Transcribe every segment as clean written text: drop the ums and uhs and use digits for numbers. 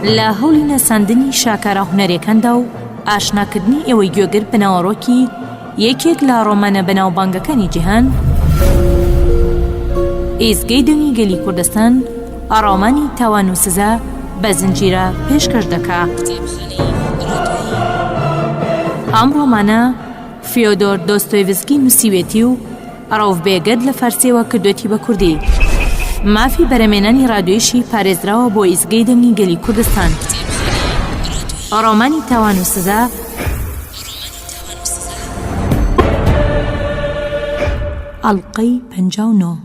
لە هەوڵی نەساندنی شاکارە هونەرەکاندا و ئاشناکردنی ئێوەی گوێگر بناوەڕۆکی یەکێک لە ڕۆمانە بەناوبانگەکانی جیهان، ئێزگەی دەنگی گەلی کوردستان ڕۆمانی تاوان و سزا بە زنجیرە پێشکەش دەکات. ئەم ڕۆمانە فیۆدۆر دۆستۆیڤسکی نووسیوێتی و ڕەوڤبێگەد لە فارسیەوە کردوێتی بە کوردی. مافی بەرەمێنانی ڕادیۆییشی پارێزراوە بۆ ئیزگەی دەنگی گەلی کوردستان. ڕۆمانی تاوان و سزا ئەڵقەی 59.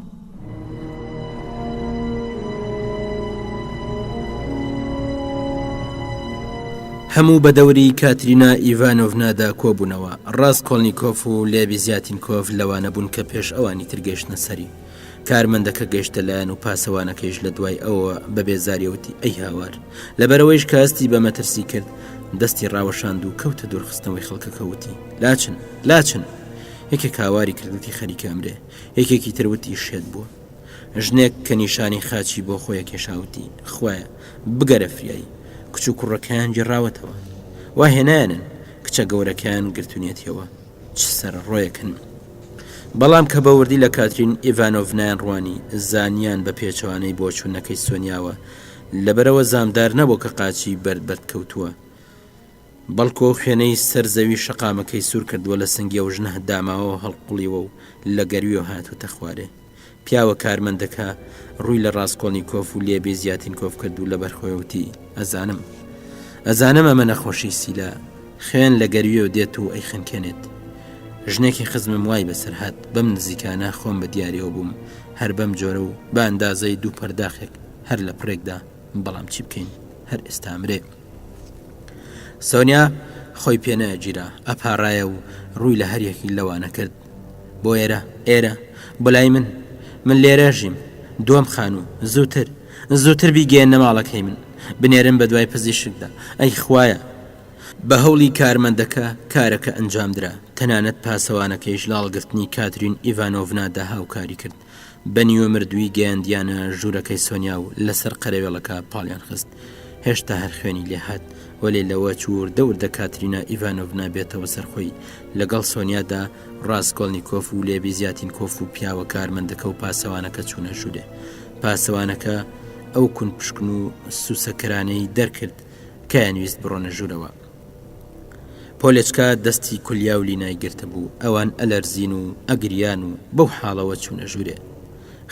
هەموو بە دەوری کاترینا ئیڤانۆڤنادا کۆبوونەوە. ڕاستکۆڵنیکۆف و لێبیزیاتینکۆڤ لەوانە بوون کە پێش ئەوانی ترگەشتنە سەری. کارمەندەکە گەیشتە لایەن و پاسەوانەکەیش لە دوای ئەوە بە بێزاریەوتی ئەی هاوار. لەبەرەوەیش کاستی بە مەترسی کرد، دەستی ڕاوەشاند و کەوتە دوورخستنەوەی خەڵکەکەوتی لاچن لاچن. یەکێک هاواری کردوتی خەریکە ئەمرێ، یەکێکی تروتی شێت بووە. ژنێک کە نیشانی خاچی بۆ خۆیە کێشاوتی خوایە بگەرە فریایی. کچ و کوڕەکەیان گێڕاوەتەوە، وا هێنایەنن کچە گەورەکەیان گرتوونێتیەوە چ سەر ڕۆیەکن. بەڵام کە بەوردی لە کاترین ئیڤانۆڤنایان ڕوانی زانیان بە پێچەوانەی بۆ چوونەکەی سۆنیاوە، لەبەرەوە زامدار نەبوو کە قاچی بەرد کەوتووە، بەڵکۆ خوێنەی سەرزەوی شەقامەکەی سوور کردووە لە سنگی و ژنە داماوە هەڵقوڵیوە و لە گەرویەوە هاتوتە خوارێ. پیاوە کارمەندەکە ڕووی لە ڕاستکۆڵنیکۆف و لێبیزیاتینکۆف کرد و لەبەر خۆیوتی ئەزانم ئەمە نەخۆشی سیلا خوێن لە گەرویەوە دێت و ئەی خنکێنێت. ژنێکی خزمم وای بەسەر هات، بەم نزیکانە خۆم بە دیاریەوە بووم هەر بەم جۆرە و بە ئەندازەی 2 پەرداخێک هەر لە پرێکدا، بەڵام چی بکەین هەر ئێستا مرێ. سۆنیا خۆی پێنەگیرا ئەپاڕایە و ڕووی لە هەریەکی لەوانە کرد. بۆ ئێرە بەلای من لێرەژیم، دووەم خانوو زووتر بیگەێنە ماڵەکەی من بنێرم بە دوای پزیشکدا. ئەی خوایە. بە هەوڵی کارمەندەکە کارەکە ئەنجامدرا، تەنانەت پاسەوانەکەیش لاڵگرتنی کاترین ئیڤانۆڤنادا هاوکاری کرد. بە نیوە مردووی گەیاندیانە ژوورەکەی سۆنیا و لەسەر قەرەوێڵەکە پاڵیان خست. هێشتا هەر خوێنی لێهات، وەلێ لەوە چوور دەوردە کاترینا ئیڤانۆڤنا بێتەوە سەرخۆی لەگەڵ سۆنیادا. ڕاستکۆڵنیکۆف و لێبیزیاتینکۆف و پیاوە کارمەندەکە و پاسەوانەکە چوونە ژوورێ. پاسەوانەکە ئەو کون پشکن و سوسەکرانەی دەرکرد کە یانویست بڕۆنە ژوورەوە. پۆلێچکە دەستی کولیا و لینای گرتە بوو، ئەوان ئەلەرزین و ئەگریان و بەو حاڵەوە چوونە ژوورێ.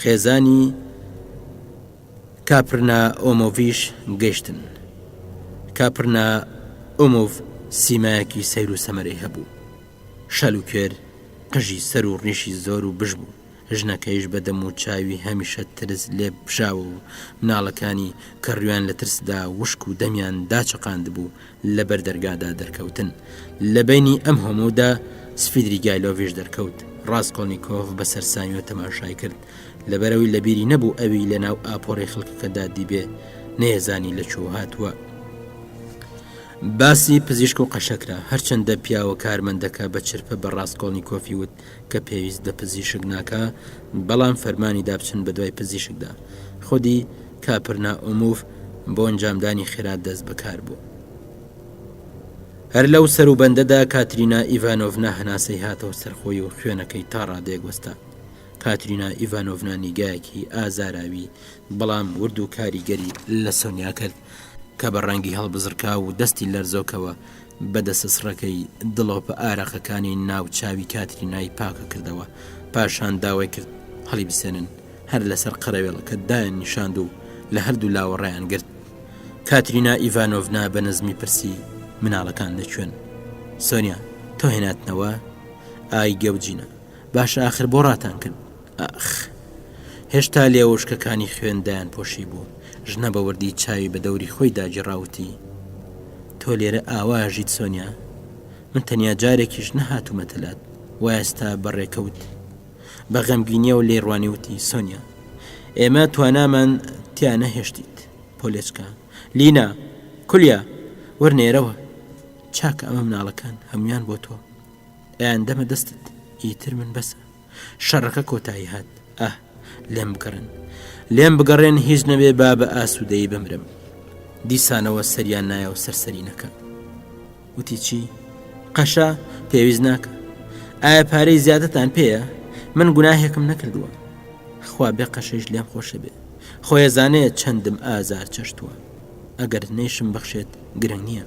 خێزانی کاپرنا ئۆمۆڤیش گەیشتن. کاپرنا ئۆمۆڤ سیمایەکی سەیر و سەمەرەی هەبوو، شەل و کوێر، قژی سەر و ڕیشی زۆر و بژ بوو. ژنەکەیش بەدەم و چاوی هەمیشە ترس لێ بژاوە و مناڵەکانی کەڕویان لە ترسدا وشک و دەمیان داچەقاند بوو لە بەردەرگادا دەرکەوتن. لە بینی ئەم هەموودا سفیدری گایلۆڤیش دەرکەوت. ڕاستکۆڵنیکۆف بەسەر سامیوە تەماشای کرد، لەبەرەوەی لەبیری نەبوو ئەوی لە ناو ئاپۆڕی خەڵکەکەدا دیبێ نەیەزانی لە چۆ هاتووە. باسی پزیشک و قەشەکرا، هەرچەندە پیاوە کارمەندەکە بە چرپە بە ڕاستکۆڵنیکۆفی وت کە پێویست بە پزیشک ناکە، بەڵام فەرمانی دابچن بە دوای پزیشکدا. خودی کاپرنا ئۆمۆڤ بۆ ئەنجامدانی خێرات دەست بەکار بوو. هەر لەو سەر و بەندەدا کاترینا ئیڤانۆڤنا هەناسەی هاتەوە سەرخۆی و خوێنەکەی تا ڕادێگوەستا. کاترینا ئیڤانۆڤنا نیگایەکی ئازاراوی بەڵام ورد و کاریگەری لە سۆنیا کرد کە بە ڕەنگی هەڵبزرکا و دەستی لەرزۆکەوە بەدەسەسڕەکەی دڵۆپە ئارەقەکانی ناو چاوی کاترینای پاکە کردەوە. پاشان داوای کرد هەڵی بسێنن، هەر لەسەر قەرەوێڵەکە دایان نیشاند و لە هەردوو لاوەڕێیان گرت. کاترینا ئیڤانۆڤنا بە نەزمی پرسی مناڵەکان لەکوێن؟ سۆنیا تۆ هێناتنەوە؟ ئای گەوجینە، باشە ئاخر بۆ ڕاتان کرد؟ ئاخ هێشتا لێوشکەکانی خوێندایان پۆشی بوو. ژنە بە وردی چاوی بە دەوری خۆی داگیڕاوتی تۆ لێرە ئاواژیت سۆنیا؟ من تەنیا جارێکیش نەهاتوومەتەلات، وایستا بەڕێکەوت. بە غەمگینیە و لێڕوانی وتی سۆنیا ئێمە توانامان تیا نەهێشتیت. پۆلێچکە لینا کولیا وەرنێرەوە، چاکە ئەمە مناڵەکان هەمویان بۆ تۆ. ئەیان دەمە دەستت، ئیتر من بەسە، شەڕەکە کۆتایی هات. لێم بگەڕێن هیچ نەبێ با بە ئاسوودەیی بمرم. دیسانەوە سەریان نایە و سەرسەری نەکە. وتی چی؟ قەشە پێویست ناکە. ئایا پارەی زیادەتان پێیە؟ من گوناهێکم نەکردووە. خوا بێ قەشەیش لێم خۆشە بێ. خۆی زانەیە چەندم ئازار چەشتووە. ئەگەر نەیشم بەخشێت گرنگ نییە.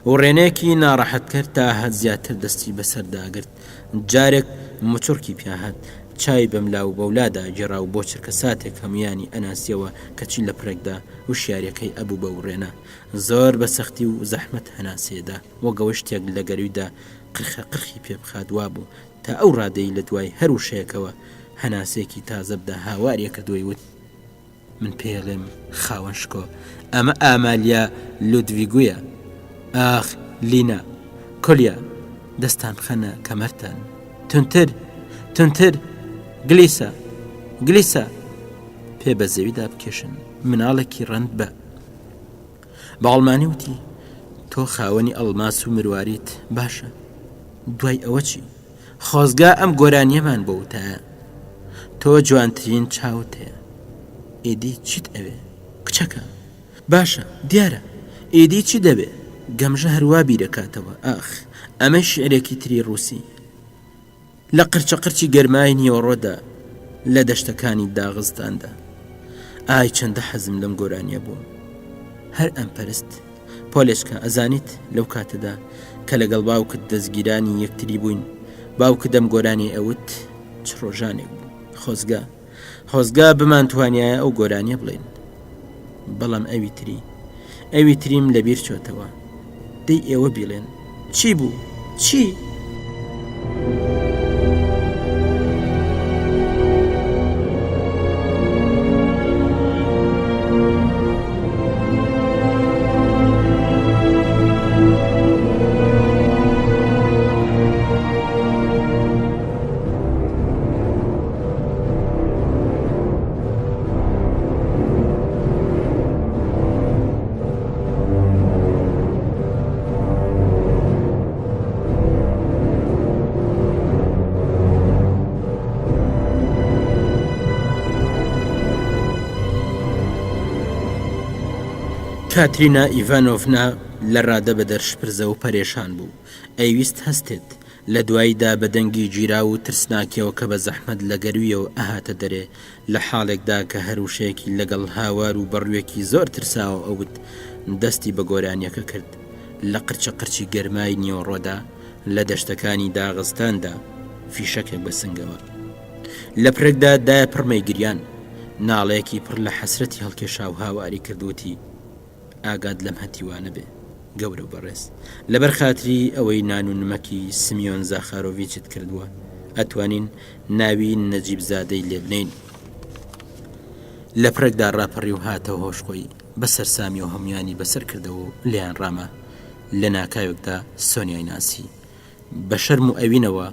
و ڕێنەیەکی ناڕەحەت کرد تا هەت زیاتر دەستی بەسەرداگرت. جارێک مچڕکی پیاهات چای بەملاو بەولادا جێڕا و بۆ چرکە ساتێک هەمویانی ئەناسیەوە کەچی لە پرێکدا و شیارەکەی ئەبوو بە ڕێنە زۆر بە سەختی و زەحمەت هەناسێدا وەگەوە شتێک لە گەرویدا قرخی پێ بخادوا بوو تا ئەو ڕادەی لە دوای هەر وشەیەکەوە هەناسێکی تازە بدە هاوارێکە دوی وت من پێڵێم خاوەن شکۆ ئەمە ئامالیا لودڤیگویە. ئاخ لینا کۆلیا دەستان خەنە کەمەرتان تونتر گلیسە پێ بە زەویدا بکێشن مناڵێکی ڕەند بە ئەڵمانی وتی تۆ خاوەنی ئەڵماس و مرواریت باشە دوای ئەوە چی؟ خۆزگا ئەم گۆرانیەمان بۆ وتایە تۆ جوانترین چاوت هەیە. ئیدی چیت ئەوێ؟ کچەکە باشە دیارە ئیدی چی دەبێ؟ گەمژە هەروە بیرەکاتەوە. ئاخ ئەمە شعرێکی تری ڕووسی لە قرچە گەرمای نیوەڕۆدا لە دەشتەکانی داغستاندا. ئای چەندە حەزم لەم گۆرانیە بووم. هەر ئەم پەرست پۆلێشکە ئەزانیت لەو کاتەدا کە لەگەڵ باوکت دەستگیرانی یەکتری بووین باوکە دەم گۆرانی ئەوت چ ڕۆژانێک بوو. خۆزگا بمان توانایە ئەو گۆرانیە بڵێن. بەڵام ئەوی تریم لەبیر چۆتەوە. دەی ئێوە بیڵێن چی بوو؟ چی؟ کاترینا ئیڤانۆڤنا لە ڕادە بە دەرشپرزە و پەرێشان بوو. ئەیویست هەستێت لە دواییدا بە دەنگی گیرا و ترسناکیەوە کە بە زەحمەت لە گەرویەوە ئەهاتە دەرێ لە حاڵێکدا کە هەروشەیەکی لەگەڵ هاوار و بەڕوێکی زۆر ترساوە ئەوت دەستی بە گۆرانیەکە کرد. لە قرچی گەرمای نیوەڕۆدا لە دەشتەکانی داغستاندا فیشەکێک بە سنگەوە لە پرێکدا دایە پڕمەی گریان ناڵەیەکی پڕ لە حەسرەتی هەڵکێشا و هاواری کردوتی ئاگاد لەم هەتیوانە بێ گەورە و بەڕێز لەبەر خاتری ئەوەی نان و نمەکی سمیۆن زاخارۆڤیچت کردووە ئەتوانین ناوی نەجیب زادەی لێ بنین. لە پرێکدا ڕاپەڕی و هاتەوە هۆشخۆی بەسەر سامی و هەمویانی بەسەر کردەوە و لیان ڕامە. لە ناکاوێکدا سۆنیای ناسی بە شەرم و ئەوینەوە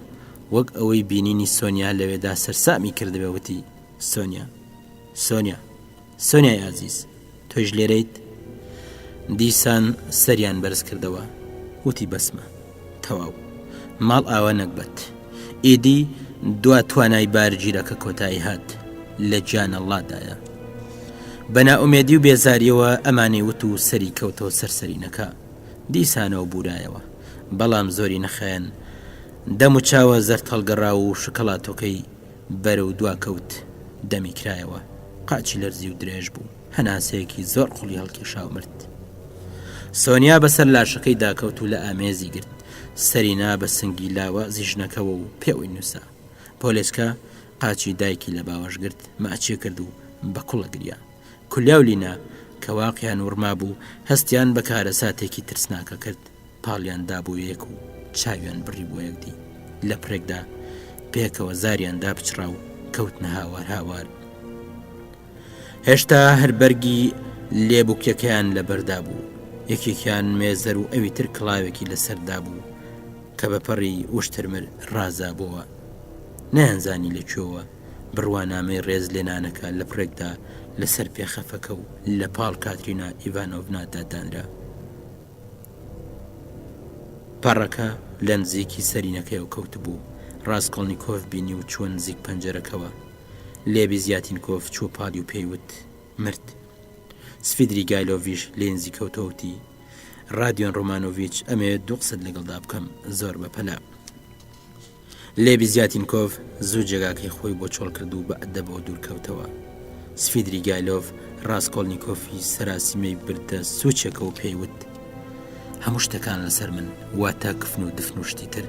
وەک ئەوەی بینینی سۆنیا لەوێدا سەرسامی کردبێوتی سۆنیای عزیز تۆیش لێرەیت؟ دیسان سەریان بەرز کردەوە وتی بەسمە تەواو ماڵ ئاوا نەکبەت. ئیدی دوا توانای بارگیرەکە کۆتایی هات لە گیانە ئەڵڵادایە. بەناومێدی و بێزاریەوە ئەمانەی وت و سەری کەوتەوە سەرسەرینەکە دیسانەوە بورایەوە بەڵام زۆری نەخەیەن دەم و چاوە زەرد هەڵگەڕا و شکەڵاتۆکەی بەرە و دواکەوت دەمی کرایەوە. قاچی لەرزی و درێژ بوو هەناسەیەکی زۆر قوڵی هەڵکێشا و مرد. سۆنیا بەسەر لاشەکەی داکەوت و لە ئامێزی گرت سەرینا بە سنگی لاوە زیژنەکەوە و پێوەی نووسا. پۆلێسکە قاچی دایکی لە باوەش گرت ماچێ کرد و بە کوڵە گریا. کولیا و لینا کە واقیان ورما بوو هەستیان بە کارە ساتێکی ترسناکە کرد پاڵیان دابوو یەک و چاویان بڕی بۆ یەکدی. لە پرێکدا پێکەوە زاریان دابچڕا و کەوتنە هاوار. هێشتا هەربەرگی لێبووکەکەیان لە بەردا بوو. یەکێکیان مێزەر و ئەوی تر کڵاوێکی لەسەردا بوو کە بەپەڕی وشترمر ڕازا بووە. نەیانزانی لەکوێوە بڕوانامەی ڕێز لێنانەکە لە پرێکدا لەسەر پێخەفەکە و لە پاڵ کاترینا ئیڤانۆڤنادا دانرا. پەڕەکە لە نزیکی سەرینەکەیەوە کەوت بوو. ڕاستکۆڵنیکۆڤ بینی و چوە نزیک پەنجەرەکەوە. لێبی زیاتینکۆڤ چوە پاڵی و پێیوت مرد. سفیدری گایلۆڤیش لێنزی کەوتەوتی رادیۆن ڕۆمانۆڤیچ ئەمێ دوو قسەت لەگەڵدا بکەم زۆر بەپەلا. لێبی زیاتینکۆڤ زوو جێگاکەی خۆی بۆ چۆڵ کرد و بە ئەدەبەوە دوورکەوتەوە. سفیدری گایلۆڤ ڕاستکۆڵنیکۆفی سەراسیمەی بردە سوچێکە و پێیوت هەموو شتەکان لەسەر من واتە کفن و دفن و شتی تر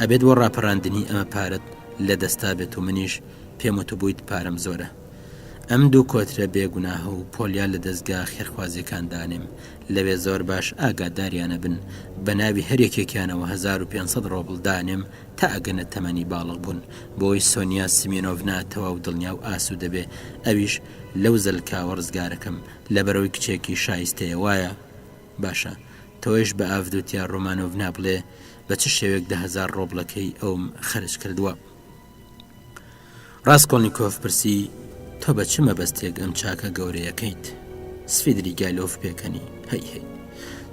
ئەبێت بۆ ڕاپەڕاندنی ئەمە پارەت لە دەستا بێت و منیش پێم وتە بوویت پارەم زۆرە. ئەم دوو کۆترە بێگوناهە و پۆلیا لە دەستگا خێرخوازیەکان دانێم لەوێ زۆر باش ئاگاداریانە بن بە ناوی هەرێکێکیانەوە 1500 ڕۆبڵ دانێم تا ئەگەنە تەمەنی باڵغ بوون بۆی سۆنیا سیمێنۆڤنا تەواو دڵنیا و ئاسو دەبێ ئەویش لەو زەلکاوە ڕزگارەکەم لەبەرەوەی کچێکی شایستەیە وایە باشە تۆیش بە ئاودوتیا ڕۆمانۆڤنا بڵێ بە چ شێوێک 10,000 ڕۆبڵەکەی ئەوم خەرج کردووە. ڕاستکۆڵنیکۆف پرسی تۆ بە چ مەبەستێک ئەم چاکە گەورەیەکەیت؟ سفیدری گایلۆڤ پێکەنی هەی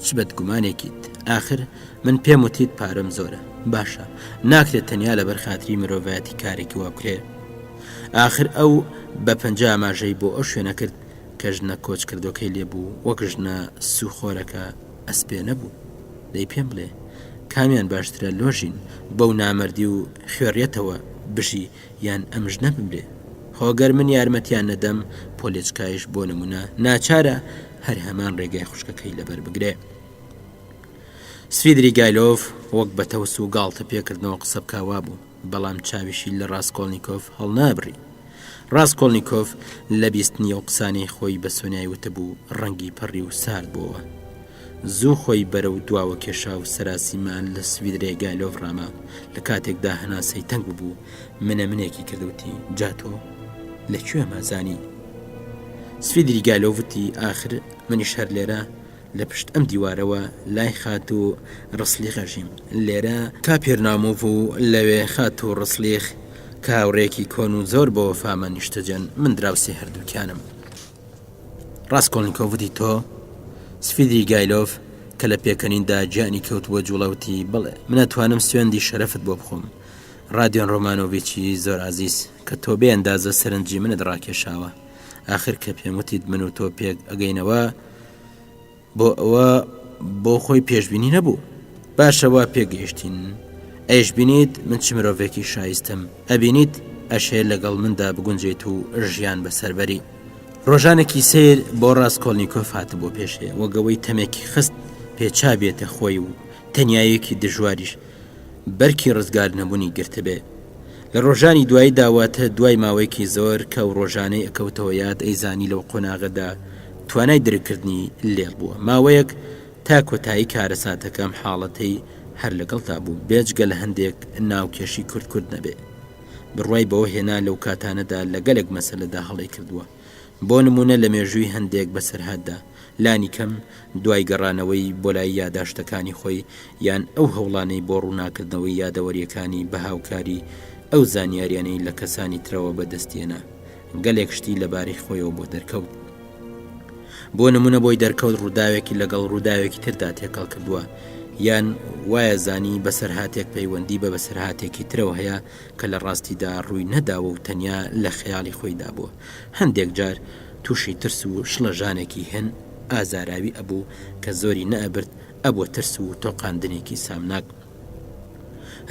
چ بەدگومانێکیت ئاخر من پێم وتیت پارەم زۆرە باشە ناکرێت تەنیا لە بەرخاتری مرۆڤایەتی کارێکی وا بکرێ ئاخر ئەو بە 50 ئاماژەی بۆ ئەو شوێنە کرد کە ژنە کۆچ کردوەکەی لێبوو وەک ژنە سوخۆرەکە ئەسپێ نەبوو. دەی پێم بڵێ کامیان باشترە لۆژین بەو نامەردی و خوێڕێتەوە بژی یان ئەم ژنە بمرێ خۆگەر من یارمەتیان نەدەم پۆلێچکایش بۆ نمونە ناچارە هەر هەمان ڕێگای خوشکەکەی لەبەر بگرێ. سفیدری گایلۆڤ وەک بە تەوس و گاڵتە پێکردنەوە قسە بکاوا بوو بەڵام چاویشی لە ڕاستکۆڵنیکۆف هەڵنابڕی. ڕاستکۆڵنیکۆف لە بیستنی و قسانەی خۆی بە سۆنیای وتەبوو ڕەنگی پەڕی و سارد بووە. زوو خۆی بەرە و دواوە کێشا و سەراسیمان لە سفیدری گایلۆڤ ڕاما لە کاتێکدا هەناسەی تەنگ بوو منێکی کردوتی جاتۆ لەکوێ مازانی؟ سفیدری گایلۆڤتی ئاخر منیش هەر لێرە لە پشت ئەم دیوارەوە لای خات و ڕسلی خەژیم لێرە کا پێرنامۆڤ و لەوێ خات و ڕسلیخ کاوڕێکی کۆن و زۆر بۆ وەفامە نیشتەجەن من دراوسێ هەردووکیانم. ڕاستکۆڵنیکۆڤتی تۆ؟ سفیدری گایلۆڤ کە لە پێکەنیندا گیانی کەوت بۆ جوڵەوتی بڵێ منەتوانم سوێندی شەرەفت بۆ بخۆم رادیۆن ڕۆمانۆڤیچی زۆر عزیز کە تۆ بێ ئەندازە سەرنجی منت ڕاکێشاوە ئاخر کە پێم وتیت من و تۆ پێک ئەگەینەوە بۆ ئەوە بۆ خۆی پێشبینی نەبوو باشەوە پێگەیشتین ئەیش بینیت من چ مرۆڤێکی شایستم ئەبینیت ئەشێ لەگەڵ مندا بگونجێت و ژیان بەسەربەری. ڕۆژانێکی سیر بۆ ڕاستکۆڵنیکۆف هاتە بۆ پێشێ وەگەوەی تەمێکی خست پێچا بێتە خۆی و تەنیایەکی دژواریش بەرکی ڕزگار نەبوونی گرتە بێ. لە ڕۆژانی دوایی داواتە دوای ماوەیەکی زۆر کە و ڕۆژانەی ئەکەوتەوە یاد ئەیزانی لەو قۆناغەدا توانای درکردنی لێڵ بووە ماوەیەک تا کۆتایی کارەساتەکەم حاڵەتەی هەر لەگەڵتا بوو بێجگە لە هەندێک ناوکێشی کورد نەبێ بڕوای بەوە هێنا لەو کاتانەدا لە گەلێک مەسەلەدا هەڵی کردووە بۆ نمونە لە مێژووی هەندێک بەسەرهاتدا لانی کەم دوای گەڕانەوەی بۆ لای یاداشتەکانی خۆی یان ئەو هەوڵانەی بۆ ڕووناکردنەوەی یادەوەریەکانی بە هاوکاری ئەو زانیاریانەی لە کەسانی ترەوە بەدەستێنە گەلێک شتی لەبارەی خۆیەوە بۆ دەرکەوت بۆ نمونە بۆی دەرکەوت ڕووداوێکی لەگەڵ ڕووداوێکی تردا تێکەڵ کردووە یان وایە زانی بەسەرهاتێک پەیوەندی بە بەسەرهاتێکی ترەوە هەیە کە لە ڕاستیدا ڕووی نەداوە و تەنیا لە خەیاڵی خۆیدا بووە هەندێک جار تووشی ترس و شڵەژانێکی هێن ئازاراوی ئەبوو کە زۆری نەئەبرد ئەبووە ترس و تۆقاندنێکی سامناک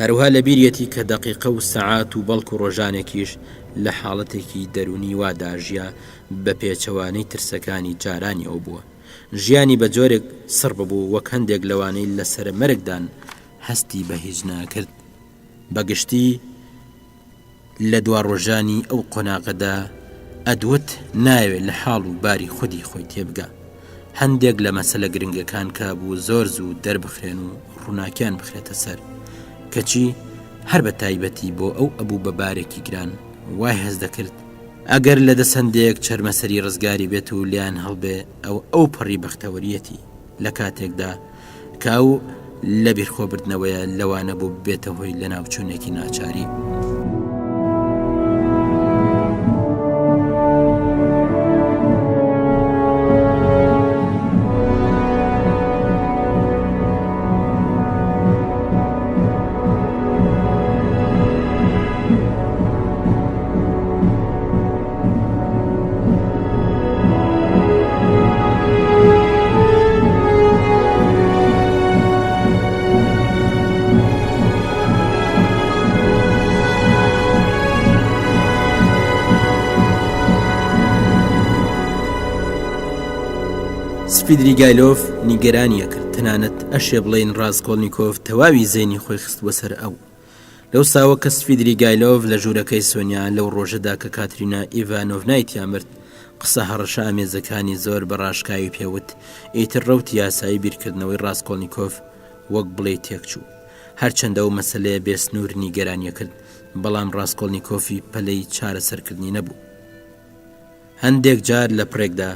هەروها لە بیرەتی کە دەقیقە و سەعات و بەڵک و ڕۆژانێکیش لە حاڵەتێکی دەرونی واداژیا بە پێچەوانەی ترسەکانی جارانی ئەو بووە ژیانی بە جۆرێک سڕ ببوو وەک هەندێک لەوانەی لەسەر مەرگدان هەستی بە هیچ ناکرد بەگشتی لە دوا ڕۆژانی ئەو قۆناغەدا ئەدوت ناوێت لە حاڵ و باری خودی خۆی تێبگا هەندێک لە مەسەلە گرنگەکان کا بوو زۆر زوو دەربخرێن و ڕووناکیان بخرێتە سەر کەچی هەر بە تایبەتی بۆ ئەو ئەبوو بە بارێکی گران وای هەز دەکرد ئەگەر لە دەسەندێک چەرمەسەری ڕزگاری بێت و لیان هەڵبێ ئەو پەڕی بەختەوەریەتی لە کاتێکدا کاو لە بیرخۆبردنەوەیە لەوانە بوو بێتە هۆی لە ناوچوونێکی ناچاری سفیدریگایلۆف نیگەرانیە کرد تەنانەت ئەشێ بڵێن ڕاستکۆڵنیکۆف تەواوی زێنی خۆی خستوە سەر ئەو لەو ساوە کە سفیدریگایلۆف لە ژوورەکەی سۆنیا لەو ڕۆژەدا کە کاترینا ئیڤانۆڤنای تیامرد قسە هەڕەشە ئامێزەکانی زۆر بەڕاشکاوی پێوت ئیتر ڕەوت یاسایی بیرکردنەوەی ڕاستکۆڵنیکۆف وەک بڵێ تێکچوو هەرچەندە و مەسەلەیە بێسنوور نیگەرانیە کرد بەڵام ڕاستکۆڵنیکۆفی پەلەی چارەسەرکردنی نەبوو هەندێک جار لە پرێکدا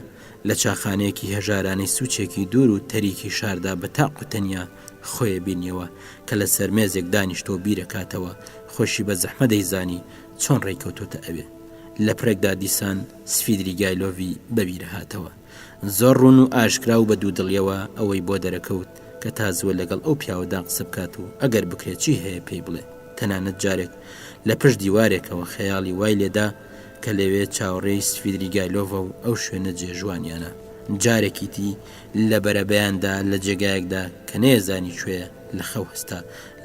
لە چاخانەیەکی هەژارانەی سوچێکی دوور و تەریکی شاردا بە تاق و تەنیا خۆیە بینیەوە کە لە سەرمێزێک دانیشتۆ بیرەکاتەوە خۆشی بە زەحمە دەیزانی چۆن ڕێککەوتۆتە ئەوێ لە پرێکدا دیسان سفیدریگایلۆڤی بەبیرە هاتەوە زۆر ڕوون و ئاشکرا و بە دوودڵیەوە ئەوەی بۆ دەرەکەوت کە تازوە لەگەڵ ئەو پیاوەدا قسە بکات و ئەگەر بکرێت چی هەیە پێی بڵێ تەنانەت جارێک لە پشت دیوارێکەوە خەیاڵی وای لێدا کە لەوێ چاوەڕێی سفیدریگایلۆڤە و ئەو شوێنە جێژوانیانە جارێکی تی لە بەرەبەیاندا لە جێگایەکدا کە نێزانی کوێیە لە خەو هەستا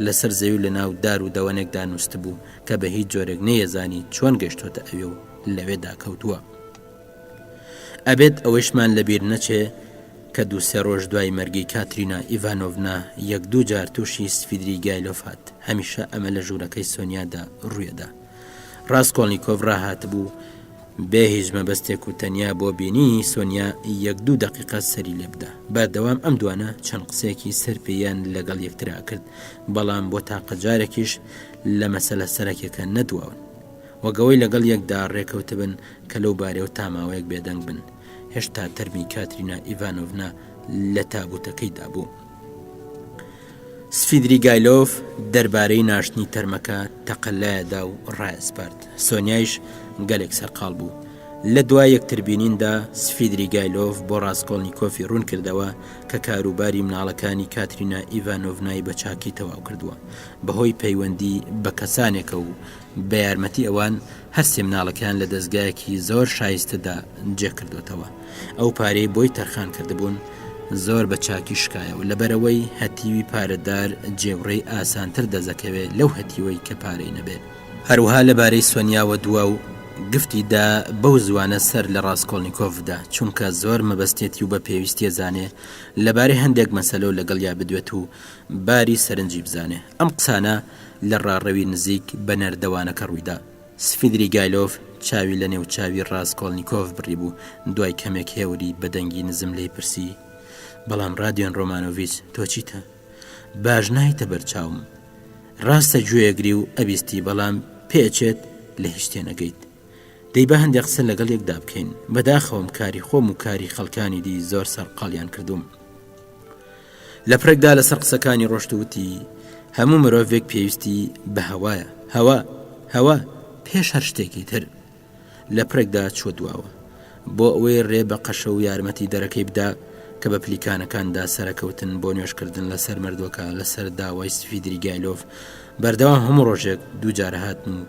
لەسەر زەوی لە ناو دار و دەوەنێکدا نووسست بوو کە بە هیچ جۆرێک نەیەزانی چۆن گەشتۆتە ئەوێ و لەوێدا کەوتووە ئەبێت ئەوەشمان لەبیر نەچێ کە دووسێ ڕۆژ دوای مەرگی کاترینا ئیڤانۆڤنا یەک دوو جار تووشی سفیدریگایلۆڤ هات هەمیشە ئەمە لە ژوورەکەی سۆنیادا ڕوویەدا ڕاستکۆڵنیکۆڤ ڕاهات بوو بێ هیچ مەبەستێک و تەنیا بۆ بینی سۆنیا یەک دوو دەقیقە سەری لێبدا بەردەوام ئەم دوانە چەند قسێکی سەرپێیان لەگەڵ یەکترا کرد بەڵام بۆ تاقە جارێکیش لە مەسەلە سەرەکیەکە نەدواون وەگەوەی لەگەڵ یەکدا ڕێکەوتە بن کە لەو بارەوە تاماوەیەک بێدەنگ بن هێشتا تەرمی کاترینا ئیڤانۆڤنا لە تابوتەکەیدا بوو سفیدریگایلۆڤ دەربارەی ناشتنی تەرمەکە تەقەلایەدا و ڕایسپارد سۆنیایش گەلێک سەرقاڵ بوو لە دوای یەکتربینیندا سفیدریگایلۆڤ بۆ ڕاستکۆڵنیکۆفی ڕوون کردەوە کە کاروباری مناڵەکانی کاترینا ئیڤانۆڤنای بە چاکی تەواو کردووە بەهۆی پەیوەندی بە کەسانێکە و بە یارمەتی ئەوان هەرسێ مناڵەکان لە دەستگایەکی زۆر شایستەدا جێکردوێتەوە ئەو پارەی بۆی تەرخان کردبوون زۆر بە چاکی شکایە و لەبەرەوەی هەتیوی پارەدار جێوڕێی ئاسانتر دەزەکەوێت لەو هەتیوەی کە پارەی نەبێت هەروها لەبارەی سۆنیاوە دووە و گفتیدا بەو زوانە سەر لە ڕاستکۆڵنیکۆڤدا چونکە زۆر مەبەستێتی و بە پێویستیە زانێ لەبارەی هەندێک مەسەلە و لەگەڵیا بدوێت و باری سەرنجی بزانێ ئەم قسانە لە ڕاڕەوی نزیک بە نەردەوانەکە ڕوویدا سفیدریگایلۆڤ چاوی لە نێو چاوی ڕاستکۆڵنیکۆڤ بڕی بوو دوای کەمێک هێوری بەدەنگی نزم لێی پرسی بەڵام رادیۆن ڕۆمانۆڤیچ تۆ چیتە باش نایتە بەرچاوم ڕاستە گوێگری و ئەبیستی بەڵام پێچێت لە هیچ تێنەگەیت دەی بە هەندێک قسە لەگەڵ یەکدا بکەین بەداخەوم کاری خۆم و کاری خەڵکانی دی زۆر سەرقاڵیان کردوم لە پرێکدا لەسەر قسەکانی ڕۆشتووتی هەموو مرۆڤێک پێویستی بە هەوایە هەوا پێش هەر شتێکی تر لە پرێکدا چوە دواوە بۆ ئەوەی ڕێ بە قەشە و یارمەتی دەرەکەی بدا کە بە پلیکانەکاندا سەرەکەوتن بۆ نوێشکردن لەسەر مردوەکە لەسەر داوای سفیدریگایلۆڤ بەردەوام هەموو ڕۆژێک دوو جارە هاتن و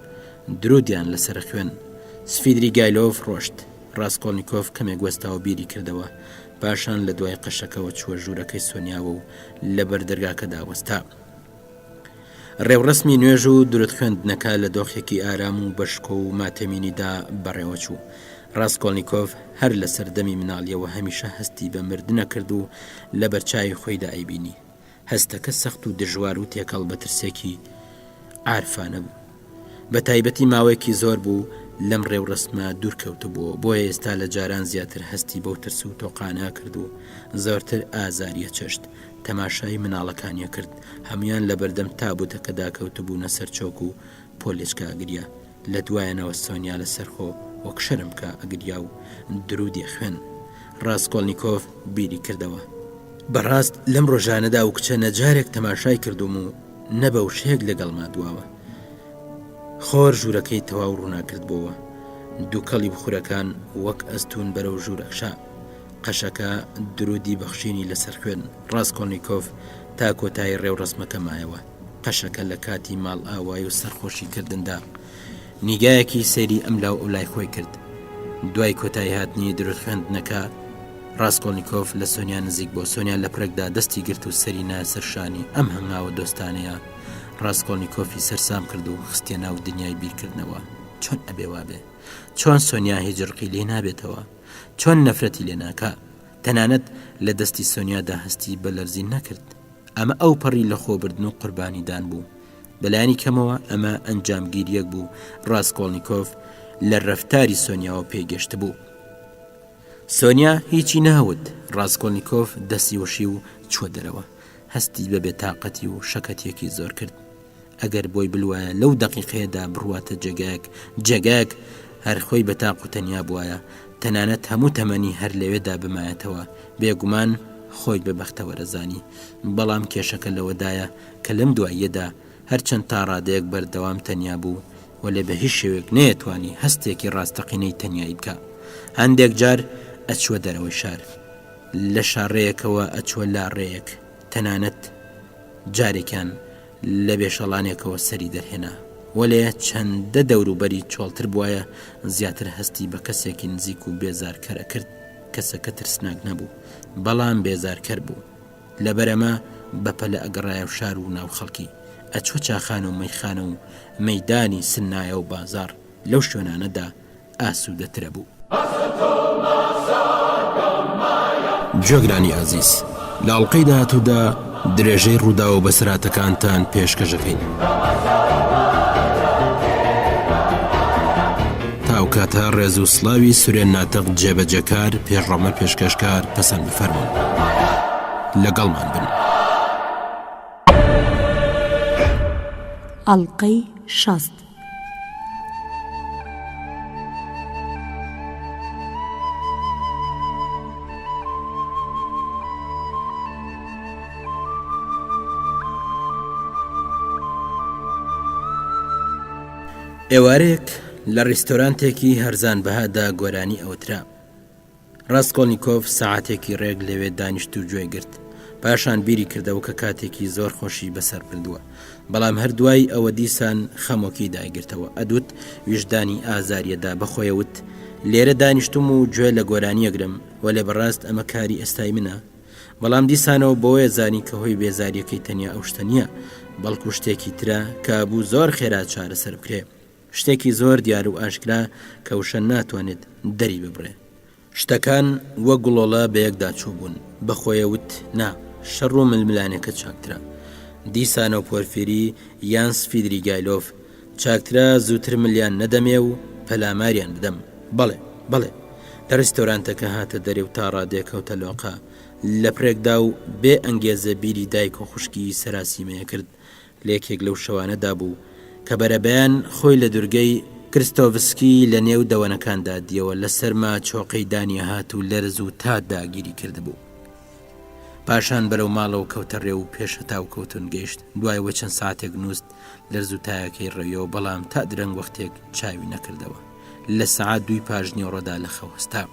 درودیان لەسەر خوێن سفیدریگایلۆڤ ڕۆشت ڕاستکۆڵنیکۆڤ کەمێک وەستاوە بیری کردەوە پاشان لە دوای قەشەکەەوە چووە ژوورەکەی سۆنیاوە و لە بەردەرگاکەدا وەستا ڕێوڕسمی نوێژ و درود خوێندنەکە لە دۆخێکی ئارام و بەشکۆ و ماتەمینیدا بەڕێوە چوو ڕاستکۆڵنیکۆڤ هەر لە سەردەمی مناڵیەوە هەمیشە هەستی بە مردنە کرد و لە بەرچاوی خۆیدا ئەیبینی هەستەکە سەخت و دژوار و تێکەڵ بە ترسێکی عارفانە بوو بە تایبەتی ماوەیەکی زۆر بوو لەم ڕێوڕسمە دوورکەوتە بووە بۆیە ئێستا لە جاران زیاتر هەستی بەو ترس و تۆقانە کرد و زۆرتر ئازاریە چەشت تەماشای مناڵەکانیە کرد هەمویان لە بەردەم تابوتەکەدا کەوتە بوونە سەر چۆک و پۆلێچکە ئەگریا لە دوایەنەوە سۆنیا لە سەرخۆ وەک شەرم کە ئەگریا و درودی خوێن ڕاستکۆڵنیکۆڤ بیری کردەوە بەڕاست لەم ڕۆژانەدا و کچە نەجارێک تەماشای کردوم و نەبە و شێک لەگەڵما دواوە خۆر ژوورەکەی تەواو ڕووناکرد بۆەوە دووکەڵی بخورەکان وەک ئەستون بەرەو ژوورەکشا قەشەکە درودی بەخشینی لەسەر خوێن ڕاستکۆڵنیکۆڤ تا کۆتایی ڕێوڕسمەکە مایەوە قەشەکە لە کاتی ماڵ ئاوای و سەرخۆشی کردندا نیگایەکی سەیری ئەم لاو ئەولای خۆی کرد دوای کۆتایی هاتنی درود خوێندنەکە ڕاستکۆڵنیکۆڤ لە سۆنیا نزیک بۆ سۆنیا لە پرێکدا دەستی گرت و سەری نا سەرشانی ئەم هەنگاوە دۆستانەیە ڕاستکۆڵنیکۆفی سەرسام کرد و خستێ ناو دنیای بیرکردنەوە چۆن ئەبێ وابێ چۆن سۆنیا هیچ ڕقی لێ نابێتەوە چۆن نەفرەتی لێ ناکا تەنانەت لە دەستی سۆنیادا هەستی بە لەرزین نەکرد. ئەمە ئەو پەڕی لە خۆبردن و قوربانیدان بوو. بەلایانی کەمەوە ئەمە ئەنجامگیریەک بوو ڕاستکۆڵنیکۆف لە ڕەفتاری سۆنیاوە پێگەشت بوو. سۆنیا هیچی نەهەوت. ڕاستکۆڵنیکۆف دەستی وشی و چوە دەرەوە. هەستی بە بێتاقەتی و شەکەتێکی زۆر کرد. ئەگەر بۆی بلوایە لەو دەقیقەیەدا بڕواتە جێگایەک هەر خۆی بەتاق و تەنیا بووایە، تەنانەت هەموو تەمەنی هەر لەوێدا بمایەتەوە، بێگومان خۆی بەبەختەوە رەزانی. بەڵام کێشەکە لەوەدایە کە لەم دواییەدا هەرچەند تا ڕادەیەک بەردەوام تەنیا بوو و لێ بە هیچ شێوێک نەیەتوانی هەستێکی ڕاستەقینەی تەنیایی بکە. هەندێک جار ئەچوە دەرەوەی شار، لە شارڕێیەکەوە ئەچوە لاڕێیەک، تەنانەت جارێکیان لە بێشەڵانێکەوە سەری دەرهێنا، وەلێ چەندە دەوروبەری چۆڵتر بووایە زیاتر هەستی بە کەسێکی نزیک و بێزارکەرە کرد. کەسەکە ترسناک نەبوو، بەڵام بێزارکەر بوو. لەبەرەمە بەپەلە ئەگەڕایە و شار و ناو خەڵکی، ئەچوە چاخانە و مەیخانە و مەیدانی سنایە و بازار. لەو شوێنانەدا ئاسوودەترە بوو. جۆگرانی ئازیز، لە ئەڵقەی داهاتوودا درێژەی ڕوودا و بەسراتەکانتان پێشکەشەکەین. تاوکاتە ڕێز و سڵاوی سورێن ناتەق جێبەجەکار پێشڕەمە پێشکەشکار پەسەند بفەرمون. لەگەڵمان بن. ئەڵقەی 60. ئێوارێک لە ڕیستۆرانتێکی هەرزان بەهادا گۆرانی ئەوترا. ڕاستکۆڵنیکۆف سەعاتێکی ڕێک لەوێ دانیشت و گوێی گرت. پاشان بیری کردەوە کە کاتێکی زۆر خۆشی بەسەر بردووە، بەڵام هەردوای ئەوە دیسان خەمۆکی داگرتەوە. ئەدوت ویژدانی ئازاریەدا بەخۆیەوت لێرە دانیشتم و گوێ لە گۆرانیەگرم، وە لێ بەڕاست ئەمە کاری ئەستای منە. بەڵام دیسانەوە بۆیە زانی کە هۆی بێزاریەکەی تەنیا ئەو شتە نییە، بەڵکو شتێکی ترە کە بوو زۆر خێرا چارەسەر بکرێ، شتێکی زۆر دیار و ئاشکرا کە وشە ناتوانێت دەری ببڕێ. شتەکان وە گوڵۆڵە بەیەکدا چوو بوون. بەخۆیەوت نا، شەڕ و ململانێکە چاکترە. دیسانە و پۆرفێری یان سفیدریگایلۆف چاکترە زووتر ملیان نەدەمێ و پەلاماریان بدەم. بەڵێ لە ڕیستۆرانتەکە هاتە دەرێ و تا ڕادێکەوتە لۆقا. لە پرێکدا و بێ ئەنگێزە بیری دایک و خوشکی سەراسیمەیە کرد. لێکێک لەو شەوانەدا بوو کە بەرەبەیان خۆی لە دوورگەی کرستۆڤسکی لە نێو دەوەنەکاندا دیەوە لە سەرما چۆقەی دانیە هات و لەرز و تا داگیری کردبوو. پاشان بەرەو ماڵەوە کەوتە ڕێ و پێشە تاو کەوتون گەیشت. دوایەوە چەند ساعتێک نووست لەرز و تایەکەی ڕێیەوە، بەڵام تا درەنگ وەختێک چاوی نەکردەوە. لە سەعات 2 پاژنیۆڕۆدا لە خەوەستا.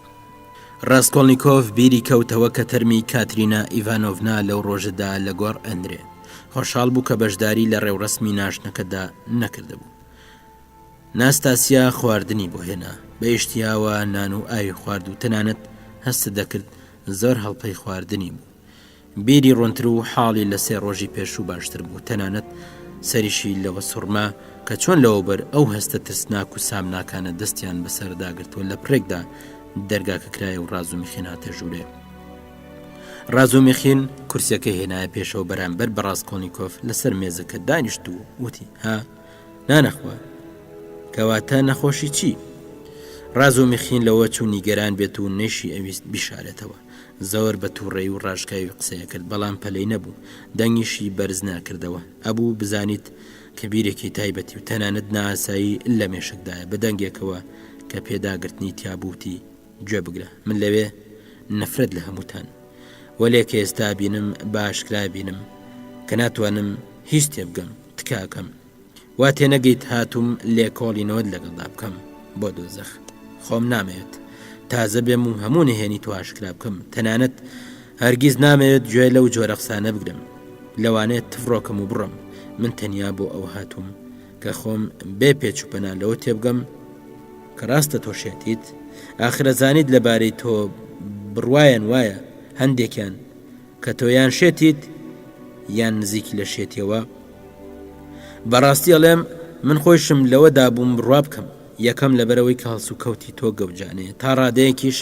ڕاستکۆڵنیکۆف بیری کەوتەوە کە تەرمی کاترینا ئیڤانۆڤنا لەو ڕۆژەدا لە گۆڕ ئەندرێ. خۆشحاڵ بوو کە بەشداری لە ڕێوڕسمی ناشنەکەدا نەکردبوو. ناستاسیا خواردنی بۆ هێنا، بە ئیشتیاوە نان و ئاوی خوارد و تەنانەت هەست دەکرد زۆر هەڵپەی خواردنی بوو. بیری ڕۆنتر و حاڵی لە 3 ڕۆژی پێشوو باشتر بوو. تەنانەت سەریشی لەوە سوڕما کە چۆن لەوە بەر ئەو هەستە ترسناک و سامناکانە دەستیان بەسەرداگرتووە لە پرێکدا دەرگاکە کرایە و ڕازومیخین هاتە ژوورێ. ڕازومیخین کورسەکە هێنایە پێشەوە بەرامبەر بە ڕاستکۆڵنیکۆف لەسەر مێزەکە دانیشت و وتی ها نانەخوا، کەواتە نەخۆشی چی؟ ڕازومیخین لەوە چوو نیگەران بێت و نەیشی ئەویست بیشارێتەوە. زۆر بە تووڕێی و ڕاشکاوی قسەیە کرد، بەڵام پەلەی نەبوو، دەنگیشی بەرز ناکردەوە. ئەبوو بزانیت کە بیرێکی تایبەتی و تەنانەت نائاسایی لە مێشکدایە. بە دەنگێکەوە کە پێداگرتنی تیابووتی گوێ بگرە، من لەوێ نەفرەت لە هەمووتان، وەلێ کە ئێستا بینم باشکرا بینم کە ناتوانم هیچ تێ بگەم تکاکەم. وا تێنەگەیت هاتووم لێکۆڵینەوەت لەگەڵدا بکەم بۆ دۆزەخ. خۆم نامەوێت تازە بێم و هەموو نهێنی تو ئاشکرا بکەم. تەنانەت هەرگیز نامەوێت گوێ لەو جۆرە قسانە بگرم، لەوانێت تفڕۆکەم و بڕم. من تەنیا بۆ ئەو هاتووم کە خۆم بێ پێچوپەنا لەوە تێبگەم کە ڕاستە تۆ شێتیت. ئاخرە زانیت لەبارەی تۆ بڕوایان وایە هەندێکیان کە تۆیان شێتیت یان نزیکی لە شێتیەوە. بەڕاستی ئەڵێم من خۆشم لەوەدا بووم بڕوا بکەم، یەکەم لەبەرەوەی کە هەڵسو کەوتی تۆ گەوجانەیە تا ڕادەیەکیش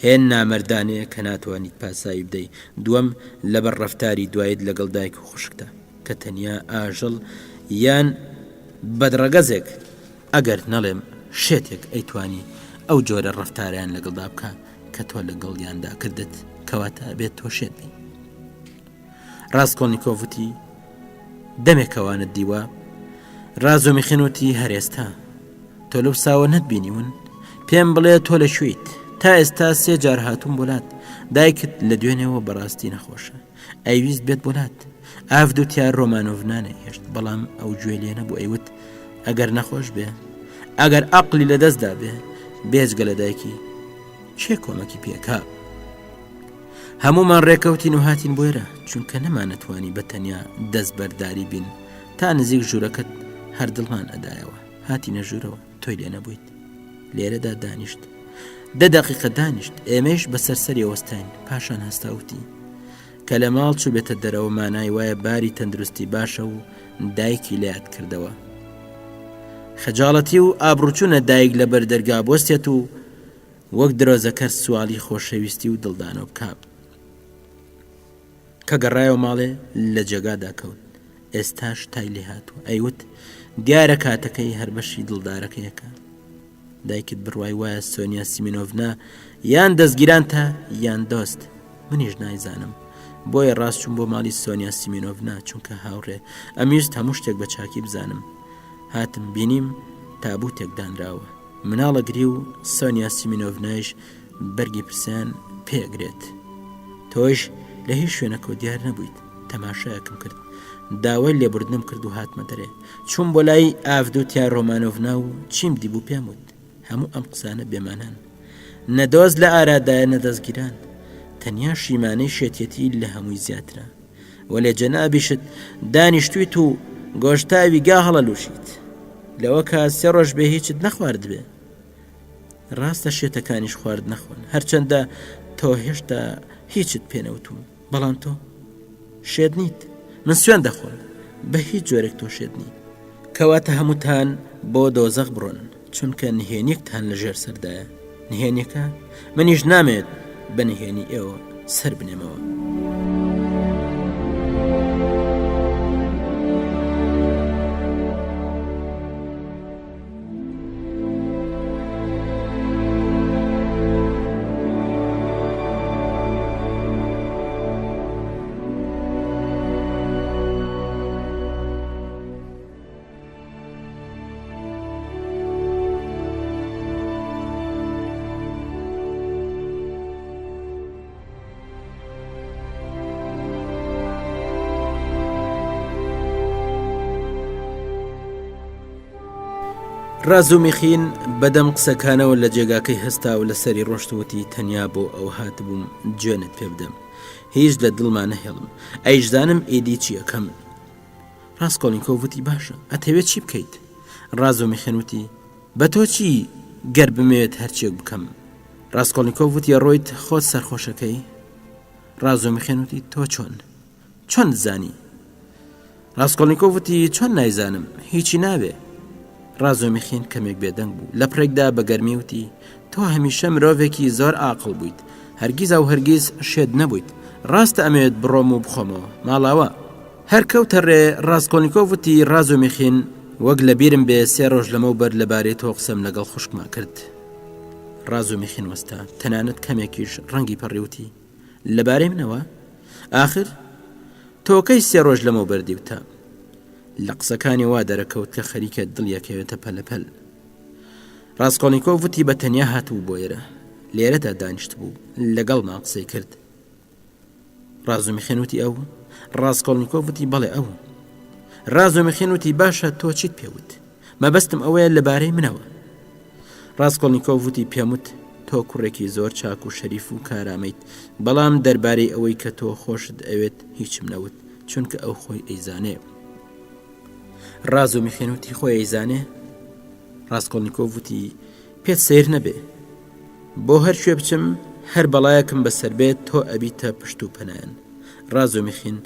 هێن نامەردانەیە کە ناتوانیت پاسایی بدەیت. دووەم لەبەر ڕەفتاری دوایت لەگەڵ دایک و خوشکتە کە تەنیا ئاژەڵ یان بەدڕەگەزێک ئەگەر نەڵێم شێتێک ئەیتوانی ئەو جۆرە ڕەفتاریان لەگەڵدا بکە کە تۆ لەگەڵیاندا کردت کەواتە بێت تۆ شێت بی. ڕاستکۆڵنیکۆڤ وتی دەمێکەوانت دیوە. ڕازۆمیخین وتی هەرێستا تۆ لەو ساوە نەتبینیون پێم بڵێ تۆ لە شویت تا ئێستا 3 جار هاتوون بۆلات دایکت لە دوێنێەوە بەڕاستی نەخۆشە ئەیویست بێت بۆلات ئافدوتیار ڕۆمانۆڤنانە هێشت بەڵام ئەو گوێ لێ نەبوو ئەیوت ئەگەر نەخۆش بێ ئەگەر عەقلی لە دەستدا بێ بێجگە لە دایکی چێ کۆمەکی پێکا. هەمومان ڕێکەوتین و هاتین بۆێرە چونکە نەمانەتوانی بە تەنیا دەست بەرداری بین تا نزیک ژوورەکەت هەر دڵمان ئەدایەوە هاتینە ژوورەوە تۆی لێ نەبوویت لێرەدا دانیشت 10 دقیقە دانیشت ئێمەش بە سەرسەری وەستین پاشان هەستاوتی کە لە ماڵ چوو بێتە دەرەوە مانای وایە باری تەندروستی باشە و دایکی لات کردەوە خەجاڵەتی و ئابڕوچوونە دایک لە بەردەرگا بۆستێت و وەک درۆزەکە سوالی خۆشەویستی و دڵدانۆ بکات کە گەڕایەوە ماڵێ لە جێگادا کەوت ئێستاش تای لێ هاتووە ئەیوت دیارە کاتەکەی هەر بەشی دڵدارەکەیەکە دایکت بڕوای وایە سۆنیا سیمینۆڤنا یان دەستگیران تا یان دۆست منیش نایزانم بۆیە ڕاست چوون بۆ ماڵی سۆنیا سیمینۆڤنا چونکە هاوڕێ ئەمیست هەموو شتێک بە چاکی بزانم هاتم بینیم تابوتێک دانراوە مناڵە گری و سۆنیا سیمینۆڤنایش بەرگی پرسیان پێگرێت تۆش لە هیچ شوێنەکە دیار نەبوویت تەماشایەکم کرد داوای لێبوردنم کرد و هاتمە دەرێ چوون بۆ لای ئافدوتیار ڕۆمانۆڤنا و چیم دیبوو پێم وت هەموو ئەم قسانە بێمانان نەدۆز لە ئارادایە نەدەستگیران تەنیا شیمانەی شێتێتی لە هەمووی زیاترە وەلێ جەنابیشت دانیشتویت و گۆشتاوی گا هەڵەلووشیت لەوە کە 3 ڕۆژ بێ هیچت نەخوارد بێ ڕاستە شێتەکانیش خوارد نەخۆن هەرچەندە تۆ هێشتا هیچت پێنەوتوم بەڵام تۆ شێت نیت من سوێن دەخۆم بە هیچ جۆرێک تۆ شێت نیت کەواتە هەمووتان بۆ دۆزەق بڕۆن چونکە نهێنیەکتان لە ژێر سەردایە نهێنیەکە منیش نامێت بە نهێنی ئێوە سەر بنێمەوە. ڕازومیخین بەدەم قسەکانەوە لە جێگاکەی هەستا و لەسەری ڕۆشتوتی تەنیا بۆ ئەو هاتبووم جوێنت پێ بدەم هیچ لە دڵمان نەهێڵم ئەیژدانم ئیدی چیەکەم. ڕاستکۆڵنیکۆڤ وتی باشە ئەتەوێت چی بکەیت؟ ڕازومیخین وتی بە تۆ چی گەر بمێت هەرچێک بکەم. ڕاستکۆڵنیکۆڤ وتی ڕۆیت خۆت سەرخۆشەکەی؟ ڕازومیخین وتی تۆ چۆن زانی؟ ڕاستکۆڵنیکۆڤ وتی چۆن نایزانم هیچی نابێ. ڕازۆمیخین کەمێک بێدەنگ بوو لە پرێکدا بە گەرمی وتی تۆ هەمیشە مرۆڤێکی زۆر عاقڵ بوویت هەرگیز ئەو هەرگیز شێت نەبوویت ڕاستە ئەمەوێت بڕۆم و بخۆمەوە ماڵاوە هەر کەوتە ڕێ. ڕاستکۆڵنیکۆڤ وتی ڕازۆمیخین وەک لە بیرم بێ 3 ڕۆژ لەمەوبەر لەبارەی تۆ قسەم لەگەڵ خوشکما کرد. ڕازۆمیخین وەستا تەنانەت کەمێکیش ڕەنگی پەڕێوتی لەبارەی منەوە ئاخر تۆکەی 3 ڕۆژ لەمەوبەر دیوتە لە قسەکانی وا دەرەکەوت کە خەریکە دڵیەکەوێتە پەلەپەل. ڕاستکۆڵنیکۆڤ وتی بە تەنیا هاتوو بۆ ئێرە لێرەدا دانیشت بوو لەگەڵ ما قسەی کرد. ڕازۆمیخین وتی ئەو؟ ڕاستکۆڵنیکۆڤ وتی بەڵێ ئەو. ڕازۆمیخین وتی باشە تۆ چیت پێوت؟ مەبەستم ئەوەیە لەبارەی منەوە. ڕاستکۆڵنیکۆڤ وتی پێموت تۆ کوڕێکی زۆر چاک و شەریف و کارامەیت بەڵام دەربارەی ئەوەی کە تۆ خۆشت ئەوێت هیچم نەوت چونکە ئەو خۆی ئەیزانێ. ڕازۆمیخین وتی خۆی ئەیزانێ؟ ڕاستکۆڵنیکۆڤ وتی پێت سیر نەبێ بۆ هەر شوێ بچم هەر بەڵایەکم بەسەر بێت تۆ ئەبیتە پشت و پەنایەن. ڕازۆمیخین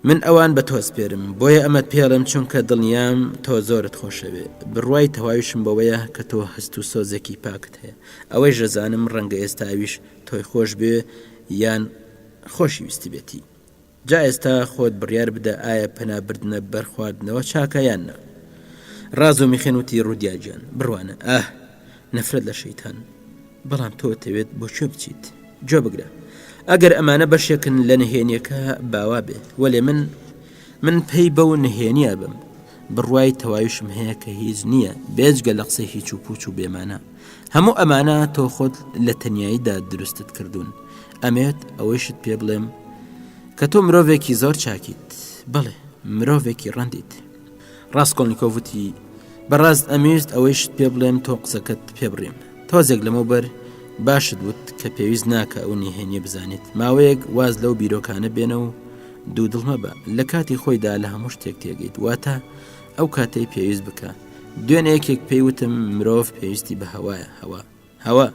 من ئەوان بە تۆ سپێرم بۆیە ئەمەت پێڵم چونکە دڵنیام تۆ زۆرت خۆشەوێ بڕوای تەواویشم بەوەیە کە تۆ هەست و سۆزێکی پاکت هەیە ئەوەی ژەزانم ڕەنگە ئێستاویش تۆی خۆش بێ یان خۆشی ویستی بێتی جا ئێستا خۆت بڕیار بدە ئایا پەنابردنە بەرخواردنەوە چاکە یان نە ڕاز و میخێنوتی ڕوودیاجیان بڕوانە نەفرەت لە شەیتان بەڵام تۆ دەوێت بۆ کوێ بچیت جۆ بگرە ئەگەر ئەمانە بەشێکن لە نهێنیەکە باوا بێ وەلێ من پێی بەو نهێنیە بم بڕوای تەواویشم هەیە کە هیچ نییە بێجگە لە قسەی هیچ و پوچ و بێمانە هەموو ئەمانە تۆ خۆت لە تەنیاییدا دروستت کردوون ئەمێت ئەوەیشت پێ بڵێم کە تۆ مرۆڤێکی زۆر چاکیت بەڵێ مرۆڤێکی ڕەندیت ڕاستکۆڵنیکۆڤ وتی بەڕاست ئەمویست ئەوەیشت پێ بڵێم تۆ قسەکەت پێ بڕێم تۆزێک لەمەوبەر باشت وت کە پێویست ناکە ئەو نهێنیە بزانیت ماوەیەک واز لەو بیرۆکانە بێنە و دوو دڵمە بە لە کاتی خۆیدا لە هەموو شتێک تێگەیت واتە ئەو کاتەی پێویست بکە دوێنێ یەکێک پێیوتم مرۆڤ پێویستی بە هەوایە هەوا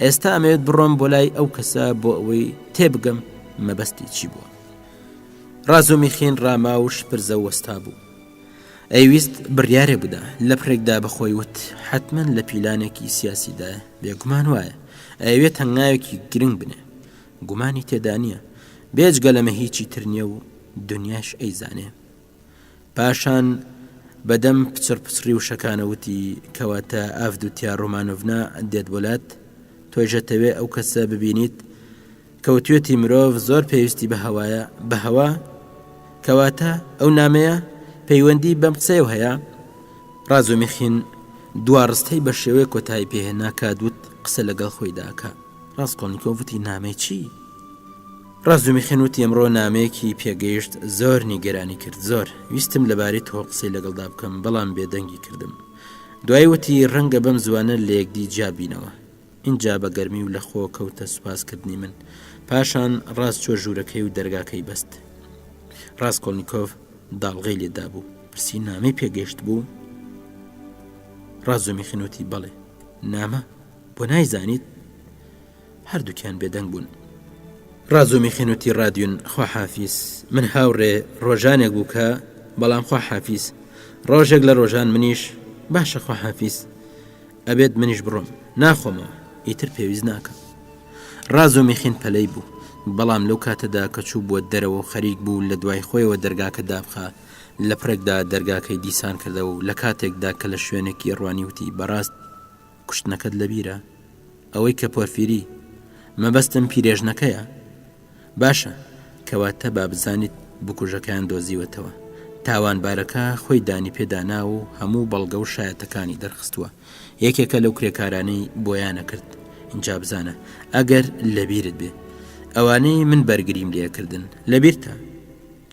ئێستا ئەمەوێت بڕۆم بۆ لای ئەو کەسە بۆ ئەوەی تێبگەم مەبەستی چی بووە ڕاز و میخین ڕاما و شپرزە وەستا بوو ئەیویست بڕیارێ بدا لە پرێکدا بەخۆی وت حتمما لە پیلانێکی سیاسیدایە بێگومان وایە ئەوێت هەنگاوێکی گرنگ بنێ گومانی تێدا نییە بێجگە لەمە هیچی تر نییە و دنیاش ئەیزانێ پاشان بەدەم پچڕی و شەکانەوتی کەواتە ئافدوتیا ڕۆمانۆڤنا دێت وڵات تۆیژەتەوێ ئەو کەسە ببینیت کەوتوێتی مرۆڤ زۆر پێویستی بە هەوایە بە هەوا کەواتە ئەو نامەیە پەیوەندی بەم قسەیەوە هەیە ڕاز و میخین دوارستەی بە شێوەیە کۆتایی پێهێنا کادوت قسە لەگەڵ خۆی داکە ڕاستکۆڵنیکۆڤ وتی نامەی چی ڕاز و میخین وتی ئەمڕۆ نامەیەکی پێگەیشت زۆر نیگەرانی کرد زۆر ویستم لەبارەی تۆ قسەی لەگەڵدا بکەم بەڵام بێدەنگی کردم دوای وتی ڕەنگە بەم زوانە لە یەکدی جابینەوە اینجا بە گەرمی و لە خۆ کەوتە سوپاسکردنی من پاشان ڕاست چۆ ژوورەکەی و دەرگاکەی بەست ڕاستکۆڵنیکۆڤ داڵغەی لێدا بوو پرسی نامەی پێگەیشت بوو ڕاز و میخین وتی بەڵێ نامە بۆ نایزانیت هەردووکیان بێدەنگ بوون ڕاز و میخێنوتی ڕادیۆن خواحافیز من هاوڕێ ڕۆژانێک بوو کە بەڵام خواحافیز ڕۆژێک لە ڕۆژان منیش باشە خواحافیز ئەبێت منیش بڕۆم ناخۆمەوە ئیتر پێویست ناکە ڕاز و میخین پەلەی بوو بەڵام لەو کاتەدا کە چوو بۆ دەرەوە و خەریک بوو لە دوای خۆیەوە دەرگاکە دابخە لە پرێکدا دەرگاکەی دیسان کردەوە و لە کاتێکدا کە لە شوێنێکی ڕوانی وتی بەڕاست کوشتنەکەت لەبیرە ئەوەی کە پۆرفیری مەبەستم پیرێژنەکەیە باشە کەواتە با بزانیت بکوژەکان دۆزیوەتەوە تاوانبارەکە خۆی دانی پێدانا و هەموو بەڵگە و شایەتەکانی دەرخستووە یەکێکە لەو کرێکارانەی بۆیانە کرد اینجا بزانە ئەگەر لەبیرت بێ ئەوانەی من بەرگریم لێکردن لەبیرتە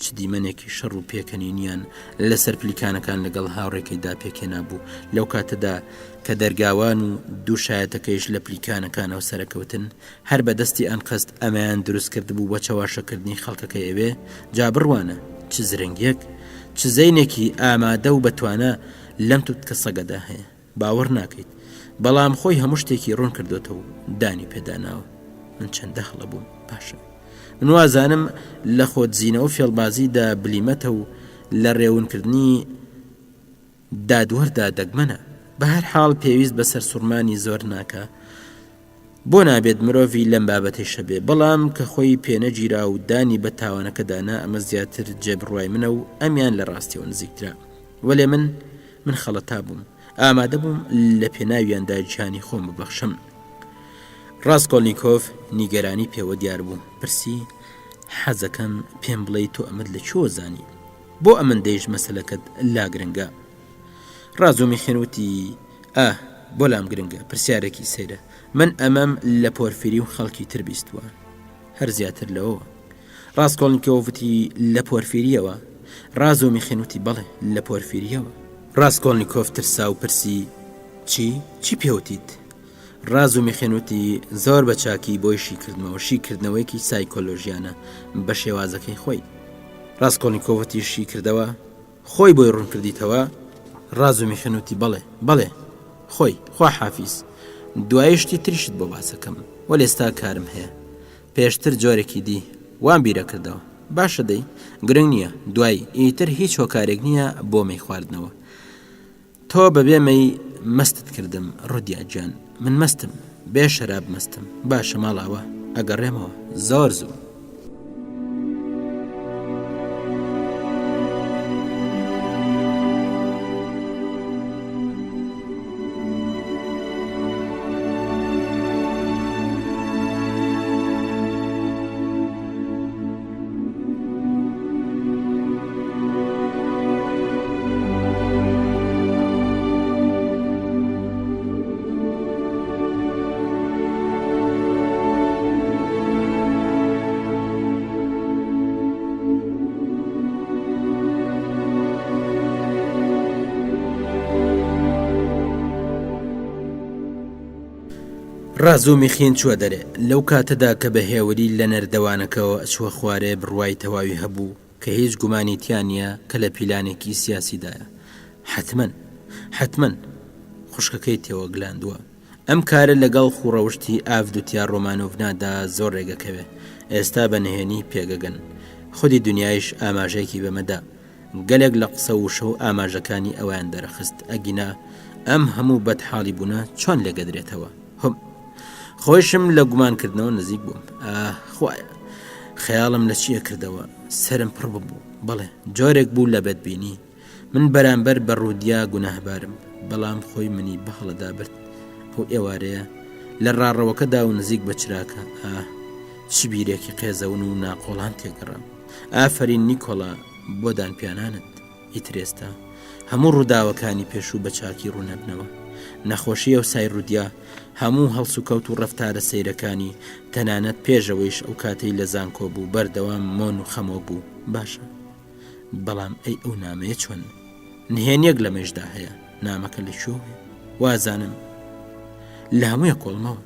چ دیمەنێکی شەڕ و پێکەنینیان لەسەر پلیکانەکان لەگەڵ هاوڕێکەیدا پێکێنا بوو لەو کاتەدا کە دەرگاوان و دوو شایەتەکەیش لە پلیکانەکانەوە سەرەکەوتن هەر بەدەستی ئەن قەست ئەمەیان دروست کرد بوو بە چاواشەکردنی خەڵکەکە ئەوێ جا بڕوانە چ زرنگیەک چ زەینێکی ئامادە و بەتوانە لەم توت کە سەگەدا هەیە باوەڕ ناکەیت بەڵام خۆی هەموو شتێکی ڕوون کردوێتەوە و دانی پێداناوە من چەندە هەڵە بووم پاشە من وازانم لە خۆتزیینە و فێڵبازیدا بلیمەتە و لە ڕێونکردنی دادوەردا دەگمەنە بە هەر حاڵ پێویست بەسەر سوورمانی زۆر ناکە بۆ نابێت مرۆڤی لەم بابەتەی شەبێ بەڵام کە خۆی پێنەگیرا و دانی بە تاوانەکەدانا ئەمە زیاتر جێبڕوای منە و ئەمیان لە ڕاستیەوە نزیکترا وەلێ من خەڵەتا بووم ئامادە بووم لە پێناویاندا گیانی خۆم ببەخشم ڕاستکۆڵنیکۆڤ نیگەرانی پێوە دیار بوو پرسی حەزەکەم پێم بڵێ تۆ ئەمەد لە چۆ زانی بۆ ئەمەندەیش مەسەلەکەت لا گرنگە ڕاز و میخێنوتی بۆ لام گرنگە پرسیارێکی سەیرە من ئەمەم لە پۆرفیری و خەڵکی تر بیستووە هەر زیاتر لەوە ڕاستکۆڵنیکۆڤتی لە پۆرفیریەوە ڕاز و میخێنوتی بەڵێ لە پۆرفیریەوە ڕاستکۆڵنیکۆڤ ترسا و پرسی چی پێوتیت ڕاز و میخێنوتی زۆر بە چاکی بۆی شیکردنەوە شیکردنەوەیکی سایکۆلۆژیانە بە شێوازەکەی خۆی ڕاستکۆڵنیکۆڤتی شیکردەوە خۆی بۆی ڕوون کردیتەوە ڕاز و میخێنوتی بەڵێ خۆی خوا حافیز دوایشتی تریشت بۆ باسەکەم وەل ئێستا کارم هەیە پێشتر جۆرێکی دی وام بیرە کردەوە باشە دەی گرنگ نییە دوای ئیتر هیچ هۆکارێک نییە بۆ مەی خواردنەوە تۆ بەبێ مەی مەستت کردم ڕودیا گیان من مەستم بێ شەراب مەستم باشە ماڵاوە ئەگەڕێمەوە زۆر زوو ڕازوو میخین چووە دەرێ لەو کاتەدا کە بە هێوری لە نەردەوانەکەەوە ئەچوە خوارێ بڕوای تەواوی هەبوو کە هیچ گومانی تیانە کە لە پیلانێکی سیاسیدایە حتمەن خوشکەکەی تێوە گلاندووە ئەم کارە لەگەڵ خوڕەوشتی ئافدوتیا ڕۆمانۆڤنادا زۆر ڕێگەکەوێ ئێستا بە نهێنی پێگەگەن خودی دنیایش ئاماژەیەکی بەمەدا گەلێک لە قسە وشە و ئاماژەکانی ئەویان دەرەخست ئەگینا ئەم هەموو بەدحاڵی بوونە چۆن لێگەدرێتەوە خۆشم لە گومانکردنەوە نزیک بووم خوایە خەیاڵم لە چیە کردەوە سرم پڕ ببوو بەڵێ جۆرێک بوو لە بەدبینی من بەرامبەر بە ڕوودیا گوناهبارم بەڵام خۆی منی بەهڵەدا برد ئەو ئێوارەیە لە ڕاڕەوەکەدا و نزیک بە چراکە چی بیرێکی قێزەون و ناقۆڵان تێگەڕام ئافرین نیکۆلا بۆ دانپیانانت ئیترێستا هەموو ڕووداوەکانی پێشوو بە چاکی ڕوونەبنەوە نەخۆشیە و سای ڕودیا هەموو هەڵس و کەوت و ڕەفتارە سەیرەکانی تەنانەت پێشەوەیش ئەو کاتەی لە زانکۆ بوو بەردەوام مۆن و خەمۆ بوو باشە بەڵام ئەی ئەو نامەیە چۆن نهێنیەک لە مێشدا هەیە نامەکە لە شوێ وازانم لە هەموویە کۆڵمەوە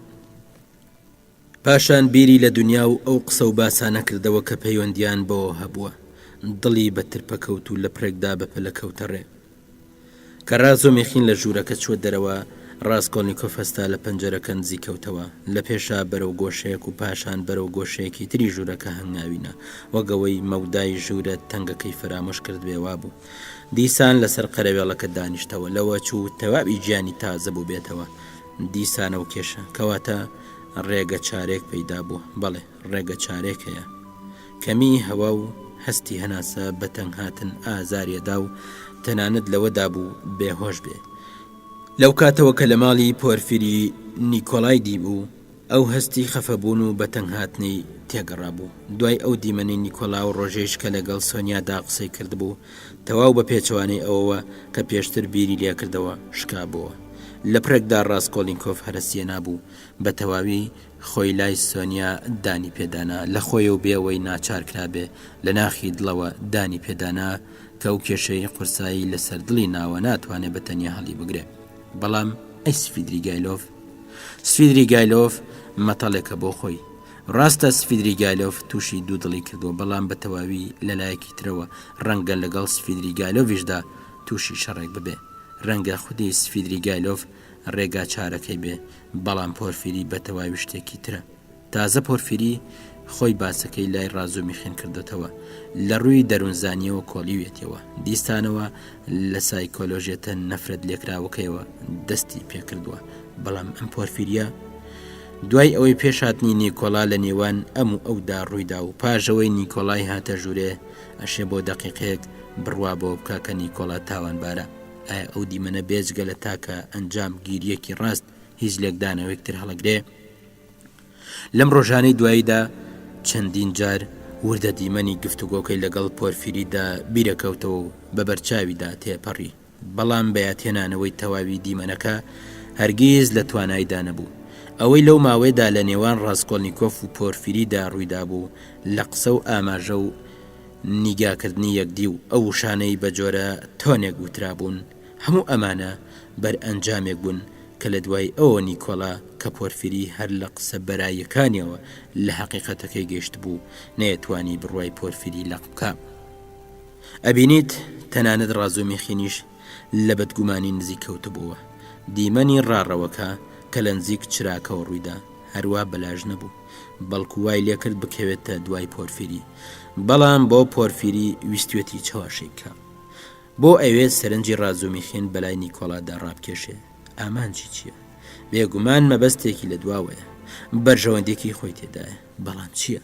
پاشان بیری لە دنیا و ئەو قسە و باسانە کردەوە کە پەیوەندیان بەوە هەبووە دڵی بە ترپەکەوت و لە پرێکدا بەپە لە کەوتەڕێ کە ڕاز و مێخین لە ژوورەکە چوە دەرەوە ڕاستکۆلنیکۆف هەستا لە پەنجەرەکە نزیک کەوتەوە لە پێشا بەرەو گۆشەیەک و پاشان بەرەو گۆشەیەکی تری ژوورەکە هەنگاوینە وەگەوەی مەودای ژوورە تەنگەکەی فرامۆش کرد بێوا بوو دیسان لەسەر قەرەوێڵەکە دانیشتەوە لەوە چوو تەواوی گیانی تازە بوو بێتەوە دیسانە و کێشە کەواتە ڕێگە چارێک پەیدا بوو بەڵێ ڕێگە چارێک هەیە کەمی هەوا و هەستی هەناسە بە تەنگهاتن ئازارێدا و تەنانەت لەوەدا بوو بێهۆش بێ لەو کاتەوە کە لە ماڵی پۆرفیری نیکۆلای دیبوو ئەو هەستی خەفەبوون و بە تەنگهاتنی تێگەڕا بوو دوای ئەو دیمەنەی نیکۆلا و ڕۆژێش کە لەگەڵ سۆنیادا قسەی کردبوو تەواو بە پێچوانەی ئەوەوە کە پێشتر بیری لێکردەوە شکابەوە لە پرێکدا ڕاستکۆلنیکۆف هەرسیە نابوو بە تەواوی خۆی لای سۆنیا دانی پێدانا لە خۆی و بێەوەی ناچارکرابێ لە ناخی دڵەوە دانی پێدانا کە ئەو کێشەی قورسایی لەسەر دڵی ناوە ناتوانێت بە تەنیا هەڵی بگرێ بەڵام ئەی سفیدری گایلۆف مەتەڵێکە بۆ خۆی ڕاستە سفیدری گایلۆف تووشی دوو دڵی کردووە بەڵام بە تەواوی لەلایەکی ترەوە ڕەنگە لەگەڵ سفیدری گایلۆڤیشدا تووشی شەڕێک ببێ ڕەنگە خودی سفیدری گایلۆف ڕێگا چارەکەی بێ بەڵام پۆرفیری بە تەواوی شتێکی ترە تازە پۆرفیری خۆی باسەکەی لای ڕاز و میخین کردوتەوە لە ڕووی دەروونزانیەوە کۆڵیوێتەوە دیستانەوە لە سایکۆلۆژێتە نەفرەت لێکراوەکەیەوە دەستی پێکردووە بەڵام ئەم پۆرفیریە دوای ئەوەی پێشاتنی نیکۆلا لە نێوان ئەم و ئەودا ڕوویدا و پاژەوەی نیکۆلای هاتە ژوورێ ئەشێ بۆ دەقیقەیەک بڕوا بۆ بکە کە نیکۆلا تاوانبارە ئایا ئەو دیمەنە بێجگە لە تاکە ئەنجام گیریەکی ڕاست هیچ لێکدانەوەیەکتر هەڵەگرێ لەم ڕۆژانەی دواییدا چەندین جار وردە دیمەنی گفتوگۆکەی لەگەڵ پۆرفیریدا بیرەکەوتەوە و بە بەرچاویدا تێپەڕی بەڵام بەیاتێنانەوەی تەواوی دیمەنەکە هەرگیز لە توانایدا نەبوو ئەوەی لەو ماوەیەدا لە نێوان ڕاستکۆلنیکۆف و پۆرفیریدا ڕوویدا بوو لە قسە و ئاماژە و نیگاکردنی یەکدی و ئەو شانەی بە جۆرە تۆنێک وترابوون هەموو ئەمانە بەر ئەنجامێک بوون کە لە دوای ئەوە نیکۆلا کە پۆرفیری هەر لە قسە بەرایەکانیەوە لە حەقیقەتەکەی گەشت بوو نەیەتوانی بڕوای پۆرفیری لەق بکە ئەبینیت تەنانەت ڕاز و میخینیش لە بەدگومانی نزیک کەوتبووە دیمەنی ڕاڕەوەکە کە لە نزیک چراکەوە ڕوویدا هەروە بەلاژ نەبوو بەڵکو وای لێکرد بکەوێتە دوای پۆرفیری، بەڵام بۆ پۆرفیری ویستوێتی چاواشەی بکە، بۆ ئەوێت سەرنجی ڕازومیخێن بەلای نیکۆلادا ڕابکێشێ. ئامانجی چییە؟ بێگومان مەبەستێکی لە دواوەیە، بەرژەوەندێکی خۆی تێدایە. بەڵام چییە؟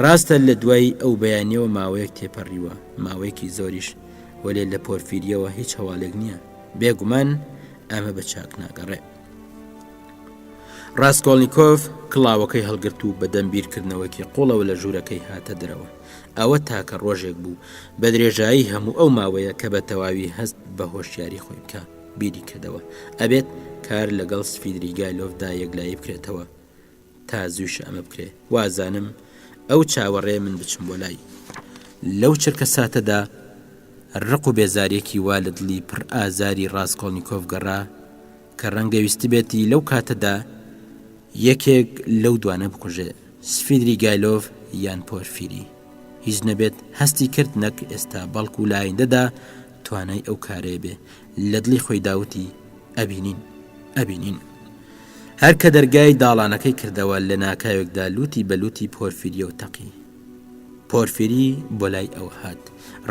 ڕاستە لە دوای ئەو بەیانیەوە ماوەیەک تێپەڕیوە، ماوەیەکی زۆریش، وەلێ لە پۆرفیریەوە هیچ هەواڵێک نییە. بێگومان ئەمە بە چاک ناگەڕێ. ڕاستکۆڵنیکۆف کڵاوەکەی هەڵگرت و بە دەمبیرکردنەوەکی قوڵەوە لە ژوورەکەی هاتە دەرەوە. ئەوە تاکە ڕۆژێک بوو بە درێژایی هەموو ئەو ماوەیە کە بە تەواوی هەست بە هۆشیاری خۆی بکە. بیری کردەوە ئەبێت کار لەگەڵ سفیدریگایلۆفدا یەکلایی بکرێتەوە تا زووش ئەمە بکرێ. وازانم ئەو چاوەڕێ من بچم بۆ لای. لەو چرکە ساتەدا ڕق و بێزارێکی وا لە دڵی پڕ ئازاری ڕاستکۆڵنیکۆف گەڕا کە ڕەنگەویستی بێتی لەو کاتەدا یەکێک لەو دوانە بکوژێ، سفیدریگایلۆف یان پۆرفیری. هیچ نەبێت هەستی کرد نەک ئێستا، بەڵکو و لایندەدا توانای ئەو کارێ بێ. لە دڵی خۆی داوتی ئەبینین ئەبینین. هەر کە دەرگای داڵانەکەی کردەوە لە ناکاوێکدا لوتی بەلوتی پۆرفیریە و تەقی. پۆرفیری بۆ لای ئەو هات.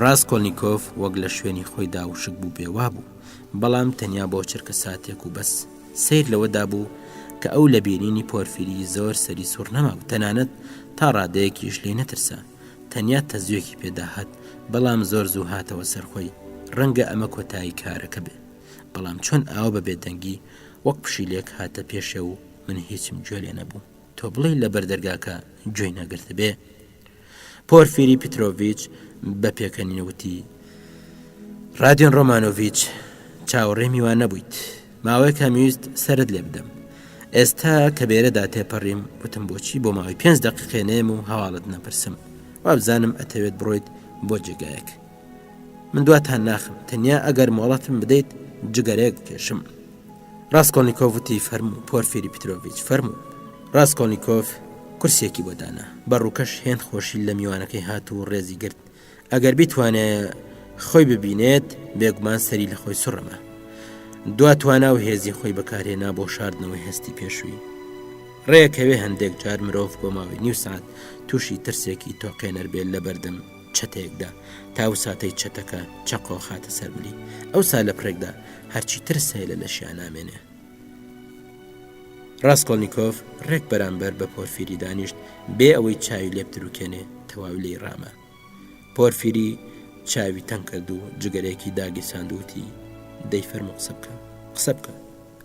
ڕاستکۆڵنیکۆف وەک لە شوێنی خۆی داوشک بوو بێوا بوو، بەڵام تەنیا بۆ چرکە ساتێک و بەس. سیر لەوەدا بوو کە ئەو لە بینینی پۆرفیری زۆر سەری سوور نەماوە، تەنانەت تا ڕادەیەکیش لێ نەترسا. تەنیا تەزوێکی پێداهات، بەڵام زۆر زوو هاتەوە سەرخۆی. ڕەنگە ئەمە کۆتایی کارەکە بێ، بەڵام چۆن ئاوە بە بێدەنگی وەک پشیلێک هاتە پێشێ و من هیچم گوێ لێ نەبوو. تۆ بڵێ لە بەردەرگاکە گوێی نەگرتە بێ. پۆرفیری پیترۆڤیچ بە پێکەنینەوتی رادیۆن ڕۆمانۆڤیچ، چاوەڕێ میوان نەبوویت، ماوەیە کەمیویست سەرت لێ بدەم. ئێستا کە بێرەدا تێپەڕیم وتم بۆچی بۆ ماوەی 5 دەقیقێنێم و هەواڵت نەپرسم، وابزانم ئەتەوێت بڕۆیت بۆ جێگایەک. من دواتان ناخم، تەنیا ئەگەر مۆڵەتم بدەیت جگەرەیەک بکێشم. ڕاستکۆڵنیکۆف وتی فەرموو پۆرفیری پیترۆڤیچ فەرموو. ڕاستکۆڵنیکۆف کورسێکی بۆ دانا، بەڕووکەش هێند خۆشی لە میوانەکەی هات و ڕێزی گرت. ئەگەر بیتوانێت خۆی ببینێت بێگومان سەری لە خۆی سوڕەمە. دواتوانە و هێزی خۆی بەکارهێنا بۆ شاردنەوەی هەستی پێشووی. ڕێیەکەوێ هەندێک جار مرۆڤ بۆ ماوەی نیو سعات تووشی ترسێکی تۆقێنەر بێت لە بەردەم چەتەیەکدا تا و ساتەی چەتەکە چەقۆ خاتە سەرملی. ئەو سا لە پرێکدا هەرچی ترس هەیە لە لەشیان نامێنێ. ڕاستکۆڵنیکۆف ڕێک بەرامبەر بە پۆرفیری دانیشت بێ ئەوەی چاوی لێ بتروکێنێ تەواوی لێی ڕامە. پۆرفیری چاوی تەنگ کرد و جگەرێکی داگی ساندوتی دەی فەرموو قسە بکە، قسە بکە،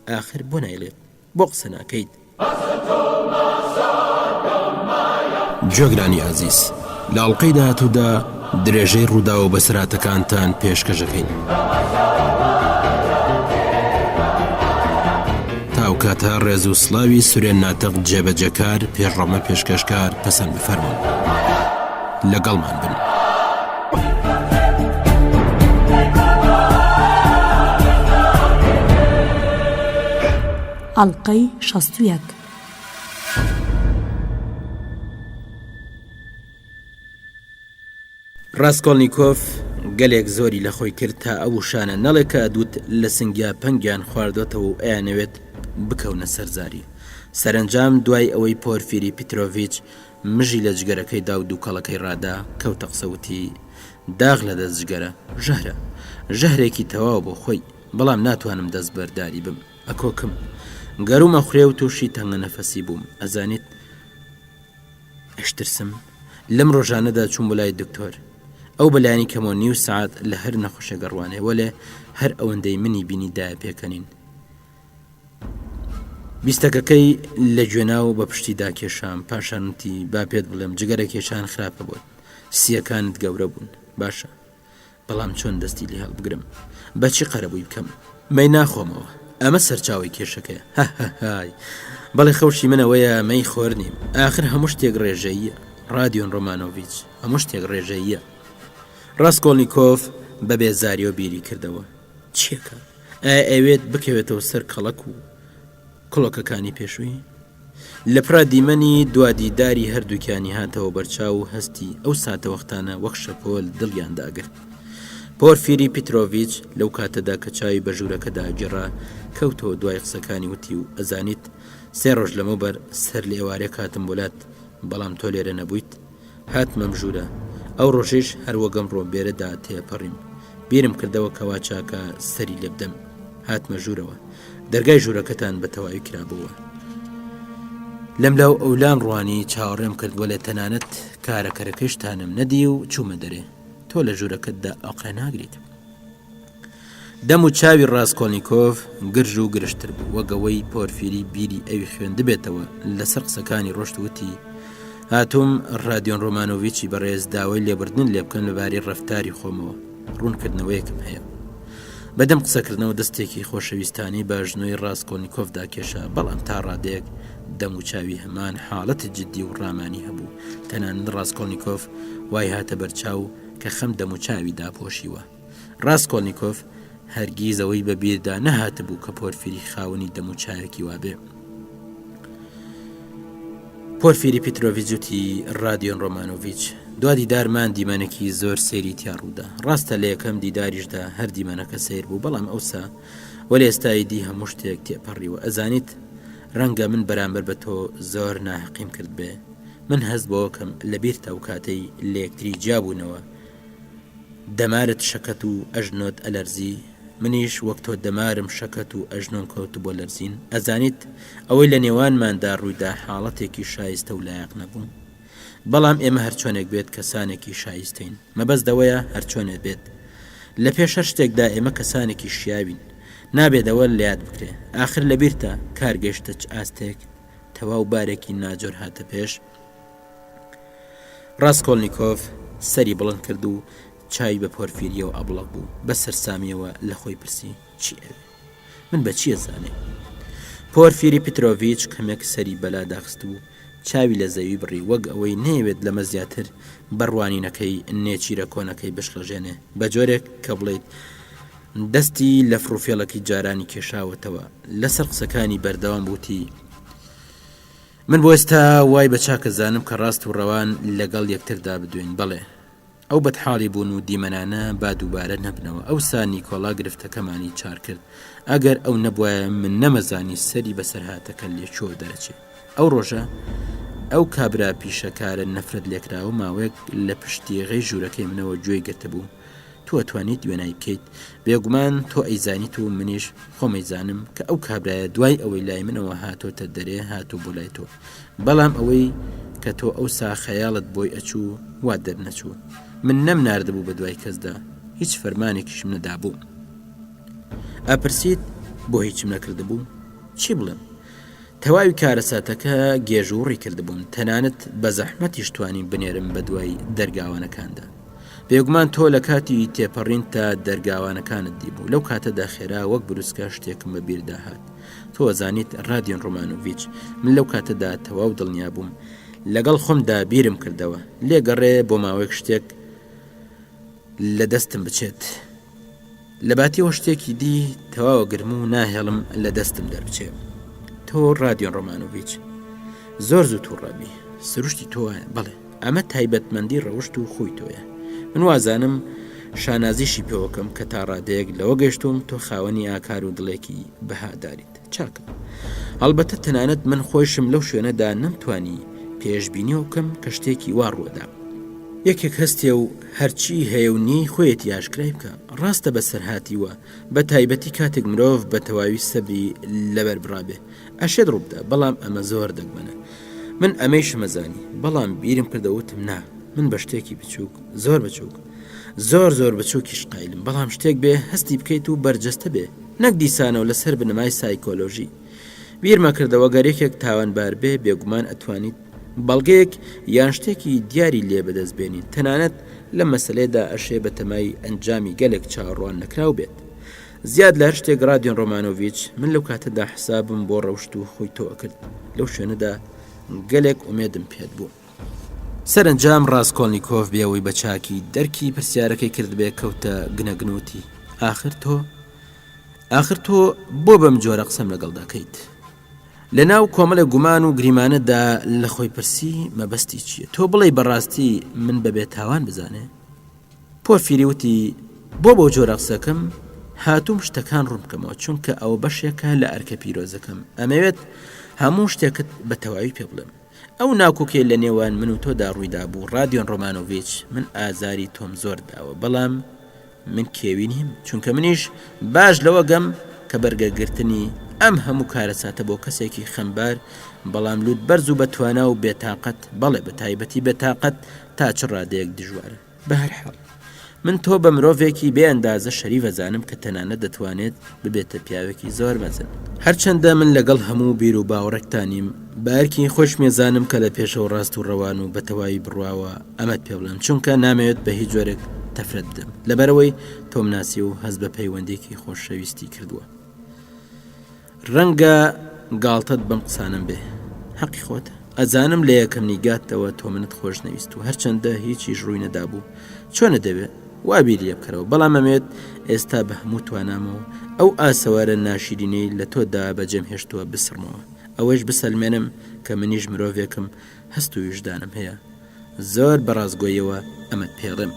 ئاخر بۆ نایڵێت، بۆ قسە ناکەیت. جۆگرانی عزیز، لە ئەڵلقەی داهاتوودا درێژەی ڕوودا و بەسراتەکانتان پێشکەشەکەین. تاوکاتە ڕێز و سڵاوی سورێن ناتەق جێبەجەکار پێشڕەمە پێشکەشکار پەسەند بفەرمون. لەگەڵمان بن. ئەڵلقەی 61. ڕاستکۆڵنیکۆف گەلێک زۆری لە خۆی کرد تا ئەو شانە نەڵێکە ئەدوت لە سنگیا پەنگیان خواردۆتەوە و ئەیانەوێت بکەونە سەرزاری. سەرنجام دوای ئەوەی پۆرفیری پیترۆڤیچ مژی لە جگەرەکەیدا و دووکەڵەکەی ڕادا کەوتە قسەوتی داغ لە دەست جگەرە ژەهرە، ژەهرێکی تەواو بۆ خۆی، بەڵام ناتوانم دەست بەرداری بم، ئەکۆکم گەرومە خوێ و تووشی تەنگە نەفەسی بووم. ئەزانیت ئەشترسم لەم ڕۆژانەدا چوون بۆ لای دکتۆر. ئەو بەلایانی کەمەوە نیو سعات لە هەر نەخۆشە گەڕوانێ وەلێ هەر ئەوەندەی منی بینی دایە پێکەنین. بیستەکەکەی لە گوێناو بە پشتیدا کێشام، پاشانتی با پێت بڵێم جگەرە کێشان خراپە بووت، سیەکانت گەورە بوون. باشە، بەڵام چۆن دەستی لێ هەڵبگرم؟ بەچی قەرەبووی بکەم؟ مەی ناخۆمەوە، ئەمە سەرچاوی کێشەکەی. هەهای بەڵێ خەوشی منەوەیە مەی خۆر نیم. ئاخر هەموو شتێک ڕێژەیە. رادیۆن ڕۆمانۆڤیچ، هەموو شتێک ڕێژەیە. ڕاستکۆڵنیکۆف بە بێزاریەوە بیری کردەوە. چیەکە؟ ئەوێت بکەوێتەوە سەر کەڵک و کڵۆکەکانی پێشووی؟ لە پرادیمەنی دوادیداری هەردووکیانی هاتەوە بەرچاو و هەستی ئەو ساتە وەختانە وەک شەپۆل دڵیان داگرت. پۆرفیری پیترۆڤیچ لەو کاتەدا کە چاوی بە ژوورەکەدا گێڕا کەوتەوە دوای قسەکانی وتی و ئەزانیت 3 ڕۆژ لەمەوبەر سەر لە ئێوارێ کاتم بۆلات بەڵام تۆ لێرە نەبوویت هاتمەم ژوورە ئەو ڕۆژێش هەروەگەم ڕۆمبێرەدا تێپەڕیم بیرم کردەوە کەوا چاکە سەری لێ بدەم هاتمە ژوورەوە دەرگای ژوورەکەتان بە تەواوی کرابووە لەم لاو ئەولان ڕوانی چاوەڕێم کردووە لە تەنانەت کارەکەرەکەشتانم نەدی و چوومە دەرێ تۆ لە ژوورەکەتدا ئەوقە ناگریت دەم و چاوی ڕاستکۆلنیکۆڤ گرژ و گرشتر بوو وەگەوەی پۆرفیری بیری ئەوی خوێندە بێتەوە لەسەر قسەکانی ڕۆشتوتی هاتووم ڕادیۆن ڕۆمانۆڤیچی بەڕێز داوای لێبردن لێ بکەن لەبارەی ڕەفتاری خۆمەوە ڕوونکردنەوەیەکم هەیە بەدەم قسەکردنەوە دەستێکی خۆشەویستانی بە ژنۆی ڕاستکۆلنیکۆڤدا کێشا بەڵام تا ڕادەیەک دەم و چاوی هەمان حاڵەت جددی و ڕامانی هەبوو تەنانەت ڕاستکۆلنیکۆڤ وای هاتە بەرچاو کە خەم دەم و چاوی داپۆشیوە ڕاستکۆلنیکۆڤ هەرگیز ئەوەی بەبیردا نەهاتە بوو کە پۆرفیری خاوەنی دەم و چاوێکی وابێ پۆرفیری پیترۆڤیچ وتی ڕادیۆن ڕۆمانۆڤیچ دوا دیدارمان دیمەنێکی زۆر سەیری تیاڕوودا ڕاستە لە یەکەم دیداریشدا هەر دیمەنەکە سیر بوو بەڵام ئەوسا وەلی ئێستای دی هەموو شتێک تێپەڕیوە ئەزانیت ڕەنگە من بەرامبەر بە تۆ زۆر ناحەقیم کرد بێ من هەست بۆکەم لەبیرتە و کاتەی لە یەکتری جیابوونەوە دەمارت شەکەت و ئەژنۆت ئەلەرزی منیش وەک تۆ دەمارم شەکەت و ئەژنۆم کەوت بۆ لەرزین ئەزانیت ئەوەی لە نێوانماندا ڕوویدا حاڵەتێکی شایستە و لایەق نەبوون بەڵام ئێمە هەرچۆنێک بێت کەسانێکی شایستین مەبەستەوەیە هەرچۆنێت بێت لە پێش هەر شتێکدا ئێمە کەسانێکی شیاوین نابێتەوە لەیاد بکرێ ئاخر لەبیرتە کارگەشتە چ ئاستێک تەواو بارێکی ناجۆر هاتە پێش ڕاستکۆلنیکۆڤ سەری بڵند کرد و چای بە پۆرفیریەوە ئەبڵق بوو بە سەرسامیەوە لە خۆی پرسی چی ئەوێ من بە چیە زانێ پۆرفیری پیترۆڤیچ کەمێک سەری بەلا داخست و چاوی لە زەوی بڕی وەک ئەوەی نەیەوێت لەمە زیاتر بەڕوانینەکەی نێچیرە کۆنەکەی بشڵەژێنێ بە جۆرێک کە بڵێیت دەستی لە فرۆفێڵەکی جارانی کێشاوەتەوە لەسەر قسەکانی بەردەوام بووتی من بۆ ئێستا وای بە چاکە زانم کە ڕاست و ڕەوان لەگەڵ یەکتردا بدوێن بەڵێ ئەو بەدحاڵی بوون و دیمەنانە با دووبارە نەبنەوە ئەوسا نیکۆلا گرفتەکەمانی چار کرد ئەگەر ئەو نەبووە من نەمەزانی سەری بەسەرهاتەکە لێچۆ دەرەچێ ئەو ڕۆژە ئەو کابرا پیشەکارە نەفرەت لێکراوە ماوەیەک لە پشتی غەی ژوورەکەی منەوە گوێی گرتە بوو تۆ ئەتوانیت دوێنای بکەیت بێگومان تۆ ئەیزانیت و منیش خۆمەیزانم کە ئەو کابرایە دوای ئەوەی لای منەوە هاتۆتە دەرێ هاتوو بۆ لای تۆ بەڵام ئەوەی کە تۆ ئەوسا خەیاڵت بۆی ئەچوو وا دەرنەچوو من نەم ناردەبوو بە دوای کەسدا هیچ فەرمانێکیشم نەدابوو ئەپرسیت بۆ هیچم نەکردبوو چی بڵێم تەواوی کارەساتەکە گێژوڕی کردبوون تەنانەت بە زەحمەتیش توانین بنێرم بە دوای دەرگاوانەکاندا بێگومان تۆ لە کاتی تێپەڕین تا دەرگاوانەکانت دیبوو لەو کاتەدا خێرا وەک بروسکە شتێکم بە بیردا هات تۆ ئەزانیت ڕادیۆن ڕۆمانۆڤیچ من لەو کاتەدا تەواو دڵنیا بووم لەگەڵ خۆمدا بیرم کردەوە لێگەڕێ بۆ ماوەیەک شتێک لە دەستم بچێت لە باتیەوە شتێکی دی تەواوە گرم و ناهێڵم لە دەستم دەربچێت تۆ ڕادیۆن ڕۆمانۆڤیچ زۆر زوو تووڕابی سروشتی تۆە بەڵێ ئەمە تایبەتمەندی ڕەوشت و خۆی تۆیە من وازانم شانازیشی پێوەکەم کە تا ڕادەیەک لەوە گەشتوم تۆ خاوەنی ئاکار و دڵێکی بەهاداریت چاکە هەڵبەتە تەنانەت من خۆشم لەو شوێنەدا نەمتوانی پێشبینیەوە بکەم کە شتێکی وا ڕووەدا یەکێک هەستێ و هەرچی هەیەونی خۆیەتی ئاشکرای بکە ڕاستە بەسەرهاتیوە بە تایبەتی کاتێک مرۆڤ بە تەواوی سەبری لەبەر بڕابێ ئەشێت ڕووبدا بەڵام ئەمە زۆر دەگمەنە من ئەمەی شمەزانی بەڵام بیرم کردەوتم نا من بە شتێکی بچووک زۆر بچووک زۆر بچووکیش قایلم بەڵام شتێک بێ هەستی بکەیت و بەرجەستە بێ نەک دیسانەوە لەسەر بنەمای سایکۆلۆژی بیرمە کردەوە گەرێکێک تاوانبار بێ بێگومان ئەتوانیت بەڵگەیەک یان شتێکی دیاری لێ بەدەست بێنین تەنانەت لە مەسلێدا ئەشێ بە تەمای ئەنجامی گەلێک چاڕوان نەکراو بێت زیاد لە هەر شتێک ڕادیۆن ڕۆمانۆڤیچ من لەو کاتەدا حسابم بۆ ڕەوشت و خۆی تۆ ئەکرد لەو شوێنەدا گەلێک ئومێدم پێت بوو سەرنجام ڕاستکۆلنیکۆڤ بێەوەی بە چاکی دەرکی پرسیارەکەی کرد بێ کەوتە گنەگنوتی ئاخر تۆ بۆ بەم جۆرە قسەم لەگەڵ دەکەیت لە ناو کۆمەڵە گومان و گریمانەدا لە خۆی پرسی مەبەستی چییە تۆ بڵێ بەڕاستی من بەبێت تاوان بزانێ پۆرفیری وتی بۆ جۆرە قسەکەم هاتووم شتەکان ڕوون بکەمەوە چونکە ئەو بەشێکە لە ئەرکە پیرۆزەکەم ئەمەوێت هەموو شتێکت بە تەواوی پێ بڵێم. ئەو ناکۆکێ لە نێوان من و تۆدا ڕوویدا بوو رادیۆن ڕۆمانۆڤیچ من ئازاری تۆم زۆر داوە، بەڵام من کێوی نیم، چونکە منیش باش لەوە گەم کە بەرگەگرتنی ئەم هەموو کارەساتە بۆ کەسێکی خەمبار بەڵام لوت بەرز و بەتوانا و بێتاقەت، بەڵێ بە تایبەتی بێتاقەت تا چ ڕادەیەک دژوارە. بە هەر حاڵ من تۆ بە مرۆڤێکی بێ ئەندازە شەریفە زانم کە تەنانەت دەتوانێت ببێتە پیاوێکی زۆر مەزن. هەرچەندە من لەگەڵ هەموو بیر و باوەڕێکتانیم بارکی خۆش مێزانم کە لە پێشەوە ڕاست و ڕەوان و بەتەواوی بڕواوە ئەمەت پێ بڵم، چونکە نامەوێت بە هیچ جۆرێک تەفرەت بدەم لەبەرەوەی تۆم ناسی و هەست بە پەیوەندێکی خۆشەویستی کردووە. ڕەنگە گاڵتت بەم قسانم بێ، حەقی خۆتە. ئەزانم لە یەکەم نیگاتەوە تۆ منت خۆش نەویست و هەرچەندە هیچیش ڕووی نەدابوو چۆنە دەوێت وابیری لێ بکەرەوە، بەڵام ئەمێت ئێستا بە هەموو توانامەوە ئەو ئاسەوارە ناشیرینەی لە تۆدا بەجێم هێشتووە بسڕمەوە، ئەوەش بسەلمێنم کە منیش مرۆڤێکم هەست و ویژدانم هەیە. زۆر بەڕازگۆیەوە ئەمەت پێڵێم.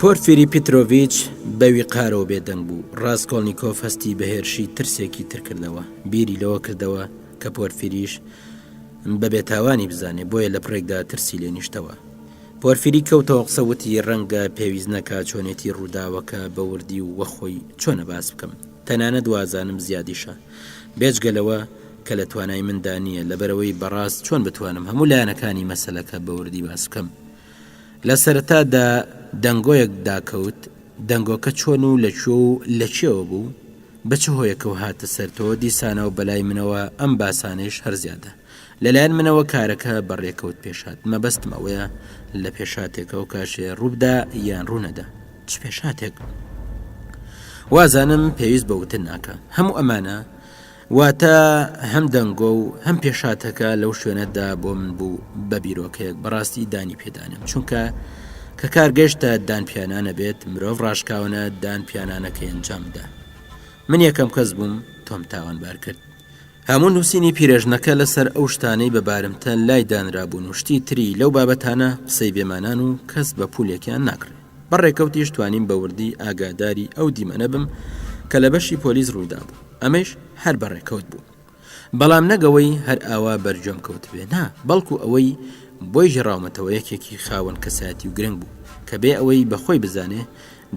پۆرفیری پیترۆڤیچ بەوی قارەوە بێدەنگ بوو. ڕاستکۆڵنیکۆف هەستی بە هێرشی ترسێکی تر کردەوە، بیری لەوە کردەوە کە پۆرفیریش بە بێتاوانی بزانێ، بۆیە لە پڕێکدا ترسی لێ نیشتەوە. پۆرفیری کەوتەوە قسەوتی ڕەنگە پێویست نەکا چۆنێتی ڕووداوەکە بە وردی و وەخۆی چۆنە باس بکەم، تەنانەت وازانم زیادیشە بێجگەلەوە کە لە توانای مندا نییە، لەبەرەوەی بەڕاست چۆن بتوانم هەموو لایەنەکانی مەسەلەکە بە وردی باس بکەم. لە سەرەتادا دەنگۆیەک داکەوت، دەنگۆکە چۆن و لەکوێ و لە چێوە بوو، بە چه هۆیەکەوە هاتە سەرتەوە دیسانەوە بەلای منەوە ئەم باسانەیش هەر زیادە. لەلایەن منەوە کارەکە بەڕێکەوت پێشات، مەبەستم ئەوەیە لە پێشاتێکەوە کاشێ ڕووبدا یان ڕوونەدا. چ پێشاتێک؟ وازانم پێویست بەوتن ناکە. هەموو ئەمانە واتە هەم دەنگۆ و هەم پێشاتەکە لەو شوێنەدا بۆ من بوو بە بیرۆکەیەک بەڕاستی دانی پێدانم، چونکە کە کارگەشتە دانپیانانە بێت مرۆڤ ڕاشکاونە دانپیانانەکە ئەنجامدا. من یەکەم کەس بووم تۆم تاوانبار کرد. هەموو نووسینی پیرەژنەکە لەسەر ئەو شتانەی بە بارمتە لای دانرابوون و شتی تری لەو بابەتانە قسەی بێمانان و کەس بە پولێکیان ناکرێت. بەڕێکەوتیش توانیم بە وردی ئاگاداری ئەو دیمەنە بم کە لە بەشی پۆلیس ڕوودا بوو، ئەمەش هەر بەڕێکەوت بوو، بەڵام نەگەوەی هەر ئاوا بەرجۆم کەوت بێ، نا بەڵکو ئەوەی بۆی ژێڕاومەتەوە یەکێکی خاوەن کەسایەتی و گرنگ بوو کە بێ ئەوەی بەخۆی بزانێ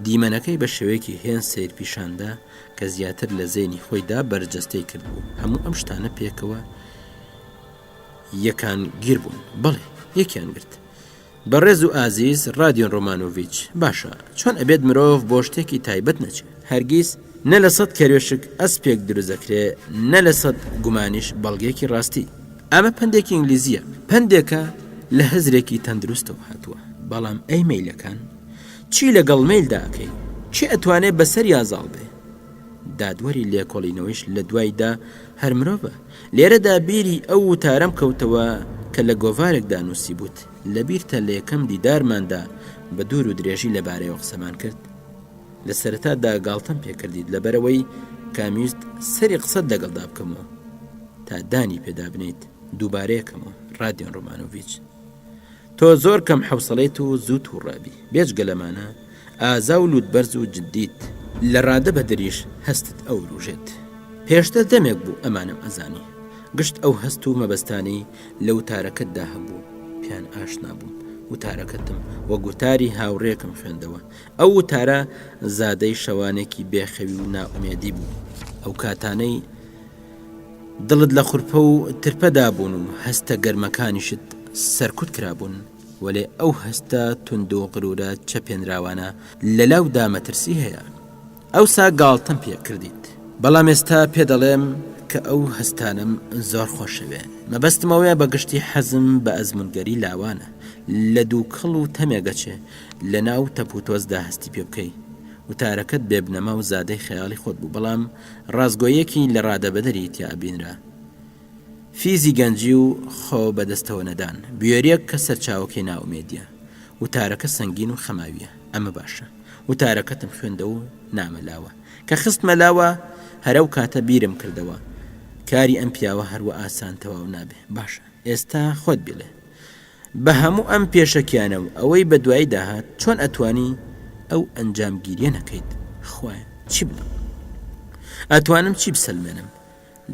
دیمەنەکەی بە شێوەیەکی هێن سیر پیشاندا کە زیاتر لە زێنی خۆیدا بەرجەستەی کرد بوو. هەموو ئەم شتانە پێکەوە یەکان گیر بوون، بەڵێ یەکیان گرت. بەڕێز و ئازیز رادیۆن ڕۆمانۆڤیچ، باشە چۆن ئەبێت مرۆڤ بۆ شتێکی تایبەت نەچێت، هەرگیز نە لە سەد کەروێشک ئەسپێک دروزەکرێ، نە لە سەد گومانیش بەڵگەیەکی ڕاستی. ئەمە پندێکی ئینگلیزیە، پندێکە لە هەزرێکی تەندروستەوە هاتووە، بەڵام ئەی مەیلەکان چی لەگەڵ مەیلداکەی؟ چی ئەتوانێت بەسەر یازاڵ بێ؟ دادوەری لێکۆڵینەوەیش لە دوایدا هەر مرۆڤە. لێرەدا بیری ئەو وتارەم کەوتەوە کە لە گۆڤارێکدا نووسی بووت، لە بیرتە لە یەکەم دیدارماندا بە دوور و درێژی لەبارەیەوە قسەمان کرد. لە سەرەتادا گاڵتەم پێکردیت لەبەرەوەی کامیست سەری قسەت لەگەڵدا بکەمەوە تا دانی پێدا بنیت دووبارەیەکەمەوە. رادیۆن ڕۆمانۆڤیچ، تۆ زۆر کەم حوسڵێت و زوو تووڕابی، بێجگە لەمانە ئازا و لووتبەرز و جددیت لە ڕادە بە دەریش هەستت ئەو ڕوژێت. پێشتر دەمێک بوو ئەمانم ئەزانی، گشت ئەو هەست و مەبەستانەی لە وتارەکەتدا هەبوو پیان ئاشنا بووم. وتارەکەتم وە گوتاری هاوڕێکم خوێندەوە. ئەو وتارە زادەی شەوانێکی بێخەوی و ناومێدی بوو. ئەو کاتانەی دڵت لە خوڕپە و ترپەدا بوون و هەستە گەرمەکانیشت سەرکوت کرابوون، وەلێ ئەو هەستە تند و قرورە چەپێنراوانە لە لاودا مەترسی هەیە. ئەوسا گاڵتەم پێ کردیت، بەڵام ئێستا پێ دەڵێم کە ئەو هەستانم زۆر خۆشەوێ. مەبەستمەوەیە بەگشتی حەزم بە ئەزمونگەری لاوانە، لە دوو کەڵ و تەمێگەچێ لە ناو تەپوتۆزدا هەستی پێ بکەی. وتارەکەت بێبنەما و زادەی خەیاڵی خۆت بوو، بەڵام ڕازگۆیەکی لە ڕادەبەدەری تیا بینرا. فیزی گەنجی و خۆ بەدەستەوە نەدان بوێریەک کە سەرچاوەکەی ناومێدیە وتارەکە سەنگین و خەماویە ئەمە باشە وتارەکەتم خوێندە و نامەلاوە کە خستمە لاوە هەرەو کاتە بیرم کردەوە کاری ئەم پیاوە هەروە ئاسان تەواو نابێ باشە ئێستا خۆت بێڵێ بە هەموو ئەم پێشەکیانە و ئەوەی بە دوایی داهات چۆن ئەتوانی ئەو ئەنجامگیریە نەکەیت خوایە چی بڵم ئەتوانم چی بسەلمێنم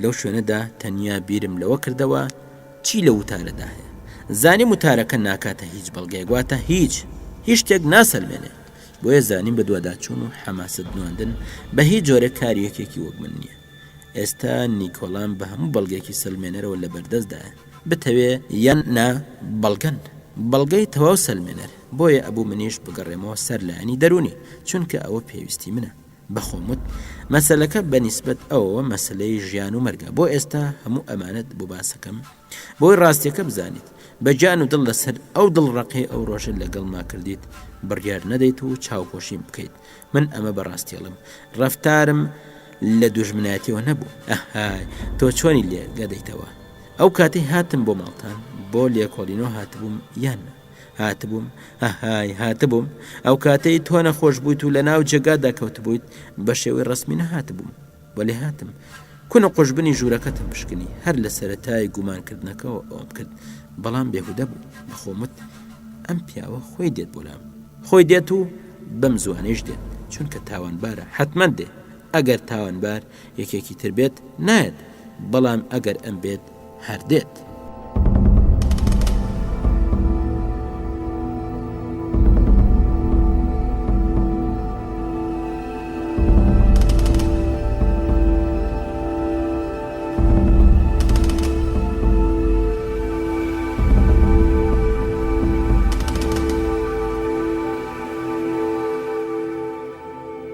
لەو شوێنەدا تەنیا بیرم لەوە کردەوە چی لە وتارەدا هەیە زانی وتارەکە ناکاتە هیچ بەڵگەی گواتە هیچ شتێک ناسەلمێنێ بۆیە زانیم بە دوواداچوون و حەماست نواندن بە هیچ جۆرە کاریەکێکی وەک من نییە ئێستا نیکۆلان بە هەموو بەڵگێکی سەلمێنەرەوە لە بەردەستدایە بتەوێ یان نا بەڵگەی تەواو سەلمێنەر بۆیە ئەبوو منیش بگەڕێمەوە سەر لایەنی دەرونی چونکە ئەوە پێویستی منە بەخۆمت مەسەلەکە بەنیسبەت ئەوە مەسلەی ژیان و مەرگە بۆ ئێستا هەموو ئەمانەت بۆ باسەکەم بۆی ڕاستیەکە بزانیت بە جان و دڵ لەسەر ئەو دڵڕقی ئەو ڕۆژە لەگەڵ ما کردیت بڕیار نەدەیت و چاوپۆشیم بکەیت من ئەمە بەڕاستیڵم ڕەفتارم لە دوژمنایەتیەوە نەبوو ئەهای تۆ چۆنی لێ گەدەیتەوە ئەو کاتەی هاتم بۆ ماڵتان بۆ لێکۆڵینەوە هاتبووم یان هاتبووم هاتبووم ئەو کاتەی تۆ نەخۆش بوویت و لە ناو جێگادا کەوت بوویت بە شێوەی ڕسمی نەهاتبووم وەلێ هاتم کونە قۆشببنی ژوورەکەتم پشکنی هەر لە سەرەتای گومانکردنەکەەوە ئەوم کرد بەڵام بێهودە بوو بەخۆمت ئەم پیاوە خۆی دێت بۆلام خۆی دێت و بەم زوانەیش دێت چونکە تاوانبارە حتمەن دێ ئەگەر تاوانبار یەکێکی تر بێت نایەت بەڵام ئەگەر ئەم بێت هەر دێت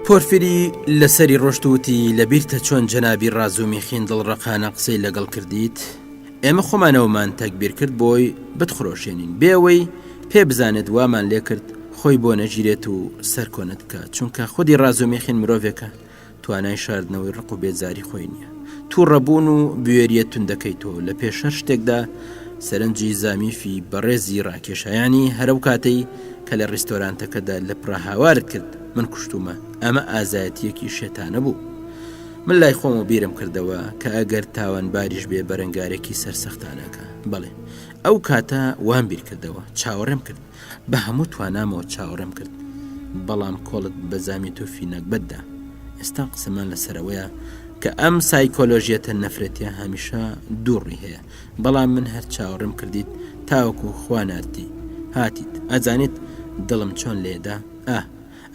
پۆرفری لەسەری ڕۆشتوتی لەبیرتە چۆن جەنابی ڕازومیخین دڵڕەقانە قسەی لەگەڵ کردیت ئێمە خۆمانەوەمان تەکبیر کرد بۆی بتخڕۆشێنین بێەوەی پێ بزانێت وامان لێ کرد خۆی بۆ نەگیرێت و سەرکۆنت بکە چونکە خودی ڕازومیخین مرۆڤێکە توانای شاردنەوەی ڕق و بێزاری خۆی نییە تو ڕەبوون و بوێریە توندەکەی تۆ لە پێشەر شتێکدا سەرنجی زامیفی بەڕێزی ڕاکێشایانی هەرەو کاتەی کە لە ڕیستۆرانتەکەدا لە پڕاهاوارت کرد من کوشتومە ئەمە ئازایەتیەکی شێتانە بوو من لای خۆم و بیرم کردەوە کە ئەگەر تاوانباریش بێ بەرەنگارێکی سەرسەختانەکە بەڵێ ئەو کاتە وان بیر کردەوە چاوەڕێم کرد بە هەموو توانامەوە چاوەڕێم کرد بەڵام کۆڵت بەزامی تۆفی نەکبەتدا ئێستا قسەمان لەسەرەوەیە کە ئەم سایکۆلۆژیەتە نەفرەتیە هەمیشە دووڕی هەیە بەڵام من هەر چاوەڕێم کردیت تاوەکو خوانارتی هاتیت ئەزانیت دڵم چۆن لێدا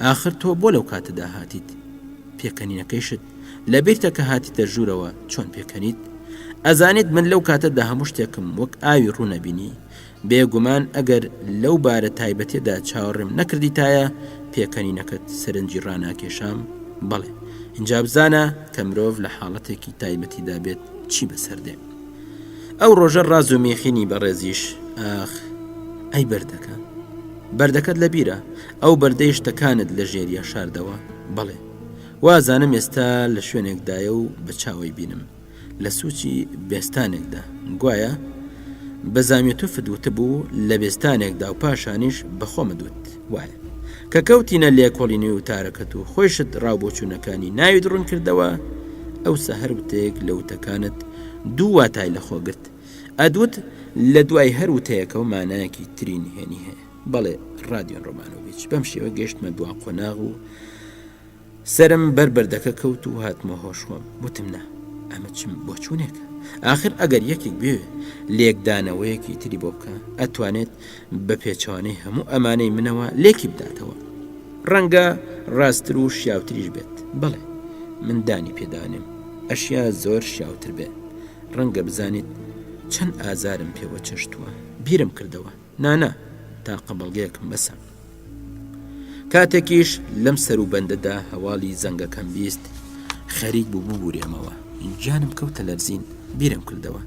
ئاخر تۆ بۆ لەو کاتەدا هاتیت پێکەنینەکەیشت لەبیرتە کە هاتیتە ژوورەوە چۆن پێکەنیت ئەزانیت من لەو کاتەدا هەموو شتێکم وەک ئاوی ڕوونەبینی بێگومان ئەگەر لەو بارە تایبەتێدا چاوەڕێم نەکردیتایە پێکەنینەکەت سەرنجی ڕاناکێشام بەڵێ اینجا بزانە کە مرۆڤ لە حاڵەتێکی تایبەتیدا بێت چی بەسەردێ ئەو ڕۆژە ڕازومیخینی بەڕێزیش ئاخ ئەی بەردەکەت لە بیرە ئەو بەردەی شتەکانت لە ژێریە شاردەوە بەڵێ وازانم ئێستا لە شوێنێکدایە و بە چاوی بینم لە سوچی بێستانێکدا گوایە بەزامی تۆ فدوتە بوو لە بێستانێکدا و پاشانیش بەخۆمە دوت وایە کە کەوتینە لێکۆڵینی وتارەکەت و خۆشت ڕاوبۆچوونەکانی ناوی دڕون کردەوە ئەو سەهەر وتەیەک لە وتەکانت دوو واتای لەخۆگرت ئەدوت لە دوای هەر وتەیەکەوە مانایەکی ترین هێنی هەیە بەڵێ رادیۆن ڕۆمانۆڤیچ بەم شێوە گەشتمە دوا قۆناغ و سرم بەردەکە کەوت و هاتمە هۆشخۆم وتم نا ئەمە چم بۆ چوونێکە آخر ئەگەر یەکێک بێ لێکدانەوەیەکی تری بۆ بکە ئەتوانێت بە پێچوانەی هەموو ئەمانەی منەوە لێکی بداتەوە ڕەنگە ڕاستتر و شیاوتریش بێت بەڵێ من دانی پێدانم ئەشیا زۆر شیاوتر بێت ڕەنگە بزانیت چەند ئازارم پێوە چەشتووە بیرم کردەوە نانا تا قەبەڵگەیەکم بەسە کاتێکیش لەم سەر و بەندەدا هەواڵی زەنگەکەم بیست خەریک بوو ببوورێمەوە جانم کەوتە لەرزین بیرم کردەوە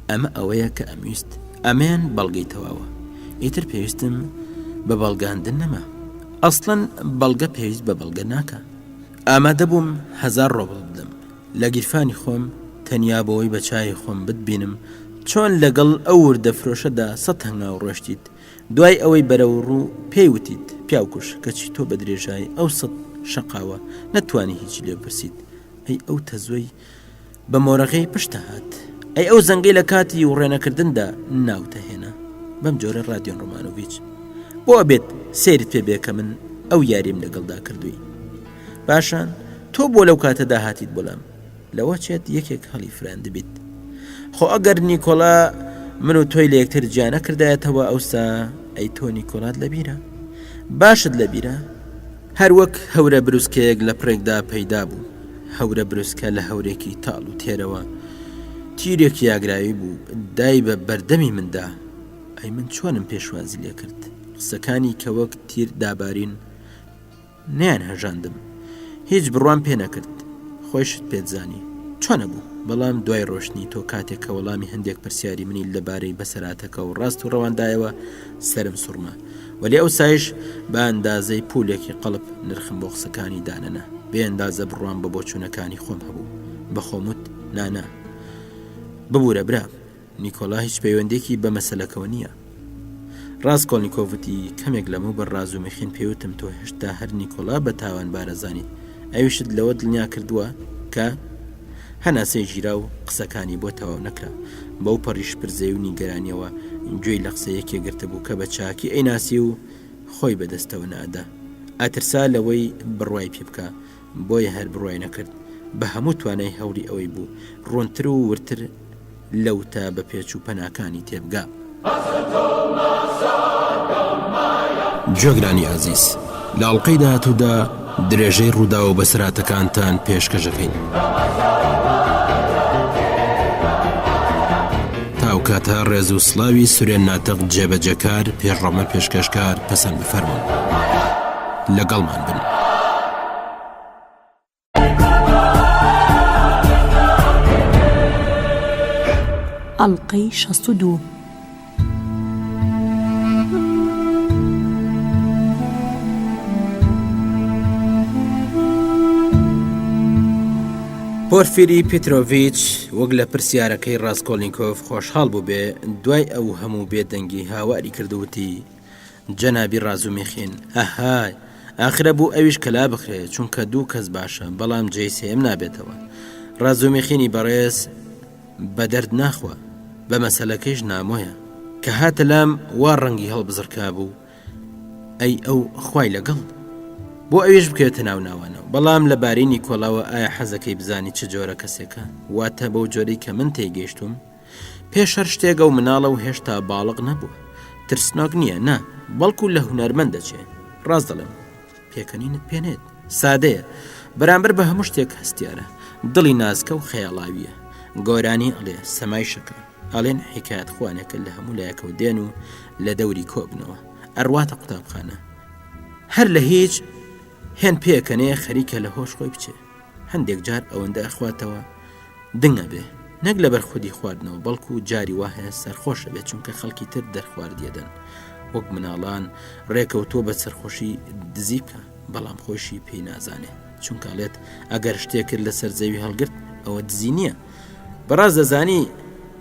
ئەمە ئەوەیە کە ئەمویست ئەمێن بەڵگەی تەواوە ئیتر پێویستم بە بەڵگاندن نەما ئەسڵەن بەڵگە پێویست بە بەڵگە ناکە ئامادە بووم 1000 ڕۆبڵ بدەم لە گیرفانی خۆم تەنیا بەوەی بە چای خۆم بتبینم چۆن لەگەڵ ئەو وردە فرۆشەدا 100 هەنگاو ڕۆشتیت دوای ئەوەی بەرەو ڕوو پێیوتیت پیاوکوش کەچی تۆ بە درێژایی ئەو 100 شەقاوە نەتوانی هیچی لێ پرسیت ئەی ئەو تەزۆی بە مۆرەغەی پشتە هات ئەی ئەو زەنگەی لە کاتی و ڕێنەکردندا ناوتە هێنا بەم جۆرە رادیۆن ڕۆمانۆڤیچ بۆ بێت سیرت پێ بێ کە من ئەو یاریم لەگەڵدا کردووی پاشان تۆ بۆ لەو کاتەدا هاتیت بۆلام لەوە چێت یەکێک هەڵی فران دەبیت خۆ ئەگەر نیکۆلا من و تۆی لە یەکتر جیا نەکردایەتەوە ئەوسا ئەی تۆ نیکۆلات لەبیرە باشت لەبیرە هەروەک هەورە بروسکەیەک لە پرێکدا پەیدا بوو هەورە بروسکە لە هەورێکی تاڵ و تێرەوە تیرێکی یاگراوی بوو دای بە بەردەمی مندا ئەی من چۆنم پێشوازی لێ کرد قسەکانی کە وەک تیر دابارین نیان هەژاندم هیچ بڕوان پێ نەکرد خۆشت پێتزانی چۆنە بوو بەڵام دوای ڕۆشنی تۆ کاتێک کە وەڵامی هەندێک پرسیاری منی لەبارەی بەسەراتەکە و ڕاست و ڕەواندایەوە سرم سوورما وەلی ئەو سایش بە ئەندازەی پولێکی قەڵب نرخم بۆ قسەکانی دانەنە بێ ئەندازە بڕوان بە بۆچوونەکانی خۆم هەبوو بە خۆمت نانا ببوورە برا نیکۆلا هیچ پەیوەندێکی بە مەسەلەکەوە نییە ڕاستکۆلنیکۆڤتی کەمێک لەمە بە ڕاز و میخین پێوتم تۆ هێشتا هەر نیکۆلا بە تاوان بارەزانیت ئەویشت لەوە دڵنیا کردووە کە هەناسەی ژیرا و قسەکانی بۆ تەواو نەکرا بەو پەڕیش پرزەی و نیگەرانیەوە گوێی لە قسەیەکێ گرتە بوو کە بە چاکی ئەیناسی و خۆی بەدەستەوە نادا ئاترسا لەوەی بڕوای پێ بکە بۆیە هەر بڕوای نەکرد بە هەموو توانای هەوری ئەوەی بوو ڕۆنتر و ورتر لەو تا بە پێچ و پەناکانی تێبگا جۆگرانی عزیز لە ئەڵلقەی داهاتوودا درێژەی ڕوودا و بەسەراتەکانتان پێشکەشەکەین تاوکاتە ڕێز و سڵاوی سورێن ناتەق جێبەجەکار پێشڕەمە پێشکەشکار پەسەند بفەرمون لەگەڵمان بن ئەڵلقەی 62 پۆرفیری پیترۆڤیچ وەک لە پرسیارەکەی ڕاستکۆلنیکۆڤ خۆشحاڵ بوو بێ دوای ئەو هەموو بێدەنگی هاواری کردووتی جەنابی ڕازومیخین هەهای ئاخرە بوو ئەویش کەلا بخرێ چونکە دوو کەس باشە بەڵام جێی سێم نابێتەوە ڕازومیخینی بەڕێز بە دەرد ناخوە بە مەسەلەکەیش نامۆیە کە هاتە لام وا ڕەنگی هەڵبزڕکا بوو ئەی ئەو خوای لەگەڵ بۆ ئەویش بکەوێتە ناوناوانەوە بەڵام لەبارەی نیکۆلاوە ئایا حەزەکەی بزانی چ جۆرە کەسێکە واتە بەو جۆرەی کە من تێگەیشتوم پێش هەر شتێگە و مناڵە و هێشتا باڵق نەبووە ترسناک نییە نا بەڵکو لە هونەرمەند دەچێت ڕاست دەڵێم پێکەنینت پێنێت سادەیە بەرامبەر بە هەموو شتێک هەستیارە دڵی نازکە و خەیاڵاویە گۆرانی ئەڵێ سەمای شەکە ئەڵێن حکایەت خوانەکە لە هەموو لایەکە و دێن و لە دەوری کۆبنەوە ئەرواتە قوتابخانە هەر لە هیچ هێن پێکەنەیە خەریکە لە هۆش خۆی بچێ هەندێک جار ئەوەندە ئەخواتەوە دنگە بێ نەک لەبەر خودی خواردنەوە بەڵکو جاری وایە سەرخۆشە بێت چونکە خەڵکی تر دەرخواردیەدەن وەک مناڵان ڕێکەوتۆ بە سەرخۆشی دزی بکە بەڵام خۆشی پێی نازانێ چونکەڵێت ئەگەر شتێکرد لە سەرزەوی هەڵگرت ئەوە دزی نییە بەڕاز دەزانی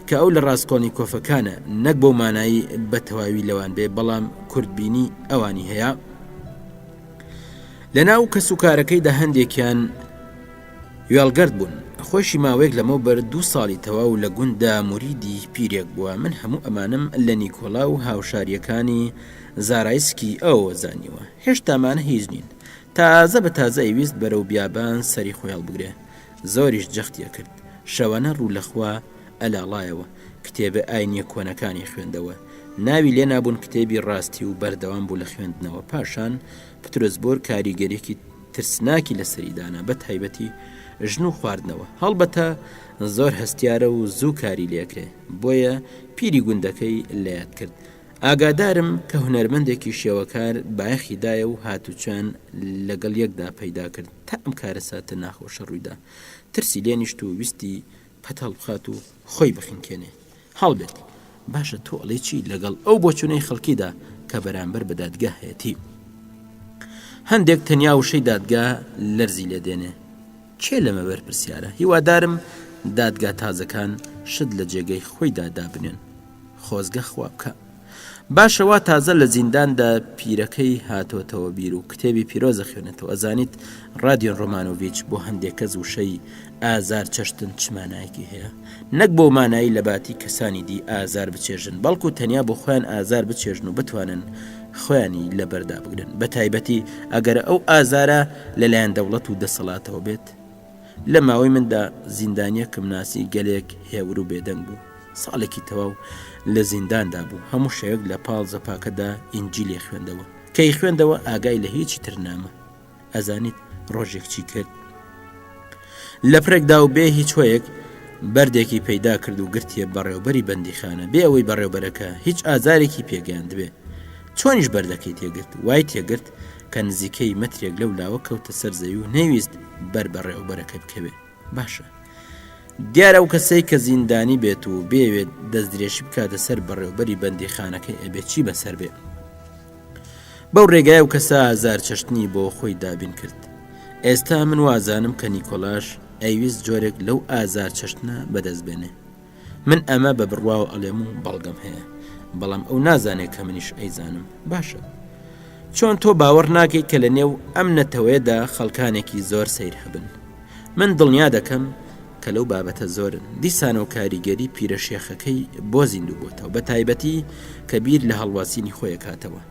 کە ئەو لە ڕاستکۆلنیکۆفەکانە نەک بۆ مانایی بە تەواوی لەوان بێ بەڵام کوردبینی ئەوانی هەیە لە ناو کەس و کارەکەیدا هەندێکیان وێڵگەرد بوون خۆشی ماوەیەک لەمە بەر 2 ساڵی تەوا و لە گوندا موریدی پیرێک بووە من هەموو ئەمانم لە نیکۆلا و هاوشاریەکانی زارایسکی ئەوە زانیوە هێشتامانە هیچ نین تازە بە تازە ئەویست بەرەو بیابان سەری خۆیاڵ بگرێ زۆریش جەختیە کرد شەوانە ڕوو لەخوا ئەلاڵایەوە کتێبە ئاینیە کۆنەکانی خوێندەوە ناوی لێ نابوون کتێبی ڕاستی و بەردەوام بوو لە خوێندنەوە پاشان پترۆسبۆر کاریگەرێکی ترسناکی لە سەریدانا بە تایبەتی ژن و خواردنەوە هەڵبەتە زۆر هەستیارە و زوو کاری لێکرێ بۆیە پیری گوندەکەی لەیاد کرد ئاگادارم کە هونەرمەندێکی شێوەکار بایەخیدایە و هاتوچان لەگەڵ یەکدا پەیدا کرد تا ئەم کارە ساتە ناخۆشە ڕوویدا ترسی لێنیشت و ویستی پەتەڵ بخات و خۆی بخینکێنێ هەڵبێت باشە تۆ ئەڵێ چی لەگەڵ ئەو بۆچوونەی خەڵکیدا کە بەرامبەر بە دادگا هەیەتی هەندێک تەنیا وشەی دادگا لەرزی لێدێنێ چێ لەمە بەرپرسیارە هیوادارم دادگا تازەکان شت لە جێگەی خۆیدا دابنێن خۆزگە خوا بکە. باشەوە تازە لە زینداندا پیرەکەی هاتۆتەوە بیر و کتێبی پیرۆزە خوێنێتەوە. ئەزانیت رادیۆن ڕۆمانۆڤیچ بۆ هەندێک کەس وشەی ئازار چەشتن چ مانایەکی هەیە؟ نەک بۆ مانایی لە باتی کەسانی دی ئازار بچێژن، بەڵکو تەنیا بۆ خۆیان ئازار بچێژن و بتوانن خۆیانی لەبەردا بگرن، بە تایبەتی ئەگەر ئەو ئازارە لەلایەن دەوڵەت و دەسەڵاتەوە بێت. لە ماوەی مندا زیندانیەکم ناسی گەلێک هێور و بێدەنگ بوو. ساڵێکی تەواو لە زینداندا بوو. هەموو شەوێک لە پاڵ زەپاکەدا ئینجیلی خوێندەوە. کەی خوێندەوە ئاگای لە هیچی تر نامە. ئەزانیت ڕۆژێک چی کرد؟ لە پرێکدا و بێ هیچ هۆیەک بەردێکی پەیدا کرد و گرتیە بەڕێوبەری بەندیخانە بێ ئەوەی بەڕێوبەرەکە هیچ ئازارێکی پێگەیاند بێ. چۆنیش بەردەکەی تێگرت؟ وای تێگرت کە نزیکەی مەترێک لەو لاوە کەوتە سەر زەوی و نەویست بەڕێوبەرەکە بکەوێ. باشە، دیارە ئەو کەسەی کە زیندانی بێت و بێوێت دەستدرێژی بکاتە سەر بەڕێوبەری بەندیخانەکەی ئەبێت چی بەسەر بێ؟ بەو ڕێگای و کەسە ئازار چەشتنی بۆ خۆی دابین کرد. ئێستا من وازانم کە نیکۆلاش ئەیویست جۆرێک لەو ئازار چەشتنە بەدەست بێنێ. من ئەمە بە بڕواو ئەڵێم و بەڵگەم هەیە، بەڵام ئەو نازانێت کە منیش ئەیزانم. باشە، چۆن تۆ باوەڕ ناکەیت کە لە نێو ئەم نەتەوەیەدا خەڵکانێکی زۆر سەیر هەبن؟ من دڵنیا دەکەم کە لەو بابەتە زۆرن. دیسانە و کاریگەری پیرە شێخەکەی بۆ زیندوو بۆتەوە، بە تایبەتی کە بیر لە هەڵواسینی خۆی کاتەوە،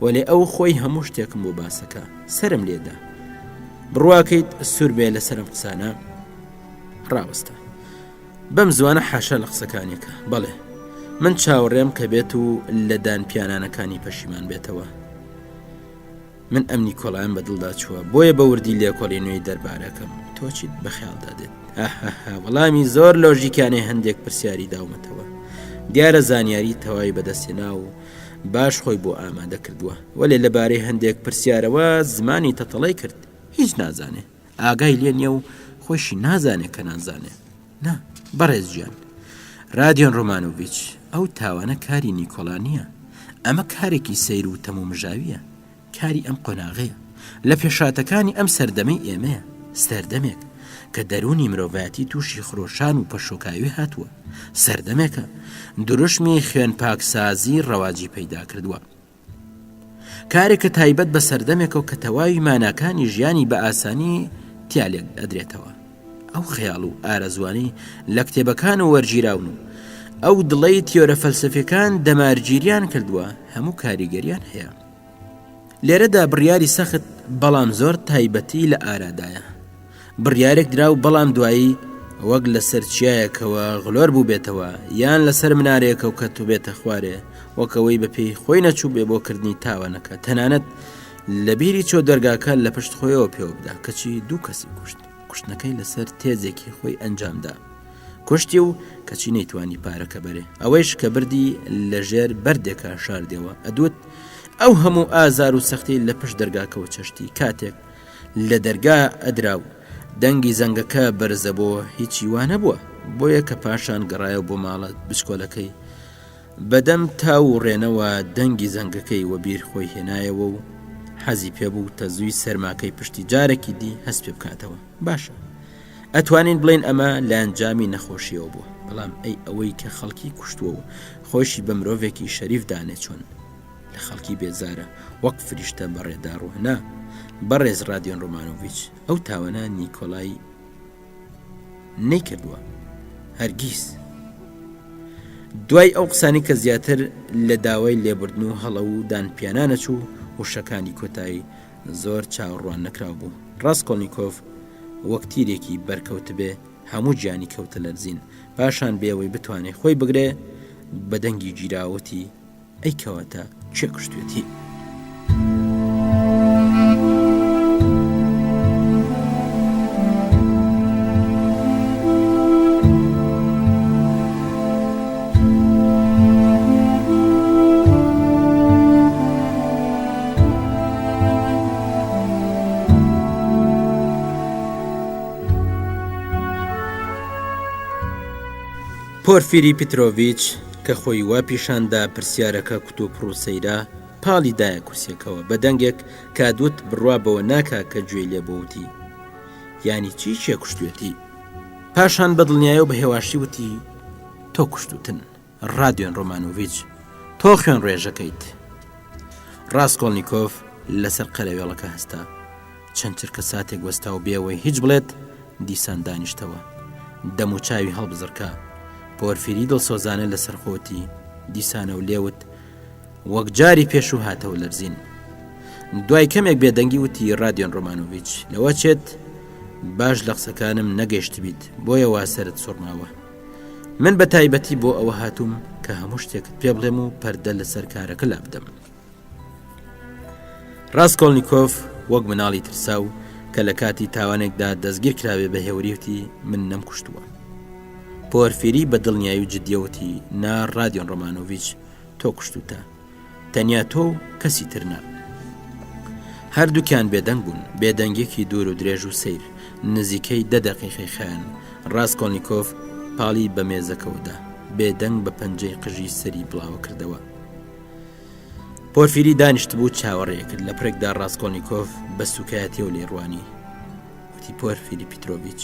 وەلێ ئەو خۆی هەموو شتێکم بۆ باسەکە. سرم لێدا بڕواکەیت سوور بێ لە سەرم قسانە ڕاوەستە. بەم زوانە حاشا لە قسەکانێکە. بەڵێ، من چاوەڕێم کە بێت و لە دانپیانانەکانی پەشیمان بێتەوە. من ئەم نیکۆڵایان بەدڵدا چووە، بۆیە بە وردی لێکۆڵی نوێی دەربارەکەم تۆچیت بەخیاڵدا دێت. وەڵامی زۆر لۆژیکانەی هەندێک پرسیاری داومەتەوە. دیارە زانیاری تەواوی بەدەستێنا و باش خۆی بۆ ئامادە کردووە، وەلێ لەبارەی هەندێک پرسیارەوە زمانی تەتەڵەی کرد. هیچ نازانێ، ئاگای لێ نییە و خۆشی نازانێ کە نازانێ. نا بەڕێز گیان، رادیۆن ڕۆمانۆڤیچ، ئەو تاوانە کاری نیکۆلا نییە. ئەمە کارێکی سەیر و تەمومژاویە، کاری ئەم قۆناغەیە. لە پێشاتەکانی ئەم سەردەمەی ئێمەیە، سەردەمێک کە دەرونی مرۆڤایەتی تووشی خرۆشان و پەشۆکاوی هاتووە. سەردەمێکە دروشمی خوێن پاکسازی ڕەواجی پەیدا کردووە. کارێکە تایبەت بە سەردەمێکەوە کە تەواوی ماناکانی ژیانی بە ئاسانی تیالێک ئەدرێتەوە. ئەو خەیاڵ و ئارەزوانی لە کتێبەکان و وەرگیراون و ئەو دڵەی تیۆرە فەلسەفیەکان دەمارگیریان کردووە، هەموو کاریگەریان هەیە. لێرەدا بڕیاری سەخت بەڵام زۆر تایبەتی لە ئارادایە. بڕیارێک دراو بەڵام دوایی وەک لەسەر چیایەکەوە غلۆر بوو بێتەوە، یان لەسەر منارێکە و کە تو بێتە خوارێ، وەکەوەی بەپێی خۆی نەچوو بێ بۆ کردنی تاوانەکە. تەنانەت لە بیری چۆ دەرگاکە لە پشت خۆیەوە پێوە بدا، کەچی دوو کەسی کوشت. کوشتنەکەی لەسەر تێزێکی خۆی ئەنجامدا، کوشتی و کەچی نەیتوانی پارەکە بەرێ. ئەوەیش کە بردی لە ژێر بەردێکە شاردەوە. ئەدوت ئەو هەموو ئازار و سەختی لە پشت دەرگاکەوە چەشتی. کاتێک لە دەرگا ئەدرا و دەنگی زەنگەکە بەرزە بۆ هیچی وانە بووە، بۆیە کە پاشان گەڕایە بۆ ماڵە بچکۆلەکەی. بەدەم تاو و ڕێنەوە دەنگی زەنگەکەی وەبیر خۆی هێنایەوە و حەزی پێبوو تەزووی سەرماکەی پشتی جارێکی دی هەست پێ بکاتەوە. باشە، ئەتوانین بڵێن ئەمە لە ئەنجامی نەخۆشیەوە بووە، بەڵام ئەی ئەوەی کە خەڵکی کوشتووە و خۆشی بە مرۆڤێکی شەریف دانێ چۆن لە خەڵکی بێزارە وەک فریشتە بەڕێدار و هەنا. بەڕێز رادیۆن ڕۆمانۆڤیچ، ئەو تاوانە نیکۆلای نەیکردووە هەرگیز. دوای ئەو قسانی کە زیاتر لە داوای لێبوردن و هەڵە و دانپیانانە چوو و شەکانی کۆتایی زۆر چاوەڕوان نەکراو بوو. ڕاستکۆڵنیکۆڤ وەک تیرێکی بەرکەوت بێ هەموو گیانی کەوتە لەرزین. پاشان بێەوەی بتوانێت خۆی بگرێ بە دەنگی گیراوەتی ئەی کەواتە چێ کوشتێتی؟ پۆرفیری پیترۆڤیچ کە خۆی وا پیشاندا پرسیارەکە کوت و پڕوسەیرا پاڵی دایە کورسێکەوە بە دەنگێک کادوت بڕوا بەوە ناکا کە گوێی لێ بۆوتی. یانی چی چێ کوشتێتی؟ پاشان بە دڵنیایە و بە هێواشی وتی تۆ کوشتوتن رادیۆن ڕۆمانۆڤیچ تۆ خوێن ڕێژەکەیت. ڕاستکۆڵنیکۆف لەسەر قەلەوێڵەکە هەستا چەند چرکە ساتێک وەستا و بێەوەی هیچ بڵێت دیسان دانیشتەوە دەم و چاوی هەڵبزڕکە پۆرفیری دڵسۆزانە لەسەر خۆتی دیسانە و لێوت وەک جاری پێش و هاتەوە لەرزین. دوای کەمێک بێدەنگی وتی رادیۆن ڕۆمانۆڤیچ لەوە چێت باش لە قسەکانم نەگەیشت بیت بۆیە وا سەرت سوڕماوە. من بە تایبەتی بۆ ئەوە هاتووم کە هەموو شتێکت پێ بڵێم و پەردە لەسەر کارەکە لا بدەم. ڕاستکۆڵنیکۆف وەک مناڵی ترسا و کە لە کاتی تاوانێکدا دەستگیر کراوێ بە هێوریوتی من نەمکوشتووە. پۆرفیری بە دڵنیایی و جددیەوتی نا رادیۆن ڕۆمانۆڤیچ تۆ کوشتوتە تەنیا تۆ و کەسی ترنا. هەردووکیان بێدەنگ بوون بێدەنگێکی دوور و درێژ و سیر نزیکەی 10 دەقیقەی خایەن. ڕاستکۆڵنیکۆف پاڵی بە مێزەکەودا بێدەنگ بە پەنجەی قژی سەری بڵاوە کردەوە. پۆرفیری دانیشت بوو چاوەڕێ کرد لە پرێکدا ڕاستکۆڵنیکۆف بە سوکایەتی و لێڕوانی وتی پۆرفیری پیترۆڤیچ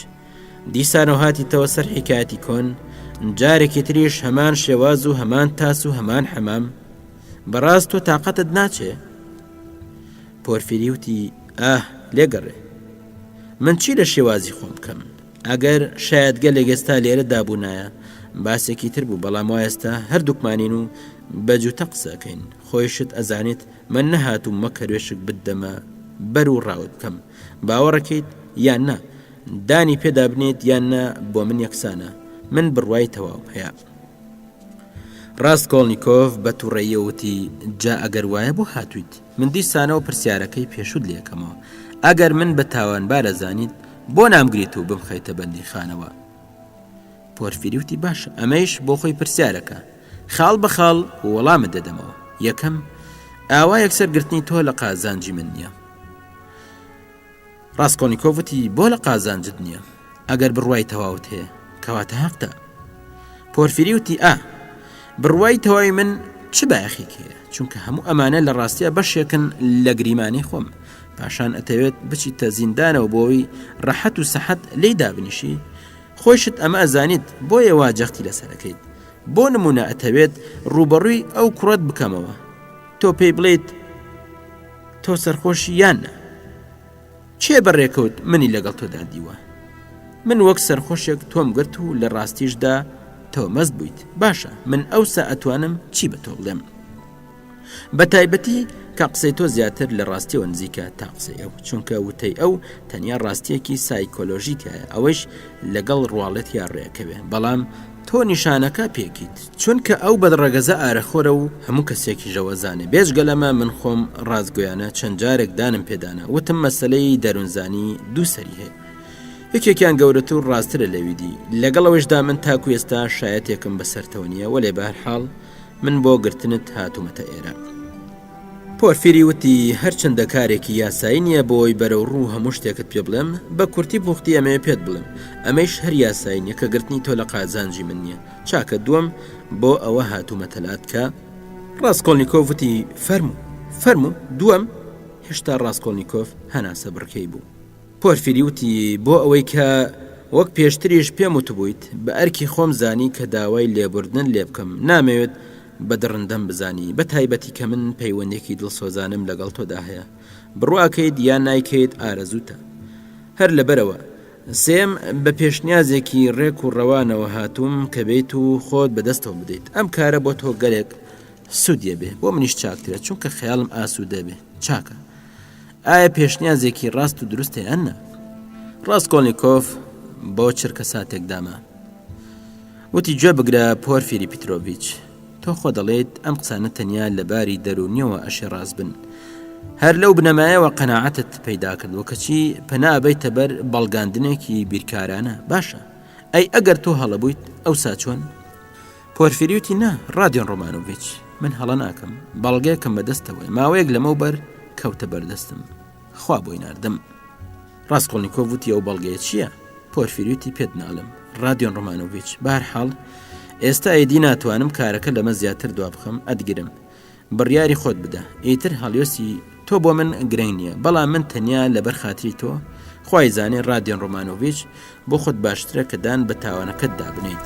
دیسانەوە هاتیتەوە سەر حکایەتی کۆن جارێکی تریش هەمان شێواز و هەمان تاس و هەمان حەمام بەڕاست تۆ تااقەتت ناچێ؟ پۆرفیری وتی ئاه لێگەڕێ من چی لە شێوازی خۆم بکەم ئەگەر شایەتگە لێگەستا لێرە دابوونایە باسێکی تر بوو بەڵام وایستا هەردووکمانین و بەجوتە قسەکەین خۆیشت ئەزانێت من نەهاتوو مەکەروێشک بدەمە بەر و ڕاوت بکەم باوەڕەکەیت یان نا دانی پێدا بنێت یان نا بۆ من یەکسانە من بڕوای تەواو هەیە. ڕاستکۆڵنیکۆف بە تووڕێیەوتی جا ئەگەر وایە بۆ هاتوویت من دیسانەوە پرسیارەکەی پێشود لێکەمەوە ئەگەر من بە تاوانبارە زانیت بۆ نامگریت و بمخەیتە بەندی خانەوە. پۆرفیری وتی باشە ئەمەیش بۆ خۆی پرسیارەکە خاڵ بە خاڵ وەڵامت دەدەمەوە. یەکەم ئاوا یەکسەر گرتنی تۆ لە قازانجی من نییە. ڕاستکۆڵنیکۆف وتی بۆ لە قازانجت نییە ئەگەر بڕوای تەواوت هەیە کەواتە هەقتە. پۆرفیری وتی بڕوای تەواوی من چ بایەخێک هەیە چونکە هەموو ئەمانە لە ڕاستیە بەشێکن لە گریمانی خۆم پاشان ئەتەوێت بچیتە زیندانەوە بۆەوەی ڕەحەت و سەحەت لێی دابنیشی خۆشت ئەمە ئەزانیت بۆیە واجەختی لەسەرەکەیت بۆ نمونە ئەتەوێت ڕوبەڕووی ئەو کوڕەت بکەمەوە تۆ پێی بڵێیت تۆ سەرخۆشی یانە چێ بەڕێکەوت منی لەگەڵ تۆدا دیوە من وەک سەرخۆشێک تۆم گرت و لە ڕاستیشدا تۆ مەست بوویت باشە من ئەوسا ئەتوانم چی بە تۆ بڵێم بە تایبەتی کە قسەی تۆ زیاتر لە ڕاستیەوە نزیکە تا قسەی ئەو چونکە وتەی ئەو تەنیا ڕاستیەکی سایکۆلۆژیکایە ئەوەش لەگەڵ ڕواڵەت یا ڕێەکەوێ بەڵام تۆ نیشانەکە پێکیت چونکە ئەو بەدڕەگەزە ئارەخۆرە و هەموو کەسێکی ژەوەزانێ بێژگە لەمە من خۆم ڕازگویانە چەند جارێک دانم پێدانا وتم مەسەلەی دەروونزانی دوو سەری هەیە یەکێکیان گەورەتر و ڕاسترە لەویدی لەگەڵەوەشدا من تاکو ئێستا شایەتێکم بەسەرتەوە نییە وەلێ بەهەرحاڵ من بۆ گرتنت هاتوومەتە ئێرە. پۆرفیری وتی هەرچەندە کارێکی یاسایی نییە بۆی بەرەو ڕوو هەموو شتێکت پێ بڵێم بە کورتی پوختی ئەمێ پێت بڵێم ئەمەش هەر یاسایی نییە کە گرتنی تۆ لە قازانجی من نییە چاکە دووەم بۆ ئەوە هاتوومەتەلات کە ڕاستکۆڵنیکۆف وتی فەرموو دووەم هێشتا ڕاستکۆڵنیکۆف هەناسە بڕکەی بوو. پۆرفیری وتی بۆ ئەوەی کە وەک پێشتریش پێم وتبوویت بە ئەرکی خۆم زانی کە داوای لێبوردن لێ بکەم نامەوێت بە دڕندەم بزانی بە تایبەتی کە من پەیوەندێکی دڵسۆزانم لەگەڵ تۆدا هەیە بڕواکەیت یان نایکەیت ئارەزوتە هەر لەبەرەوە سێم بە پێشنیازێکی ڕێک و ڕەوانەوە هاتووم کە بێت و خۆت بەدەستەوە بدەیت ئەم کارە بۆ تۆ گەلێک سوودیە بێ بۆ منیش چاکترە چونکە خەیاڵم ئاسوودە بێ چاکە ئایا پێشنیازێکی ڕاست و دروستە یاننا؟ ڕاستکۆڵنیکۆف بۆ چرکە ساتێک داما وتی گوێ بگرە پۆرفیری پیترۆڤیچ تۆ خۆ دەڵێیت ئەم قسانە تەنیا لەباری دەرونیەوە ئەشێ ڕاست بن هەر لەو بنەمایەوە قەناعەتت پەیدا کردوە کەچی پەنا ئەبەیتە بەر بەڵگاندنێکی بیرکارانە باشە ئەی ئەگەر تۆ هەڵەبوویت ئەوسا چۆن؟ پۆرفیری وتی نا رادیۆن ڕۆمانۆڤیچ من هەڵە ناکەم بەڵگەیەکەم بەدەستەوەی ماوەیەک لەمەوبەر کەوتە بەردەستم خوا بۆی ناردم. ڕاستکۆڵنیکۆف وتی ئەو بەڵگەیە چییە؟ پۆرفیری وتی پێت ناڵم رادیۆن ڕۆمانۆڤیچ بەهەرحاڵ ئێستا ئەیدی ناتوانم کارەکە لەمە زیاتر دوا بخەم ئەدگرم بڕیاری خۆت بدە ئیتر هەڵیۆسی تۆ بۆ من گرنگ نییە بەڵام من تەنیا لەبەر خاتری تۆ خی زانێ ڕادیۆن ڕۆمانۆڤیچ بۆ خۆت باشترە کە دان بە تاوانەکەتدا بنیت.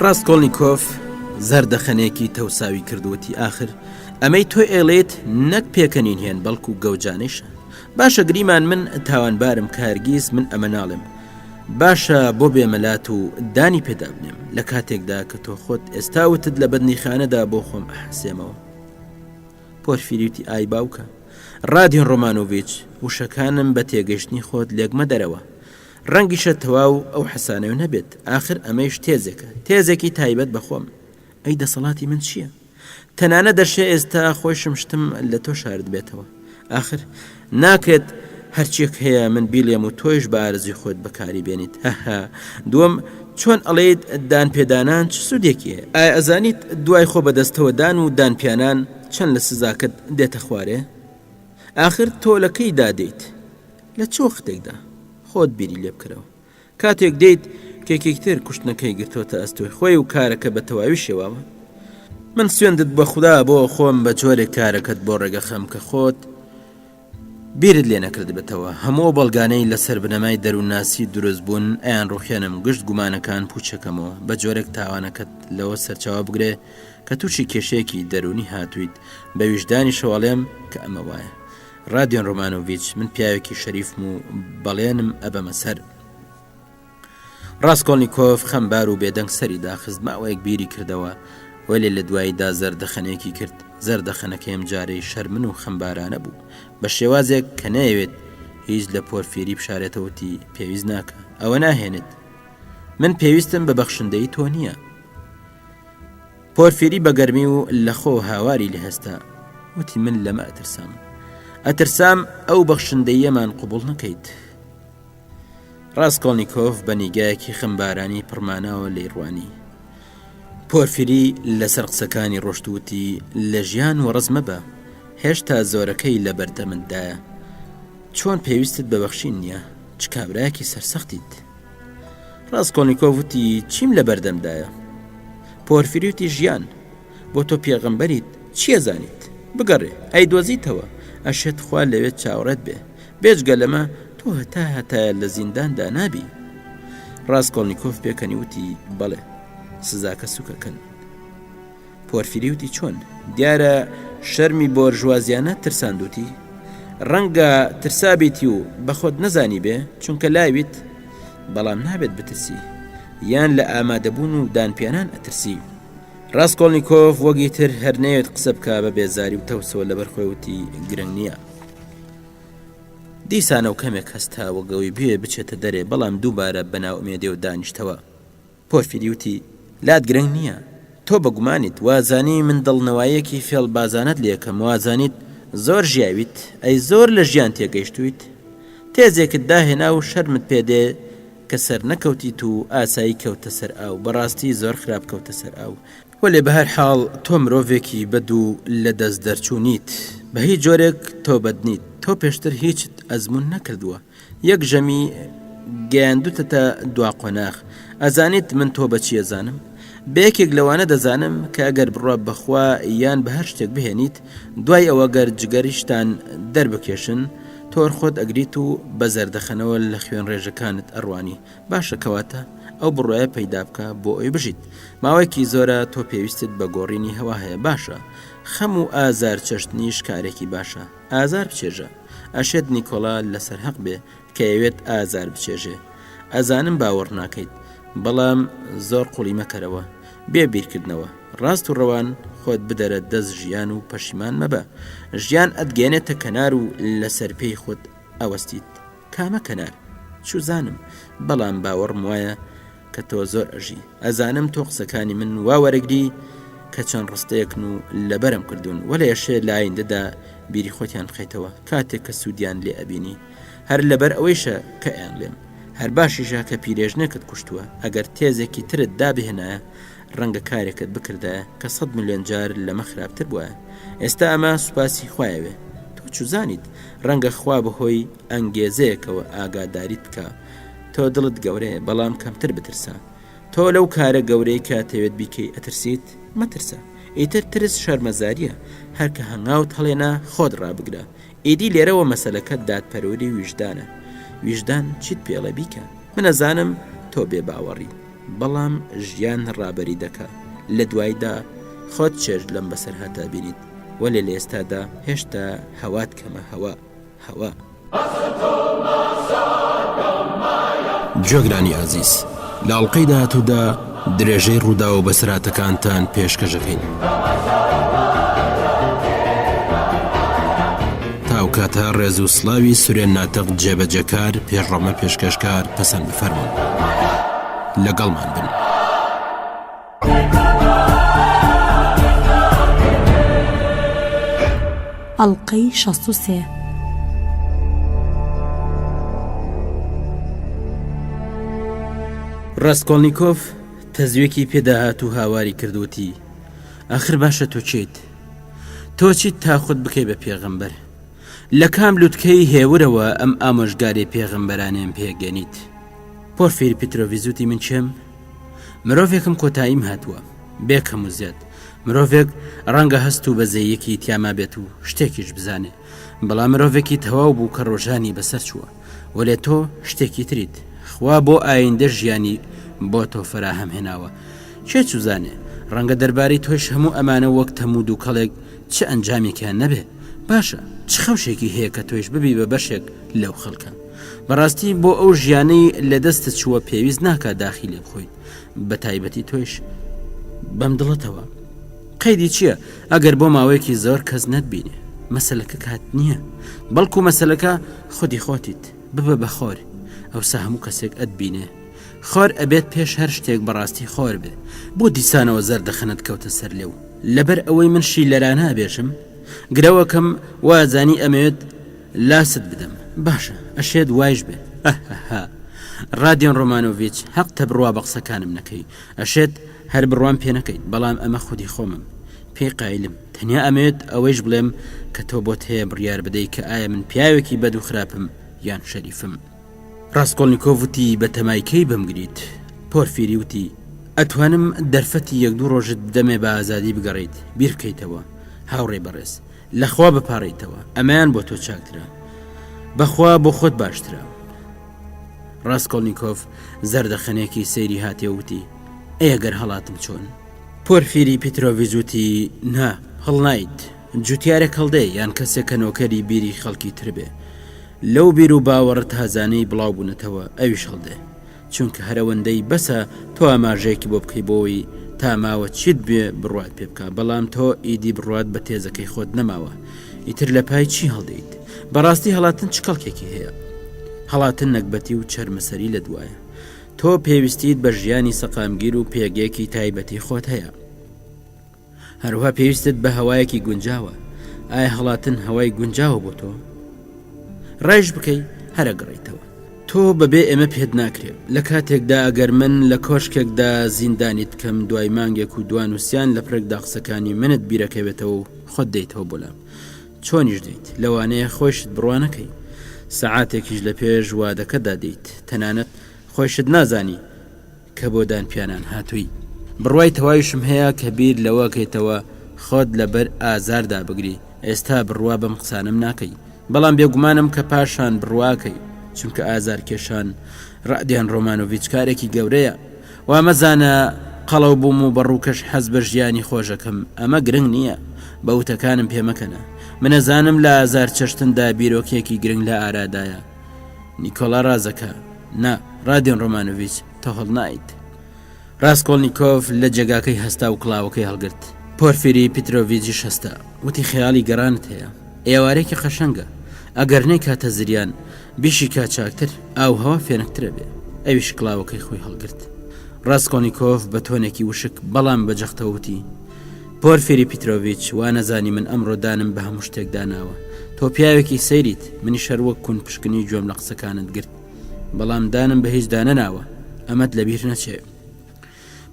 ڕاستکۆڵنیکۆف زەردەخەنێکی تەوساوی کردوەتی ئاخر ئەمەی تۆ ئێڵێت نەک پێکەنین هێن بەڵکو گەوجانیشە. باشە گریمان من تاوانبارم کارگیز من ئەمە ناڵێم. باشە بۆ بێمەلات و دانی پێدا بنێم لە کاتێکدا کە تۆ خۆت ئێستاوتت لە بەدنیخانەدا بۆ خۆم ئەحسێمەوە. پۆرفیریوتی ئای باوکە ڕادیۆن ڕۆمانۆڤیچ وشەکانم بە تێگەشتنی خۆت لێگمە دەرەوە. ڕەنگیشە تەواو ئەو حەسانەوە نەبێت. ئاخر ئەمەش تێزێکە تێزێکی تایبەت بەخۆم. ئەی دەسەڵاتی من چییە؟ تەنانە دەشێ ئێستا خۆشم شتم لە تۆ شارد بێتەوە. ئاخر ناکرێت هەرچێک هەیە من بیلێم و تۆیش بە ئارزوی خۆت بەکاری بێنیت. هەها دووەم چۆن ئەڵێیت دان پێدانان چ سوودێکی هەیە؟ ئایا ئەزانیت دوای خۆ بەدەستەوە دان و دانپیانان چەند لە سزاکت دێتە خوارێ؟ ئاخر تۆ لەکەی دادەیت لە چۆ ختێکدا خۆت بیری لێ بکەرەوە. کاتێک دەیت کێکێکتر کوشتنەکەی گرتوۆتە ئەستۆی خۆی و کارەکە بە تەواوی شێواوە. من سوێندت بە خوددا بۆ خۆم بە جۆرێک کارەکەت بۆ ڕێگەخەم کە خۆت بیرت لێ نەکردبێتەوە. هەموو بەڵگانەی لەسەر بنەمای دەروونناسی دروست بوون ئەیان ڕوخێنم گشت گومانەکان پوچەکەمەوە بە جۆرێک تاوانەکەت لەوە سەرچاوە بگرێ کە تووشی کێشەیەکی دەرونی هاتوویت بە ویژدانی شەواڵێم کە ئەمە وایە. ڕادیۆن ڕۆمانۆڤیچ من پیاوێکی شەریفم و بەڵێنم ئەبەمە سەر. ڕاستکۆڵنیکۆف خەمبار و بێدەنگ سەری داخست ماوەیەک بیری کردەوە وەلێ لە دواییدا زەردەخەنێکی کرد. زەردەخەنەکەیم جارەی شەرمن و خەمبارانە بوو بە شێوازێک کە نەیەوێت هیچ لە پۆرفیری بشارێتەوەتی پێویست ناکە. ئەوە ناهێنێت من پێویستم بە بەخشندەی تۆ نییە. پۆرفیری بەگەرمی و لە خۆ هاواری لە هەستا وتی من لەمە ئەترسام ئەو بەخشندەیەمان قوبوڵ نەکەیت. ڕاستکۆڵنیکۆف بە نیگایەکی خەمبارانی پڕماناوە لێڕوانی. پۆرفیری لەسەر قسەکانی ڕۆشتوتی لە ژیان و ڕز مەبە هێشتا زۆرەکەی لە بەردەمتدایە. چۆن پێویستت بەبەخشین نییە؟ چ کابرایەکی سەرسەختیت؟ ڕاستکۆڵنیکۆف وتی چیم لە بەردەمدایە؟ پۆرفیری وتی ژیان بۆ تۆ پێغەمبەریت چیە زانیت؟ بگەڕێ ئەی دۆزیتەوە ئەشێت خوا لەوێت چاوەڕێت بێ بێجگە لەمە تۆ هەتایە لە زینداندا نابی. ڕاستکۆڵنیکۆف پێکەنی وتی بەڵێ سزاکە سوکەکەن. پۆرفیری وتی چۆن؟ دیارە شەرمی بۆرژوازیانە ترساندوتی؟ ڕەنگە ترسابێتی و بەخۆت نەزانی بێ چونکە لاویت بەڵام نابێت بترسی یان لە ئامادەبوون و دانپیانان ئەترسی. ڕاستکۆڵنیکۆف وەگی تر هەر نەوێت قسە بکە بە بێزاری و تەوسەوە لەبەر خۆیوتی گرنگ نییە. دیسانە و کەمێک هەستا وەگەوی بێ بچێتە دەرێ بەڵام دووبارە بەناو ئومێدێ و دانیشتەوە. پۆرفیری وتی لات گرنگ نییە تۆ بەگومانیت وازانی من دڵنەوایەکی فێڵ بازانت لێکەم وازانیت زۆر ژیاویت ئەی زۆر لە ژیان تێگەیشتویت تێزێکت داهێنا و شەرمت پێدێ کە سەر نەکەوتیت و ئاسایی کەوتە سەر ئاو بەڕاستی زۆر خراپ کەوتە سەر ئاو. وەلێ بە هەر حاڵ تۆ مرۆڤێکی بەد و لە دەست دەرچوونیت بە هیچ جۆرێک تۆ بەدنیت. تۆ پێشتر هیچت ئەزمون نەکردووە یەک ژەمی گەیاندوتە دوا قۆناغ. ئەزانیت من تۆ بەچی ئەزانم؟ بەیەکێک لەوانە دەزانم کە ئەگەر بڕۆ بەخوا یان بە هەر شتێک بهێنیت دوای ئەوە گەر جگەریشتان دەربکێشن تۆر خۆت ئەگریت و بە زەردەخەنەوە لە خوێن ڕێژەکانت ئەڕوانی. باشە کەواتە ئەو بڕۆیە پەیدا بکە بۆ ئەوی بژیت. ماوەیەکی زۆرە تۆ پێویستت بە گۆڕینی هەوا هەیە. باشە خەم و ئازار چەشتنیش کارێکی باشە. ئازار بچێژە ئەشێت نیکۆلا لەسەر حەق بێ کە ئەوێت ئازار بچێژێ. ئەزانم باوەڕ ناکەیت بەڵام زۆر قوڵی مەکەرەوە بێ بیرکردنەوە. ڕاست و ڕەوان خۆت بدەرە دەست ژیان و پەشیمان مەبە. ژیان ئەتگەێنێتە کەنار و لەسەر پێی خۆت ئەوەستیت. کامە کەنار؟ چوزانم بەڵام باوەڕم وایە کە تۆ زۆر ئەژی ئەزانم تۆ قسەکانی من وا وەرەگری کە چەند ڕستەیەکن و لەبەرم کردوون وەلە یەشێ لایندەدا بیری خۆتیان بخەیتەوە کاتێک کە سوودیان لێ ئەبینی هەر لەبەر ئەوەیشە کە ئەیان لێم هەر باشیشە کە پیرێژنەکەت کوشتووە ئەگەر تێزێکی ترت دابهێنایە ڕەنگە کارێکت بکردایە کە 100 ملیۆن جار لەمە خراپتر بووە ئێستا ئەمە سوپاسی خوایەوێ تۆ چوزانیت ڕەنگە خوا بەهۆی ئەنگێزەیەکەوە ئاگاداریت بکە تۆ دڵت گەورەیە بەڵام کەمتر بترسە تۆ لەو کارە گەورەی کاتەوێت بیکەی ئەترسیت مەترسە ئیتر ترس شەرمەزاریە هەرکە هەنگاوت هەڵێنا خۆت ڕابگرە ئیدی لێرەوە مەسەلەکەت دادپەروەری ویژدانە ویژدان چیت پێڵە بیکە من ئەزانم تۆ بێ باوەڕی بەڵام ژیان ڕابەری دەکا لە دوایدا خۆت چێژ لەم بەسەر هاتا بینیت وەلێ لە ئێستادا هێشتا هەوات کەمە هەوا جۆگرانی ئازیز لە ئەڵلقەی داهاتوودا درێژەی ڕوودا و بەسراتەکانتان پێشکەشەکەین تاوکاتە ڕێز و سڵاوی سورێن ناتەق جێبەجەکار پێشڕەمە پێشکەشکار پەسەند بفەرمون لەگەڵمان بن ئەڵلقەی 63 ڕاستکۆڵنیکۆف تەزوێکی پێداهات و هاواری کردوتی ئاخر باشە تۆ چیت تۆ چیت تا خۆت بکەی بە پێغەمبەر لە کام لوتکەی هێورەوە ئەم ئامۆژگاری پێغەمبەرانێم پێگەنیت پۆرفیر پیترۆڤیزوتی من چێم مرۆڤێکم کۆتاییم هاتووە بێکەم و زیاد مرۆڤێک ڕەنگە هەست و بەزەیەکی تیاما بێت و شتێکیش بزانێ بەڵام مرۆڤێکی تەواو بوو کە ڕۆژانی بەسەر چووە وەلێ تۆ شتێکی تریت خوا بۆ ئایندە ژیانی بۆ تۆ فراهەم هێناوە چێ چوزانێ ڕەنگە دەربارەی تۆش هەموو ئەمانە وەک تەمود و کەڵێک چه ئەنجامێکیان نەبێ باشە چ خەوشێکی هەیە کە تۆیش ببی بە بەشێک لەو خەڵکە بەڕاستی بۆ ئەو ژیانەی لە دەستت چووە پێویست ناکات داخی لێ بخۆیت بە تایبەتی تۆیش بەم دڵەتەوە قەیدی چییە ئەگەر بۆ ماوەیەکی زۆر کەس نەتبینێ مەسەلەکە کات نییە بەڵکو مەسەلەکە خودی خۆتیت ببە بە خۆر ئەوسا هەموو کەسێک ئەتبینێ خۆر ئەبێت پێش هەر شتێک بەڕاستی خۆر بێ بۆ دیسانەوە زەردەخەنت کەوتە سەر لێو لەبەر ئەوەی من شی لەرانە ئەبێژم گرەوەکەم وازانی ئەمەوێت لاست بدەم باشە ئەشێت وایش بێ ڕادیۆن ڕۆمانۆڤیچ حەقتە بڕوا بە قسەکانم نەکەی ئەشێت هەر بڕوان پێ نەکەیت بەڵام ئەمە خودی خۆمم پێی قایلم تەنیا ئەمەوێت ئەوەیش بڵێم کە تۆ بۆت هەیە بڕیار بدەی کە ئایا من پیاوێکی بەد و خراپم یان شەریفم ڕاستکۆڵنیکۆڤ وتی بە تەمایکەی بمگریت پۆرفیری وتی ئەتوانم دەرفەتی 1-2 ڕۆژت بدەمێ بە ئازادی بگەڕیت بیر بکەیتەوە هاوڕێ بەڕێز لەخوا بپارڕیتەوە ئەمەیان بۆ تۆ چاکترە بەخوا بۆ خۆت باشترە ڕاستکۆڵنیکۆڤ زەردەخەنێکی سەیری هاتێ وتی ئەگەر هەڵاتم چۆن پۆرفیری پیترۆڤیچ وتی نا هەڵنایت جوتیارێک هەڵدێ یان کەسێک کە نۆکەری بیری خەڵکی تر بێ لەو بیر و باوەڕت هازانەی بڵاو بوونەتەوە ئەویش هەڵدێ چونکە هەرەوەندەی بەسە تۆ ئاماژەیەکی بۆ بکەی بۆەوەی تا ماوە چیت بێ بڕوات پێ بکە بەڵام تۆ ئیدی بڕوات بە تێزەکەی خۆت نەماوە ئیتر لە پای چی هەڵدەیت بەڕاستی هەڵاتن چ کەڵکێکی هەیە هەڵاتن نەکبەتی و چەرمەسەری لە دوایە تۆ پێویستیت بە ژیانی سەقامگیر و پێگەیەکی تایبەتی خۆت هەیە هەروها پێویستت بە هەوایەکی گونجاوە ئایا هەڵاتن هەوای گونجاوە بۆ تۆ ڕێژ بکەی هەرە گەڕیتەوە تۆ بەبێ ئێمە پێت ناکرێت لە کاتێکدا ئەگەر من لە کۆشکێکدا زیندانیت کەم دوای مانگێک و دوانوسیان لە پرێکدا قسەکانی منت بیرەکەوێتەوە و خۆت دەیتەوە بۆلام چۆنیش دەیت لەوانەیە خۆشت بڕوانەکەی سەعاتێکیش لە پێش وادەکەدا دەیت تەنانەت خۆشت نازانی کە بۆ دانپیانان هاتووی بڕوای تەوایشم هەیە کە بیر لەوەکەیتەوە خۆت لەبەر ئازاردا بگری ئێستا بڕوا بەم قسانم ناکەی بەڵام بێگومانم کە پاشان بڕواکەی چونکە ئازار کێشان ڕادیۆن ڕۆمانۆڤیچ کارێکی گەورەیە وا مەزانە قەڵەو بووم و بەڕووکەش حەز بە ژیانی خۆشەکەم ئەمە گرنگ نییە بە وتەکانم پێمەکەنە منەزانم لە ئازار چەشتندا بیرۆکێکی گرنگ لە ئارادایە نیکۆلا ڕازەکە نا ڕادیۆن ڕۆمانۆڤیچ تۆ هەڵنایت ڕاستکۆڵنیکۆڤ لە جێگاکەی هەستا و کڵاوەکەی هەڵگرت پۆرفیری پیترۆڤیچی شەستا وتی خەیاڵی گەڕانت هەیە ئێوارێکی خەشەنگە ئەگەر نەی کاتە زریان بیشی کا چاکتر ئاو هەوا فێنکترە بێ. ئەویش کڵاوەکەی خۆی هەڵگرت. ڕاستکۆلنیکۆف بە تۆنێکی وشک بەڵام بەجەختەوتی پۆرفیری پیترۆڤیچ وا نەزانی من ئەمڕۆ دانم بە هەموو شتێک داناوە. تۆ پیاوێکی سەیریت، منی شەروەک کون پشکنی گوێم لە قسەکانت گرت، بەڵام دانم بە هیچ دانەناوە، ئەمەت لەبیر نەچێ.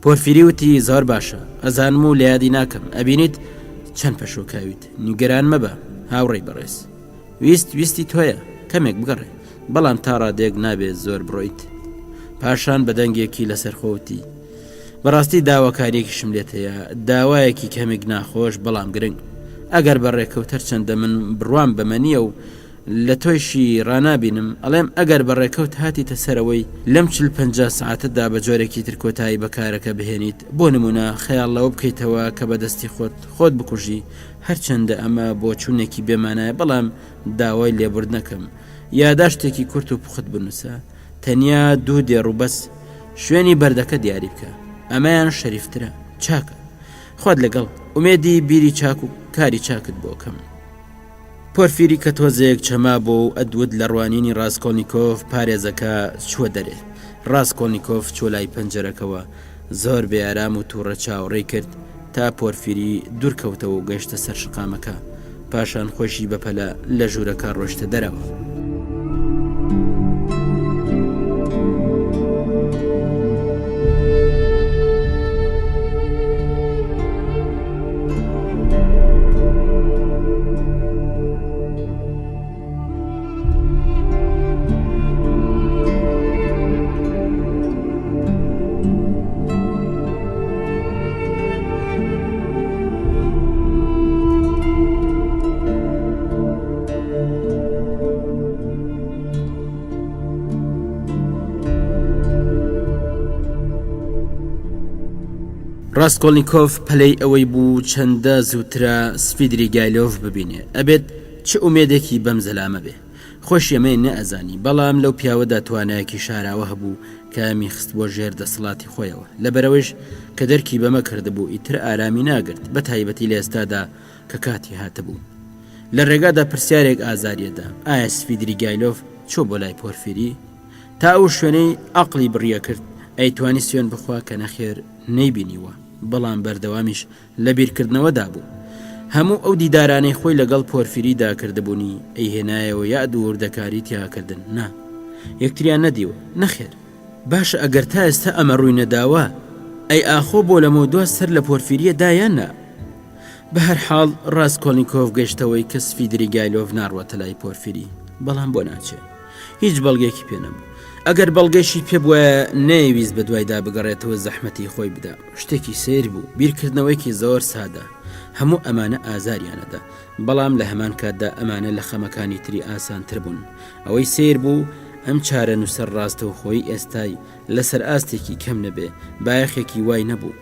پۆرفیری وتی زۆر باشە، ئەزانم و لە یادی ناکەم، ئەبینیت چەند پەشۆکاویت، نیگەران مەبە هاوڕێی بەڕێز. ویستی تۆیە کەمێک بگەڕێ، بەڵام تا ڕادێک نابێت زۆر بڕۆیت. پاشان بە دەنگێکی لەسەر خۆوتی بەڕاستی داواکاریەکیشم لێت هەیە، داوایەکی کەمێک ناخۆش بەڵام گرنگ. ئەگەر بەڕێکەوتەر چەندە من بڕوام بەمەنیە و لە تۆیشی ڕنابینم، ئەڵێم ئەگەر بەڕێکەوت هاتیتە سەرەوەی لەم 40-50 ساعتەدا بە جۆرێکی ترکۆتایی بەکارەکە بهێنیت، بۆ نمونە خەیاڵەوە بکەیتەوە کە بەدەستی خۆت بکوژی، هەرچەندە ئەمە بۆ چوونێکی بێمانایە، بەڵام داوای لێبورد نەکەم. یاداشتێکی کورت و پوخت بنووسە، تەنیا 2 دێڕوبەس شوێنی بەردەکە دیاری بکە، ئەمەیان شەریفترە، چاکە. خۆت لەگەڵ ئومێدی بیری چاک و کاری چاکت بۆکەم. پۆرفیری کە تۆزێک چەما بۆ و ئەدود لە ڕوانینی ڕاستکۆلنیکۆف پارێزەکە چووە دەرێ. ڕاستکۆلنیکۆف چۆلای پەنجەرەکەوە زۆر بێئارام و تووڕە چاوەڕێی کرد تا پۆرفیری دوورکەوتەوە و گەیشتە سەر شقامەکە. پاشان خۆشی بەپەلە لە ژوورەکە ڕۆشتە دەرەوە. ڕاستکۆلنیکۆف پەلەی ئەوەی بوو چەندە زووترە سفیدریگایلۆڤ ببینێ، ئەبێت چ ئومێدێکی بەم زەلامە بێ. خۆش ئەمەی نەئەزانی، بەڵام لەو پیاوەدا توانایەکی شاراوە هەبوو کە میخست بۆ ژێر دەسەڵاتی خۆیەوە، لەبەرەوەش کە دەرکی بەمە کردبوو ئیتر ئارامی ناگرت، بە تایبەتی لە ئێستادا کە کاتی هاتەبوو. لە ڕێگادا پرسیارێک ئازاریەدا، ئایا سفیدریگایلۆڤ چۆ بۆ لای پۆرفیری؟ تا ئەو شوێنەی عەقڵی بڕیە کرد ئەیتوانی سوێن بخوا کە نەخێر نەیبینیوە، بەڵام بەردەوامیش لە بیرکردنەوەدا بوو. هەموو ئەو دیدارانەی خۆی لەگەڵ پۆرفیریدا کردبوونی ئەیهێنایەوە یا دووردەکاری تیاکردن، نا یەکتریان نەدیوە. نەخێر باشە ئەگەر تا ئێستا ئەمە ڕووی نەداوە، ئەی ئاخۆ بۆ لەمە دووە سەر لە پۆرفیریە دایاننا. بە هەر حاڵ ڕاستکۆلنیکۆف گەشتەوەی کە سفیدریگایلۆڤ ناڕوەتە لای پۆرفیری، بەڵام بۆ ناچێ، هیچ بەڵگێکی پێ نەبوو. ئەگەر بەڵگەشی پێ بووە نەیویست بە دوایدا بگەڕێتەوە زەحمەتی خۆی بدا. شتێکی سیر بوو، بیرکردنەوەیکی زۆر سادە، هەموو ئەمانە ئازاریانەدا، بەڵام لە هەمان کاتدا ئەمانە لە خەمەکانی تری ئاسانتر بوون. ئەوەی سیر بوو ئەم چارە نووسەر ڕاستە و خۆی ئێستای لەسەر ئاستێکی کەم نەبێ، بایەخێکی وای نەبوو،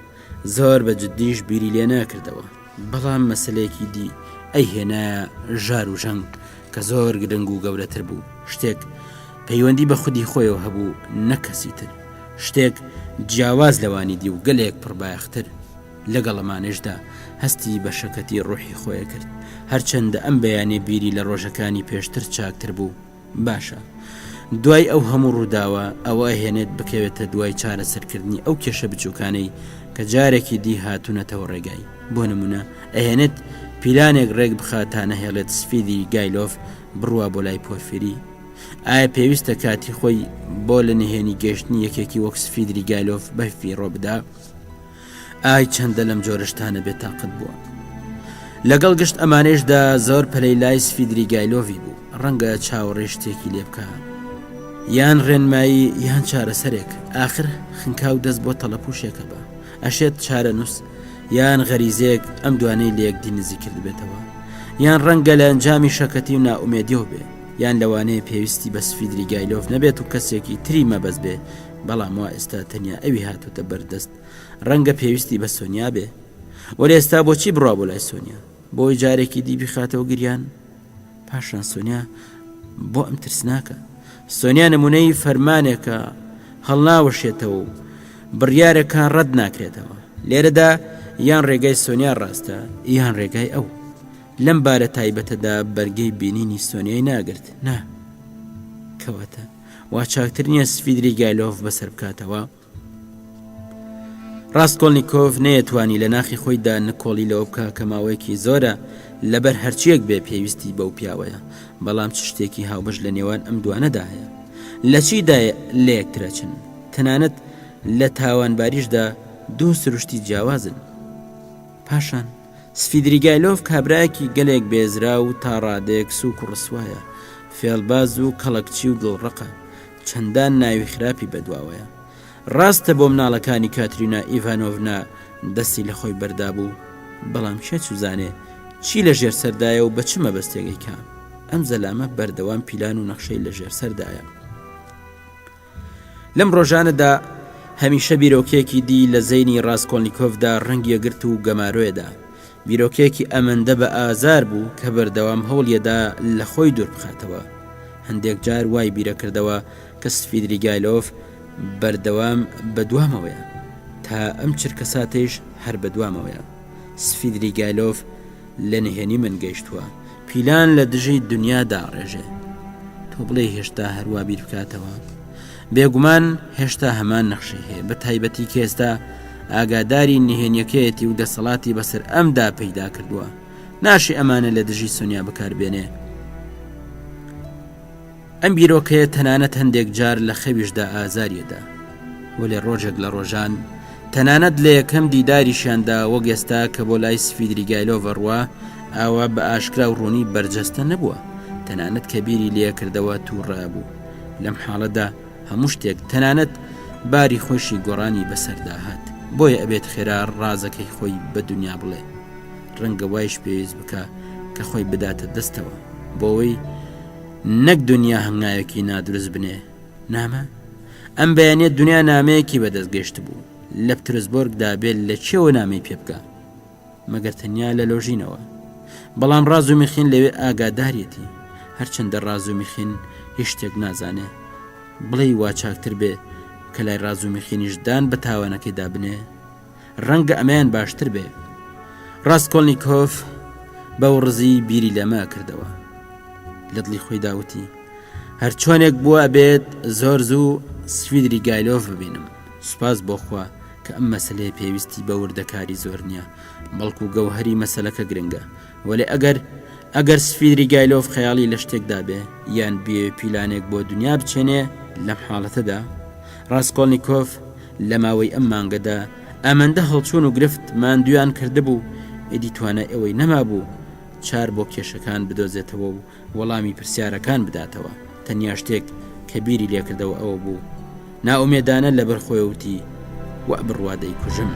زۆر بە جددیش بیری لێ ناکردەوە. بەڵام مەسلەیەکی دی ئەی هێنایە ژار و ژەنگ کە زۆر گرنگ و گەورەتر بوو، شتێک پەیوەندی بە خودی خۆیەوە هەبوو نەکەسی تر، شتێک جیاواز لەوانی دی و گەلێک پڕبایەختر. لەگەڵ ئەمانشدا هەستی بە شەکەتی ڕوحی خۆیە کرد، هەرچەندە ئەم بەیانێ بیری لە ڕۆژەکانی پێشتر چاکتر بوو. باشە دوای ئەو هەموو ڕووداوە ئەوە هێنێت بکەوێتە دوای چارەسەرکردنی ئەو کێشە بچووکانەی کە جارێکی دی هاتوونەتەوە ڕێگای. بۆ نمونە ئەهێنێت پیلانێک ڕێک بخاتانە هێڵێت سفیدریگایلۆڤ بڕوا بۆ لای پۆرفیری. ئایا پێویستە کاتی خۆی بۆ لە نهێنی گەشتنی یەکێکی وەک سفیدریگایلۆڤ بەفی ڕۆ بدا؟ ئای چەندە لەم جۆرەشتانە بێتاقەت بووە. لەگەڵ گشت ئەمانەشدا زۆر پەلەی لای سفیدریگایلۆڤی بوو، ڕەنگە چاوەڕێ شتێکی لێ بکە، یان ڕێنمایی یان چارەسەرێک. ئاخر خنکاو دەست بۆ تەڵەپوشێکە بە ئەشێت چارە نووس یان غەریزەیەک ئەم دوانەی لە یەکدی نزیک کرد بێتەوە، یان ڕەنگە لە ئەنجامی شەکەتی و نائومێدیەوە بێ، یان لەوانەیە پێویستی بە سفیدریگایلۆڤ نەبێت و کەسێکی تری مەبەست بێ، بەڵام وا ئێستا تەنیا ئەوی هاتوتە بەردەست. ڕەنگە پێویستی بە سۆنیا بێ، وەرە ئێستا بۆچی بڕوا بۆ لای سۆنیا؟ بۆی جارێکی دی بخاتەوە گریان؟ پاشان سۆنیا بۆ ئەم ترسناکە. سۆنیا نمونەی فەرمانێکە هەڵناوەشێتەوە و بڕیارەکە ڕەت ناکرێتەوە. لێرەدا یان ڕێگای سۆنیا ڕاستە یان ڕێگای ئەو. لەم بارە تایبەتەدا بەرگەی بینینی سۆنیای ناگرت. نا کەواتە وا چاکتر نییە سفیدری گایلۆف بەسەر بکاتەوە. ڕاستکۆلنیکۆڤ نەیەتوانی لە ناخی خۆیدا نکۆڵی لەوە بکە کە ماوەیەکی زۆرە لەبەر هەرچیەک بێ پێویستی بەو پیاوەیە، بەڵام چ شتێکی هاوبەش لە نێوان ئەم دوانەدا هەیە. لە چیدایە لە یەکترەچن، تەنانەت لە تاوانباریشدا دوو سروشتی جیاوازن. پاشان سفیدریگایلۆف کابراایەکی گەلێک بێزرا و تا ڕادێک سووک و ڕسوایە، فێڵباز و کەڵەکچی و دڵڕقە، چەندان ناوی خراپی بەدواوەیە. ڕاستە بۆ مناڵەکانی کاترینا ئیڤانۆڤنا دەستی لە خۆی بەردابوو، بەڵام شێ چوزانێ چی لە ژێر سەردایە و بە چ مەبەستێگەیکە. ئەم زەلامە بەردەوام پیلان و نەخشەی لە ژێر سەردایە. لەم ڕۆژانەدا هەمیشە بیرۆکێکی دی لە زەینی ڕاستکۆلنیکۆڤدا ڕەنگیەگرت و گەمارۆیەدا. بیرۆکێکی ئەمەندە بە ئازار بوو کە بەردەوام هەوڵیەدا لە خۆی دوور بخاتەوە. هەندێک جار وای بیرەکردەوە کە سفیدریگایلۆف بەردەوام بەدوامەوەیە، تا ئەم چرکە ساتەیش هەر بەدوامەوەیە. سفیدریگایلۆف لە نهێنی من گەیشتووە، پیلان لە دژی دنیادا ڕێژێ. تۆ بڵێ هێشتا هەروە بیر بکاتەوە؟ بێگومان هێشتا هەمان نەخشەی هەیە، بە تایبەتی کە ئێستا ئاگاداری نهێنیەکەیەتی و دەسەڵاتی بەسەر ئەمدا پەیدا کردووە. ناشی ئەمانە لە دژی سۆنیا بەکاربێنێ. ئەم بیرۆکەیە تەنانەت هەندێک جار لە خەویشدا ئازاریەدا، وەلێ ڕۆژێک لە ڕۆژان تەنانەت لە یەکەم دیداریشیاندا وەک ئێستا کە بۆ لای سفیدریگایلۆڤ ڕوا ئاوا بە ئاشکرا و ڕوونی بەرجەستە نەبووە، تەنانەت کە بیری لێ کردەوە تووڕابوو. لەم حاڵەدا هەموو شتێک تەنانەت باری خۆشی گۆڕانی بەسەردا هات، بۆیە ئەبێت خێرا ڕازەکەی خۆی بە دنیا بڵێ، ڕەنگە وایش پێویست بکە کە خۆی بداتە دەستەوە بۆەوەی نەک دنیا هەنگاوێکی نادروست بنێ. نامە ئەم بەیانێت دنیا نامەیەکی بەدەستگەشت بوو، لە پترسبۆرگدا بێت لە چێوە نامەی پێ بکە مەگەر تەنیا لە لۆژینەوە. بەڵام ڕاز و میخین لەوێ ئاگادارێتی، هەرچەندە ڕاز و میخین هیچ شتێک نازانێ. بڵێ وا چاکتر بێ کە لای ڕاز و میخینیشدان بە تاوانەکەیدا بنێ، ڕەنگە ئەمەیان باشتر بێ. ڕاستکۆلنیکۆڤ بەو ڕزی بیری لەمە کردەوە، لە دڵی خۆی داوتی هەر چۆنێک بووە بێت زۆر زوو سفیدریگایلۆڤ ببینم. سوپاس بۆخوا کە ئەم مەسەلەیە پێویستی بە وردەکاری زۆر نییە، بەڵکو گەوهەری مەسەلەکە گرنگە. وەلێ ئەگەر سفیدریگایلۆڤ خەیاڵی لە شتێکدا بێ یان بێ پیلانێک بۆ دنیا بچێنێ، لەم حاڵەتەدا ڕاستکۆلنیکۆڤ لە ماوەی ئەم مانگەدا ئەمەندە هەڵچوون و گرفت ماندویان کردبوو، ئیدی توانە ئەوەی نەمابوو چار بۆ کێشەکان بدۆزێتەوە و وەڵامی پرسیارەکان بداتەوە. تەنیا شتێک کە بیری لێکردەوە ئەوە بوو، ناومێدانە لەبەر خۆیوتی وە بڕوادەی کوژم.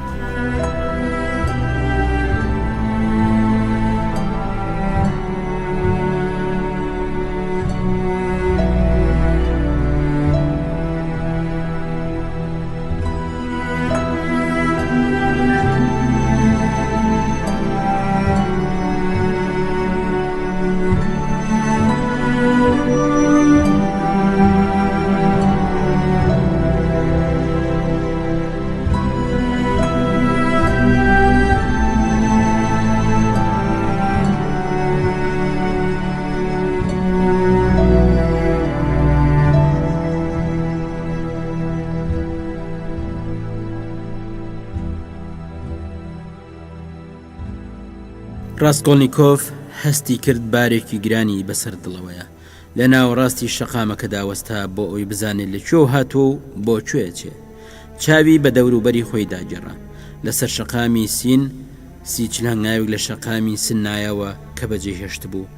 ڕاستکۆلنیکۆڤ هەستی کرد بارێکی گرانی بەسەر دڵەوەیە، لە ناوەڕاستی شەقامەکەدا وەستا بۆ ئەوی بزانێت لە کوێ هاتووە و بۆ کوێ چێ. چاوی بە دەوروبەری خۆی داگەڕا، لەسەر شەقامی سیچل هەنگاوێک لە شەقامی سن نایەوە کە بەجێهێشت بوو.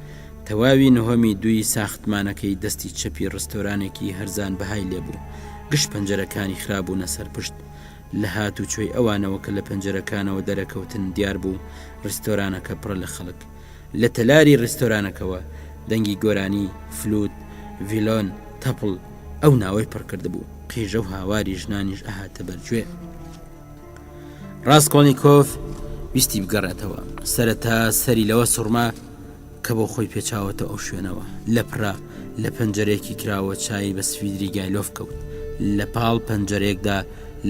تەواوی نهۆمی دووی ساختمانەکەی دەستی چەپی ڕستۆرانێکی هەرزان بەهای لێبوو. گشت پەنجەرەکانی خرابوونە سەر پشت لە هات و چۆی ئەوانەوە کە لە پەنجەرەکانەوە دەرەکەوتن دیار بوو ڕستۆرانەکە پڕە لە خەڵک. لە تەلاری ڕستۆرانەکەەوە دەنگی گۆرانی، فلوت، ڤیلۆن، تەپڵ ئەو ناوەی پڕکرد بوو. قیژە و هاواری ژنانیش ئەهاتە بەرگوێ. ڕاستکۆلنیکۆڤ ویستی بگەڕێتەوە. سەرەتا سەری لەوە سوڕما کە بۆ خۆی پێچاوەتە ئەو شوێنەوە. لە پڕە لە پەنجەرێکی کراوە چای بە سفیدریگایلۆڤ کەوت. لە پاڵ پەنجەرێکدا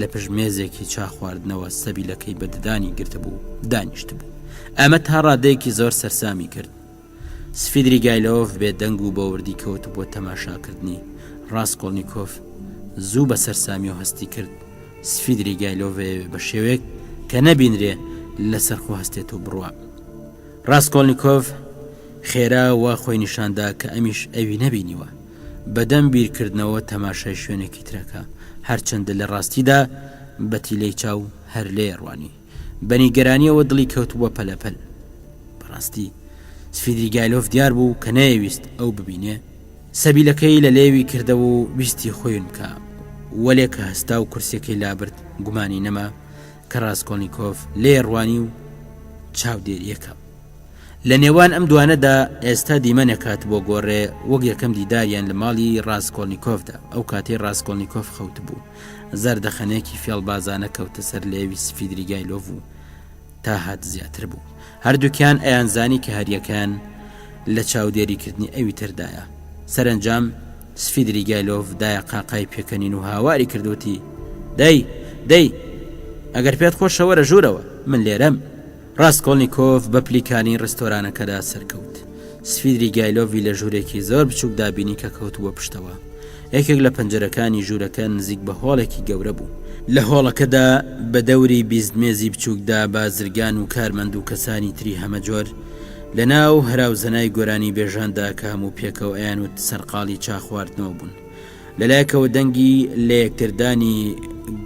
لە پژمێزێکی چا خواردنەوە سەبیلەکەی بەددانی گرتبوو دانیشت بوو. ئەمە تا ڕادەیەکی زۆر سەرسامی کرد. سفیدریگایلۆڤ بێ دەنگ و بەوردی کەوت بۆ تەماشاکردنی. ڕاستکۆڵنیکۆف زوو بەسەر سامی و هەستی کرد سفیدریگایلۆڤ بە شێوەیەک کە نەبینرێ لەسەر خۆ هەستێت و بڕوە. ڕاستکۆڵنیکۆف خێرا وا خۆی نیشاندا کە ئەمیش ئەوی نەبینیوە. بەدەم بیرکردنەوە تەماشای شوێنێکی ترەکە، هەرچەندە لە ڕاستیدا بەتیلەی چاو هەر لێ ڕوانی بەنیگەرانیەوە دڵی کەوتووە پەلەپەل. بەڕاستی سفیدریگایلۆڤ دیار بوو کە نەیەویست ئەو ببینێ، سەبیلەکەی لە لێوی کردەوە و ویستی خۆیون کە وەلێ کە هەستا و کورسەکەی لابرد گومانی نەما کە ڕاستکۆڵنیکۆف لێ ڕوانی و چاودێریەکە. لە نێوان ئەم دوانەدا ئێستا دیمەنێکات بۆ گۆڕێ وەک یەکەم دیداریان لە ماڵی ڕاستکۆڵنیکۆفدا. ئەو کاتێ ڕاستکۆڵنیکۆف خەوت بوو، زەردەخەنێکی فێڵبازانە کەوتە سەر لێوی سفیدریگایلۆڤ و تا هات زیاتر بوو. هەردووکیان ئەیانزانی کە هەریەکان لە چاودێریکردنی ئەوی تردایە. سەرنجام سفیدریگایلۆڤ دایە قاقای پێکەنین و هاواری کردوتی دەی ئەگەر پێت خۆشەوە رە ژوورەوە من لێرەم. ڕاستکۆڵنیکۆف بە پلیکانی ڕستۆرانەکەدا سەرکەوت. سفیدریگایلۆڤی لە ژوورێکی زۆر بچووک دابینی کە کەوتووە پشتەوە. یەکێک لە پەنجەرەکانی ژوورەکە نزیک بە هۆڵێکی گەورە بوو. لە هۆڵەکەدا بە دەوری بیستمێزی بچووکدا بازرگان و کارمەند و کەسانی تری هەمە جۆر لە ناو هەراوزەنای گۆرانی بێژاندا کە هەموو پێکەوە ئەیانوت سەرقاڵی چاخواردنەوە بوون. لەلایەکەوە دەنگی لە یەکتردانی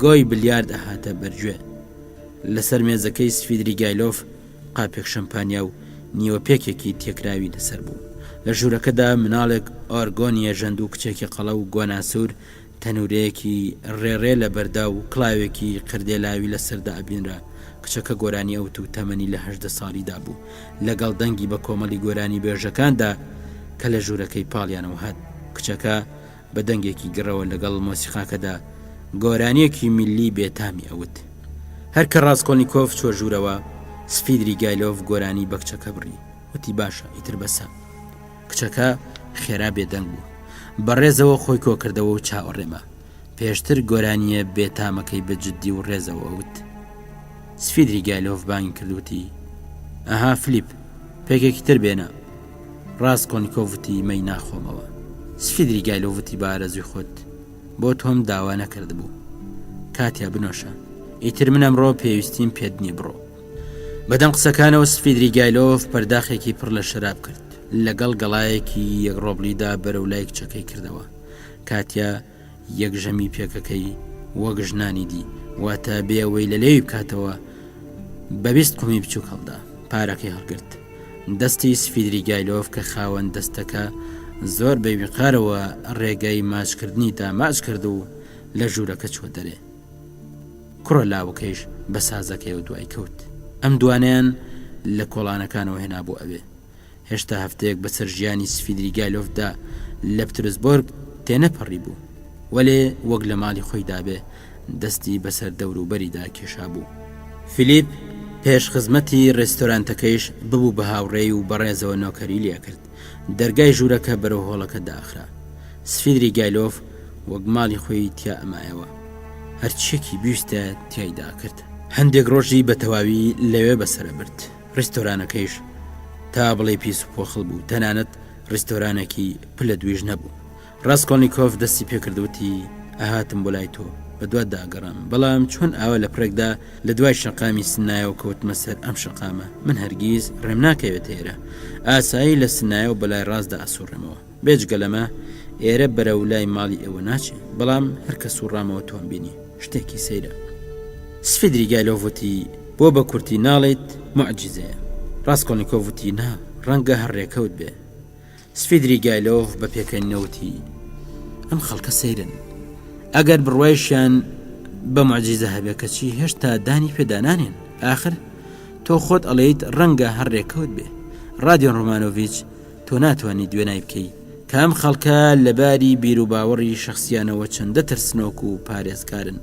گۆی بلیارد ئەهاتە بەرگوێ. لەسەر مێزەکەی سفیدریگایلۆڤ قاپێک شەمپانیا و نیوە پێکێکی تێکراوی لەسەر بوو. لە ژوورەکەدا مناڵێک ئۆرگۆنیە ژەند و کچێکی قەڵە و گۆناسوور تەنورەیەکی ڕێڕێ لە بەردا و کڵاوێکی قردێلاوی لەسەردا ئەبینرا. کچەکە گۆرانی ئەوت و تەمەنی لە 18 ساڵیدا بوو. لەگەڵ دەنگی بە کۆمەڵی گۆرانی بێژەکاندا کە لە ژوورەکەی پاڵیانەوە هات. کچەکە بە دەنگێکی گڕەوە لەگەڵ مۆسیقاکەدا گۆرانیەکی میلی بێتامی ئەوت. هەر کە ڕاستکۆڵنیکۆف چۆ ژوورەوە سفیدریگایلۆڤ گۆرانی بە کچەکە بڕی، وتی باشە ئیتر بەسە. کچەکە خێرا بێدەنگ بوو، بەڕێزەوە خۆی کۆ کردەوە و چاوەڕێمە. پێشتر گۆرانیە بێتامەکەی بە جددی و ڕێزەوە وت. سفیدریگایلۆڤ بانگی کردوتی ئەها فلیپ پێکێکی تر بێنە. ڕاستکۆڵنیکۆڤ وتی مەی ناخۆمەوە. سفیدریگایلۆڤ وتی بارەزوی خۆت بۆ تۆم داوا نەکردبوو، کاتیا بنۆشە، ئیتر من ئەمڕۆ پێویستیم پێت نییە بڕۆ. بەدەم قسەکانەوە سفیدریگایلۆڤ پەرداخێکی پڕ لە شەراب کرد، لەگەڵ گەڵایەکی یەک ڕۆبلیدا بەرەو لای کچەکەی کردەوە. کاتیا یەک ژەمی پێکەکەی وەک ژنانی دی، واتە بێەوەی لە لێوی بکاتەوە بە 20 کومی بچووک هەڵدا. پارەکەی هەڵگرت. دەستی سفیدریگایلۆڤ کە خاوەن دەستەکە زۆر بەویقارەوە ڕێگەی ماچکردنی داماچ کرد و لە ژوورەکە چوە دەرێ. کوڕە لاوەکەیش بە سازەکەی و دوای کەوت. ئەم دوانیان لە کۆڵانەکانەوە هێنا بۆ ئەوێ. هێشتا هەفتەیەک بەسەر ژیانی سفیدریگایلۆڤدا لە پترسبۆرگ تێنەپەڕی بوو، وەلێ وەک لە ماڵی خۆی دابێ دەستی بەسەر دەوروبەریدا کێشا بوو. فیلیپ پێشخزمەتی ڕێستۆرانتەکەیش ببوو بە هاوڕێی و بەڕێزەوە نۆکەری لێ کرد. دەرگای ژوورەکە بەرەو هۆڵەکە داخرا. سفیدریگایلۆڤ وەک ماڵی خۆی تیا ئەمایەوە، هەرچێکی بیستە تیایدا کرد. هەندێک ڕۆژی بە تەواوی لەوێ بەسرە برد. ڕێستۆرانەکەیش تا بڵێ پیس و پۆخڵ بوو، تەنانەت ڕێستۆرانێکی پلە دوێژ نەبوو. ڕاستکۆڵنیکۆف دەستی پێکردوتی ئەهاتم بۆ لای تۆ بە دوات داگەڕام، بەڵام چۆن ئاوە لە پرێکدا لە دوای شەقامی سنایە و کەوتمە سەر ئەم شەقامە، من هەرگیز ڕێم ناکەوێت ئێرە. ئاسایی لە سنایە و بەلای ڕاستدا ئەسوڕێمەوە. بێجگە لەمە ئێرە بەرەو لای ماڵی ئێوە ناچێ، بەڵام هەرکە سوڕامەوە تۆم بینی شتێکی سەیرە. سفیدریگایلۆڤ وتی بۆ بە کورتی ناڵێت معجزەیە. ڕاستکۆڵنیکۆڤ وتی نا، ڕەنگە هەر ڕێکەوت بێ. سفیدریگایلۆڤ بە پێکەنینەوتی ئەم خەڵکە سەیرن، ئەگەر بڕوایشیان بە معجزە هەبێ کەچی هێشتا دانی پێدانانێن. ئاخر تۆ خۆت ئەڵێیت ڕەنگە هەر ڕێکەوت بێ. رادیۆن ڕۆمانۆڤیچ تۆ ناتوانانی دوێنای بکەی کە ئەم خەڵکە لەباری بیر و باوەڕی شەخسیانەوە چەندە ترسنۆک و پارێزکارن.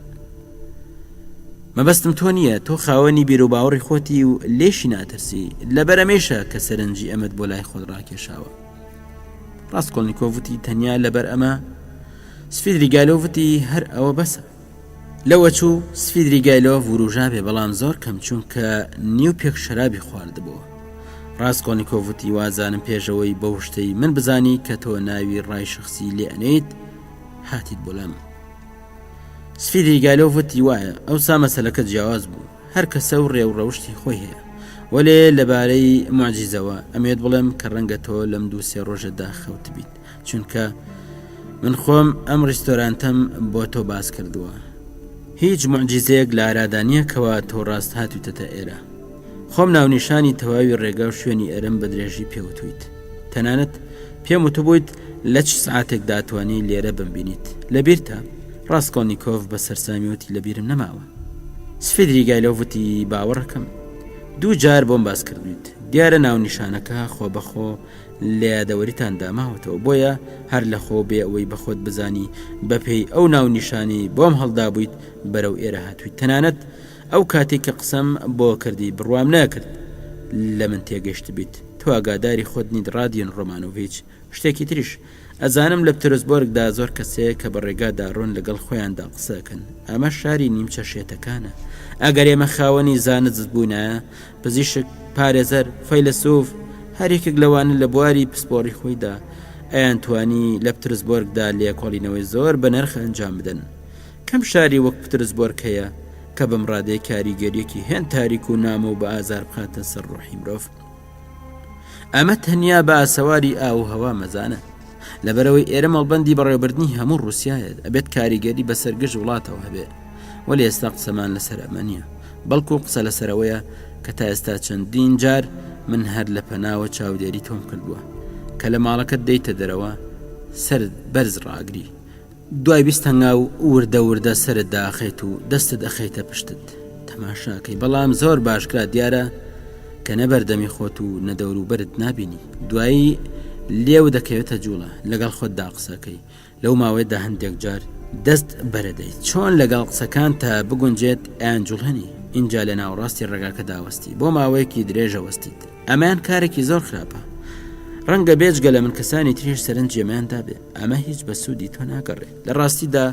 مەبەستم تۆ نییە، تۆ خاوەنی بیر و باوەڕی خۆتی و لێشی ناترسی، لەبەرەمێشە کە سەرنجی ئەمەت بۆ لای خۆت ڕاکێشاوە. ڕاستکۆڵنیکۆڤ وتی تەنیا لەبەر ئەمە؟ سفیدریگایلۆڤ وتی هەر ئەوە بەسە. لەوە چوو سفیدریگایلۆڤ وروژا بێ، بەڵام زۆر کەم چوون کە نیو پێک شەرابی خواردبووە. ڕاستکۆڵنیکۆڤ وتی وازانم پێشەوەی بەو شتەی من بزانی کە تۆ ناوی ڕای شخصی لێ ئەنێیت هاتیت بۆ لام. سفیدری گایلۆڤ وتی وایە ئەوسا مەسەلەکە جیاواز بوو، هەر کەسە و ڕێو ڕەوشتی خۆی هەیە، وەلێ لەبارەی معجیزەوە ئەمێت بڵێم کە ڕەنگە تۆ لەم 2-3 ڕۆژەدا خەوت بیت، چونکە من خۆم ئەم ڕیستۆرانتەم بۆ تۆ باس کردووە. هیچ معجیزەیەک لە ئارادانیەکەوە تۆ ڕاست هاتوویتەتە ئێرە. خۆم ناونیشانی تەواوی ڕێگا و شوێنی ئەرم بە درێژی پێوتویت، تەنانەت پێم وتبوویت لە چ سعاتێک داتوانی لێرە بمبینیت. لەبیرتە؟ ڕاستکۆلنیکۆڤ بە سەرسامیوتی لەبیرم نەماوە. سفیدری گایلۆڤ وتی باوەڕەکەم 2 جار بۆم باس کردویت، دیارە ناونیشانەکە خۆ بەخۆ لە یادەوەریتان داماوەتەوە، بۆیە هەر لە خۆ بێ ئەوەی بەخۆت بزانی بەپێی ئەو ناونیشانی بۆم هەڵدا بوویت بەرەو ئێرە هاتوویت. تەنانەت ئەو کاتێک کە قسەم بۆ کردی بڕوام ناکرد لە من تێگەشت بیت. تۆ ئاگاداری خۆت نیت رادیۆن ڕۆمانۆڤیچ. شتێکی تریش ئەزانم لە پترسبۆرگدا زۆر کەسەیە کە بە ڕێگادا ڕۆن لەگەڵ خۆیاندا قسەکەن. ئەمە شاری نیمچە شێتەکانە. ئەگەر ئێمە خاوەنی زانست بوونایە، پزیشک، پارێزەر، فەیلسوف، هەرێکێک لەوانە لە بواری پسپۆڕی خۆیدا ئەیان توانی لە پترسبۆرگدا لێکۆڵینەوەی زۆر بە نرخ ئەنجام بدەن. کەم شاری وەک پترسبۆرگ هەیە کە بەم ڕادەیە کاریگەریەکی هێن تاریک و نامە و بە ئازار بخاتە سەر ڕۆحی مرۆڤ. ئەمە تەنیا بە ئاسەواری ئاو و هەوا مەزانە. لەبەرەوەی ئێرە مەڵبەندی بەڕێوەبردنی هەموو ڕووسیایە، ئەبێت کاریگەری بەسەرگەشت وڵاتەوە هەبێ. وەلی ئێستا قسەمان لەسەر ئەمە نییە، بەڵکو قسە لەسەرەوەیە کە تا ئێستا چەندین جار من هەر لە پەناوە چاودێری تۆم کردووە کە لە ماڵەکەت دەیتە دەرەوە سەر بەرز ڕاگری، دوای 20 هەنگا و وردە وردە سەرت داخێت و دەستت ئەخەیتە پشتت تەماشاکەی. بەڵام زۆر باشکرا دیارە کە نەبەردەمی خۆت و نەدەور و بەرت نابینی، دوایی لێو دەکەوێتە جوڵە لەگەڵ خۆتدا قسەکەی. لەو ماوەیەدا هەندێک جار دەست بەرەدەیت چۆن لەگەڵ قسەکان تا بگونجێت ئەیان جوڵهێنی. اینجا لە ناوڕاستی ڕێگاکە داوەستی، بۆ ماوەیەکی درێژە وەستیت. ئەمان کارێکی زۆر خراپە، ڕەنگە بێجگە لە من کەسانی تریش سەرنج جێمەیاندا بێ. ئەمە هیچ بە سوودی تۆ ناگەڕێ. لە ڕاستیدا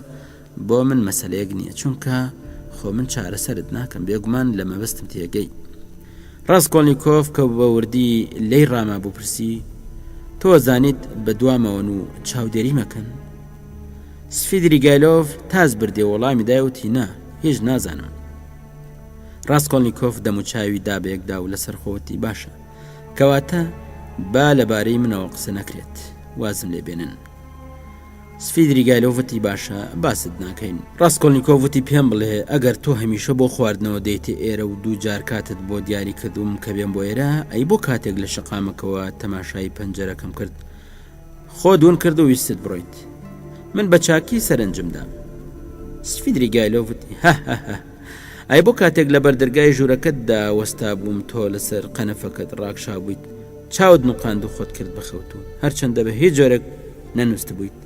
بۆ من مەسەلەیەک نییە، چونکە خۆ من چارەسەرت ناکەم، بێگومان لە مەبەستم تێگەی. ڕاستکۆلنیکۆڤ کە بە وردی لێی ڕاما بوو پرسی تۆ زانیت بە دوامەوەن و چاودێری مەکەن. سفیدری گایلۆڤ تاز بردێ وەڵامی دایوتی نا، هیچ نازانم. ڕاستکۆلنیکۆڤ دەموچاوی دابەیەکدا و لەسەر خۆتی باشە، کەواتە با لەبارەی منەوە قسە نەکرێت، وازم لێ بێنن. سفیدری گایلۆڤ وتی باشە، باست ناکەین. ڕاستکۆلنیکۆڤ وتی پێم بڵێ ئەگەر تۆ هەمیشە بۆ خواردنەوە دەیتێ ئێرە و 2 جار کاتت بۆ دیاری کردوم کە بێم بۆ ئێرە، ئەی بۆ کاتێک لە شەقامەکەوە تەماشای پەنجەرەکەم کرد خۆ دوون کرد و ویستت بڕۆیت، من بە چاکی سەرنجمدا. سفیدری گایلۆڤ وتی هەهەهە، ئەی بۆ کاتێک لە بەردەرگای ژوورەکەتدا وەستا بووم تۆ لەسەر قەنەفەکەت ڕاکشا بوویت، چاود نوقاند و خۆت کرد بەخەوت و هەرچەندە بە هیچ جۆرێک نەنووست بوویت،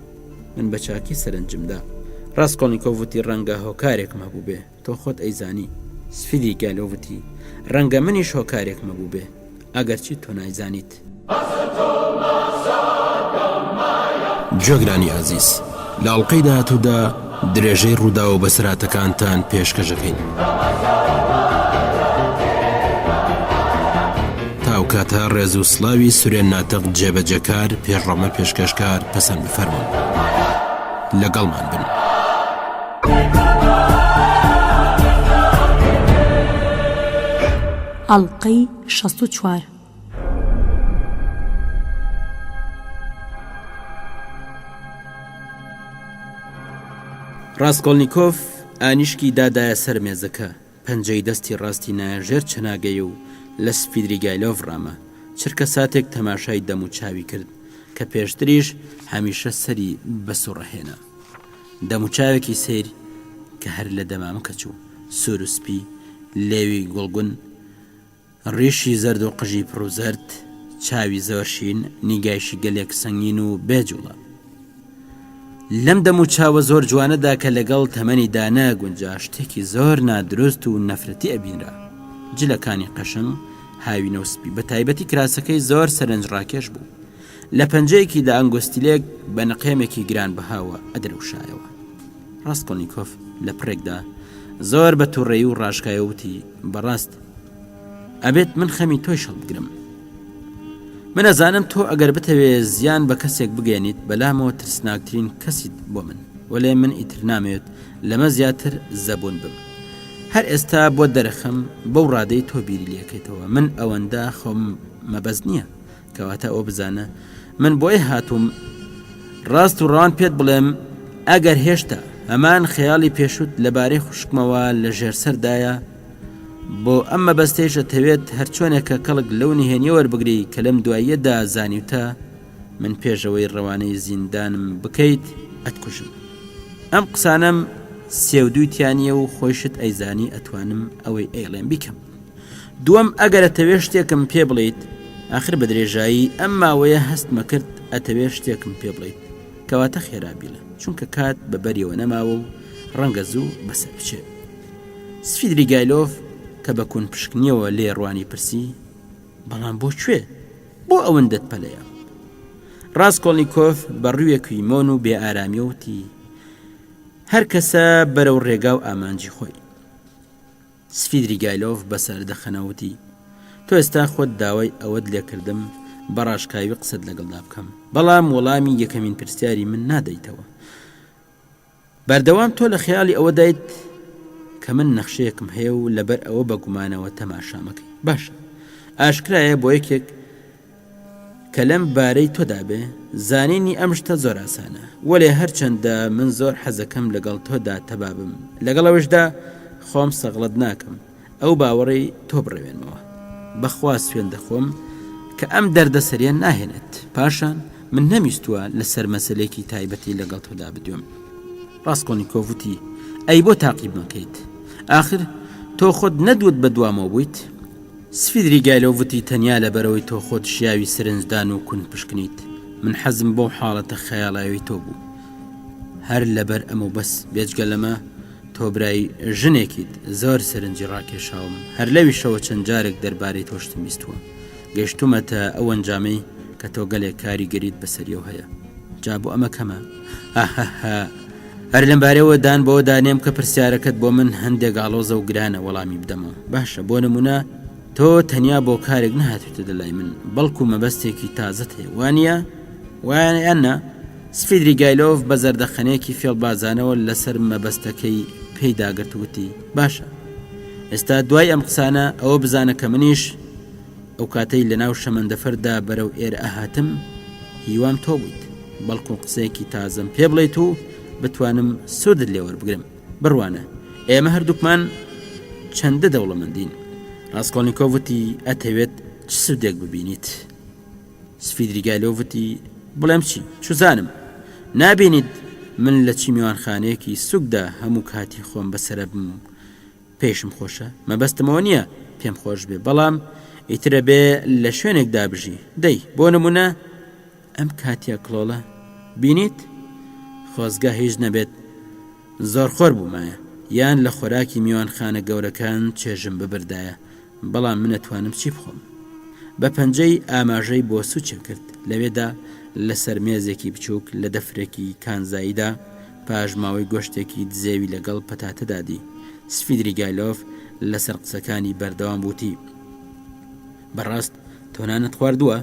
من بە چاکی سەرنجمدا. ڕاستکۆلنیکۆڤ وتی ڕەنگە هۆکارێکم هەبوو بێ، تۆ خۆت ئەیزانی. سفیدری گایلۆڤ وتی ڕەنگە منیش هۆکارێکم هەبوو بێ، ئەگەرچی تۆ نایزانیت. جۆگرانی ئازیز، لە ئەڵلقەی داهاتوودا درێژەی ڕوودا و بەسراتەکانتان پێشکەشەکەین. تاوکاتە ڕێز و سڵاوی سورێن ناتەق جێبەجەکار پێشڕەمە پێشکەشکار پەسەند بفەرمون، لەگەڵمان بن. ئەڵلقەی 64. ڕاستکۆلنیکۆڤ ئانیشکی دادایە سەر مێزەکە، پەنجەی دەستی ڕاستی نایەژێر چەناگەی و لە سفیدری گایلۆڤ ڕامە. چرکە ساتێک تەماشای دەم و چاوی کرد کە پێشتریش هەمیشە سەری بەسوڕەهێنا. دەم و چاوێکی سیر کە هەر لە دەمامکە چوو، سوور و سپی، لێوی گوڵگون، ڕیشی زەرد و قژی پڕوزەرد، چاوی زۆرشین، نیگایشی گەلێک سەنگین و بێجوڵە. لەم دەم و چاوە زۆر جوانەدا کە لەگەڵ تەمەنیدا ناگونجا شتێکی زۆر نادروست و نەفرەتی ئەبینرا. جلەکانی قەشنگ، هاوی نەوسپی، بە تایبەتی کراسەکەی زۆر سەرنج ڕاکێش بوو. لە پەنجەیەکیدا ئەنگۆستیلێک بە نەقێمێکی گران بەهاوە ئەدرەوشایەوە. ڕاستکۆلنیکۆڤ لە پرێکدا زۆر بە تووڕێی و ڕاشکایەوتی بەڕاست ئەبێت من خەمی تۆی شەڵ بگرم. من ئەزانم تۆ ئەگەر بتەوێ زیان بە کەسێک بگەێنیت بەلامەوە ترسناکترین کەسیت بۆ من، وەلێ من ئیتر نامێت لەمە زیاتر زەبوون بم. هەر ئێستا بۆ دەرەخەم بەو ڕادەی تۆ بیری لێکەیتەوە. من ئەوەندە خۆم مەبەست نییە کەواتە ئەو بزانە من بۆی هاتووم ڕاست و ڕوان پێت بڵێم ئەگەر هێشتا ئەمان خەیاڵی پێشوت لەبارەی خوشکمەوە لە ژێرسەردایە بۆ ئەم مەبەستەیش دەتەوێت هەرچۆنێکە کەڵک لەو نهێنیە وەربگری کە لەم دواییەدا زانیوتە من پێشەوەی ڕەوانەی زیندانم بکەیت ئەتکوشم. ئەم قسانم سێودووتیانیە و خۆشت ئەیزانی ئەتوانم ئەوەی ئێڵێن بیکەم. دووەم ئەگەر ئەتەوێ شتێکم پێ بڵیت ئاخر بە درێژایی ئەم ماوەیە هەستمە کرد ئەتەوێ شتێکم پێ بڵیت کەواتە خێرابیلە چونکە کات بەبەریەوە نەماوە و ڕەنگە زوو بەسەر بچێ. سفیدریگایلۆف کە بەکوون پشکنیەوە لێ ڕوانی پرسی بەڵام بۆ کوێ؟ بۆ ئەوەندەت پەلەیە؟ ڕاستکۆڵنیکۆف بە ڕوویەکی مۆن و بێ ئارامیەوتی هەر کەسە بەرەو ڕێگا و ئامانجی خۆی. سفیدریگایلۆف بەسەر دەخەنەوتی تۆ ئێستا خۆت داوای ئەوەت لێکردم بە ڕاشکاوی قسەت لەگەڵدا بکەم بەڵام وەڵامی یەکەمین پرسیاری من نادەیتەوە. بەردەوام تۆ لە خەیاڵی ئەوە دایت کە من نەخشەیەکم هەیە و لەبەر ئەوە بە گومانەوە تەماشامەکەی. باشە ئاشکرایە بۆ یەکێک کە لەم بارەی تۆدا بێ زانینی ئەم شتە زۆر ئاسانە وەلێ هەرچەندە من زۆر حەزەکەم لەگەڵ تۆدا تەبابم لەگەڵ ئەوەشدا خۆم سەغڵت ناکەم ئەو باوەڕی تۆ بڕەوێنمەوە. بەخوا سوێن دەخۆم کە ئەم دەردەسەریە ناهێنێت. پاشان من نەمیستووە لەسەر مەسەلێکی تایبەتی لەگەڵ تۆدا بدوێم. ڕاستکۆڵنیکۆڤ وتی ئەی بۆ تاقیب مەکەیت ئاخر تۆ خۆت نەدوت بە دوامەوە بوویت؟ سفیدریگایلۆڤ وتی تەنیا لەبەرەوەی تۆ خۆت شیاوی سرنجدان و کون پشکنیت من حەزم بۆ حاڵەتە خەیاڵاوی تۆ بوو. هەر لەبەر ئەمە بەس بێجگە لەمە تۆ برای ژنێکیت زۆر سەرنجی ڕاکێشاوم هەر لەویشەوە چەند جارێک دەربارەی تۆشتم بیستووە گەیشتومەتە ئەو ئەنجامەی کە تۆ گەلێک کاریگەریت بەسەریەوە هەیە. جا بۆ ئەمە کەمە؟ ئاهەها هەر لەمبارەوە دان بۆ دانێم کە پرسیارەکەت بۆ من هەندێک ئاڵۆزە و گرانە وەڵامی بدەمەوە. باشە بۆ نمونە تۆ تەنیا بۆ کارێک نەهاتوتە دەلای من بەڵکو مەبەستێکی تازت هەیە وانە؟ وایانە؟ سفیدریگایلۆڤ بە زەردەخەنەیەکی فێڵبازانەوە لەسەر مەبەستەکەی پێیداگرتووتی باشە ئێستا دوای ئەم قسانە ئەوە بزانە کە منیش ئەو کاتەی لە ناو شەمەندەفەردا بەرەو ئێرە ئەهاتم هیوام تۆ بوویت بەڵکو قسەیەکی تازەم پێ بڵێیت و بتوانم سودت لێوەربگرم. بڕوانە ئێمە هەردووکمان چەندە دەوڵەمەندین. ڕاستکۆڵنیکۆڤ وتی ئەتەوێت چ سودێک ببینیت؟ سفیدریگایلۆڤ وتی بڵێم چی چوزانم نابینیت من لە چی میوانخانەیەکی سوکدا هەموو کاتی خۆم بەسرە بم پێشم خۆشە مەبەستمەوە نییە پێم خۆش بێ بەڵام ئیترە بێ لە شوێنێکدا بژی. دەی بۆ نمونە ئەم کاتیە کڵۆڵە بینیت خۆزگا هیچ نەبێت زۆر خۆر بوومایە یان لە خۆراکی میوانخانە گەورەکان چێژم ببردایە بەڵام من ئەتوانم چی بخۆم. بە پەنجەی ئاماژەی بۆ سوچێ کرد لەوێدا لەسەر مێزێکی بچووک لە دەفرێکی کانزاییدا پاژماوەی گۆشتێکی دزێوی لەگەڵ پەتاتەدادی. سفیدریگایلۆڤ لەسەر قسەکانی بەردەوام بووتی بەڕاست تۆنانت خواردووە؟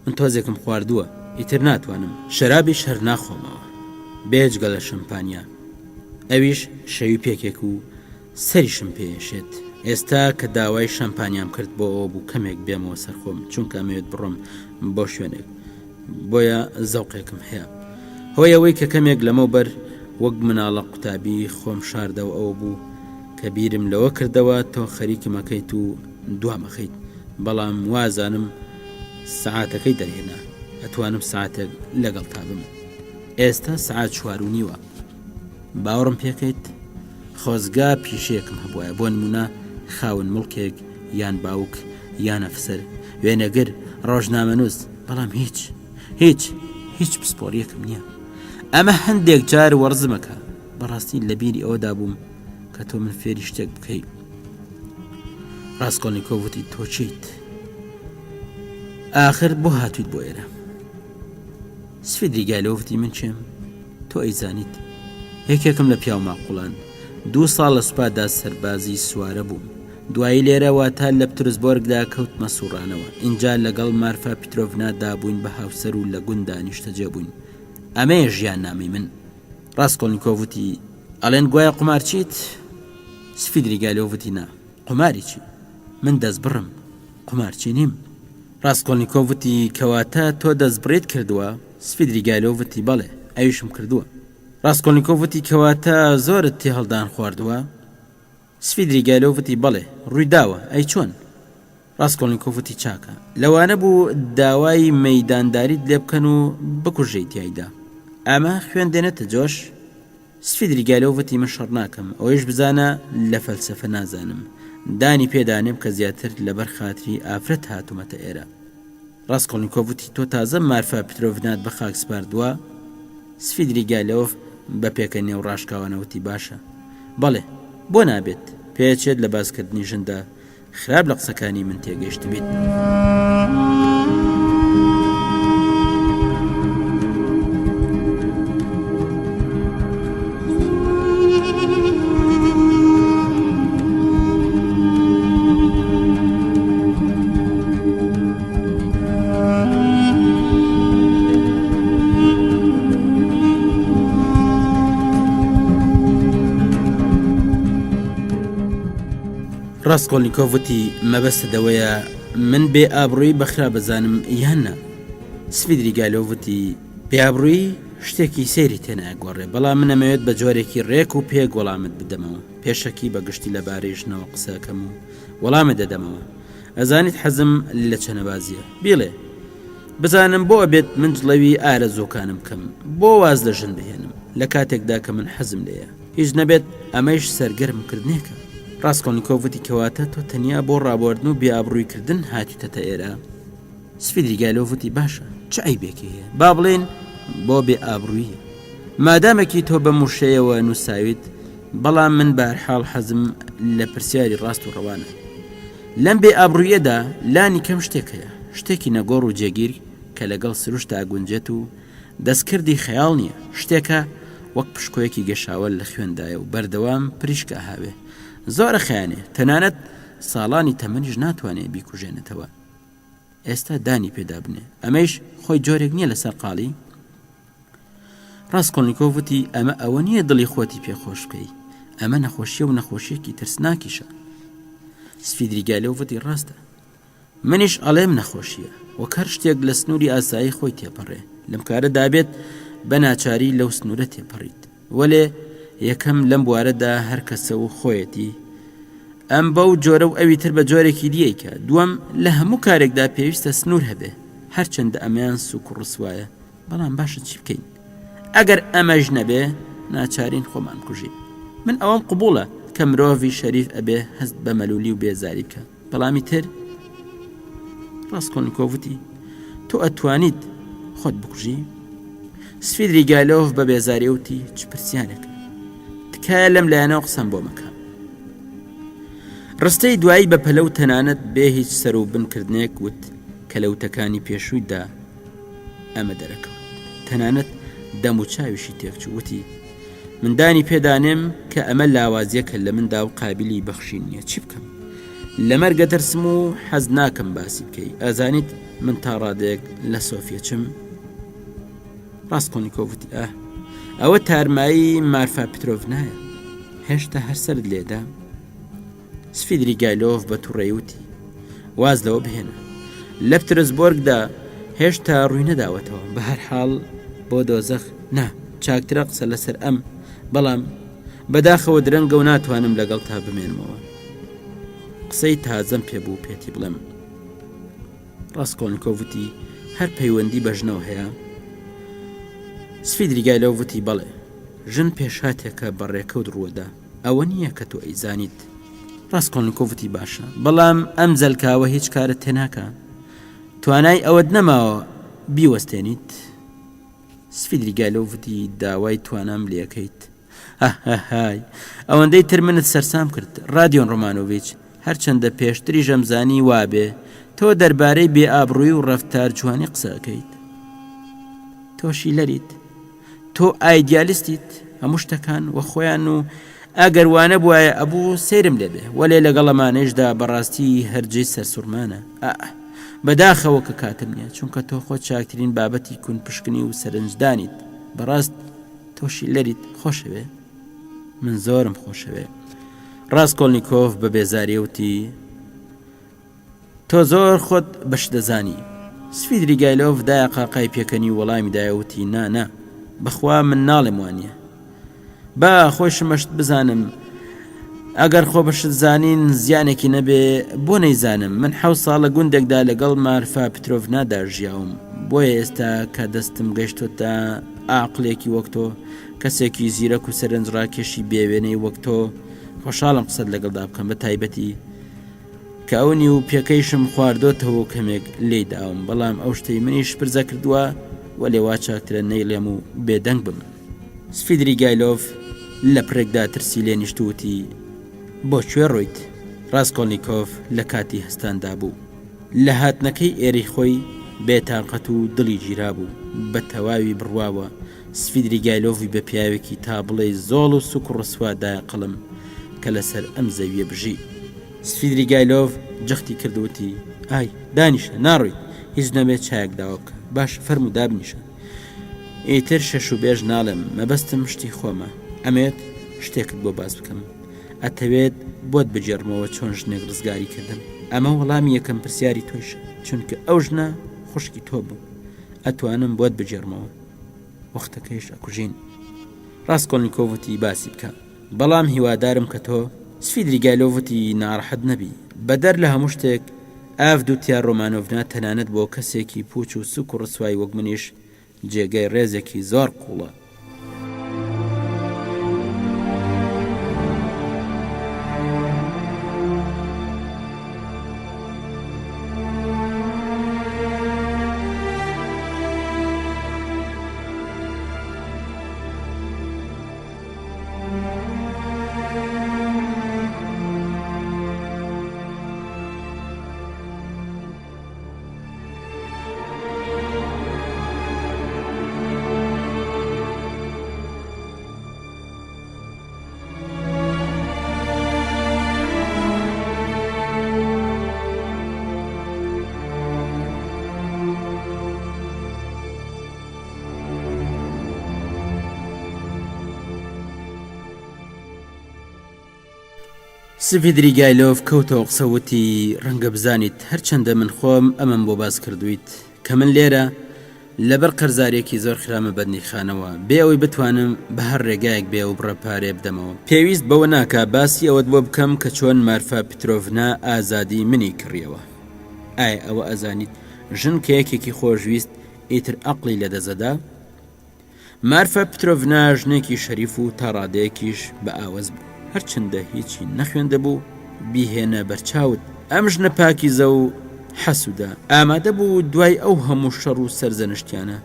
من تۆزێکم خواردووە ئیتر ناتوانم شەرابی شەر ناخۆمەوە بێجگە لە شەمپانیا ئەویش شەوی پێکێک و سەریشم پێشێت. ئێستا کە داوای شەمپانیام کرد بۆ ئەوە بوو کەمێک بێمەوە سەرخۆم چونکە ئەمەوێت بڕۆم بۆ شوێنێک بۆیە زەوقێکم هەیە. هۆی ئەوەی کە کەمێک لەمەوبەر وەک مناڵە قوتابی خۆم شاردەوە ئەوە بوو کە بیرم لەوە کردەوە تۆ خەریکی مەکەیت و دوامەخەیت بەڵام وازانم سعاتەکەی دەرهێنا ئەتوانم سعاتێک لەگەڵ تابم. ئێستا سعات 4:30 باوەڕم پێکەیت خۆزگا پیشەیەکم هەبووە بۆ نمونە خاون مڵکێک یان باوک یان ئەفسەر وێنەگر ڕۆژنامەنووس بەڵام هیچ پسپۆریەکم نییە. ئەمە هەندێک جار وەرزمەکە بەڕاستی لە بیری ئەوەدا بووم کە تۆ من فێری شتێک بکەیت. ڕاستکۆڵنیکۆڤ وتی تۆ چیت؟ ئاخر بۆ هاتوویت بۆ ئێرە؟ سفیدریگایلۆڤ وتی من چێم تۆ ئەیزانیت یەکێکم لە پیاو ماقوڵان 2 ساڵ لە سوپادا سەربازی سوارە بووم دوایی لێرەوە تا لە پترسبۆرگدا کەوتمە سوڕانەوە اینجا لەگەڵ مارفا پیترۆڤنا دابووین بە هاوسەر و لە گوند دانیشتەجێ بووین. ئەمەیە ژیان نامی من. ڕاستکۆڵنیکۆڤ وتی ئەڵێن گوایە قومارچیت؟ سفیدریگالۆڤ وتی نا. قوماری چی؟ من دەست بڕم، قومارچی نیم. ڕاستکۆڵنیکۆڤ وتی کەواتە تۆ دەست بڕێت کردووە؟ سفیدریگالۆڤ وتی بەڵێ ئەویشم کردووە. ڕاستکۆڵنیکۆڤ وتی کەواتە زۆرت تێ هەڵدان خواردووە؟ سفیدریگالۆڤ وتی بەڵێ ڕوویداوە. ئەی چۆن؟ ڕاستکۆڵنیکۆڤ وتی چاکە لەوانە بوو داوای مەیدانداریت لێ بکەن و بکوژەی تایدا. ئەمە خوێن دێنێتە جۆش؟ سفیدریگالۆڤ وتی من شەڕ ناکەم، ئەوەیش بزانە لە فەلسەفە نازانم، دانی پێدانێم کە زیاتر لەبەر خاتری ئافرەت هاتوومەتە ئێرە. ڕاستکۆڵنیکۆڤ وتی تۆ تازە مارفا پیترۆڤنات بە خاک سپاردووە؟ سفیدریگالۆڤ بە پێکەنی و ڕاشکاوانەوتی باشە. بەڵێ بۆ نابێت پێچێت لە بازکردنی ژندا خراپ لە قسەکانی من تێگەیشت بیت. ڕاستکۆڵنیکۆڤ وتی مەبەستە دەوەیە من بێ ئابڕووی بەخرا بەزانم یاننا. سفیدریگالۆڤ وتی بێئابڕووی شتێکی سەیری تێنایگۆڕێ، بەڵام من ئەمەوێت بە جۆرێکی ڕێک و پێک وەڵامت بدەمەوە. پێشەکی بەگشتی لەبارەی ژنەوە قسەکەم و وەڵامت دەدەمەوە. ئەزانیت حەزم لە چەنەبازیە، بیڵێ بزانم بۆ ئەبێت من جڵەوی ئارەزۆکانم بکەم، بۆ واز لە ژن بهێنم لە کاتێکدا کە من حەزم لێیە، هیچ نەبێت ئەمەش سەرگەرمکردنێکە. ڕاستکۆڵنیکۆڤ وتی کەواتە تۆ تەنیا بۆ ڕابواردن و بێئابڕوویکردن هاتوویتەتە ئێرە؟ سفیدریگالۆڤ وتی باشە چ عیبێکی هەیە؟ با بڵێن بۆ بێئابڕوویە. مادامێکی تۆ بە موشەیەوە نووساویت، بەڵام من بەهەرحاڵ حەزم لە پرسیاری ڕاست و ڕەوانە. لەم بێئابڕوویەدا لانی کەم شتێک هەیە، شتێکی نەگۆڕ و جێگیر کە لەگەڵ سروشتا گونجێت و دەستکردی خەیاڵ نییە، شتێکە وەک پشکۆیەکی گەشاوە لە خوێندایە و بەردەوام پریشکە هاوێ. زۆرە خەیانێ، تەنانەت ساڵانی تەمەنیش ناتوانێت بیکوژێنێتەوە. ئێستا دانی پێدا بنێ، ئەمەش خۆی جۆرێک نییە لەسەر قاڵی. ڕاستکۆڵنیکۆڤ وتی ئەمە ئەوە نییە دڵی خۆتی پێخۆش بکەی، ئەمە نەخۆشیە و نەخۆشیێکی ترسناکیشە. سفیدریگالۆڤ وتی ڕاستە، منیش ئەڵێم نەخۆشیە، وەک هەر شتێک لە سنووری ئاسایی خۆی تێپەڕێ، لەم کارە دابێت بە ناچاری لەو سنوورە تێپەڕیت. وەلێ یەکەم لەم بوارەدا هەر کەسە و خۆیەتی، ئەم بەو جۆرە و ئەوی تر بە جۆرێکی دیەیکە. دووەم لە هەموو کارێکدا پێویستە سنوور هەبێ، هەرچەندە ئەمەیان سوک و ڕسوایە، بەڵام باشە چی بکەین؟ ئەگەر ئەمەش نەبێ ناچارین خۆمان کوژین. من ئەوەم قبوڵە کە مرۆڤی شەریف ئەبێ هەست بە مەلولی و بێزاری بکە، بەڵامی تر ڕاستکۆڵنیکۆڤ وتی تۆ ئەتوانیت خۆت بکوژی؟ سفیدریگالۆڤ بە بێزاری وتی چ پرسیانێکە، تکایە لەم لایەنەوە قسەم بۆ مەکە. ڕستەی دوایی بە پەلە و تەنانەت بێ هیچ سەر و بنکردنێک وت کە لەوتەکانی پێشوویدا ئەمە دەرەکەوت، تەنانەت دەم و چاویشی تێکچوو. وتی مندانی پێدانێم کە ئەمە لاوازیەکە لە مندا و قابلی بەخشین نییە، چی بکەم؟ لە مەرگە ترسم و حەز ناکەم باسی بکەی، ئەزانیت من تا ڕادەیەک لە سۆفیە چم. ڕاستکۆڵنیکۆڤ وتی ئەوە تارمایی مارفا پیترۆڤنایە، هێشتا هەر سەرت لێدا؟ سفیدریگالۆڤ بە تووڕێی وتی واز لەوە بهێنە، لە پترسبۆرگدا هێشتا ڕووی نەداوەتەوە، بە هەر حاڵ بۆ دۆزەخ نا، چاکترە قسە لەسەر ئەم، بەڵام بەداخەوە درەنگە و ناتوانم لەگەڵ تا بمێنمەوە. قسەی تازەم پێبوو پێتی بڵێم. ڕاستکۆڵنیکۆڤ وتی هەر پەیوەندی بە ژنەوە هەیە؟ سفیدریگالۆڤ وتی بەڵێ، ژن پێشهاتێکە بەڕێکەوت ڕووەدا، ئەوە نییە کە تۆ ئەیزانیت. ڕاستکۆڵنیکۆڤ وتی باشە، بەڵام ئەم جەلکاوە هیچ کارت تێناکە، توانای ئەوەت نەماوە بیوەستێنیت؟ سفیدریگالۆڤ وتی داوای توانام لێەکەیت. هاهای ئەوەندەی تر منت سەرسام کرد. رادیۆن ڕۆمانۆڤیچ، هەرچەندە پێشتری ژەمزانی وابێ تۆ دەربارەی بێئابڕووی و ڕەفتار جوانی قسەکەیت. تۆشی لەریت، تۆ ئایدیالیستیت هەموو شتەکان وە خۆیان، و ئەگەر وانە بواە ئەبوو سەیرم لێبێ، وەلێ لەگەڵەمانێشدا بەڕاستی هەرجەی سەرسوورمانە. بەداخەوە کە کاتم نییە، چونکە تۆ خۆت چاکترین بابەتی کون پشکنی و سەرنجدانیت. بەڕاست تۆشی لەریت خۆشەوێ؟ من زۆرم خۆشەوێ. ڕاستکۆڵنیکۆف بە بێزاری وتی تۆ زۆر خۆت بەش دەزانی. سفیدریگایلۆف دایە قاقای پێکەنی وەڵامی دایەوتی نا بەخوا من ناڵێم وانە با خۆشمەشت بزانم ئەگەر خۆ بەشت زانین زیانێکی نەبێ بۆ نەیزانم من 7 ساڵە گوندێکدا لەگەڵ مارفا پیترۆڤنادا ژیاوم بۆیە ئێستا کە دەستم گەیشتۆتە عاقلێکی وەک تۆ کەسێکی زیرەک و سەرنجڕاکێشی بێوێنەی وەک تۆ خۆشحاڵم قسەت لەگەڵدا بکەم بە تایبەتی کە ئەونی و پێکەیشم خواردۆتەوە کەمێک لێی داوم بەڵام ئەو شتەی منیش پرزە کردووە وە لێوا چاکترە نەیڵێم و بێدەنگ بم. سفیدریگایلۆف لە پرێکدا ترسی لێ نیشتوتی بۆکوێ ڕۆیت؟ ڕاستکۆڵنیکۆف لە کاتی هەستاندا بوو لە هاتنەکەی ئێری خۆی بێتاقەت و دڵی گیرا بوو بە تەواوی بڕواوە. سفیدریگایلۆڤی بە پیاوێکی تا بڵێ زۆڵ و سوک و ڕسوادایە قەڵم کە لەسەر ئەم زەویە بژی. سفیدریگایلۆڤ جەختی کردوتی ئای دانیشە ناڕۆیت هیچ نەبێت چایەک داوە بکە باش فەرموو دابنیشە. ئیتر شەش و بێژ ناڵێم مەبەستم شتی خۆمە ئەمێت شتێکت بۆ باز بکەم ئەتەوێت بۆت بجێڕمەوە چۆن ژنێک ڕزگاری کردم. ئەمە وەڵامی یەکەم پرسیاری تۆیشە چونکە ئەو ژنە خوشکی تۆ بوو ئەتوانم بۆت بجێڕمەوە وەختەکەیش ئەکوژین. ڕاستکۆڵنیکۆڤتی باسی بکە بەڵام هیوادارم کە تۆ سفیدریگایلۆڤتی ناڕەحەت نەبی بەدەر لە هەموو شتێک ئاڤدوتیا ڕۆمانۆڤنا تەنانەت بۆ کەسێکی پوچ و سوک و ڕسوای وەک منیش جێگەی ڕێزێکی زۆر قوڵە. سفیدریگایلۆف کەوتەوە قسەوتی ڕەنگە بزانیت هەرچەندە من خۆم ئەمەم بۆ باز کردویت کە من لێرە لەبەر قەرزارێکی زۆر خرامە بەدنیخانەوە بێ ئەوەی بتوانم بە هەر ڕێگایەک بێ و بڕەپارێ بدەمەوە. پێویست بەوە ناکە باسی ئەوەت بۆ بکەم کە چۆن مارفا پیترۆڤنا ئازادی منی کڕیەوە. ئایا ئەوە ئەزانیت ژن کە یەکێکی خۆشویست ئیتر ئەقلی لەدەزەدا؟ مارفا پیترۆڤنا ژنێکی شەریف و تا ڕادەیەکیش بە ئاوەز بوو هەرچەندە هیچی نەخوێندە بوو بیهێنە بەرچاوت ئەم ژنە پاکیزە و حەسوودا ئامادە بوو دوای ئەو هەموو شەڕ و سەرزەنشتیانە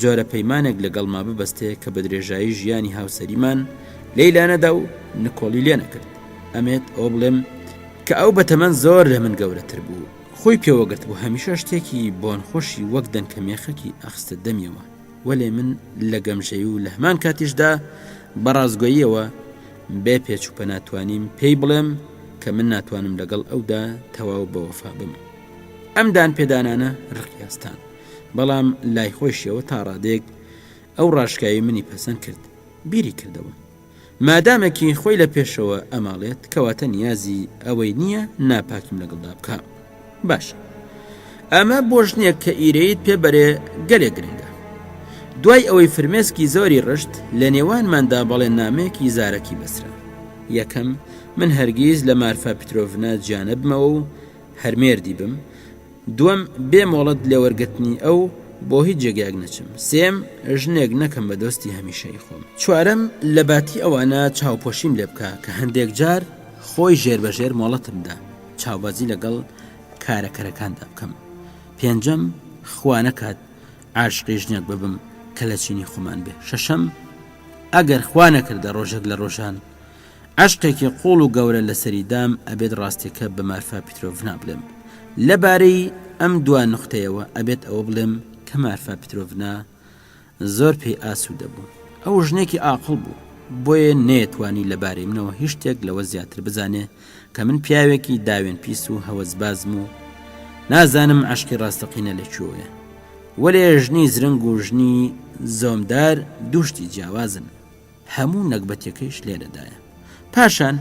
جۆرە پەیمانێک لەگەڵما ببەستێ کە بە درێژایی ژیانی هاوسەریمان لەیلانەدا و نکۆڵی لێ نەکرد. ئەمێت ئەو بڵێم کە ئەو بەتەمەن زۆر لە من گەورەتر بوو خۆی پێوەگرت بوو هەمیشە شتێکی بۆنخۆشی وەک دەنکە مێخەکی ئەخستە دەمیەوە وەلێ من لە گەمژەی و لە هەمان کاتیشدا بەڕازگۆییەوە بێ پێچوپە ناتوانیم پێی بڵێم کە من ناتوانم لەگەڵ ئەودا تەواو بەوەفا بم. ئەم دان پێدانانە ڕقیاستان بەڵام لای خۆشیەوە تا ڕادێک ئەو ڕاشکایی منی پەسەند کرد بیری کردەوە مادامێکی خۆی لە پێشەوە ئەماڵێت کەواتە نیازی ئەوەی نییە ناپاکیم لەگەڵدا بکە. باش ئەمە بۆ ژنێک کە ئیرەیت پێبەرێ گەلێک گرنگە. دوای ئەوەی فرمێسکی زۆری ڕشت لە نێوانماندا بەڵێن نامەیەکی زارەکی بەسرە. یەکەم من هەرگیز لە مارفا پیترۆڤنا جیانە بمەوە و هەرمێردی بم. دووەم بێ مۆڵەت لە وەرگرتنی ئەو بۆ هیچ جێگایەک نەچم. سێم ژنێک نەکەم بە دۆستی هەمیشەی خۆم. چوارەم لە باتی ئەوانە چاوپۆشیم لێ بکە کە هەندێک جار خۆی ژێربەژێر مۆڵەتمدا چاوبازی لەگەڵ کارەکەرەکاندا بکەم. پێنجەم خوا نەکات عاشقی ژنێک ببم کە لە چینی خۆمان بێ. شەشەم ئەگەر خوا نەکردە ڕۆژێک لە ڕۆژان عشقێکی قوڵ و گەورە لە سەریدام ئەبێت ڕاستێکە بە مارفا پیترۆڤنا بڵێم. لەبارەی ئەم دوان نقطەیەوە ئەبێت ئەوە بڵێم کە مارفا پیترۆڤنا زۆر پێی ئاسوودە بوو. ئەو ژنێکی ئاقڵ بوو بۆیە نەیەتوانی لەبارەی منەوە هیچ شتێک لەوە زیاتر بزانێ کە من پیاوێکی داوێن پیس و هەوەزبازم و نازانم عشقی ڕاستەقینە لەکوێیە. وەلێ ژنی زرنگ و ژنی زۆمدار دوشتی جیاوازن هەموو نەکبەتەکەیش لێرەدایە. پاشان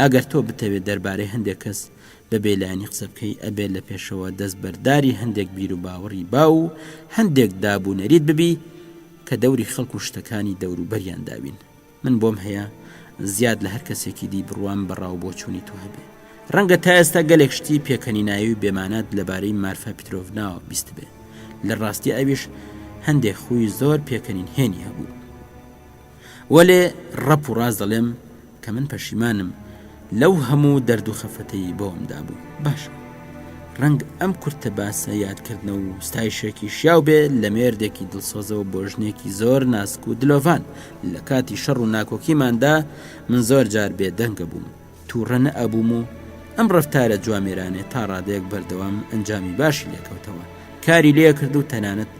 ئەگەر تۆ بتەوێت دەربارەی هەندێک کەس بە بێلایانی قسە بکەی ئەبێت لە پێشەوە دەستبەرداری هەندێک بیر و باوەڕی با و هەندێک دابوونەریت ببی کە دەوری خەڵک و شتەکانی دەوروبەریان داوین. من بۆم هەیە زیاد لە هەر کەسێکی دی بڕوان بەڕاو بۆچوونی تو هەبێ. ڕەنگە تا ئێستا گەلێک شتی پێکەنی ناوی و بێمانات لەبارەی مارفا پیترۆڤناوە بیست بێ. لە ڕاستی ئەویش هەندێک خۆی زۆر پێکەنین هێنی هەبوو. وەلێ ڕەپ و ڕاز دەڵێم کە من پەشیمانم لەو هەموو دەرد و خەفەتەی بۆمدا بوو. باشە ڕەنگ ئەم کورتە باسە یادکردنە و ستایشێکی شیاو بێ لە مێردێکی دڵسۆزەوە بۆ ژنێکی زۆر ناسک و دلۆڤان. لە کاتی شەڕ و ناکۆکیماندا من زۆر جار بێدەنگە بووم، تووڕە نەئەبووم و ئەم ڕەفتارە جوامێرانێ تا ڕادەیەک بەردەوام ئەنجامی باشی لێکەوتەوە. کاری لێ کرد و تەنانەت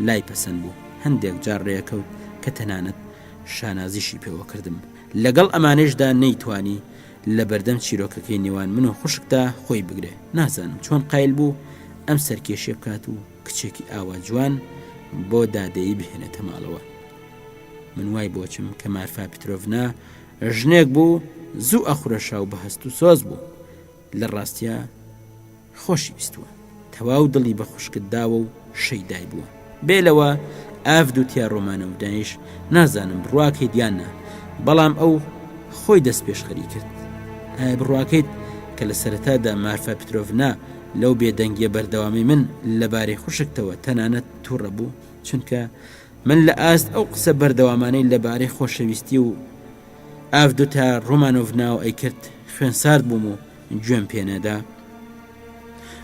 لای پەسەند بوو. هەندێک جار ڕێکەوت کە تەنانەت شانازیشی پێوە کردم. لەگەڵ ئەمانەشدا نەیتوانی لە بەردەم چیرۆکەکەی نێوان من و خوشکدا خۆی بگرێ. نازانم چۆن قایل بوو ئەم سەرکێشێ بکات و کچێکی ئاوا جوان بۆ دادەیی بهێنێتە ماڵەوە. من وای بۆچم کە مارفا پیترۆڤنا ژنێک بوو زوو ئەخورەشا و بەهەست و سۆز بوو. لە ڕاستیە خۆشی بیستووە. تەواو دڵی بە خوشکت داوە و شەیدای بووە. بێلەوە ئافدوتیا ڕۆمانۆڤنایش نازانم بڕواکەی دیاننا، بەڵام ئەو خۆی دەست پێشخەری کرد. ئایا بڕواکەیت کە لە سەرەتادا مارفا پیترۆڤنا لەو بێدەنگیە بەردەوامی من لەبارەی خوشکتەوە تەنانەت تووڕە بوو؟ چونکە من لە ئاست ئەو قسە بەردەوامانەی لەبارەی خۆشەویستی و ئافدوتیا ڕۆمانۆڤناوە ئەیکرد خوێنسارد بووم و گوێم پێنەدا.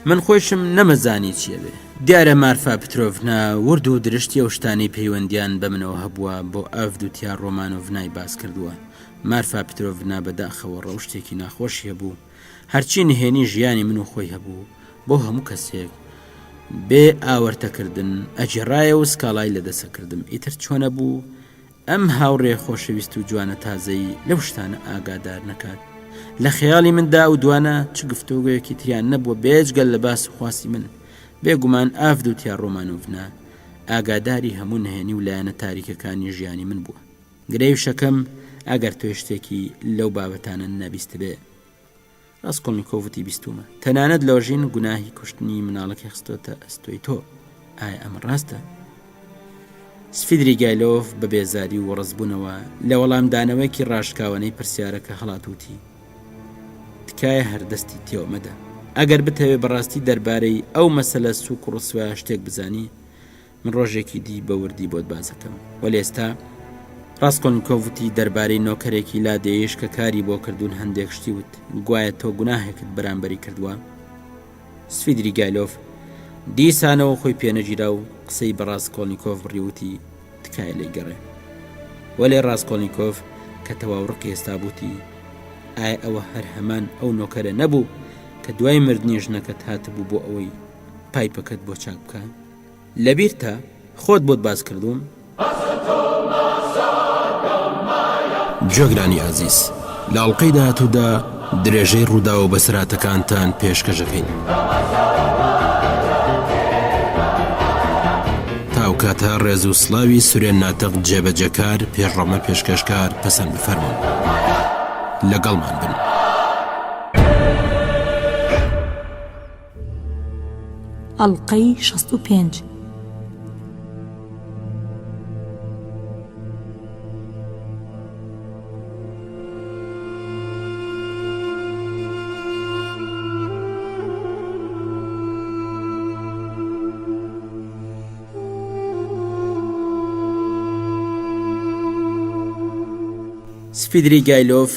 من خۆشم نەمەزانی چیە بێ. دیارە مارفا پیترۆڤنا ورد و درشتی ئەو شتانی پەیوەندیان بە منەوە هەبووە بۆ ئافدوتیا ڕۆمانۆڤنای باس کردووە. مارفا پیترۆڤنا بەداخەوە ڕەوشتێکی ناخۆشی هەبوو. هەرچی نهێنی ژیانی من و خۆی هەبوو بۆ هەموو کەسێک بێ ئاوەرتەکردن ئەجێڕایە و سکاڵای لەدەسەکردم. ئیتر چۆنە بوو ئەم هاوڕێ خۆشەویست و جوانە تازەی لەو شتانە ئاگادار نەکات. لە خەیاڵی مندا و دوانە چ گفتوگویەکی تریان نەبووە بێجگەل لە باس و خواسی من. بێگومان ئافدوتیا ڕۆمانۆڤنا ئاگاداری هەموو نهێنی و لایەنە تاریکەکانی ژیانی من بووە. گرەی شەکەم ئەگەر تۆ شتێکی لەو بابەتانە نەبیست بێ. ڕاستکۆڵنیکۆڤتی بیستومە. تەنانەت لۆژین گوناهی کوشتنی مناڵەکەی خستۆتە ئەستۆی تۆ. ئایا ئەمە ڕاستە؟ سفیدریگایلۆڤ بە بێزاری و وەڕزبوونەوە لە وەڵامدانەوەیکی ڕاشکاوانەی پرسیارەکە هەڵاتوتی. تکایە هەردەستی تێوەمەدە. ئەگەر بتەوێ بەڕاستی دەربارەی ئەو مەسەلە سووک و ڕسوە شتێک بزانی، من ڕۆژێکی دی بە وردی بۆت بازەکەم. وەلی ئێستا ڕاستکۆڵنیکۆڤتی دەربارەی نۆکەرێکی لادێیش کە کاری بۆ کردوون هەندێک شتی وت. گوایە تۆ گوناهێکت بەرامبەری کردووە؟ سفیدریگایلۆڤ دیسانەوە خۆی پێنەگیرا و قسەی بە ڕاستکۆڵنیکۆڤ بڕیوتی تکایە لێی گەڕێ. وەلێ ڕاستکۆڵنیکۆڤ کە تەواو ڕقی ئێستا بووتی ئایا ئەوە هەر هەمان ئەو نۆکەرە نەبوو کە دوای مردنی ژنەکەت هاتبوو بۆ ئەوەی پایپەکەت بۆ چاک بکە؟ لەبیرتە خۆت بۆت باز کردوم؟ جۆگرانی عزیز، لە ئەڵقەی داهاتوودا درێژەی ڕوودا و بەسراتەکانتان پێشکەشەکەین. تاوکاتە ڕێز و سڵاوی سورێن ناتەق جێبەجەکار پێشڕەمە پێشکەشکار پەسەند بفەرمون. لەگەڵمان بن. ئەڵقەی 65. سفیدریگایلۆڤ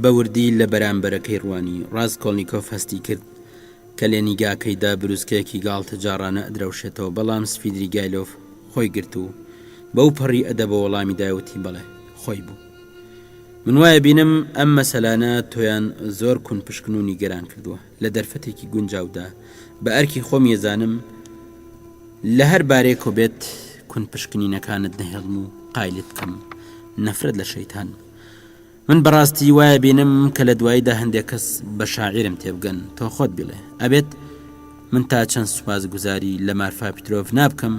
بەوردی لە بەرامبەرەکەی ڕوانی. ڕاستکۆڵنیکۆڤ هەستی کرد کە لە نیگاکەیدا بروسکەیەکی گاڵتە جارانە ئەدرەوشێتەوە، بەڵام سفیدریگایلۆڤ خۆی گرت و بەو پەڕی ئەدە بە وەڵامی دایوتی بەڵێ خۆی بوو. من وایە بینم ئەم مەسەلانە تۆیان زۆر کون پشکن و نیگەران کردووە. لە دەرفەتێکی گونجاودا بە ئەرکی خۆم ێزانم لە هەر بارێکۆ بێت کون پشکنینەکانت نەهێڵم و قایلت بکەم نەفرەت لە شەیتان. من بەڕاستی وایە بینم کە لە دواییدا هەندێک کەس بە شاعیرم تێبگەن تۆ خۆت بڵێ. ئەبێت من تا چەند سوپاسگوزاری لە مارفا پیترۆڤنا بکەم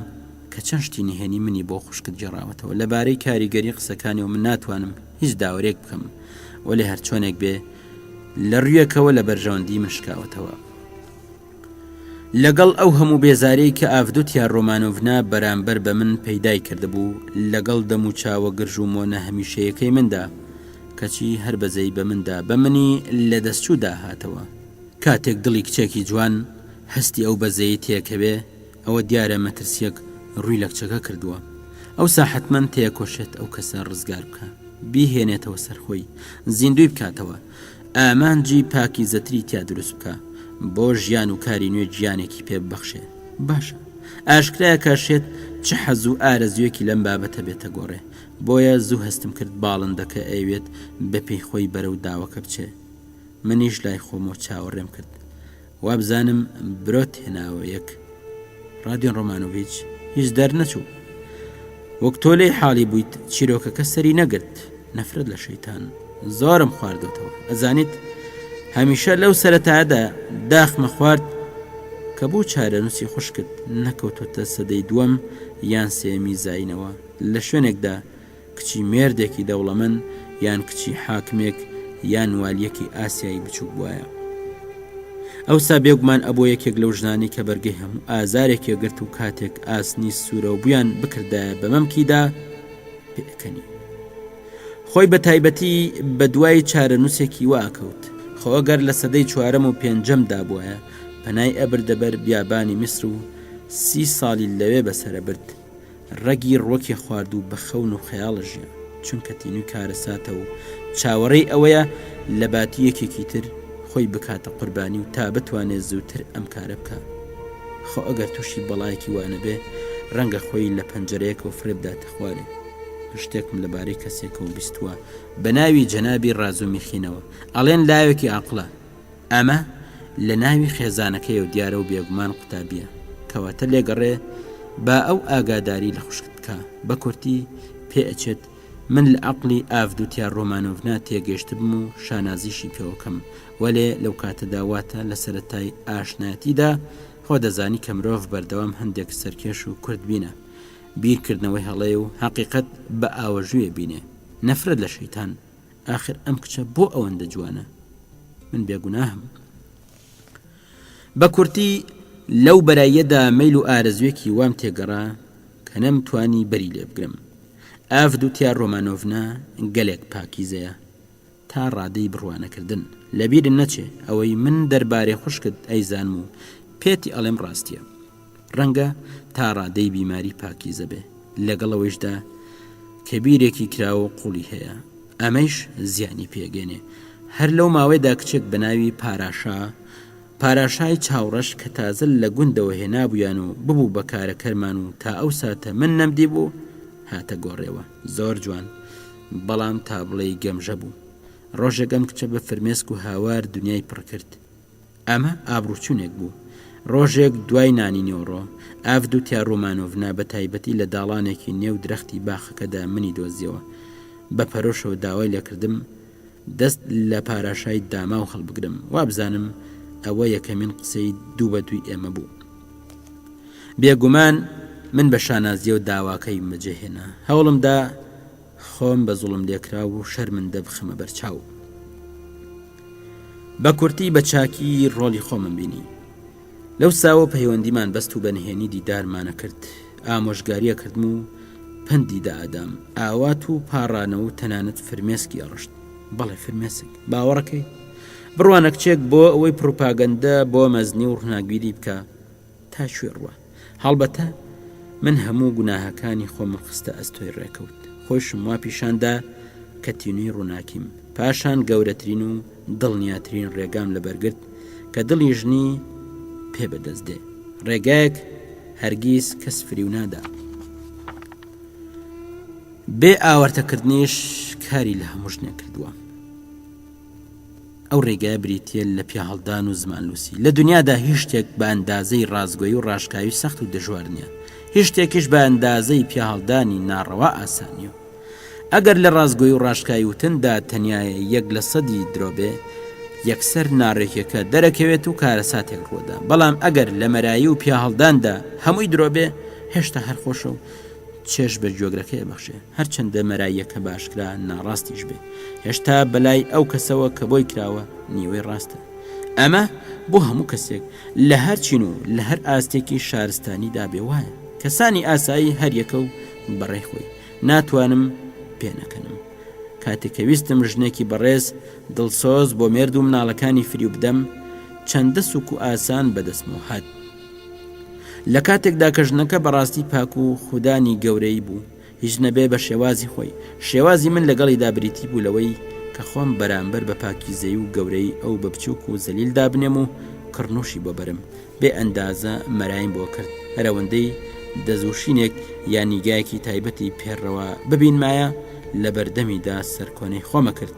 کە کە چەند شتی نهێنی منی بۆ خوشکت جێڕاوەتەوە لەبارەی کاریگەری قسەکانی و من ناتوانم هیچ داوەرێک بکەم وەلێ هەر چۆنێک بێ لە ڕوویەکەوە لە بەرژەوەندی من شکاوەتەوە لەگەڵ ئەو هەموو بێزارەی کە ئافدوتیان ڕۆمانۆڤنا بەرامبەر بە من پەیدای کردبوو لەگەڵ دەم و چاوە گرژ و مۆنە هەمیشەیەکەی مندا کەچی هەر بەزەی بە مندا بە منی لە دەستچوودا هاتەوە کاتێک دڵی کچێکی جوان هەستی ئەو بەزەی تێکەوێ ئەوە دیارە مەترسیەک ڕووی لە کچەکە کردووە ئەو ساحتمەند تێکۆشێت ئەو کەسە ڕزگار بکە بیهێنێتەوە سەرخۆی زیندوی بکاتەوە ئامانجی پاکی زەتری تیا دروست بکە بۆ ژیان و کاری نوێ گیانێکی پێ ببەخشێ باشە ئاشکرایە کاشێت چه حەز و ئارەزوێکی لەم بابەتە بێتە گۆڕێ بۆیە زوو هەستم کرد باڵندەکە ئەوێت بە پێی خۆی بەرەو داوەکە بچێ منیش لای خۆمەوە چاوەڕێم کرد وابزانم برۆت هێناوە یەک رادیۆن ڕۆمانۆڤیچ هیچ دەرنەچوو وەک تۆ لێی حاڵی بوویت چیرۆکەکە سەری نەگرت نەفرەت لە شەیتان زۆرم خواردەوە ئەزانیت هەمیشە لەو سەرەتادا داخمە خوارد کە بوو چارەنووسی خوشکت نەکەوتۆتە سەدەی دووەم یان سێمی زاینەوە لە شوێنێکدا کچی مێردێکی دەوڵەمەند یان کچی حاکمێک یان والیەکی ئاسیایی بچووک بواە ئەوسا بێگومان ئەبۆ یەکێک لەو ژنانی کە بەرگەی هەموو ئازارێکی گرت و کاتێک ئاسنی سوورە و بویان بکردایە بە مەمکیدا پێکەنی خۆی بە تایبەتی بە دوای چارەنووسێکی واکەوت خۆ ئەگەر لە سەدەی چوارەم و پێنجەمدا بووە پەنای ئەبردەبەر بیابانی میسر و 30 ساڵی لەوێ بەسەرە برد ڕەگی ڕۆکی خوارد و بە خەون و خەیاڵە ژیان چونکە تینوی کارەساتە و چاوەڕێی ئەوەیە لە باتی یەکێکی تر خۆی بکاتە قوربانی و تا بتوانێت زووتر ئەم کارە بکە خۆ ئەگەر تووشی بەڵایەکی وانە بێ ڕەنگە خۆی لە پەنجەرەیەک و فرێبداتە خوارێ شتێکم لەبارەی کەسێکە و بیستووە بە ناوی جەنابی ڕاز و میخینەوە ئەڵێن لاوێکی عەقڵە ئەمە لە ناوی خێزانەکەی و دیارە و بێگومان قوتابیە کەواتە لێگەڕێ با ئەو ئاگاداری لە خوشکت بکە بە کورتی پێ ئەچێت من لە عەقڵی ئافدوتیا ڕۆمانۆڤنا تێگەشتبم و شانازیشی پێوەکەم وەلێ لەو کاتەدا واتە لە سەرەتای ئاشنایەتیدا خۆ دەزانی کە مرۆڤ بەردەوام هەندێک سەرکێش و کورد بینە بیرکردنەوەی هەڵەیە و حەقیقەت بە ئاوەژوێ بینێ نەفرەت لە شەیتان ئاخر ئەم کچە بۆ ئەوەندە جوانە من بێگوناهم بە کورتی لەو بەرایەدا مەیل و ئارەزوێکی وام تێگەڕا کە نەمتوانی بەری لێ بگرم ئافدوتیا ڕۆمانۆڤنا گەلێک پاکیزەیە تا ڕادەی بڕوانەکردن لەبیرن نەچێ ئەوەی من دەربارەی خوشکت ئەیزانم و پێتی ئەڵێم ڕاستیە ڕەنگە تا ڕادەی بیماری پاکیزە بێ لەگەڵەوەیشدا کە بیرێکی کراوە و قوڵی هەیە ئەمەش زیانی پێگەێنێ هەر لەو ماوەیەدا کچێک بە ناوی پاراشای چاوڕەش کە تازە لە گوندەوە هێنابوویان و ببوو بە کارەکەرمان و تا ئەو ساتە من نەمدی بوو هاتە گۆڕێەوە زۆر جوان بەڵام تا بڵێی گەمژە بوو ڕۆژێک ئەم کچە بە فرمێسک و هاوار دنیای پڕ کرد ئەمە ئابروچوونێک بوو ڕۆژێک دوای نانی نیۆڕۆ ئافدوتیا ڕۆمانۆڤنا بە تایبەتی لە داڵانێکی نێو درەختی باخەکەدا منی دۆزیەوە بە پەرۆشەوە داوای لێکردم دەست لە پاراشای داما و هەڵبگرم وابزانم ئەوە یەکەمین قسەی دوو بە دوی ئێمە بوو بێگومان من بە شانازیە و داواکەی مەجێهێنا هەوڵمدا خۆم بە زوڵم لێکرا و شەرمندە بخەمە بەرچاو بە کورتی بە چاکی ڕۆڵی خۆمم بینی لەو ساوە پەیوەندیمان بەست و بەنهێنی دیدارمانە کرد ئامۆژگاریە کردم و پەندی دائادام ئاوات و پاڕانەوە و تەنانەت فرمێسکی ئەڕشت بەڵێ فرمێسک باوەڕەکەی بڕوانە کچێک بۆ ئەوەی پروپاگەندە بۆ مەزنی و ڕناگبیری بکە تا شوێڕوە هەڵبەتە من هەموو گوناهەکانی خۆم خستە ئەستۆی ڕێکەوت خۆشم وا پیشاندا کە تینوی ڕووناکیم پاشان گەورەترین و دڵنیاترین ڕێگام لەبەرگرت کە دڵی ژنی پێ بەدەست دێ ڕێگایەک هەرگیز کەس فریو نادا بێ ئاوەرتەکردنیش کاری لە هەموو ژنێ کردووە ئەو ڕێگای بریتە لە پیاهەڵدان و زمانلووسی لە دنیادا هیچ شتێک بە ئەندازەی ڕازگۆیی و ڕاشکاوی سەخت و دژوار نییە هیچ شتێکیش بە ئەندازەی پیاهەڵدانی ناڕەوا ئاسانیە ئەگەر لە ڕازگۆیی و ڕاشکاوی وتندا تەنیایە 1% درۆبێ یەکسەر ناڕێکیەکە دەرەکەوێت و کارەساتێک ڕۆدا بەڵام ئەگەر لە مەرایی و پیاهەڵداندا هەمووی درۆبێ هێشتا هەرخۆشە و چێش بە جۆگرەکەی بەخشێ هەرچەندە مەراییەکە باشکرا ناڕاستیش بێ هێشتا بەلای ئەو کەسەوە کە بۆی کراوە نیوەی ڕاستە ئەمە بۆ هەموو کەسێک لە هەر چین و لە هەر ئاستێکی شارستانی دابێ وایە کەسانی ئاسایی هەریەکە و بەڕێی خۆی ناتوانم پێنەکەنم کاتێک کە ویستم ژنێکی بەڕێز دڵسۆز بۆ مێرد و مناڵەکانی فریو بدەم چەندە سوک و ئاسان بەدەستمەوە هات لە کاتێکدا کە ژنەکە بەڕاستی پاک و خودانی گەورەی بوو هیچ نەبێ بە شێوازی خۆی شێوازی من لەگەڵیدا بریتی بوو لەوەی کە خۆم بەرامبەر بە پاکیزەی و گەورەی ئەو بە بچووک و زەلیل دابنێم و کڕنوشی بۆ بەرم بێ ئەندازە مەرایم بۆ کرد هەرەوەندەی دەزوشینێک یان نیگایەکی تایبەتی پێڕەوە ببینمایە لە بەردەمیدا سەرکۆنەی خۆمە کرد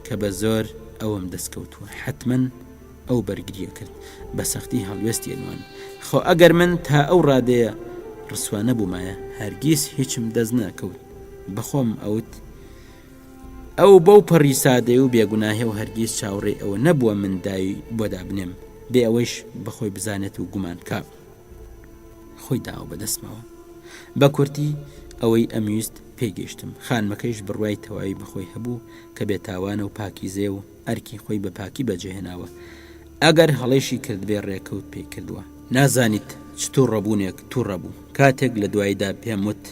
کە بە زۆر ئەوم دەستکەوتووە حتمەن ئەو بەرگریە کرد بە سەختی هەڵوێستی ئەنوان خۆ ئەگەر من تا ئەو ڕادەیە ڕسوانە بوومایە هەرگیز هیچم دەست نەکەوت بەخۆم ئەوت ئەو بەو پەڕی سادەی و بێگوناهێ و هەرگیز چاوەڕێ ئەوە نەبووە من داوی بۆ دابنێم بێ ئەوەیش بەخۆی بزانێت و گومان کا خۆی داوە بەدەستمەوە بە کورتی ئەوەی ئەمویست پێگەیشتم خانمەکەیش بڕوای تەواوی بەخۆی هەبوو کە بێتاوانە و پاکیزێ و ئەرکی خۆی بە پاکی بەجێهێناوە ئەگەر هەڵێشی کرد بێ ڕێکەوت پێی کردووە نازانیت چتوو ڕەبوونێک توو ڕەبوو کاتێک لە دواییدا پێم وت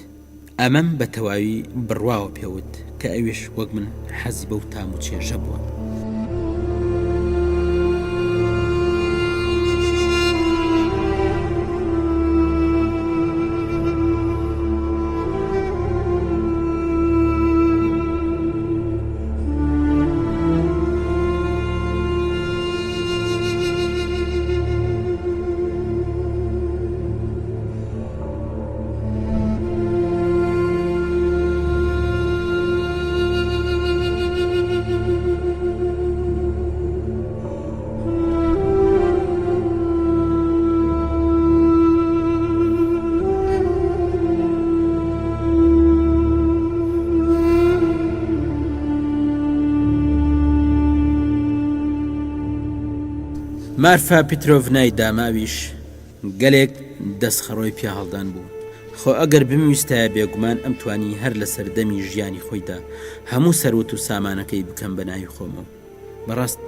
ئەمەم بە تەواوی بڕواوە پێوت کە ئەویش وەک من حەزی بەو تام و چێژە بووە مارفا پیترۆڤنای داماویش گەلێک دەستخەڕۆی پیا هەڵدان بوو خۆ ئەگەر بمویستایە بێگومان ئەم توانی هەر لە سەردەمی ژیانی خۆیدا هەموو سەروت و سامانەکەی بکەم بە ناوی خۆمەوە بەڕاست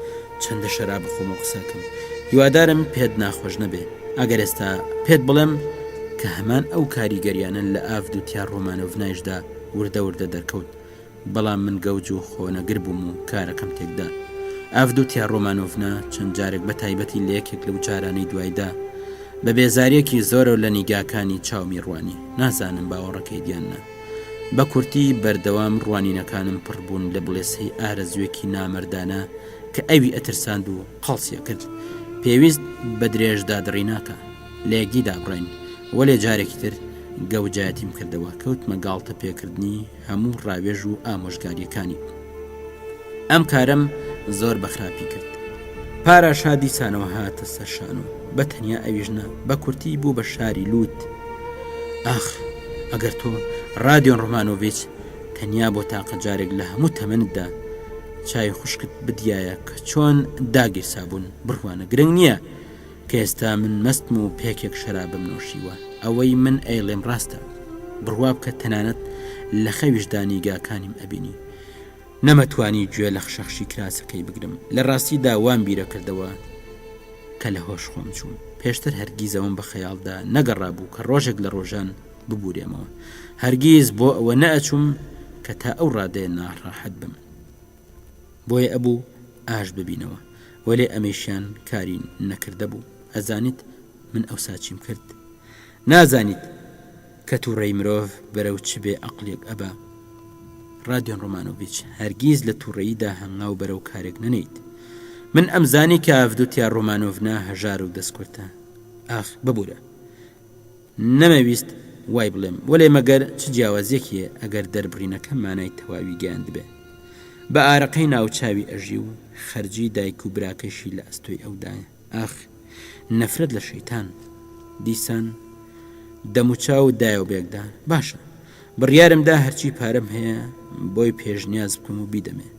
چەندە شەراب بخۆمە قسەکەم هیوادارم پێت ناخۆش نەبێ ئەگەر ئێستا پێت بڵێم کە هەمان ئەو کاریگەریانن لە ئافدوتیا ڕۆمانۆڤنایشدا وردە وردە دەرکەوت بەڵام من گەوج و خۆنەگر بووم و کارەکەم تێکدا ئافدوتیا ڕۆمانۆڤنا چەند جارێک بە تایبەتی لە یەکێک لەو جارانەی دوایدا بە بێزاریەکی زۆرە لە نیگاکانی چاومی ڕوانی نازانم باوەڕەکەی دیاننا بە کورتی بەردەوام ڕوانینەکانم پڕبوون لە بڵێسەی ئارەزوێکی نامەردانە کە ئەوی ئەترساند و قەڵسیە کرد پێویست بە درێژدا دڕی ناکە لە یەکدیدا بڕین وەلێ جارێکی تر گەوجایەتیم کردەوە کەوتمە گاڵتە پێکردنی هەموو ڕاوێژ و ئامۆژگاریەکانی ئەم کارم زۆر بەخراپی کرد پاراشا دیسانەوە هاتە سەرشان و بە تەنیا ئەویژنە بە کورتی بوو بە شاری لوت ئاخ ئەگەر تۆ رادیۆن ڕۆمانۆڤیچ تەنیا بۆ تاقە جارێک لە هەموو تەمەنتدا چای خوشکت بدیایە کە چۆن داگیرسابوون بڕوانە گرنگ نییە کە ئێستا من مەستم و پێکێک شەرابم نۆشیوە ئەوەی من ئەیڵێم ڕاستە بڕوا بکە تەنانەت لە خەویشدا نیگاکانیم ئەبینی نەمەتوانی گوێ لە خشەخشی کراسەکەی بگرم لە ڕاستیدا وام بیرە کردەوە کە لە هۆش خۆم چوون پێشتر هەرگیزەوەم بە خەیاڵدا نەگەڕا بوو کە ڕۆژێک لە ڕۆژان ببورێمەوە هەرگیز بۆ ئەوە نەئەچوم کە تا ئەو ڕادەیە ناڕاحەت بم بۆیە ئەبوو ئاش ببینەوە وەلێ ئەمەیشیان کاری نەکردە بوو ئەزانیت من ئەو ساچیم کرد نازانیت کە تووڕێی مرۆڤ بەرەو چ بێ عەقڵێک ئەبا رادیۆن ڕۆمانۆڤیچ هەرگیز لە تووڕێیدا هەنگاو بەرەو کارێک نەنێیت من ئەمزانی کە ئافدوتیا ڕۆمانۆڤنا هەژار و دەستکورتە ئاخ ببوورە نەمەویست وای بڵێم وەلێ مەگەر چ جیاوازیەکیە ئەگەر دەربڕینەکە مانای تەواوی گەیاند بێ بە ئارەقەی ناوچاوی ئەژی و خەرجی دایک و براکەشی لە ئەستۆی ئەودایە ئاخ نەفرەت لە شەیتان دیسان دەموچاو دایە و بێکدا باشە بڕیارمدا هەرچی پارەم هەیە بۆی پێشنیاز بکەم و بیدەمێ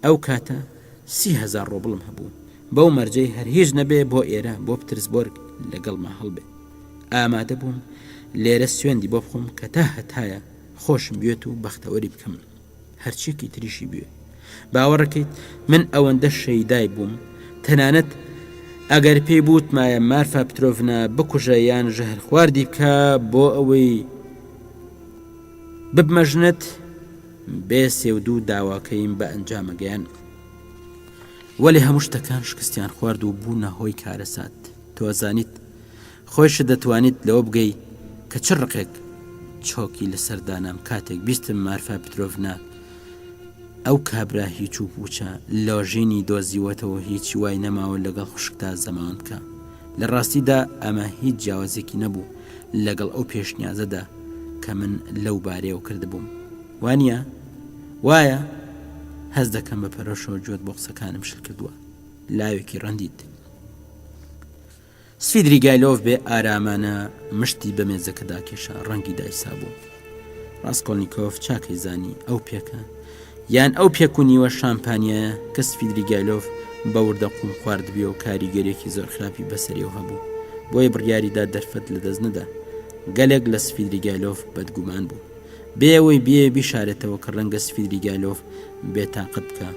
ئەو کاتە 30,000 ڕۆبڵم هەبوو بەو مەرجەی هەر هیچ نەبێ بۆ ئێرە بۆ پترسبۆرگ لەگەڵما هەڵبێ ئامادە بووم لێرە سوێندی بۆ بخۆم کە تا هەتایە خۆشم بێت و بەختەوەری بکەم هەرچێکی تریشی بێ. باوەڕەکەیت من ئەوەندە شەیدای بووم تەنانەت ئەگەر پێی بوتمایە مارفا پترۆڤنا بکوژە یان ژەهر خواردی بکە بۆ ئەوەی ببمەژنێت بێ سێودوو داواکەیم بە ئەنجامەگەیان. وەلی هەموو شتەکان شکستیان خوارد و بوونە هۆی کارەسات. تۆزانیت خۆیش دەتوانیت لەوە بگەی کە چ ڕقێک چۆکی لەسەردانام کاتێک بیستم مارفا پترۆڤنا ئەو کابرا هیچ و پوچە لۆژینی دۆزیوەتەوە هیچی وای نەماوە لەگەڵ خوشکتا زەماوەند بکە. لە ڕاستیدا ئەمە هیچ جیاوازێکی نەبوو لەگەڵ ئەو پێشنیازەدا کە من لەو بارەیەوە کردبووم. وانە وایە هەز دەکەم بە پەرۆشەوە جوێت بۆ قسەکانم شل کردووە. لاوێکی ڕەندید. سفیدریگایلۆڤ بێ ئارامانە مشتی بە مێزەکەدا کێشا ڕەنگی دایسا بوو. ڕاستکۆلنیکۆڤ چاکەی زانی ئەو پێکە یان ئەو پێکونیوە شامپانیایە کە سفیدریگایلۆڤ بەوردە قوم خواردبێ و کاریگەرێکی زۆر خراپی بەسەریەوە هەبوو. بۆیە بڕیاریدا دەرفەت لە دەست نەدا. گەلێک لە سفیدریگایلۆڤ بەدگومان بوو بێەوەی بێ بیشارێتەوە کە ڕەنگە سفیدریگایلۆڤ بێتاقەت بکە.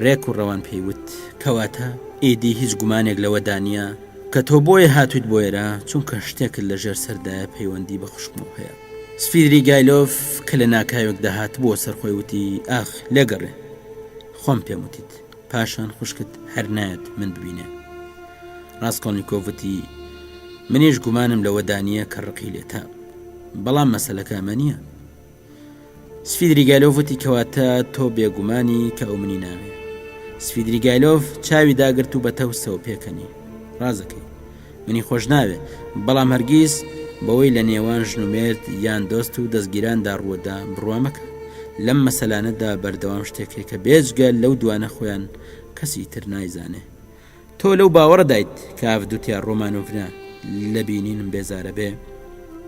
ڕێک و ڕەوان پێیوت کەواتە ئیدی هیچ گومانێک لەوە دانیە کە تۆ بۆیە هاتوویت بۆ ئێرە چونکە شتێکت لەژێر سەردایە پەیوەندی بە خوشکمەوە هەیە. سفیدریگایلۆڤ کە لە ناکاوێک دەهات بۆ سەرخۆی وتی ئاخ لێگەڕێ خۆم پێم وتیت پاشان خوشکت هەر نایەت من ببینێ. ڕاستکۆلنیکۆڤ وتی منیش گومانم لەوە دانیە کە ڕقی لێتە بەڵام مەسەلەکە ئەمە نییە. سفیدریگایلۆڤ وتی کەواتە تۆ بێگومانی کە ئەو منی ناوێ. سفیدریگایلۆڤ چاوی داگرت و بە تەوسەوە پێکەنی ڕازەکەی منی خۆش ناوێ بەڵام هەرگیز بەوەی لە نێوان ژن و مێرد یان دۆست و دەستگیراندا ڕووەدا بڕوامەکە. لەم مەسەلانەدا بەردەوام شتێکێک کە بێجگە لەو دوانە خۆیان کەسی تر نایزانێ. تۆ لەو باوەڕدایت کە ئاودوتیان ڕۆمانۆڤنا لە بینینم بێزارە بێ.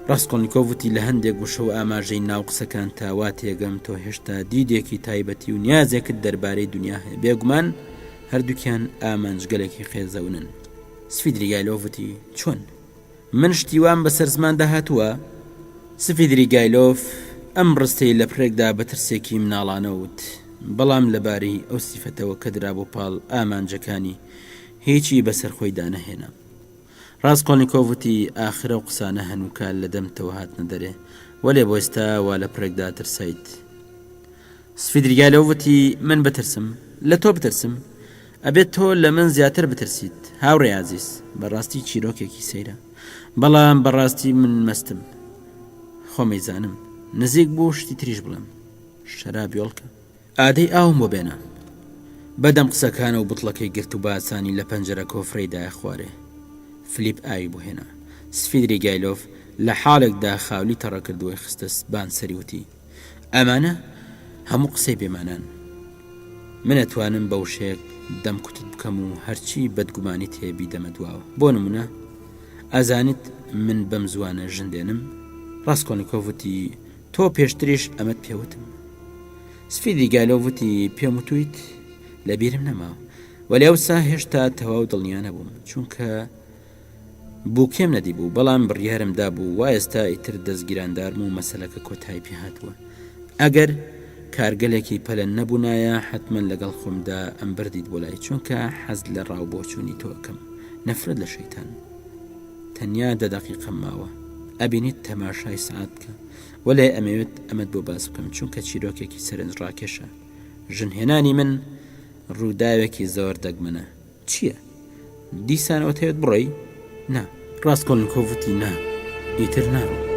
ڕاستکۆلنیکۆڤ وتی لە هەندێک گوشە و ئاماژەی ناو قسەکان تاوا تێگەم تۆ هێشتا دیدێکی تایبەتی و نیازێکت دەربارەی دنیا هەیە. بێگومان هەردووکیان ئامانجگەلێکی خێزەونن. سفیدریگایلۆڤ وتی چۆن من شتیوان بەسەر زماندا هاتووە؟ سفیدریگایلۆڤ ئەم ڕستەی لە پرێکدا بە ترسێکی مناڵانەوت بەڵام لەبارەی ئەو سیفەتەوە کە درا بۆ پاڵ ئامانجەکانی هیچی بەسەر خۆی دانەهێنا. ڕاستکۆلنیکۆڤ وتی ئاخرە و قسانە هەنووکە لە دەمتەوە هاتنە دەرێ وەلێ بۆ ئێستا وا لە پرێکدا ترسیت. سفیدریگایلۆڤ وتی من بترسم لە تۆ بترسم ئەبێت تۆ لە من زیاتر بترسیت. هاوڕێ عزیز بەڕاستی چیرۆکێکی سەیرە بەڵام بەڕاستی من مەستم خۆمەی زانم نزیک بۆ شتی تریش بڵم شەراب یۆڵکە ئادەی ئاوم بۆ بێنە. بەدەم قسەکانە و بڵەکەی گرت و باسانی لە پەنجەرە کۆفرەیدایە خوارێ. فلیپ ئاوی بۆ هێنا. سفیدریگایلۆڤ لە حاڵێکدا خاولی تەڕە کردووەی خستە سبان سەری وتی ئەمانە هەموو قسەی بێمانان من ئەتوانم بەو شێک دەم کوتت بکەم و هەرچی بەدگومانی تێبی دەمە دواوە. بۆ نمونە ئەزانیت من بەم زوانە ژندێنم؟ ڕاستکۆلنیکۆڤ وتی تۆ پێشتریش ئەمەت پێوتم. سفیدریگایلۆڤ وتی پێم وتویت لە بیرم نەماوە وەلی ئەوسا هێشتا تەواو دڵنیا نەبووم چونکە بووکێم نەدی بوو بەڵام بڕیارمدا بوو وای ئێستا ئیتر دەستگیراندارم و مەسەلەکە کۆتایی پێ هاتووە. ئەگەر کارگەلێکی پەلەن نەبوونایە حتمما لەگەڵ خۆمدا ئەم بردیت بۆ لای چونکە حەز لە ڕاوبۆچوونی تۆکەم نەفرەت لە شەیتان. تەنیا 10 دەقیقەم ماوە ئەبینیت تەماشای سعات بکە وەلێ ئەمەوێت ئەمەت بۆ باس بکەم چونکە چیرۆکێکی سەرنج ڕاکێشە. ژنهێنانی من ڕووداوێکی زۆر دەگمەنە. چییە؟ دیسانەوە تەوێت بڕۆی؟ نا. ڕاستکۆلنیکۆڤ وتی نا ئیتر ناڕۆ.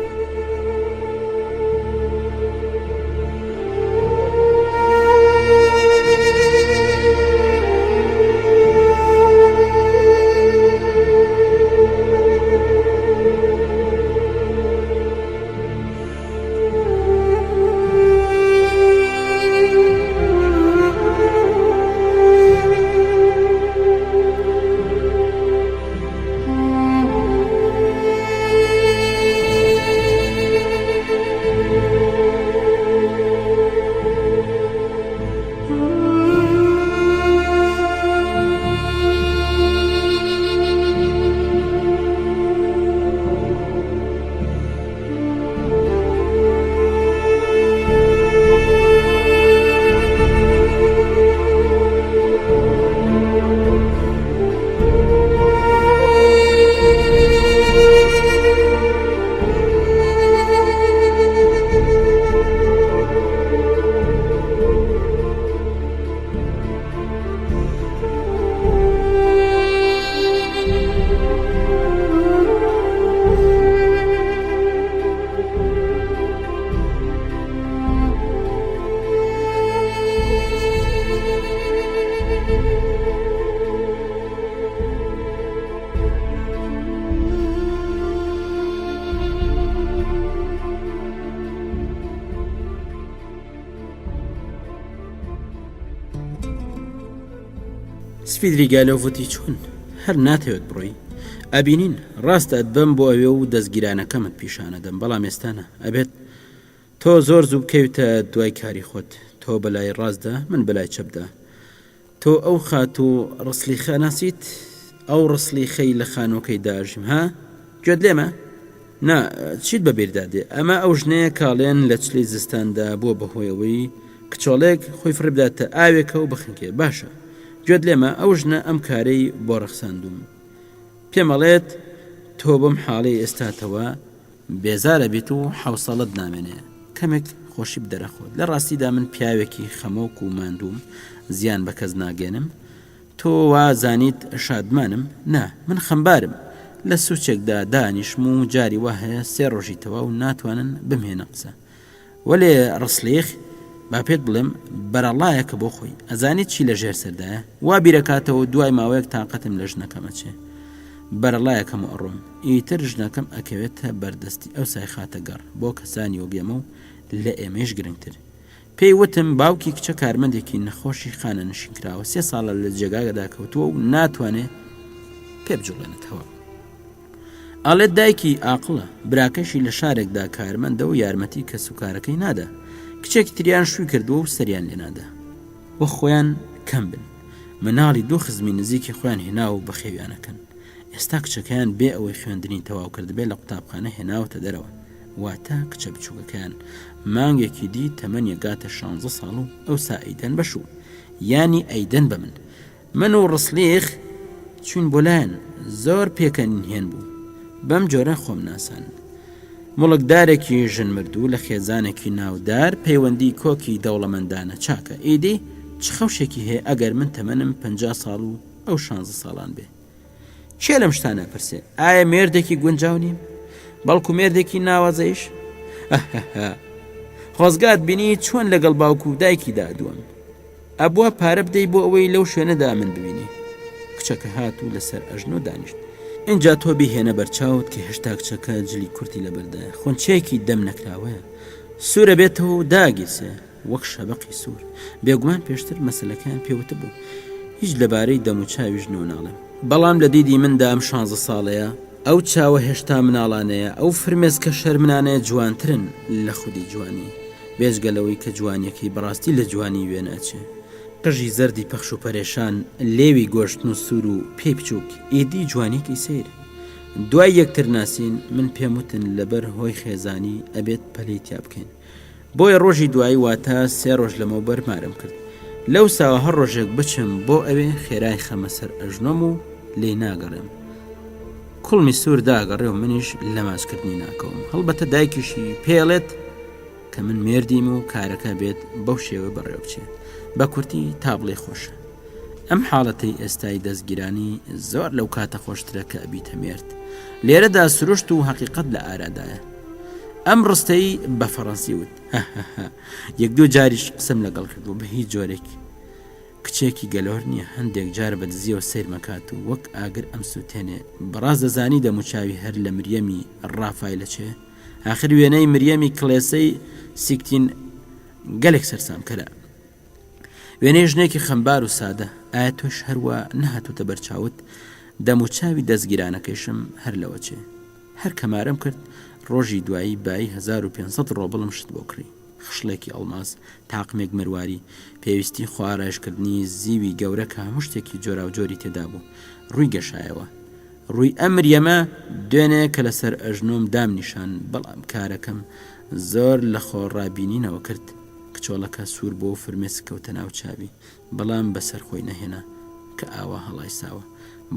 سپیدری گالۆڤوتی چۆن هەر ناتەوێت بڕۆی ئەبینین ڕاستە بەم بۆ ئەوێ و دەستگیرانەکەمت پیشانە دەم بەڵام ئێستانە ئەبێت تۆ زۆر زوو بکەوتە دوای کاری خۆت تۆ بەلای ڕاستدا من بەلای چەپدا تۆ ئەو خات و ڕسلی خەناسیت ئەو ڕسلی خەی لە خانۆکەی داژیم ها گوێت لێمە نا چیت بەبیردادێ ئەمە ئەو ژنەیە کاڵێن لە چلی زستاندا بووە بەهۆیەوەی کچۆڵێک خۆی فڕبداتە ئاوێکە و بخنکێ باشە گوێت لێمە ئەو ژنە ئەم کارەی بۆ ڕەخساندوم پێمەڵێت تۆ بەم حاڵەی ئێستاتەوە بێزارە بیت و حوسەڵت نامێنێ کەمێک خۆشی بدەرەخۆت لە ڕاستیدا من پیاوێکی خەمۆک و ماندوم زیان بە کەس ناگەێنم تۆ وازانیت شادمانم نا من خەمبارم لە سوچێکدا دانیشم و جاری وا هەیە 3 ڕۆژی تەوا و ناتوانن بمهێنە قسە وەلێ ڕسلێخ با پێت بڵێم بەرەڵایەکە بۆ خۆی ئەزانیت چی لە ژێر سەردایە وا بیرەکاتەوە دوای ماوەیەک تااقەتم لە ژنەکەمە چێ بەرەڵایەکەم و ئەڕۆم ئیتر ژنەکەم ئەکەوێتە بەردەستی ئەو سایخاتە گەڕ بۆ کەسانی وەگێمە و لە ئێمەش گرنگتر پێی وتم باوکی کچە کارمەندێکی نەخۆشی خانە نشینکراوە 3 ساڵە لە جێگاگەدا کەوتووە و ناتوانێت پێ بجوڵێنێتەوە ئاڵێت دایکی ئاقڵە براکەشی لە شارێکدا کارمەندە و یارمەتی کە سوکارەکەی نادا کچێکی تریان شووی کردووە و سەریان لێنادا وە خۆیان کەم بن مناڵی 2 خزمی نزیکی خۆیان هێنا و بەخێویانەکەن ئێستا کچەکەیان بێ ئەوەی خوێندنی تەواو کردبێ لە قوتابخانە هێناوتە دەرەوە واتە کچە بچووکەکەیان مانگێکی دی تەمەن یەگاتە 16 ساڵ و ئەو سائیدەن بەشوو ینی ئەیدەن بە من و ڕسلێخ چوین بۆ لایەن زۆر پێکەنین هێن بوو بەم جۆرە خۆم ناسان مڵکدارێکی ژن مردوو لە خێزانێکی ناودار پەیوەندی کۆکی دەوڵەمەندانە چاکە ئیدی چ خەوشێکی هەیە ئەگەر من تەمەنم 50 ساڵ و ئەو 16 ساڵان بێ چێ لەم شتانە پرسێ ئایا مێردێکی گونجاو نیم بەڵکو مێردێکی ناوازەیش خۆزگات بینی چۆن لەگەڵ باوکو و دایکیدا دووەم ئەبووە پارە بدەی بۆ ئەوەی لەو شوێنەدا من ببینی کچەکە هات و لەسەر ئەژنۆ دانیشت اینجا تۆ بیهێنە بەرچاوت کە هێشتا کچەکە جلی کورتی لەبەردایە خۆنچەیەکی دەم نەکراوەیە سوورە بێتەوە و داگیرسێ وەک شەبەقی سوور بێگومان پێشتر مەسەلەکان پێوتە بوو هیچ لەبارەی دەم و چاویش ناڵێم بەڵام لە دیدی مندا ئەم 16 ساڵەیە ئەو چاوە هێشتا مناڵانەیە ئەو فرمێسکە شەرمنانەیە جوانترن لە خودی جوانی بێژگەلەوەی کە جوانیەکەی بەڕاستی لە جوانی وێناچێ قژی زەردی پەخش و پەرێشان لێوی گۆشتن و سوور و پێی بچووک ئیدی جوانێکی سیر دوای یەکتر ناسین من پێم وتن لەبەر هۆی خێزانی ئەبێت پەلەی تیا بکەین بۆیە ڕۆژی دوایی واتە 3 ڕۆژ لەمە بەرمارم کرد لەو ساوە هەر ڕۆژێک بچم بۆ ئەوێ خێرای خەمە سەر ئەژنۆم و لێی ناگەڕێم کوڵمی سوور داگەڕێ و منیش لە ماچکردنی ناکەوم هەڵبەتە دایکیشی پێڵێت کە من مێردیم و کارەکە بێت بەو شێوە بەڕێوە بچێت بە کورتی تابڵێ خۆشە ئەم حاڵەتەی ئێستای دەستگیرانی زۆر لەو کاتە خۆشترە کە ئەبیتە مێرد لێرەدا سروشت و حەقیقەت لە ئارادایە ئەم ڕستەی بە فەڕەنسی وت یەک دوو جاریش قسم لەگەڵ کردو بە هیچ جۆرێک کچێکی گەلۆر نییە هەندێک جار بە دزیەوە سیر مەکات و وەک ئاگر ئەم سووتێنێ بەڕاز دەزانی دەموچاوی هەر لە مریەمی ڕافای لە چێ آخر وێنەی مریەمی کڵێسەی سیکتین گەلێک سەرسامکەرە وێنەی ژنێکی خەمبار و سادە ئایا تۆش هەروە نەهاتوتە بەرچاوت دەموچاوی دەستگیرانەکەیشم هەر لەوە چێ هەر کەمارەم کرد ڕۆژی دوایی بای 1500 ڕۆبڵم شت بۆ کڕی خشلێکی ئەڵماس تاقمێک مرواری پێویستی خوارایشکردنی زیوی گەورە کە هەموو شتێکی جۆرا و جۆری تێدا بوو ڕووی گەشایەوە ڕووی ئەم مریەمە دوێنێ کە لەسەر ئەژنۆم دامنیشان بەڵام کارەکەم زۆر لە خۆڕابینینەوە کرد کچۆڵەکە سوور بۆ و فرمێس کەوتە ناو چاوی بەڵام بەسەر خۆی نەهێنا کە ئاوا هەڵای ساوە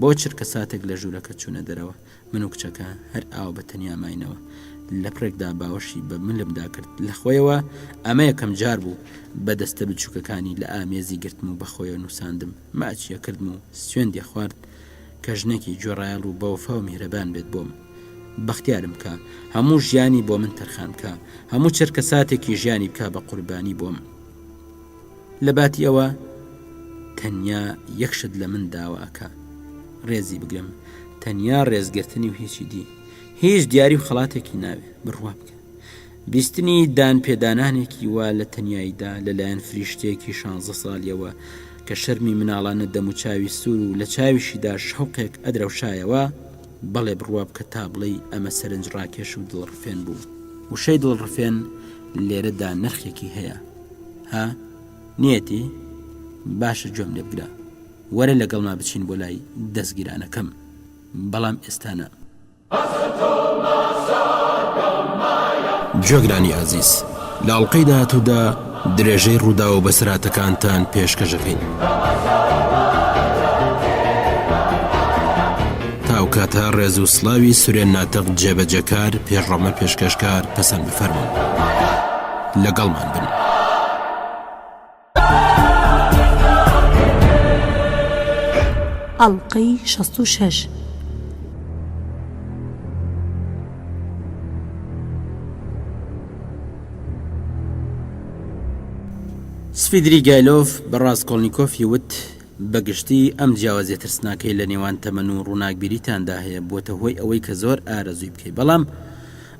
بۆ چرکە ساتێک لە ژوورەکە چوونە دەرەوە من و کچەکە هەر ئاو بە تەنیا ماینەوە لە پرێکدا باوەشی بە ملمدا کرد لە خۆیەوە ئەمە یەکەم جار بوو بەدەستە بچووکەکانی لە ئامێزی گرتم و بەخۆیە نووساندم ماچیە کردم و سوێندی خوارد کە ژنێکی جۆڕایەڵ و بەوفا و میهرەبان بێت بۆم بەختیارم کە هەموو ژیانی بۆ من تەرخان بکە هەموو چرکە ساتێکی ژیانی بکە بە قوربانی بۆم لە باتی ئەوە تەنیا یەکشت لە من داواکە ڕێزی بگرم تەنیا ڕێزگرتنی و هیچی دی هیچ دیاری و خەڵاتێکی ناوێ بڕوا بکە بیستنی دان پێدانانێکی وا لە تەنیاییدا لەلایەن فریشتێکی 16 ساڵیەوە کە شەرمی مناڵانە دەموچاوی سوور و لە چاویشیدا شەوقێک ئەدرەوشایەوە بەڵێ بڕوا بکە تا بڵێی ئەمە سەرنج ڕاکێش و دڵڕفێن بوو وشەی دڵڕفێن لێرەدا نرخێکی هەیە ها نیەتی باشە گوێم لێ بگرە وەرە لەگەڵما بچین بۆ لای دەستگیرانەکەم بەڵام ئێستانە جۆگرانی ئازیز لە ئەڵلقەی داهاتوودا درێژەی ڕوودا و بەسراتەکانتان پێشکەشەکەین تاوکاتە ڕێز و سڵاوی سورێن ناتەق جێبەجەکار پێشڕەمە پێشکەشکار پەسەند بفەرمون لەگەڵمان بن ئەڵلقەی 66 سفیدری گایلۆف بە ڕاستکۆڵنیکۆفی وت بەگشتی ئەم جیاوازیە ترسناکەی لە نێوان تەمەن و ڕووناکبیریتاندا هەیە بۆتە هۆی ئەوەی کە زۆر ئارەزووی بکەیت بەڵام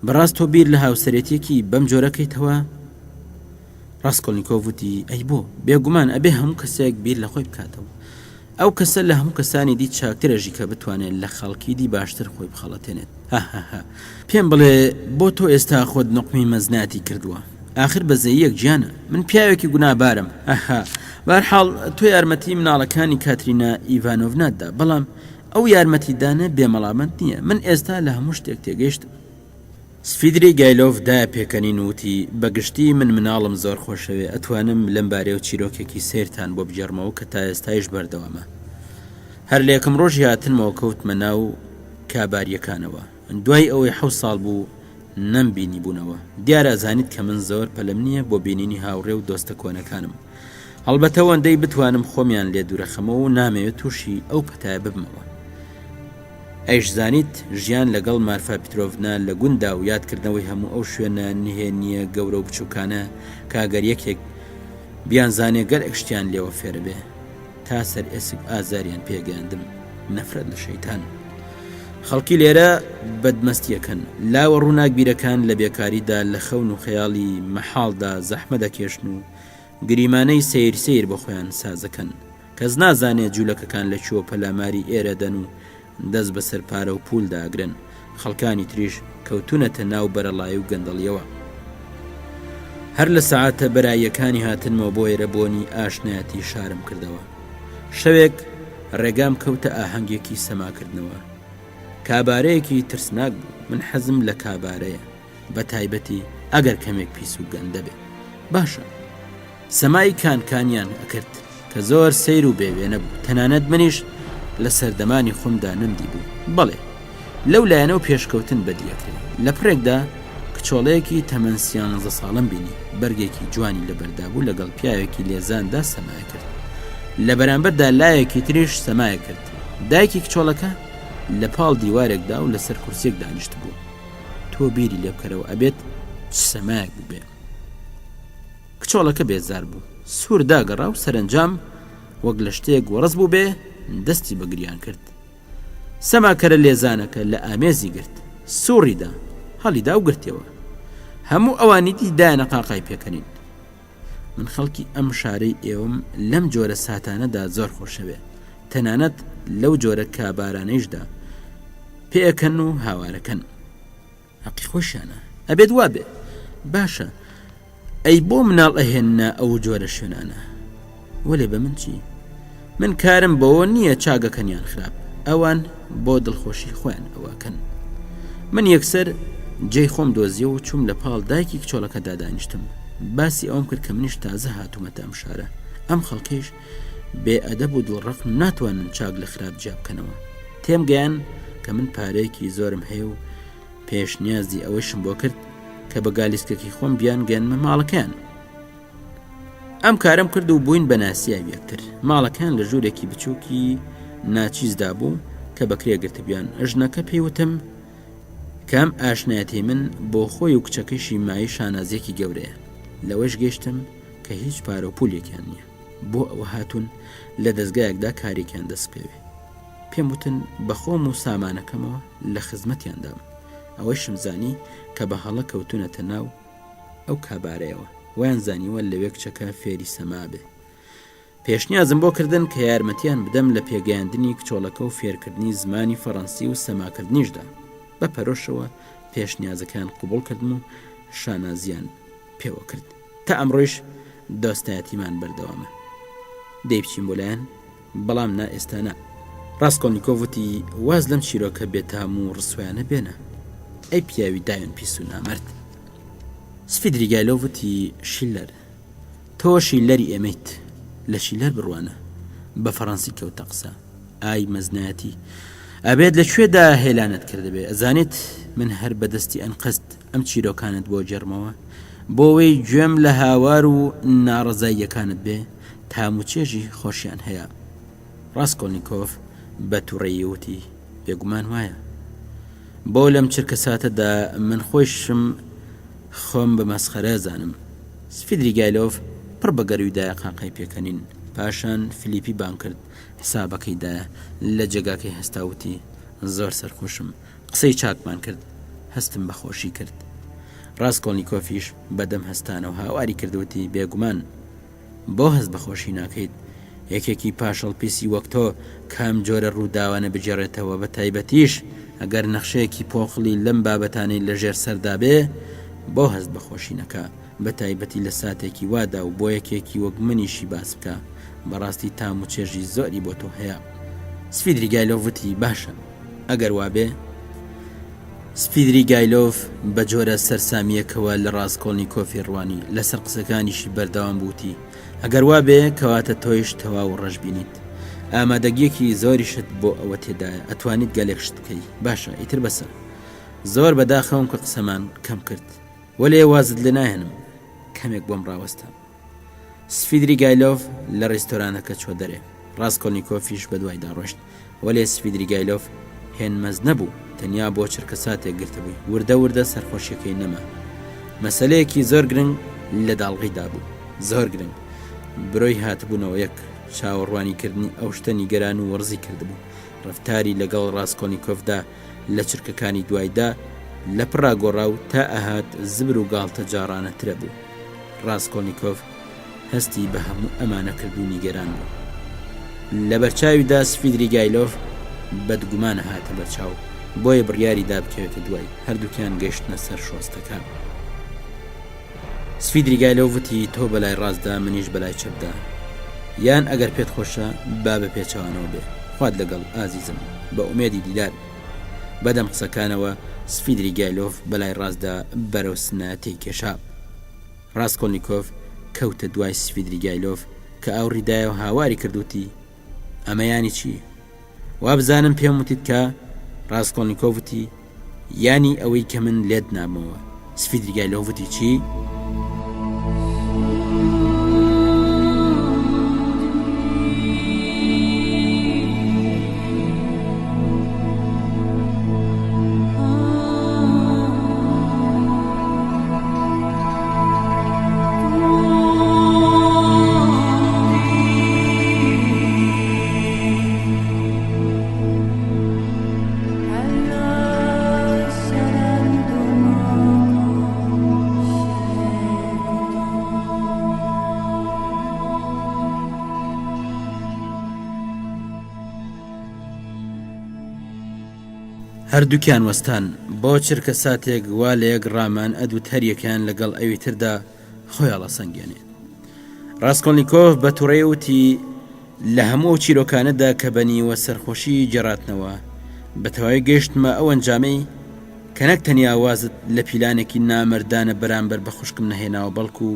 بەڕاست تۆ بیر لە هاوسەرێتیەکی بەم جۆرەکەیتەوە ڕاستکۆڵنیکۆف وتی ئەی بۆ بێگومان ئەبێ هەموو کەسێک بیر لە خۆی بکاتەوە ئەو کەسە لە هەموو کەسانی دی چاکترەژی کە بتوانێت لە خەڵکی دی باشتر خۆی بخەڵەتێنێت هاهاها پێم بڵێ بۆ تۆ ئێستا خۆت نقمی مەزناتی کردووە آخر بەزەیەک گیانە من پیاوێکی گونابارم ئەها بەرحاڵ تۆ یارمەتی مناڵەکانی کاترینا ئیڤانۆڤناتدا بەڵام ئەو یارمەتیدانە بێمەڵامەند نییە من ئێستا لە هەموو شتێک تێگەیشتم سفیدری گایلۆف دایە پێکەنین وتی بەگشتی من مناڵم زۆر خۆشەوێ ئەتوانم لەم بارێ و چیرۆکێکی سیرتان بۆ بجێڕمەوە کە تا ئێستایش بەردەوامە هەر لە یەکەم ڕۆژی هاتنمەوە کەوتمە ناو کاباریەکانەوە دوای ئەوەی 7 ساڵ بوو نەمبینی بوونەوە دیارە زانیت کە من زۆر پەلەم نییە بۆ بینینی هاوڕێ و دۆستە کۆنەکانم هەڵبەتە ئەوەندەی بتوانم خۆمیان لێ دوورەخەمەوە و نامەوێت تووشی ئەو پەتایە ببمەوە ئەیش زانیت ژیان لەگەڵ مارفا پیترۆڤنا لە گوندا و یادکردنەوەی هەموو ئەو شوێنە نهێنیە گەورە و بچووکانە کاگەر یەکێک بیانزانێ گەلێک شتیان لێوە فێرە بێ تا سەر ئێسک ئازاریان پێگەاندم نەفرەت لە شەیتان خەڵکی لێرە بەدمەستیەکەن لاوە ڕووناکبیرەکان لە بێکاریدا لە خەون و خەیاڵی مەحاڵدا زەحمە دەکێشن و گریمانەی سیر بۆ خۆیان سازەکەن کەس نازانێت جوولەکەکان لە چووە پەلاماری ئێرەدەن و دەست بەسەر پارە و پول داگرن خەڵکانی تریش کەوتونەتە ناو بەرەڵای و گەندەڵیەوە هەر لە سەعاتە بەراییەکانی هاتنمەوە بۆ ئێرە بۆنی ئاشنایەتی شارم کردەوە شەوێک ڕێگام کەوتە ئاهەنگێکی سەماکردنەوە کابارەیەکی ترسناک بوو من حەزم لە کابارەیە بە تایبەتی ئەگەر کەمێک پیس و گەندە بێ باشە سەمای کانکانیان ئەکرد کە زۆر سیر و بێوێنە بوو تەنانەت منیش لە سەردەمانی خۆمدا نمدی بوو بەڵێ لەو لایەنەوە پێشکەوتن بەدیەکرێت لە پرێکدا کچۆڵەیەکی تەمەن 13 ساڵم بینی بەرگێکی جوانی لەبەردا بوو لەگەڵ پیاوێکی لێزاندا سەمای کرد لە بەرامبەردا لایەکی تریش سەمای کرد دایکی کچۆڵەکە لە پاڵ دیوارێکدا و لەسەر کورسێک دانیشت بوو تۆ بیری لێ بکەرەوە ئەبێت سەمایەک ببێ کچۆڵەکە بێزار بوو سوور داگەڕا و سەرنجام وەک لە شتێک وەڕز بوو بێ دەستی بەگریان کرد سەماکەرە لێزانەکە لە ئامێزی گرت سووڕیدا هەڵیدا و گرتەوە هەموو ئەوانی دیدایانە قاقای پێکەنین من خەڵکی ئەم شارەی ئێوەم لەم جۆرە ساتانەدا زۆر خۆشەوێ تەنانەت لەو جۆرە کابارانەیشدا پێەکەن و هاوارەکەن حەقی خۆشیانە ئەبێت وابێ باشە ئەی بۆ مناڵ ئەهێننا ئەو جۆرە شوێنانە وەلێ بە من چی من کارم بەوە نییە چاگەکەنیان خراپ ئەوان بۆ دڵخۆشی خۆیان ئەوەکەن من یەکسەر جێی خۆم دۆزیە و چوم لە پاڵ دایکی کچۆڵەکەدا دانیشتم باسی ئەوم کرد کە منیش تازە هاتوومەتە ئەم شارە ئەم خەڵکیش بێ ئەدەب و دڵڕەق ناتوانن چاک لە خراپ جابکەنەوە تێم گەیان کە من پارەیەکی زۆرم هەیە و پێشنیازی ئەوەشم بۆ کرد کە بە گالیسکەکی خۆم بیان گەنمە ماڵەکەیان ئەم کارم کرد و بووین بە ناسیاوی یەکتر ماڵەکان لە ژوورێکی بچووکی ناچیزدا بوو کە بەکرێ گرتبیان ئەژنەکە پێیوتم کام ئاشنایەتی من بۆ خۆی و کچەکەشی مای شانازێکی گەورەیە لەوەش گەشتم کە هیچ پارە و پولێکیان نییە بۆ ئەوە هاتوون لە دەستگایەکدا کارێکیان دەست پێوێ پێم وتن بەخۆم و سامانەکەمەوە لە خزمەتیاندام ئەوەی شمزانی کە بە هەڵە کەوتونەتە ناو ئەو کابارەیەوە ویان زانیوە لەوێ کچەکە فێری سەما بێ پێشنیازم بۆ کردن کە یارمەتیان بدەم لە پێگەیاندنی کچۆڵەکە و فێرکردنی زمانی فەڕەنسی و سەماکردنیشدا. بە پەرۆشەوە پێشنیازەکان قوبوڵ کردم و شانازیان پێوە کرد. تا ئەمڕۆیش دۆستایەتیمان بەردەوامە. دەیبچین بۆ لایەن، بەڵام نا ئێستانە. ڕاستکۆلنیکۆڤ وتی واز لەم چیرۆکە بێتام و ڕسویانە بێنە. ئەی پیاوی داوێن پیس و نامەرد. سفیدریگایلۆڤ وتی شیلەر، تۆ شیلەری ئێمەیت، لە شیلەر بڕوانە. بە فەڕەنسی کەوتە قسە. ئای مەزنایەتی، ئەبێت لەکوێدا هێلانت کردبێ. ئەزانێت من هەر بەدەستی ئەنقەست ئەم چیرۆکانت بۆ جەرمەوە بۆەوەی گوێم لە هاوار و ناڕەزاییەکانت بێ، تام و چێژی خۆشیان هەیە. ڕاستکۆلنیکۆڤ بە تووڕێی وتی بێگومان وایە. بۆ لەم چرکە ساتەدا من خۆشم خۆم بە مەسخەرە زانم. سفیدریگایلۆڤ پڕ بە گەرویدایە قاقای پێکەنین. پاشان فلیپی بان کرد، حسابەکەیدایە لە جێگاکەی هەستاوتی زۆر سەرخۆشم. قسەی چاکمان کرد، هەستم بە خۆشی کرد. ڕاستکۆلنیکۆڤیش بەدەم هەستانەوە هاواری کردوتی بێگومان بۆ هەست بە خۆشی ناکەیت. یەکێکی پاشەڵ پیسی وەک تۆ کام جۆرە ڕووداوانە بجێڕێتەوە، بە تایبەتیش ئەگەر نەخشەیەکی پۆخڵی لەم بابەتانەی لەژێر سەردا بێ بۆ هەست بە خۆشی نەکە، بە تایبەتی لە ساتێکی وادا و بۆ یەکێکی وەک منیشی باس بکە. بەڕاستی تام و چێژی زۆری بۆ تۆ هەیە. سفیدریگایلۆڤ وتی باشە ئەگەر وابێ. سفیدریگایلۆڤ بە جۆرە سەرسامیەکەوە لە ڕاستکۆلنیکۆڤی ڕوانی لەسەر قسەکانیشی بەردەوام بووتی ئەگەر وابێ کەواتە تۆیش تەواو ڕەش بینیت. ئامادەگیەکی زۆریشت بۆ ئەوە تێدایە، ئەتوانیت گەلێک شت بکەی. باشە ئیتر بەسە. زۆر بەداخەوم کە قسەمان کەم کرد، وەلێ وازت لە نایەنم کەمێک بۆم ڕاوەستە. سفیدریگایلۆڤ لە ڕێستۆرانەکە چۆ دەرێ. ڕاستکۆلنیکۆڤیش بە دوایدا ڕۆشت، وەلێ سفیدریگایلۆڤ هێنمەز نەبوو، تەنیا بۆ چرکە ساتێک گرتبووی. وردە وردە سەرخۆشیەکەی نەما. مەسەلەیەکی زۆر گرنگ لە داڵغیدا بوو، زۆر گرنگ. برۆی هاتبوونەوە یەک چاوەڕوانیکردنی ئەو شتە نیگەران و وەرزی کردبوو. ڕەفتاری لەگەڵ ڕاستکۆلنیکۆڤدا لە چرکەکانی دوایدا لە پڕا گۆڕا و تا ئەهات زبر و گاڵتە جارانەترە بوو. ڕاستکۆلنیکۆڤ هەستی بە هەموو ئەمانە کرد و نیگەران بوو. لە بەرچاویدا سفیدریگایلۆڤ بەدگومانە هاتە بەرچاو، بۆیە بڕیاری دا بکەوێتە دوای. هەردووکیان گەیشتنە سەر شۆستەکان. سفیدریگایلۆڤ وتی تۆ بەلای ڕاستدا، منیش بەلای چەپدا. یان ئەگەر پێت خۆشە با بە پێچەوانەوە بێ. خوات لەگەڵ ئازیزم، بە ئومێدی دیدار. بەدەم قسەکانەوە سفیدریگایلۆڤ بەلای ڕاستدا بەرەو سنایەتی کێشا. ڕاستکۆلنیکۆڤ کەوتە دوای سفیدریگایلۆڤ کە ئاوڕیدایە و هاواری کردوتی ئەمەیانی چی؟ وا بزانم پێم وتیت کە. ڕاستکۆلنیکۆڤ وتی یانی ئەوەی کە من لێت نامەوە. سفیدریگایلۆڤ وتی چی؟ هەردووکیان وەستان بۆ چرکە ساتێک وا لە یەک ڕامان ئەدوت هەریەکیان لەگەڵ ئەوی تردا خۆیاڵە سەنگێنێت. ڕاستکۆلنیکۆڤ بە تووڕێ وتی لە هەموو چیرۆکانەدا کە بەنیوە سەرخۆشی جێڕاتنەوە بە تەواوی گەیشتمە ئەو ئەنجامەی کە نەک تەنیا وازت لە پیلانێکی نامەردانە بەرامبەر بە خوشکم نەهێناوە، بەڵکو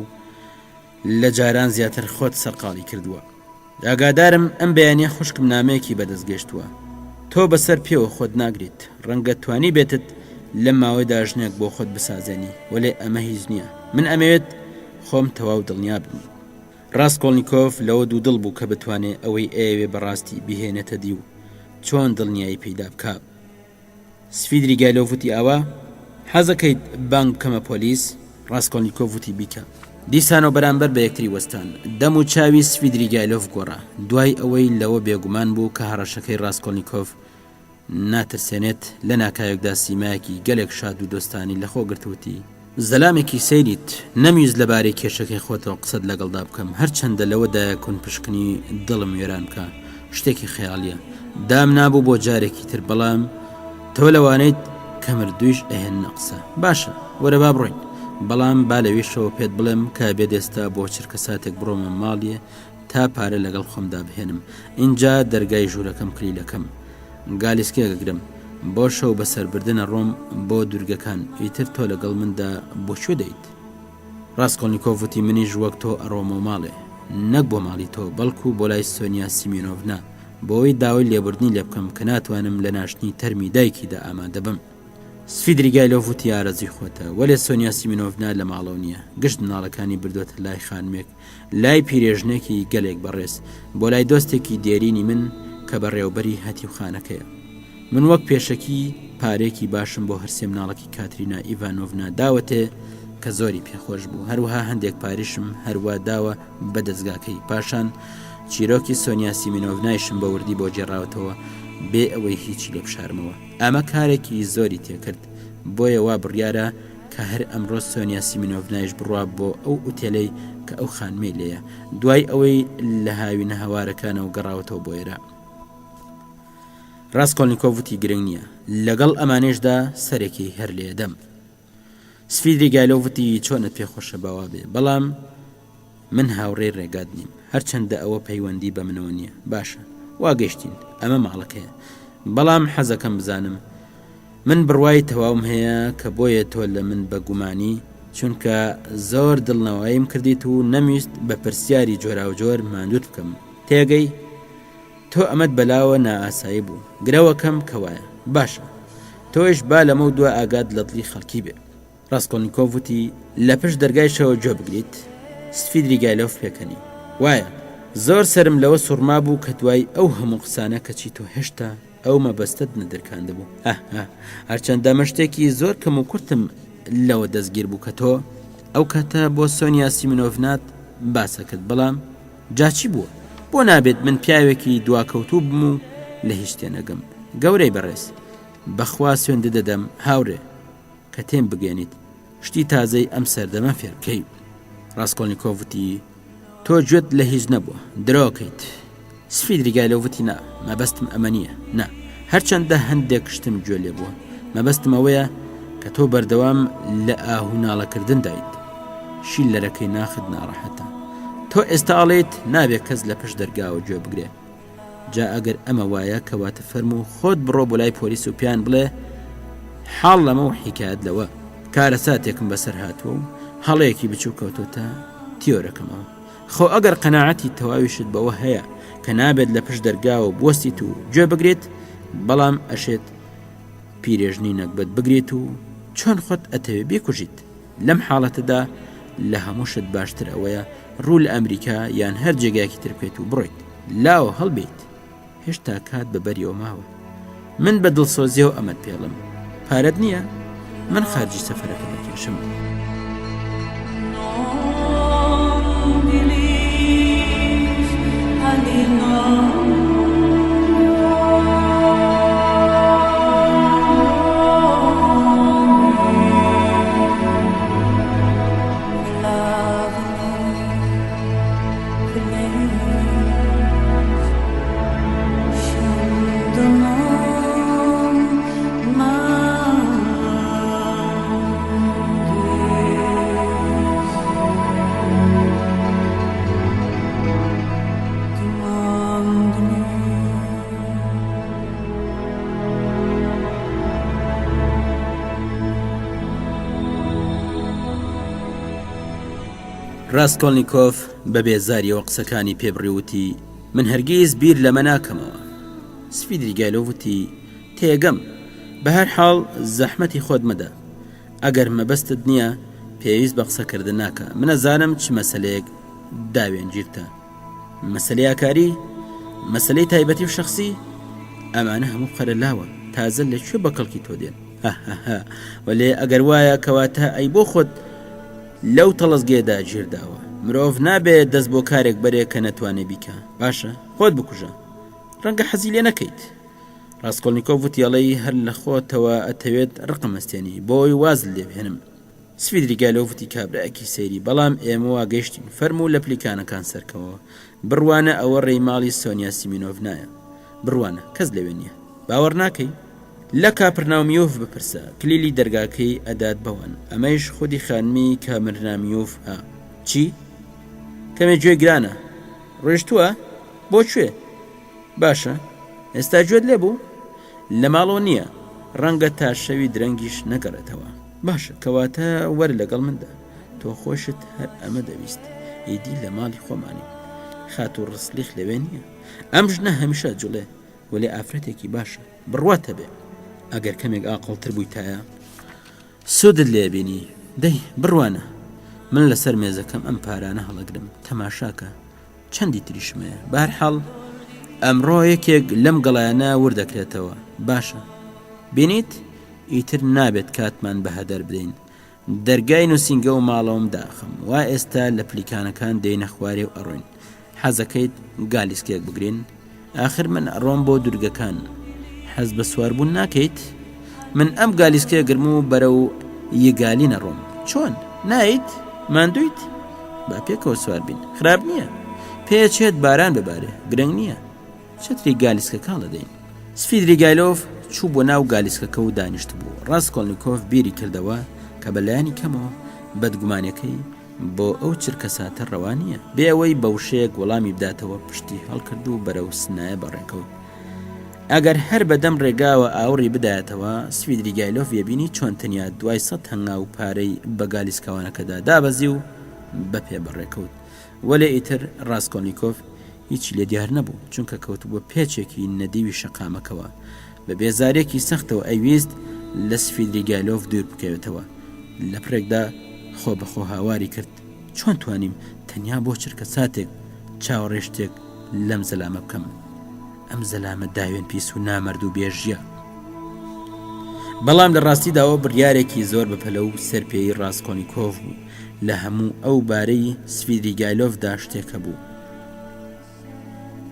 لە جاران زیاتر خۆت سەرقاڵی کردووە. ئاگادارم ئەم بەیانیە خوشکم نامەیەکی بەدەست گەشتووە. تۆ بەسەر پێوە خۆت ناگریت، ڕەنگە توانی بێتت لەم ماوەیدا ژنێک بۆ خۆت بسازێنی، وەلێ ئەمە هیچ نییە. من ئەمەوێت خۆم تەواو دڵنیا بم. ڕاستکۆلنیکۆڤ لەوە دوو دڵ بوو کە بتوانێت ئەوەی ئێوێ بەڕاستی بهێنێتە دی و چۆن دڵنیایی پەیدا بکە. سفیدریگایلۆڤ وتی ئاوا حەزەکەیت بانگ بکەمە پۆلیس؟ ڕاستکۆلنیکۆڤ وتی بیکە. دیسانەوە بەرامبەر بە یەکتری وەستان. دەم و چاوی سفیدریگایلۆڤ گۆڕا. دوای ئەوەی لەوە بێگومان بوو کە هەڕەشەکەی ڕاستکۆلنیکۆڤ ناترسێنێت، لە ناکایەکدا سیمایەکی گەلێک شاد و دۆستانی لەخۆ گرتووتی زەلامێکی سەیریت نەمیویست لەبارەی کێشەکەی خۆتەوە قسەت لەگەڵدا بکەم هەرچەندە لەوەدایە کون پشکنی دڵم وێران بکە شتێکی خەیاڵیە دام نابوو بۆ جارێکی تر بەڵام تۆ لەوانەیت کە مردوویش ئەهێنە قسە باشە وەرە با بڕۆین بەڵام با لەویشەوە پێت بڵێم کە بێت ئێستا بۆ چرکە ساتێک بڕۆمە ماڵیە تا پارە لەگەڵ خۆمدا بهێنم اینجا دەرگای ژوورەکەم کلیلەکەم گالیسکێگەگرم بۆ شەو بەسەربردنە ڕۆم بۆ دوورگەکان ئیتر تۆ لەگەڵ مندا بۆ شو دەیت ڕاستکۆلنیکۆڤ وتی منیش وەک تۆ ئەڕۆمە ماڵێ نەک بۆ ماڵی تۆ بەڵکو بۆ لای سۆنیا سیمێنۆڤنا بۆی داوای لێبوردنی لێ بکەم کە ناتوانم لە ناشتنی تەرمی دایکیدا ئامادە بم سفیدریگایلۆڤ وتی ئارەزی خۆتە وەلێ سۆنیا سیمێنۆڤنا لە ماڵەوە نییە گشت مناڵەکانی بردوۆتە لای خانمێک لای پیرێژنێکی گەلێک بەڕێز بۆ لای دۆستێکی دێرینی من کە بەڕێوبەری هەتی و خانەکەیە من وەک پێشەکی پارێکی باشم بۆ هەرسێ مناڵەکی کاترینا ئیڤانۆڤنا داوەتێ کە زۆری پێخۆش بوو هەروەها هەندێک پاریشم هەروە داوە بە دەستگاکەی پاشان چیرۆکی سۆنیا سیمێنۆڤنایشم بە وردی بۆ جێڕاوەتەوە بێ ئەوەی هیچی لێ بشارمەوە ئەمە کارێکی زۆری تێکرد بۆیە وا بڕیارە کە هەر ئەمڕۆ سۆنیا سیمێنۆڤنایش بڕوا بۆ ئەو ئوتێلەی کە ئەو خانمێ لێیە دوای ئەوەی لە هاوینە هەوارەکانەوە گەڕاوەتەوە بۆ ئێرە ڕاستکۆلنیکۆڤ وتی گرنگ نییە لەگەڵ ئەمانێشدا سەرێکی هەر لێدەم سفیدریگایلۆڤ وتی چۆنت پێخۆشە باوا بێ بەڵام من هاوڕێ ڕێگات نیم هەرچەندە ئەوە پەیوەندی بە منەوە نییە باشە واگەشتین ئەمە ماڵەکەیە بەڵام حەزەکەم بزانم من بڕوای تەواوم هەیە کە بۆیە تۆ لە من بە گومانی چونکە زۆر دڵنەوەیم کردیت و نەمویست بە پرسیاری جۆرا و جۆر ماندووت بکەم تێگەی تۆ ئەمەت بەلاوە نائاسایی بوو گرەوەکەم کەوایە باشە تۆیش با لەمە و دووە ئاگات لە دڵی خەڵکی بێ ڕاستکۆلنیکۆڤ وتی لە پشت دەرگایشەوە جۆ بگریت سفیدریگایلۆڤ پێکەنی وایە زۆر سرم لەوە سوڕما بوو کە دوای ئەو هەموو قسانە کەچی تۆ هێشتا ئەو مەبەستت نەدرکاندە بوو هەرچەندە مەشتێکی زۆر کەم و کورتم لەوە دەستگیر بوو کە تۆ ئەو کاتە بۆ سۆنیا سیمێنۆڤنات باسەکرد بەڵام جاچی بووە بۆ نابێت من پیاوێکی دواکەوتوو بم و لە هیچ تێنەگەم گەورەی بەڕێز بەخوا سوێندە دەدەم هاورێ کە تێم بگەێنیت شتی تازەی ئەم سەردەمە فێرکەی ڕاستکۆلنیکۆڤ وتی تۆ گوێت لە هیچ نەبووە درۆکەیت سفیدریگایلۆڤ وتی نا مەبەستم ئەمە نییە نا هەرچەندە هەندێک شتم گوێ لێ بووە مەبەستم ئەوەیە کە تۆ بەردەوام لە ئاهووناڵەکردن دایت شیلەرەکەی ناخت ناڕەحەتە تۆ ئێستا ئاڵێت نابێت کەس لە پشت دەرگاوە گوێ بگرێ جا ئەگەر ئەمە وایە کەواتە فەرموو خۆت بڕۆ بۆ لای پۆلیس و پیان بڵێ حاڵ لەمە و حیکایەت لەوە کارە ساتێکم بەسەر هاتووە و هەڵەیەکی بچوو کەوتۆتە تیۆرەکەمەوە خۆ ئەگەر قەناعەتی تەواویشت بەوە هەیە کە نابێت لە پشت دەرگاوە بوەستیت و گوێ بگرێت بەڵام ئەشێت پیرێژنی نەکبەت بگرێت و چۆن خۆت ئەتەوێ بیکوژیت لەم حاڵەتەدا لە هەمووشت باشتر ئەوەیە ڕوو لە ئەمریکا یان هەر جێگایەکی تر بکەیت و بڕۆیت لاوە هەڵبێیت هێشتا کات بەبەریەوە ماوە من بە دڵسۆزیەوە ئەمەت پێڵم پارەت نییە من خارجی سەفەرەکە دەکێشم ڕاستکۆلنیکۆڤ بە بێزاریەوە قسەکانی پێبڕیوتی من هەرگیز بیر لەمە ناکەمەوە سفیدریگایلۆڤ وتی تێگەم بە هەر حاڵ زەحمەتی خۆت مەدە ئەگەر مەبەستت نییە پێویست بە قسەکردن ناکە منەزانم چ مەسەلەیەک داوێنگیرتە مەسەلەیەکاری مەسەلەی تایبەتی و شەخسی ئەمانە هەموو قەرە لاوە تازە لەکوێ بە کەڵکی تۆ دێن وەلێ ئەگەر وایە کەواتە ئەی بۆ خۆت لەو تەڵەزگێدا گیرداوە مرۆڤ نابێت دەست بۆ کارێک بەرێ کە نەتوانێ بیکە باشە خۆت بکوژە ڕەنگە حەزی لێ نەکەیت ڕاستکۆلنیکۆڤ وتی ئەڵێی هەر لە خۆتەوە ئەتەوێت ڕقم ئەستێنی بۆی واز لێ بهێنم سفیدریگایلۆڤتی کابراایەکی سەیری بەڵام ئێمە وا گەیشتین فەرموو لە پلیکانەکان سەرکەوە بڕوانە ئەوە ڕێی سۆنیا سیمینۆڤ نایە بڕوانە کەس لەوێ نییە باوەڕ ناکەی لە کاپرناومیۆڤ بپرسە کلیلی دەرگاکەی ئەدات بەوان ئەمەش خودی خانمی کامرنامیۆڤ چی؟ کەمێ گوێ گرانە ڕۆیشتووە بۆ کوێ؟ باشە ئێستا گوێت لێ بوو؟ لە ماڵەوە نییە ڕەنگە تا شەوی درەنگیش نەگەڕێتەوە باشە کەواتە وەرە لەگەڵ مندا تۆ خۆشت هەر ئەمە دەویست ئیدی لە ماڵی خۆمانی خات و ڕسلیخ لەوێ نییە ئەم ژنە هەمیشە جوڵێ وەلێ ئافرەتێکی باشە بڕواتە بێ ئەگەر کەمێک ئاقڵتر بوویتایە سودت لێبینی دەی بڕوانە من لەسەر مێزەکەم ئەم پارانە هەڵەگرم تەماشاکە چەندی تریشمەیە بەهەرحاڵ ئەمڕۆ یەکێک لەم گەڵایانە وردەکرێتەوە باشە بینیت ئیتر نابێت کاتمان بە هەدەر بدەین دەرگای نووسینگە و ماڵەوەم داخم وا ئێستا لە پلیکانەکان دێنە خوارێ و ئەڕۆین حەزەکەیت گالیسکێک بگرین آخر من ئەڕۆم بۆ دورگەکان حەز بە سواربوون ناکەیت من ئەم گالیسکێ گرم و بەرەو یەگالی نەڕۆم چۆن نایت ماندویت با پێکەوە سوار بین خراپ نییە پێچێت باران ببارێ گرنگ نییە چتری گالیسکە کاڵە دەین سفیدریگایلۆڤ چوو بۆ ناو گالیسکەکە و دانیشت بوو ڕاستکۆڵنیکۆڤ بیری کردەوە کە بەلایانی کەمەوە بەدگومانەکەی بۆ ئەو چرکە ساتە ڕەوا نییە بێ ئەوەی بە وشەیەک وەڵامی بداتەوە پشتی هەڵکرد و بەرەو سنایە بەڕێکەوت ئەگەر هەر بەدەم ڕێگاوە ئاوڕی بدایەتەوە سفیدریگایلۆڤ یەبینی چۆن تەنیا دوای 100 هەنگا و پارەی بە گالیسکاوانەکەدا دابەزی و بەپێ بەڕێکەوت وەلێ ئیتر ڕاستکۆڵنیکۆڤ هیچی لێ دیار نەبوو چونکە کەوت بۆ پێچێکی نەدیوی شەقامەکەوە بە بێزارێکی سەختەوە ئەیویست لە سفیدریگایلۆڤ دوور بکەوێتەوە لە پرێکدا خۆ بەخۆ هاواری کرد چۆن توانیم تەنیا بۆ چرکە ساتێک چاوەڕێشتێک لەم زەلامە بکەم ئەم زەلامە داوێن پیس و نامەرد و بێژیە بەڵام لە ڕاستیداوە بڕیارێکی زۆر بەپەلە و سەرپێی ڕاستکۆڵنیکۆڤ بوو لە هەموو ئەو بارەی سفیدریگایلۆڤدا شتێکە بوو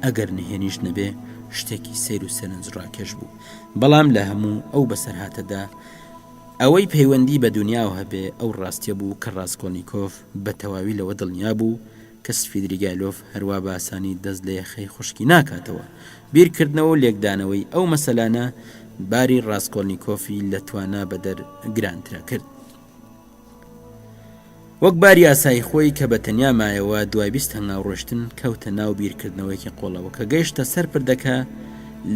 ئەگەر نهێنیش نەبێ شتێکی سیر و سەرنج ڕاکێش بوو بەڵام لە هەموو ئەو بەسەرهاتەدا ئەوەی پەیوەندی بە دنیاوە هەبێ ئەو ڕاستیە بوو کە ڕاستکۆڵنیکۆڤ بە تەواوی لەوە دڵنیا بوو کە سفیدریگایلۆڤ هەروە بە ئاسانی دەست لە یەخەی خوشکی ناکاتەوە بیرکردنەوە و لێکدانەوەی ئەو مەسەلانە باری ڕاستکۆڵنیکۆفی لە توانە بەدەر گرانترا کرد وەک باری ئاسایی خۆی کە بە تەنیا مایەوە دوای 20 هەنگاو ڕۆشتن کەوتە ناو بیرکردنەوەیکی قۆڵەوە کە گەیشتە سەر پردەکە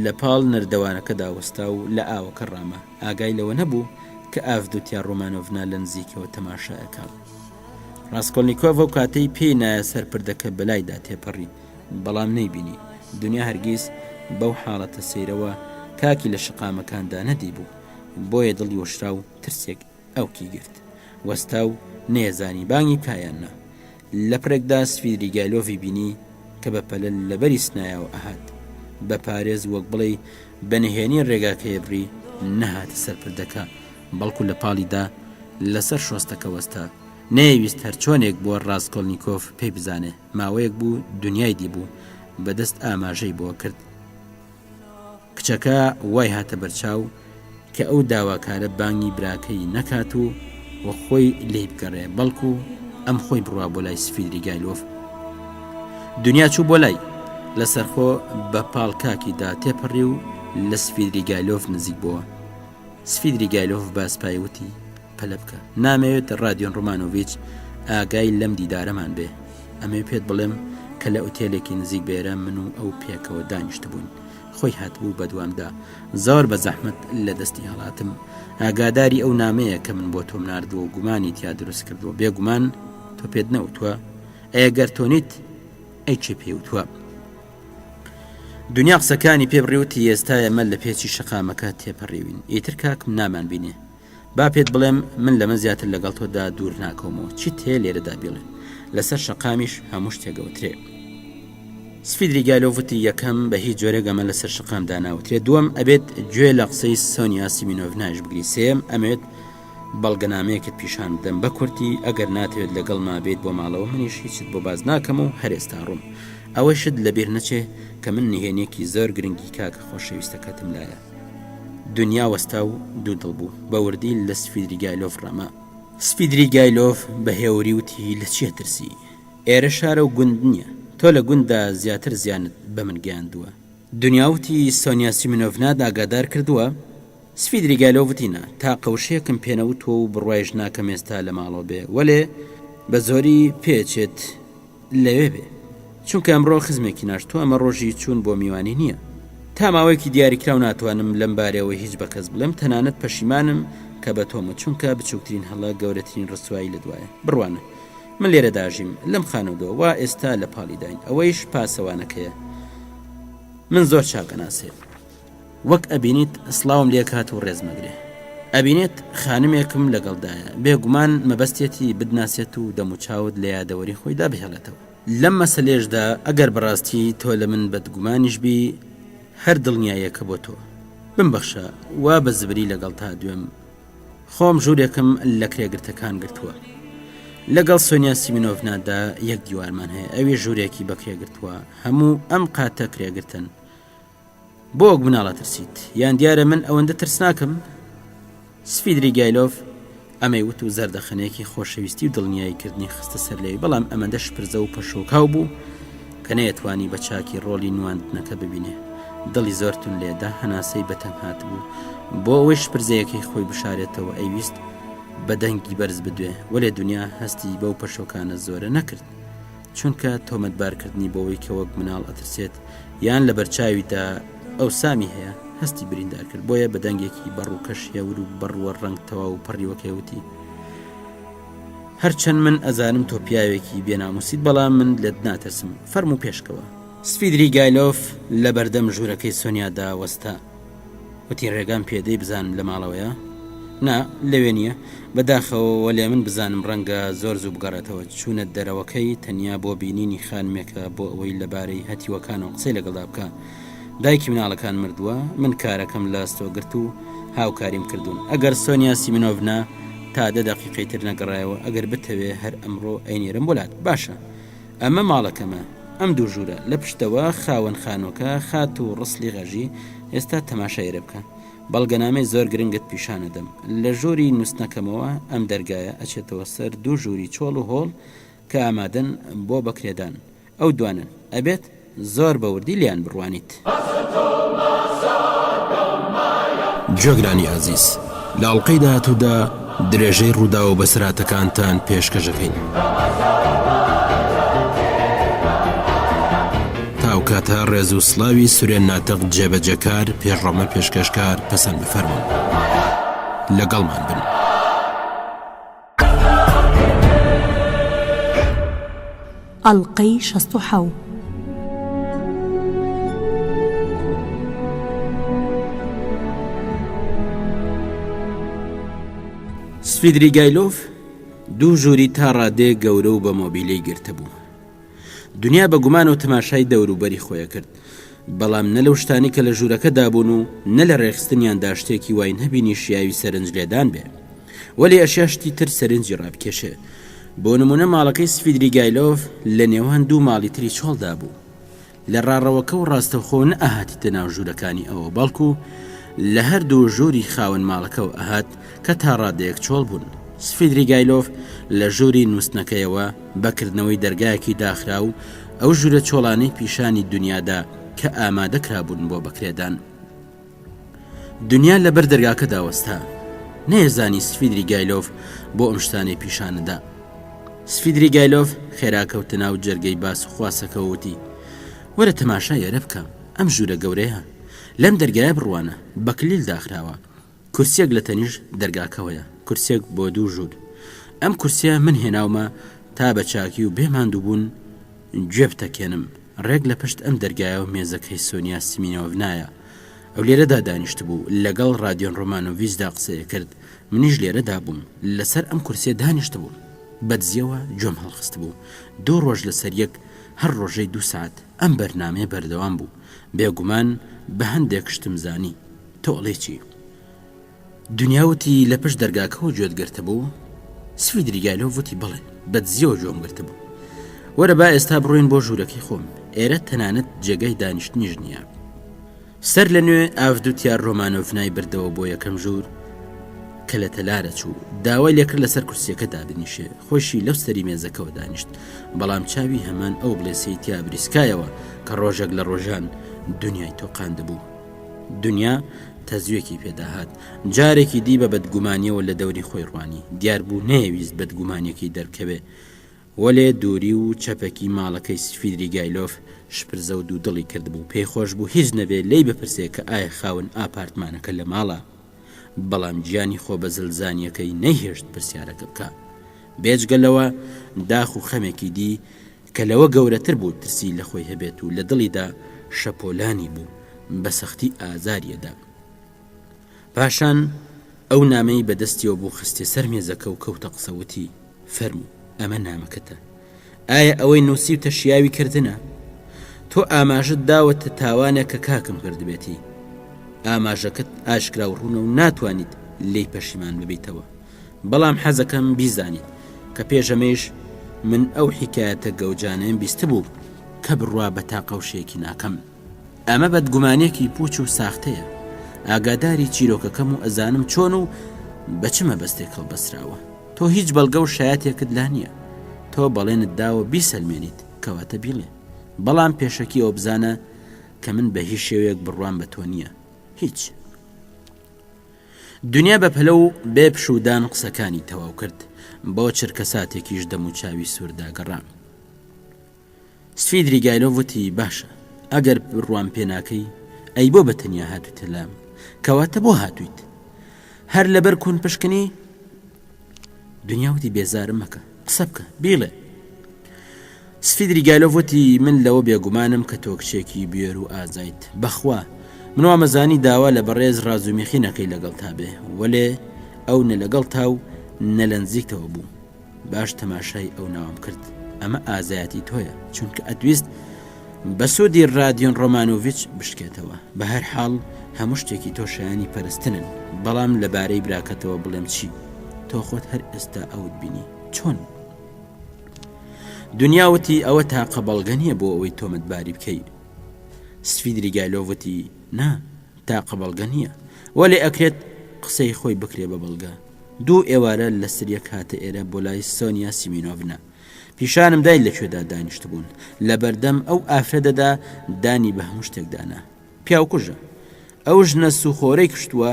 لە پاڵ نەردەوانەکەدا وەستا و لە ئاوەکە ڕامە ئاگای لەوە نەبوو کە ئاڤدوتیا ڕۆمانۆڤنا لە نزیکەوە تەماشایەکە ڕاستکۆڵنیکۆڤ ئەو کاتەی پێی نایە سەر پردەکە بەلایدا تێپەڕی بەڵام نەیبینی دنیا هەرگیز بەو حاڵەتە سەیرەوە کاکی لە شقامەکاندا نەدی بوو بۆیە دڵی وەشرا و ترسێک ئەوکی گرت وەستا و نێزانی بانگی کایاننا لە پرێکدا سفیدریگایلۆڤی بینی کە بە پەلە لەبەری سنایەوە ئەهات بە پارێز وەک بڵێ بەنهێنی ڕێگاکەیە بری نەهاتە سەر پردەکە بەڵکو لە پاڵیدا لەسەر شۆستەکە وەستا نەیویست هەر چۆنێک بۆ ڕاستکۆڵنیکۆڤ پێی بزانێ ماوەیەک بوو دنیای دیبوو بەدەست ئاماژەی بۆ کرد کچەکە وای هاتە بەرچاو کە ئەو داواکارە بانگی براکەی نەکات و وە خۆی لێی بگەڕێ بەڵکو ئەم خۆی بڕوا بۆ لای سفیدریگایلۆڤ دنیا چوو بۆ لای لەسەرخۆ بە پاڵ کاکیدا تێپەڕی و لە سفیدریگایلۆڤ نزیک بووە سفیدریگایلۆڤ باسپایوتی پەلە بکە نامەوێت رادیۆن ڕۆمانۆڤیچ ئاگای لەم دیدارەمان بێ ئەمێ پێت بڵێم کە لە ئوتێلێکی نزیک بێرە من و ئەو پێکەوە دانیشت بوون خۆی هاتبوو بە دوامدا زۆر بە زەحمەت لە دەستی هەڵاتم ئاگاداری ئەو نامەیە کە من بۆ تۆم ناردووە و گومانی تیا دروست کردووە بێگومان تۆ پێت نەوتووە ئەگەر تۆنیت ئەی چێ پێوتووە دنیا قسەکانی پێبڕێوتی ئێستا ئەمە لە پێچی شەقامەکە تێپەڕێوین ئیتر کاکم نامان بینێ با پێت بڵێم من لەمە زیاتر لەگەڵ تۆدا دوور ناکەمەوە چیت هەیە لێرەدا بڵێ لەسەر شەقامیش هەموو شتێگەوترێ سفیدریگایلۆڤتی یەکەم بە هیچ جۆرێک ئەمە لەسەر شەقامدا ناوترێت دووەم ئەبێت گوێ لە قسەی سۆنیا سیمینۆڤناش بگری سێم ئەمەوێت بەڵگەنامەیەکت پیشان بدەم بە کورتی ئەگەر ناتەوێت لەگەڵ ما بێت بۆ ماڵەوە منیش هیچت بۆ باز ناکەم و هەرێستا ڕوم ئەوەشت لەبیر نەچێ کە من نهێنێکی زۆر گرنگی کاکە خۆشەویستەکەتم لایە دنیا وەستا و دوو دڵ بوو بە وردی لە سفیدریگایلۆڤ ڕەما سفیدریگایلۆف بە هێوری وتی لە چیە ترسی؟ ئێرە شارە و گوند نییە، تۆ لە گوندا زیاتر زیانت بە من گەیاندووە. دنیاوتی سۆنیا سیمینۆڤنا ئاگادار کردووە. سفیدریگایلۆف وتینا تا قەوشەیەکم پێنەوتوە و بڕوایش ناکەم ئێستا لە ماڵەوە بێ، وەلێ بە زۆری پێچێت لەوێ بێ، چونکە ئەمڕۆ خزمێکی ناشتووە، ئەمە ڕۆژی چوون بۆ میوانی نییە. تا ماوەیەکی دیاریکراو ناتوانم لەم بارەوە هیچ بە کەس بڵێم، تەنانەت پەشیمانم کە بە تۆمە، چونکە بچووکترین هەڵە گەورەترین ڕسوایی لە دوایە. بڕوانە من لێرە داژیم لەم خانەوەدەوە وا ئێستا لە پاڵی داین، ئەوەیش پاسەوانەکەیە. من زۆر چاکە ناسێ، وەک ئەبینیت سڵاوم لێ کات و ڕێزمەگرێ، ئەبینێت خانمێکم لەگەڵدایە، بێگومان مەبەستێتی بدناسێت و دەموچاوت لە یادەوەری خۆیدا بهێڵێتەوە. لەم مەسەلێشدا ئەگەر بەڕاستی تۆ لە من بەدگومانیش بی، هەر دڵنیایەکە بۆ تۆ بمبەخشە، وا بە زبری لەگەڵ تا دوێم خۆم ژوورێکم لە کرێگرتەکان گرتووە. لەگەڵ سۆنیا سیمینۆڤنادا یەک دیوارمان هەیە، ئەوێ ژوورێکی بەکرێگرتووە، هەموو ئەم قاتە کرێگرتن. بۆ وەک مناڵە ترسیت، یان دیارە من ئەوەندە ترس ناکەم؟ سفیدریگایلۆف ئەمەی وت و زەردەخەنەیەکی خۆشەویستی و دڵنیاییکردنی خستە سەر لێوی، بەڵام ئەمەندە شپرزە و پەشۆکاو بوو کە نەیەتوانی بە چاکی ڕۆڵی نواندنەکە ببینێ. دڵی زۆرتون لێدا هەناسەی بەتەم هات بوو بۆ ئەوەی شپرزەیەکی خۆی بشارێتەوە، ئەیویست بە دەنگی بەرز بدوێ، وەلێ دنیا هەستی بەو پەشۆکانە زۆرە نەکرد، چونکە تۆمەتبارکردنی بۆەوەی کە وەک مناڵ ئەترسێت یان لە بەرچاویدا ئەو سامی هەیە هەستی بریندار کرد. بۆیە بە دەنگێکی بەڕووکەش هێور و بەڕوە ڕەنگتەوە و پەڕیوەکەوتی هەرچەند من ئەزانم تۆ پیاوێکی بێناموسیت، بەڵام من لێت ناترسم، فەرموو پێشکەوە. سفیدریگایلۆف لە بەردەم ژوورەکەی سۆنیادا وەستا، وتی ڕێگام پێدەی بزانم لە ماڵەوەیە؟ نا لەوێ نییە، بەداخەوە لێ من بزانم ڕەنگە زۆر زوو بگەڕێتەوە. چوونە دەرەوەکەی تەنیا بۆ بینینی خانمێکە بۆ ئەوەی لەبارەی هەتیوەکانەوە قسەی لەگەڵا بکە. دایکی مناڵەکان مردووە، من کارەکەم لە ئەستۆ گرت و هاوکاریم کردوون. ئەگەر سۆنیا سیمینۆڤنا تا 10 دقیقەی تر نەگەڕایەوە، ئەگەر بتەوێ هەر ئەمڕۆ ئەینێرم بۆلات. باشە، ئەمە ماڵەکەمە، ئەم دوو ژوورە لە پشتەوە خاوەن خانۆکە خات و ڕسلی غەژی، ئێستا تەماشایرە بکە. بەڵگەنامەی زۆر گرنگت پیشانەدەم. لە ژووری نووسنەکەمەوە ئەم دەرگایە ئەچێتەوە سەر دوو ژووری چۆڵ و هۆڵ کە ئامادەن بۆ بەکرێدان. ئەو دوانن ئەبێت زۆر بەوردی لیان بڕوانیت. جۆگرانی عزیز، لە ئەڵقەی داهاتوودا درێژەی ڕوودا و بەسراتەکانتان پێشکەشەکەین. تاوکاتە ڕێز و سڵاوی سورێن ناتەق جێبەجەکار پێشڕەمە پێشکەشکار پەسەند بفەرمون، لەگەڵمان بن. ئەڵقەی 67. سفیدریگایلۆف دوو ژووری تا ڕادێ گەورە و بە مۆبیلەی گرتە بوو. دنیا بە گومان و تەماشای دەوروبەری خۆیە کرد، بەڵام نە لەو شتانی کە لە ژوورەکەدا بوون و نە لە ڕێخستنیاندا شتێکی وای نەبینی شیاوی سەرنج لێدان بێ، وەلی ئەشیاشتی تر سەرنجی ڕابکێشێ. بۆ نمونە ماڵەکەی سفیدریگایلۆف لە نێوان دوو ماڵی تری چۆڵدا بوو. لە ڕاڕەوەکە و ڕاستەوخۆ نە ئاهاتیتە ناو ژوورەکانی ئەوە، بەڵکو لە هەردوو ژووری خاوەن ماڵەکەەوە ئەهات کە تا ڕادەیەک چۆڵ بوون. سفیدریگایلۆف لە ژووری نووسنەکەیەوە بەکردنەوەی دەرگایەکی داخرا و ئەو ژوورە چۆڵانەی پیشانی دنیادا کە ئامادەکرابوون بۆ بەکرێدان. دنیا لەبەر دەرگاکە داوەستا، نەیەزانی سفیدریگایلۆف بۆ ئەم شتانەی پیشانەدا. سفیدریگایلۆف خێراکەوتە ناو جەرگەی باس و خواسەکەوە وتی وەرە تەماشا یێرە بکە، ئەم ژوورە گەورەیە، لەم دەرگایە بڕوانە، بەکلیل داخراوە، کورسێک لە تەنیش دەرگاکەوەیە، کورسێک بۆ دوو ژوور. ئەم کورسیە من هێناومە تا بە چاکی و بێماندوو بوون گوێ بتەکێنم. ڕێک لە پشت ئەم دەرگایە و مێزەکەی سۆنیا سیمینۆڤنایە، ئەو لێرەدا دانیشت بوو، لەگەڵ رادیۆن ڕۆمانۆڤیچدا قسەیە کرد. منیش لێرەدا بووم، لەسەر ئەم کورسیە دانیشت بووم، بەدزیەوە جۆم هەڵخست بوو. 2 ڕۆژ لەسەر یەک، هەر ڕۆژەی 2 ساعت ئەم بەرنامەیە بەردەوام بوو. بێگومان بە هەندێک شتم زانی. تۆڵێ چی؟ دنیاوتی لە پشت دەرگاکەەوە گوێت گرتە بوو؟ سفیدریگایلۆف وتی بڵێ، بەدزیەوە جۆم گرتە بوو. وەرە با ئێستا بڕۆین بۆ ژوورەکەی خۆم، ئێرە تەنانەت جێگەی دانیشتنیش نییە. سەر لە نوێ ئاودوتیار ڕۆمانۆڤنای بردەوە بۆ یەکەم ژوور. کە لە تەلارە چوو داوای لێکرد لەسەر کورسیەکە دابنیشێ خۆشی لەو سەری مێزەکەەوە دانیشت بەڵام چاوی هەمان ئەو بڵێسەی تیا بریسکایەوە کە ڕۆژێک لە ڕۆژان دنیای تۆقاند بوو دنیا تەزوێکی پێداهات جارێکی دی بە بەدگومانیەوە لە دەوری خۆی ڕوانی دیار بوو نەیەویست بەدگومانیەکەی دەرکەوێ وەلێ دووری و چەپەکی ماڵەکەی سفیدریگایلۆف شپرزە و دوو دڵی کرد بوو پێی خۆش بوو هیچ نەبێ لی بپرسێ کە ئایا خاون ئاپارتمانەکە لە ماڵە بەڵام گیانی خۆ بە زلزانیەکەی نەیهێشت پرسیارەکە بکە بێجگەلەوە داخ و خەمێکی دی کە لەوە گەورەتر بوو ترسی لە خۆی هەبێت و لە دڵیدا شەپۆلانی بوو بە سەختی ئازاریەدا پاشان ئەو نامەی بەدەستیەوە بوو خستێ سەر مێزەکە و کەوتە قسەوتی فەرموو ئەمە نامەکەتە ئایا ئەوەی نووسی و تەشیاوی کردنە تۆ ئاماژت داوەتە تاوانێک کە کاکم کردبێتی ئاماژەکەت ئاشکرا و ڕوونە و ناتوانیت لێی پەشیمان ببیتەوە بەڵام حەزەکەم بیزانیت کە پێشەمەش من ئەو حکایەتە گەوجانەیەم بیستە بوو کە بڕوا بە تاقەوشێکی ناکەم ئەمە بەدگومانێکی پوچ و ساختەیە ئاگاداری چیرۆکەکەم و ئەزانم چۆن و بەچمە بەستێک هەڵبەسراوە تۆ هیچ بەڵگە و شایەتێکت لا نییە تۆ بەڵێنت داوە بیسەلمێنیت کەواتە بیڵێ بەڵام پێشەکی ئەو بزانە کە من بە هیچ شێوەیەک بڕوان بە تۆ نییە هیچ دنیا بە پەلە و بێ پشودان قسەکانی تەواو کرد بۆ چرکە ساتێکیش دەم و چاوی سووردا گەڕام سفیدریگایلۆف وتی باشە ئەگەر بڕوان پێ ناکەی ئەی بۆ بەتەنیا هاتوویتە لام کەواتە بۆ هاتوویت هەر لەبەر کون پشکنی دنیاوتی بێزارم مەکە قسە بکە بیڵێ سفیدریگایلۆف وتی من لەوە بێگومانم کە تۆ کچێکی بێر و ئازایت بەخوا من وامەزانی داوا لە بەڕێز ڕازومیخینەکەی لەگەڵ تا بێ وەلێ ئەو نە لەگەڵ تا و نە لە نزیکتەوە بوو باش تەماشای ئەو ناوام کرد ئەمە ئازایەتی تۆیە چونکە ئەتویست بە سوودی رادیۆن ڕۆمانۆڤیچ بشکێتەوە بە هەر حاڵ هەموو شتێکی تۆ شایانی پەرستنن بەڵام لەبارەی براکەتەوە بڵێم چی تۆ خۆت هەر ئێستا ئەوت بینی چۆن دنیاوتی ئەوە تاقە بەڵگە نییە بۆ ئەوەی تۆمەتباری بکەی سفیدریگایلۆف وتی نا تاقە بەڵگە نییە وەلێ ئەکرێت قسەی خۆی بکرێ بە بەڵگە دوو ئێوارە لە سریەک هاتە ئێرە بۆ لای سۆنیا سیمینۆڤنا پیشانم دای لەکوێدا دانیشت بوون لە بەردەم ئەو ئافرەدەدا دانی بە هەموو شتێکدانا پیاوکوژە ئەو ژنە سوخۆرەی کشتووە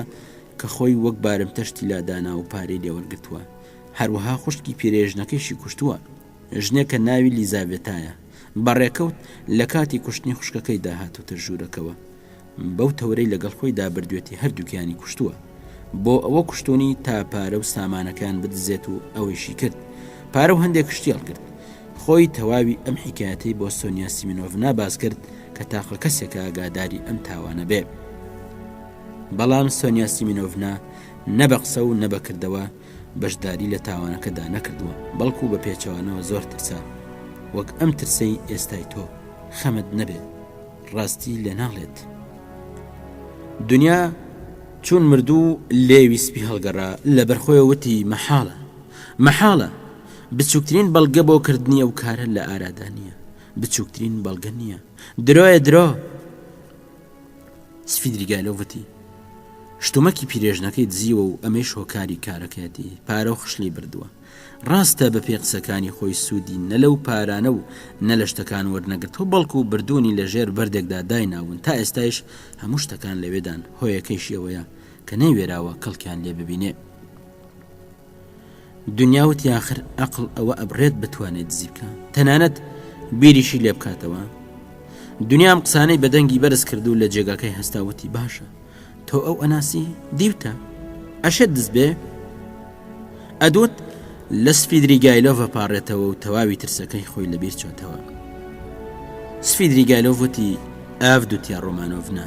کە خۆی وەک بارم تەشتی لادانا و پارەی لێوەرگرتووە هەروەها خوشکی پیرێژنەکەیشی کوشتووە ژنێکە ناوی لیزابێتایە بەڕێکەوت لە کاتی کوشتنی خوشکەکەی داهاتوتە ژوورەکەوە بەو تەورەی لەگەڵ خۆی دابردوێتی هەردووکیانی کوشتووە بۆ ئەوە کوشتونی تا پارە و سامانەکان بدزێت و ئەوەیشی کرد پارە و هەندێک کشتیاڵ کرد خۆی تەواوی ئەم حکایەتەی بۆ سۆنیا سیمینۆڤنا باز کرد کە تاقە کەسێکە ئاگاداری ئەم تاوانە بێ بەڵام سۆنیا سیمینۆڤنا نە بە قسە و نە بەکردەوە بەشداری لە تاوانەکەدا نەکردووە بەڵکو بە پێچەوانەوە زۆر ترسا وەک ئەم ترسەی ئێستای تۆ خەمت نەبێ ڕاستی لێ ناڵێت دنیا چون مردوو لێوی سپی هەڵگەڕا لە بەرخۆی وتی مەحاڵە بچووکترین بەڵگە بۆ کردنی ئەو کارە لە ئارادانیە بچووکترین بەڵگە نییە درۆیە درۆ سفیدریگایلۆف وتی شتومەکی پیرێژنەکەی دزیوە و ئەمەش هۆکاری کارەکەتی پارە و خشلی بردووە ڕاستە بە پێ قسەکانی خۆی سوودی نە لەو پارانە و نە لە شتەکان وەرنەگرتەوە بەڵکو و بردوونی لەژێر بەردێکدا دایناون تا ئێستایش هەموو شتەکان لەوێدان هۆیەکەیشی ئەوەیە کە نەیوێراوە کەڵکیان لێ ببینێ دنیاوتی آخر ئەقڵ ئەوە ئەبڕێت بتوانێت دزی بکە تەنانەت بیریشی لێ بکاتەوە دنیام قسانەی بەدەنگی بەرز کرد و لە جێگاکەی هەستاوتی باشە تۆ ئەو ئەناسی دیوتە ئەشێت دز بێ ئەدوت لە سفیدریگایلۆڤە پاڕێتەوە و تەواوی ترسەکەی خۆی لەبیر چۆتەوە سفیدریگایلۆڤ وتی ئاف دوتیا ڕۆمانۆڤنا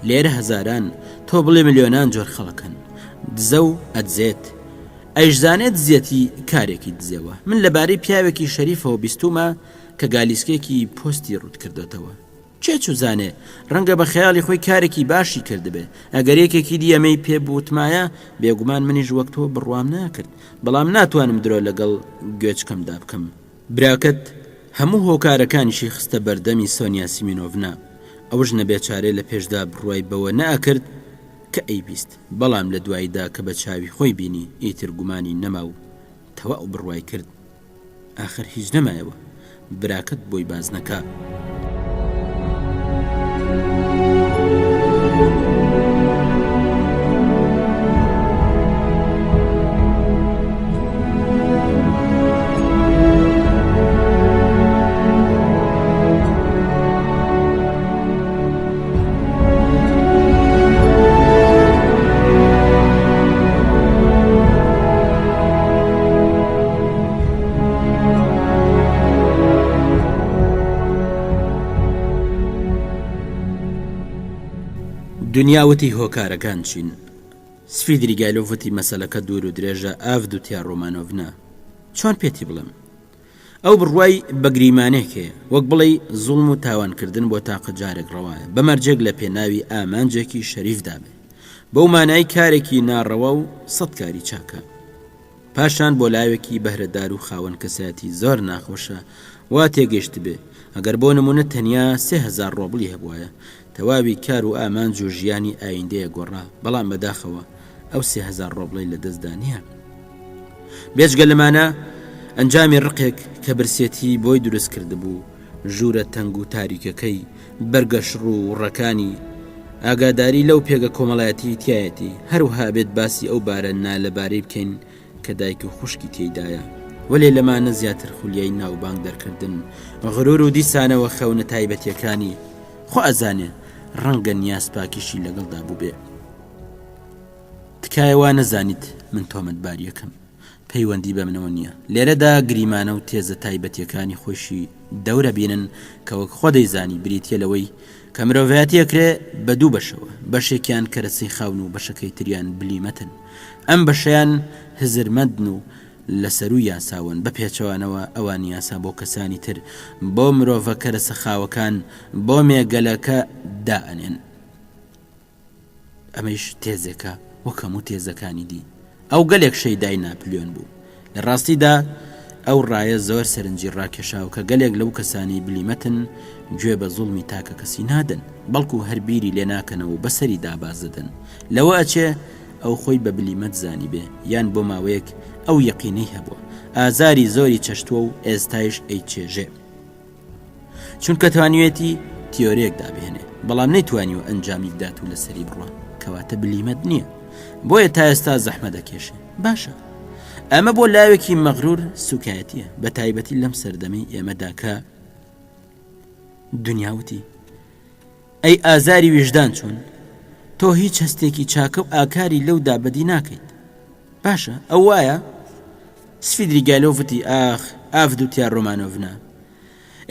لێرە هەزاران تۆ بڵێ ملیۆنان جۆر خەڵەکەن دزە و ئەدزێت ئەیشزانێت زیەتی کارێکی دزێەوە من لەبارەی پیاوێکی شەریفەوە بیستومە کە گالیسکێکی پۆستی ڕوود کردوتەوە چێچ و زانێ ڕەنگە بە خەیاڵی خۆی کارێکی باشی کردبێ ئەگەر یەکێکی دیەمەی پێبوتمایە بێگومان منیش وەک تۆ بڕوام ناکرد بەڵام ناتوانم درۆ لەگەڵ گوێچکەمدا بکەم براکەت هەموو هۆکارەکانیشی خستە بەردەمی سۆنیا سیمینۆڤنا ئەوش نەبێچارێ لە پێشدا بڕوای بەوە نەئەکرد کە ئەیبیست بەڵام لە دواییدا کە بە چاوی خۆی بینی ئیتر گومانی نەما و تەواو بڕوای کرد ئاخر هیچ نەمایەوە براکەت بۆی باز نەکا. دنیاوتی هۆکارەکان چین. سفیدری گایلۆڤەتی مەسەلەکە دوور و درێژە ئاڤدوتیا ڕۆمانۆڤنا. چۆن پێتی بڵم؟ ئەو بڕوای بەگریمانێکێ وەک بڵێ زوڵم و تاوانکردن بۆ تاقە جارێک ڕەوایە بەمەرجێک لە پێناوی ئامانجێکی شەریفدا بێ بەو مانای کارێکی ناڕەوە و سەد کاری چاکە. پاشان بۆ لاوێکی بەهرەدار و خاوەن کەسایەتی زۆر ناخۆشە وا تێگەشت بێ ئەگەر بۆ نمونە تەنیا 3000 ڕۆبڵی هەبوایە تەواوی کار و ئامانج و ژیانی ئایندەیە گۆڕا بەڵام بەداخەوە ئەو 3000 ڕۆبڵی لە دەستدا نییە. بێجگە لەمانە ئەنجامی ڕقێک کە برسێتی بۆی دروست کردبوو ژوورە تەنگ و تاریکەکەی بەرگەشڕ و ڕەکانی ئاگاداری لەو پێگە کۆمەڵایەتی تایەتی هەروها بێت باسی ئەو بارە نالەبارەی بکەین کە دایک و خوشکی تێیدایە وەلێ لەمانە زیاتر خولیای ناوبانگ دەرکردن غرور و دیسانەوە خەونە تایبەتیەکانی خۆ ئەزانێ ڕەنگە نیاز پاکیشی لەگەڵدا بوو بێ. تکایەوە نەزانیت من تۆمەتباریەکەم پەیوەندی بە منەوە نییە. لێرەدا گریمانە و تێزە تایبەتیەکانی خۆشی دەورە بینن کە وەک خۆ دەیزانی بریتە لەوەی کە مرۆڤایەتیەکرێ بە دوو بەشەوە بەشێکیان کەرەسەی خاون و بەشەکەی تریان بلیمەتن. ئەم بەشەیان هزرمەندن و لەسەر و یاساون بە پێچەوانەوە ئەوان یاسا بۆ کەسانی تر بۆ مرۆڤە کەرەسە خاوەکان بۆ مێگەلەکە دائەنێن. ئەمەش تێزێکە وەکەم و تێزەکانی دی. ئەو گەلێک شەیدای ناپلیۆن بوو. لە ڕاستیدا ئەو ڕایە زۆر سەرنجی ڕاکێشاو کە گەلێک لەو کەسانی بلیمەتن گوێ بە زوڵمی تاکە کەسی نادەن بەڵکو هەربیری لێ ناکەنەوە و بەسەری داباز دەدەن. لەوە ئەچێ ئەو خۆی بە بلیمەت زانی بێ یان بۆ ماوەیەک ئەو یەقینەی هەبووە ئازاری زۆری چەشتووە و ئێستایش ئەی چێژێ چونکە توانیوێتی تیۆرێک دابێنێ بەڵام نەیتوانیوە ئەنجامی بدات و لەسەری بڕوە کەواتە بلیمەت نییە بۆیە تا ئێستا زەحمە دەکێشێ. باشە ئەمە بۆ لاوێکی مەغرور سوکایەتیە بە تایبەتی لەم سەردەمەی ئێمەدا کە دنیاوتی ئەی ئازاری ویژدان چۆن تۆ هیچ هەستێکی چاکە و ئاکاری لەو دابەدی ناکەیت. باشە ئەو وایە؟ سفیدری گایلۆڤەتی ئاخ ئاڤدوتیا ڕۆمانۆڤنا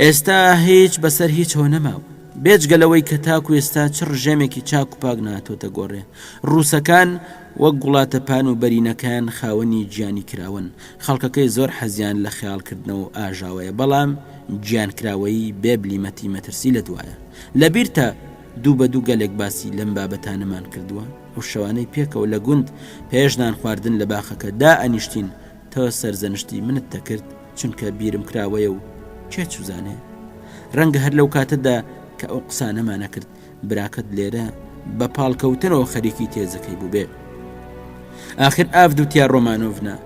ئێستا هیچ بەسەر هیچ هۆ نەماوە بێجگەلەوەی کە تاکو ئێستا چ ڕژێمێکی چاک و پاک ناتۆتە گۆڕێ. ڕووسەکان وەک گوڵاتە پان و بەرینەکان خاوەنی گیانی کراون خەڵکەکەی زۆر حەزیان لە خەیاڵکردنەوە ئاژاوەیە بەڵام گیانکراوەی بێ بلیمەتی مەترسی لە دوایە. لەبیرتە دوو بە دوو گەلێک باسی لەم بابەتانەمان کردووە و شەوانەی پێکەوە لە گوند پێشدان خواردن لە باخەکە دا ئەنیشتین تەوە سەرزەنشتی منت دەکرد چونکە بیرم کراوەیە و کێ چوزانێ ڕەنگە هەر لەو کاتەدا کە ئەو قسانەمانە کرد براکەت لێرە بە پاڵکەوتنەوە خەریکی تێزەکەی بوو بێ. ئاخر ئاڤدوتیا ڕۆمانۆڤنا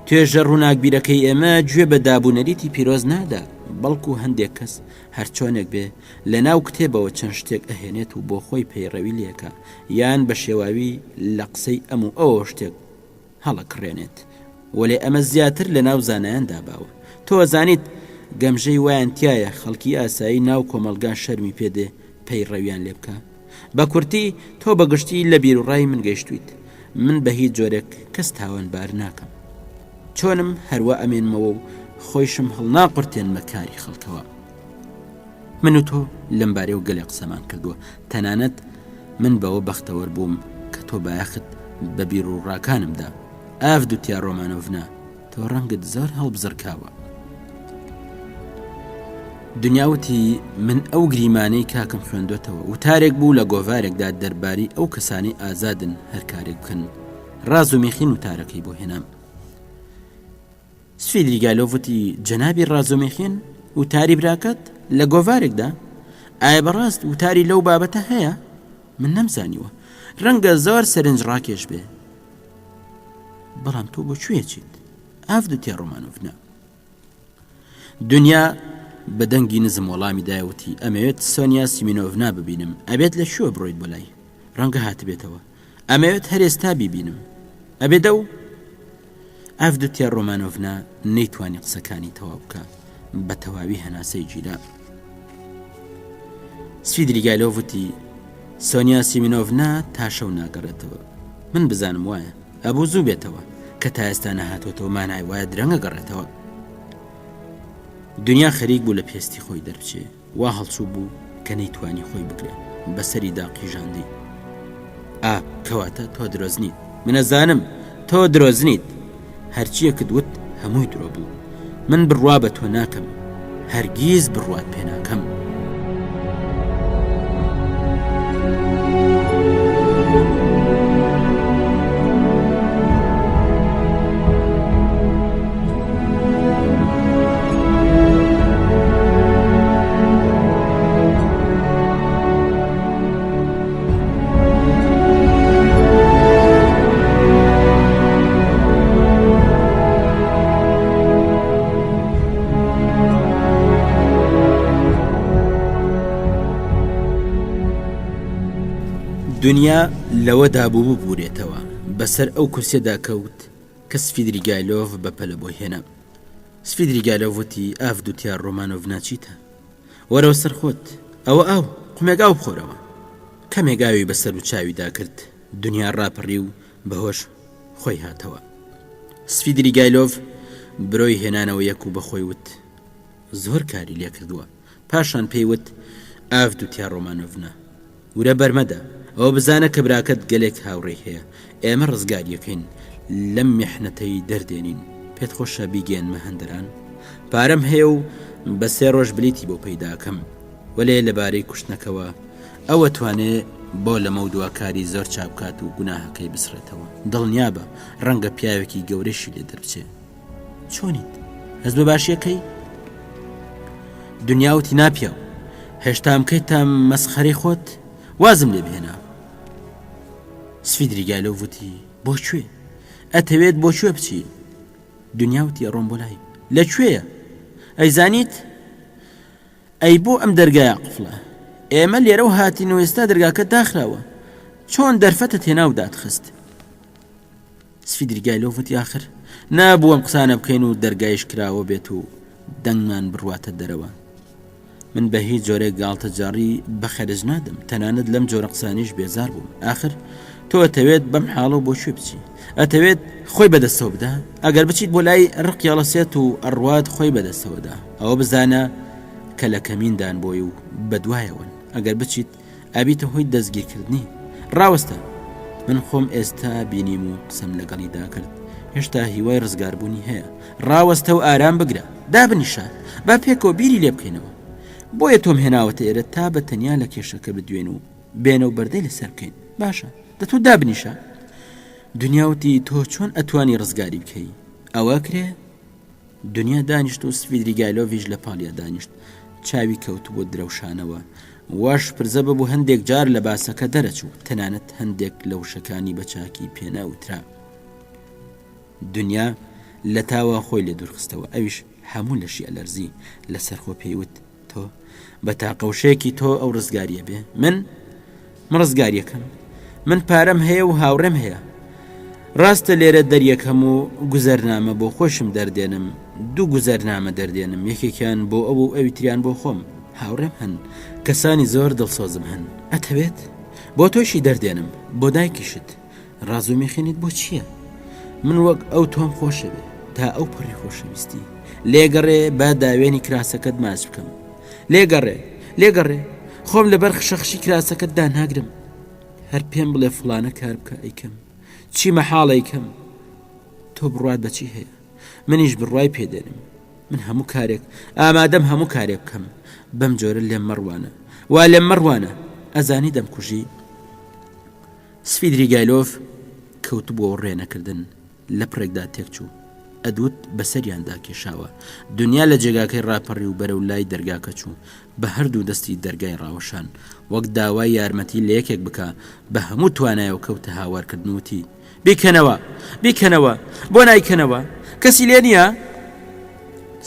توێژە ڕووناکبیرەکەی ئێمە گوێ بە دابوونەریتی پیرۆز نادا بەڵکو هەندێک کەس هەرچۆنێک بێ لە ناو کتێبەوە چەند شتێک ئەهێنێت و بۆ خۆی پەیڕەوی لێکە یان بە شێواوی لە قسەی ئەم و ئەوە شتێک هەڵەکڕێنێت وەلێ ئەمە زیاتر لە ناو زانایان داباوە. تۆ زانیت گەمژەی وایان تایە خەڵکی ئاسایی ناو کۆمەلگا شەرمی پێدێ پەیڕەویان لێ بکە. بە کورتی تۆ بەگشتی لە بیرڕای من گەیشتویت من بە هیچ جۆرێک کەس تاوانبار ناکەم چۆنم هەروە ئەمێنمەوە و خۆیشم هەڵناقورتێنمە کاری خەڵکەوە. من و تۆ لەم بارەی و گەلێ قسەمان کردووە تەنانەت من بەوە بەختەوەر بووم کە تۆ بایەخت بە بیر و ڕاکانمدا. ئاڤدوتیا ڕۆمانۆڤنا تۆ ڕەنگت زۆر هەڵبزڕکاوە. دنیاوتی من ئەو گریمانەی کاکەم خوێندوێتەوە وتارێک بوو لە گۆڤارێکدا دەرباری ئەو کەسانی ئازادن هەر کارێک بکەن ڕاز و میخین وتارەکەی بۆ هێنام. سفیدری گایلۆڤەتی جەنابی ڕاز و میخین وتاری براکەت لە گۆڤارێکدا ئایا بەڕاست وتاری لەو بابەتە هەیە؟ من نەمزانیوە ڕەنگە زۆر سەرنج ڕاکێش بێ، بەڵام تۆ بۆ کوێچیت؟ ئافدوتیا ڕۆمانۆڤنا. دنیا بە دەنگی نزم وەڵامی دایوتی ئەمەوێت سۆنیا سیمینۆڤنا ببینم. ئەبێت لە شووە بڕۆیت بۆ لای، ڕەنگە هاتبێتەوە. ئەمەوێت هەرێستا بیبینم. ئەبێدە و ئافدوتیا ڕۆمانۆڤنا نەیتوانی قسەکانی تەواو بکە، بە تەواوی هەناسەی گیرا. سفیدریگایلۆڤ وتی سۆنیا سیمینۆڤنا تا شەو ناگەڕێتەوە. من بزانم وایە ئەبوو زوو بێتەوە کە تا ئێستا نەهاتۆتەوە، مانای وایە درەنگە گەڕێتەوە. دنیا خەریک بوو لە پێستی خۆی دەربچێ، وا هەڵچوو بوو کە نەیتوانی خۆی بگرێ، بەسەری داقیژاندی. کەواتە تۆ درۆزنیت. منەزانم تۆ درۆزنیت. هەرچیەکت وت هەمووی درۆ بوو. من بڕوا بە تۆ ناکەم، هەرگیز بڕوات پێ ناکەم. دنیا لەوەدا بوو ببورێتەوە، بەسەر ئەو کورسێدا کەوت کە سفیدریگایلۆڤ بەپەلە بۆ هێنا. سفیدریگایلۆڤ وتی ئافدوتیا ڕۆمانۆڤنا چیتە؟ وەرەوە سەرخۆت، ئەوە ئاو قومێگاو بخۆرەوە. کەمێگاوی بەسەر و چاویدا کرد. دنیا ڕاپەڕی و بەهۆش خۆی هاتەوە. سفیدریگایلۆڤ برۆی هێنانەوە یەک و بەخۆی وت زۆر کاری لێ کردووە. پاشان پێی وت ئافدوتیا ڕۆمانۆڤنا ورە بەرمەدا، ئەوە بزانە کە براکەت گەلێک هاوڕێ هەیە. ئێمە ڕزگاریەکەین، لەم میحنەتەی دەردێنین. پێت خۆشە بیگەێنمە هەندەران؟ پارەم هەیە و بە 3 ڕۆژ بلیتی بۆ پەیداکەم، وەلێ لەبارەی کوشتنەکەوە ئەوە توانێ بۆ لەمە و دواکاری زۆر چاپکات و گوناهەکەی بسرێتەوە. دڵنیا بە ڕەنگە پیاوێکی گەورەشی لێ دەربچێ. چۆنیت؟ هەست بە باشیەکەی؟ دنیاوتی ناپیا و هێشتا ئەمکەیت تا مەسخەرەی خۆت؟ وازم لێ بهێنا. سفیدریگایلۆڤ وتی بۆ کوێ؟ ئەتەوێت بۆ کوێ بچی؟ دنیاوتی ئەڕۆم بۆ لای. لەکوێیە؟ ئەیزانیت؟ ئەی بۆ ئەم دەرگایە قفڵە، ئێمە لێرە و هاتین و ئێستا دەرگاکە داخراوە، چۆن دەرفەتت هێنا و دادخست؟ سفیدریگایلۆڤ وتی آخر نابوو ئەم قسانە بکەین و دەرگایش کراوە بێت و دەنگمان بڕواتە دەرەوە. من بە هیچ جۆرێک گاڵتە جاڕی بەخەرج نادەم، تەنانەت لەم جۆرە قسانیش بێزار بووم. آخر تۆ ئەتەوێت بەم حاڵە بۆ کوێ بچی؟ ئەتەوێت خۆی بەدەستەوە بدا؟ ئەگەر بچیت بۆ لای ڕقیاڵەسێت و ئەڕوات خۆی بەدەستەوەدا، ئەوە بزانە کە لە کەمیندان بۆی و بەدوایەوەن. ئەگەر بچیت ئەبیتە هۆی دەستگیرکردنی. ڕاوەستە من خۆم ئێستا بینیم و قسەم لەگەڵیدا کرد. هێشتا هیوای ڕزگاربوونی هەیە. ڕاوەستە و ئارام بگرە، دابنیشە، با پێکەوە بیری لێ بکەینەوە. بۆیە تۆم هێناوەتە ئێرە تا بە تەنیا لە کێشەکە بدوێن و بێنە و بەردەی لەسەر بکەین. باشە دەتۆ دابنیشە. دنیاوتی تۆ چۆن ئەتوانی ڕزگاری بکەی؟ ئەوە کرێ؟ دنیا دانیشت و سفیدریگایلۆڤیش لە پاڵیا دانیشت، چاوی کەوت بۆ درەوشانەوە. واش پرزە ببوو هەندێک جار لە باسەکە دەرەچوو، تەنانەت هەندێک لە وشەکانی بە چاکی پێناوترا. دنیا لە تاوە خۆی لێ دوورخستەوە، ئەویش هەموو لەشی ئەلەرزی لەسەر خۆ پێیوت تۆ بە تاقەوشەیەکی تۆ ئەو ڕزگاریە بێ. من ڕزگاریەکەم، من پارەم هەیە و هاوڕێم هەیە. ڕاستە لێرە دەریەکەم و گوزەرنامە بۆ خۆشم دەردێنم، 2 گوزەرنامە دەردێنم، یەکێکیان بۆ ئەو و ئەویتریان بۆ خۆم. هاوڕێم هەن، کەسانی زۆر دڵسۆزم هەن. ئەتەوێت بۆ تۆشی دەردێنم، بۆ دایکیشت. ڕاز و میخێنیت بۆ چییە؟ من وەک ئەو تۆم خۆشە بێ تا ئەو پڕی خۆشەویستی. لێگەڕێ با داوێنی کراسەکەت ماچ بکەم. لێگەڕێ خۆم لەبەر خشەخشی کراسەکەت داناگرم. هەر پێم بڵێ فڵانە کار بکە ئەیکەم، چی مەحاڵەیکەم. تۆ بڕوات بەچی هەیە؟ منیش بڕوای پێدێنم. من هەموو کارێک ئامادەم هەموو کارێک بکەم. بەم جۆرە لێم مەڕوانە، وا لێم مەڕوانە، ئەزانی دەمکوژی. سفیدریگایلۆڤ کەوت بۆ ڕێنەکردن، لە پڕێکدا تێکچوو. ئەدوت بەسەریاندا کێشاوە. دنیا لە جێگاکەی ڕاپەڕی و بەرەو لای دەرگاکە چوو، بە هەردوو دەستی دەرگای ڕاوەشان، وەک داوای یارمەتی لە یەکێک بکە بە هەموو توانایەوە کەوتە هاوارکردنوتی بیکەنەوە بیکەنەوە، بۆ نایکەنەوە، کەسی لێ نییە؟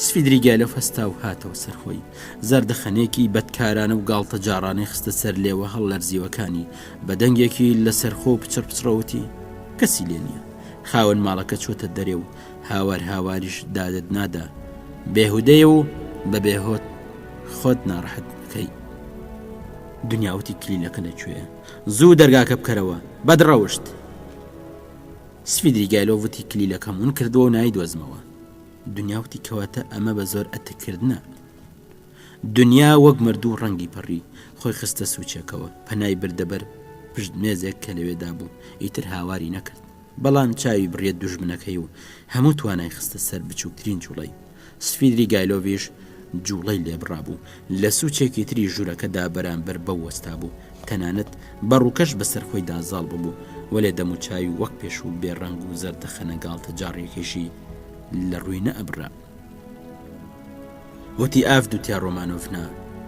سفیدریگالۆف هەستا و هاتەوە سەرخۆی، زەردەخەنێکی بەدکارانە و گاڵتە جاڕانەی خستە سەر لێوە هەڵ لەرزیوەکانی، بە دەنگێکی لە سەرخۆ و پچڕ پچڕەوتی کەسی لێ نییە. خاوەن ماڵەکە چۆتە دەرێ و هاواریش دادت نادا، بێهودەیە و بە بێهۆت خۆت ناڕەحەت بکەی. دنیاوتی کلیلەکە لەکوێیە؟ زوو دەرگاکە بکەرەوە، بەدڕەوشت. سفیدریگالۆڤتی کلیلەکەم ون کردووە و نایدۆزمەوە. دنیاوتی کەواتە ئەمە بە زۆر ئەتەکردنە. دنیا وەک مردوو ڕەنگی پەڕی خۆی خستە سوچێکەوە، پەنای بردەبەر پشت مێزێک کە لەوێدا بوو، ئیتر هاواری نەکرد. بەڵام چاوی بڕێت دوژمنەکەی و هەموو توانای خستە سەر بچووکترین جوڵەی. سفیدریگالۆڤیش جوڵەی لێبڕابوو، لە سوچێکی تری ژوورەکەدا بەرامبەر بە وەستا بوو، تەنانەت بەڕووکەش بەسەر خۆی دازاڵ ببوو، وەلێ دەموچاوی وەک پێش و بێڕەنگ و زەردەخەنە گاڵتە جاڕێکێکی لە ڕووی نەئەبرا. وتی ئافدوتیا ڕۆمانۆڤنا،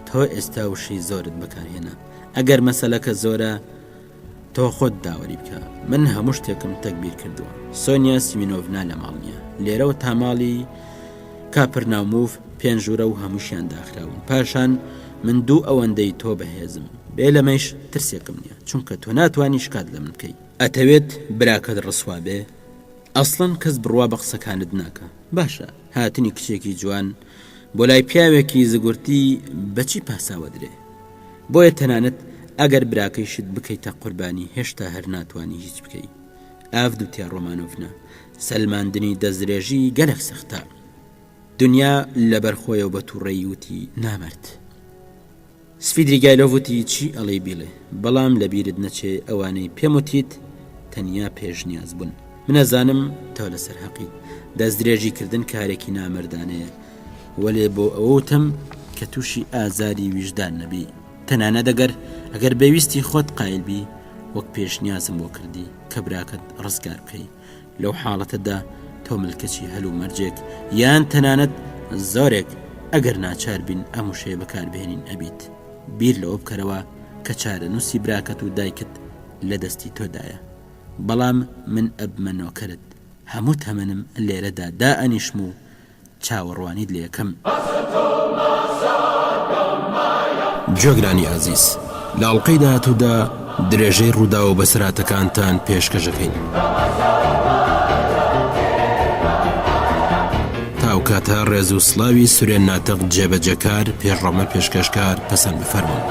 تۆ ئێستا وشەی زۆرت بەکارهێنا، ئەگەر مەسەلەکە زۆرە تۆ خۆت داوەری بکە، من هەموو شتێکم تەکبیر کردووە. سۆنیا سیمینۆڤنا لە ماڵ نییە، لێرەوە تا ماڵی کاپرناومۆڤ پێنج ژوورە و هەمووشیان داخراون. پاشان من دوو ئەوەندەی تۆ بەهێزم، بێ لەمەش ترسێکم نییە، چونکە تۆ ناتوانی شکات لە من بکەی. ئەتەوێت براکەت ڕسوا بێ؟ ئەسڵەن کەس بڕوا بە قسەکانت ناکە. باشە، هاتنی کچێکی جوان بۆ لای پیاوێکی زگورتی بەچی پاساوە درێ؟ بۆیە تەنانەت ئەگەر براکەیشت بکەیتە قوربانی هێشتا هەر ناتوانی هیچ بکەی. ئافدوتیا ڕۆمانۆڤنا، سەلماندنی دەستدرێژی گەلێک سەختە. دنیا لەبەرخۆیەوە بە تووڕێی وتی نامرد. سفیدریگالۆڤتی چی ئەڵێ بیڵێ، بەڵام لە بیرت نەچێ ئەوانەی پێم وتیت تەنیا پێشنیاز بوون. منەزانم تۆ لەسەر حەقی، دەستدرێژیکردن کارێکی نامردانەیە، وەلێ بۆ ئەوتم کە تووشی ئازاری ویژدان نەبی. تەنانەت ئەگەر بەویستی خۆت قایلبی وەک پێشنیازم بۆ کردی کە براکەت ڕزگار بکەی، لەو حاڵەتەدا تۆ ملکەچی هەلو مەرجێک یان تەنانەت زۆرێک ئەگەر ناچار بین ئەم وشەیە بەکاربهێنین ئەبیت. بیر لەوە بکەرەوە کە چارە نووسی براکەت و دایکت لە دەستی تۆدایە، بەڵام من ئەبمەنۆکەرت هەموو تەمەنم لێرەدا دائەنیشم و چاوەڕوانیت لە یەکەم. جۆگرانی ئازیز، لە ئەڵلقەی داهاتوودا درێژەی ڕوودا و بەسەراتەکانتان پێشکەشەکەین. تاوکاتە ڕێز و سڵاوی سورێن ناتەق جێبەجەکار، پێشڕەمە پێشکەشکار پەسەند بفەرمونون.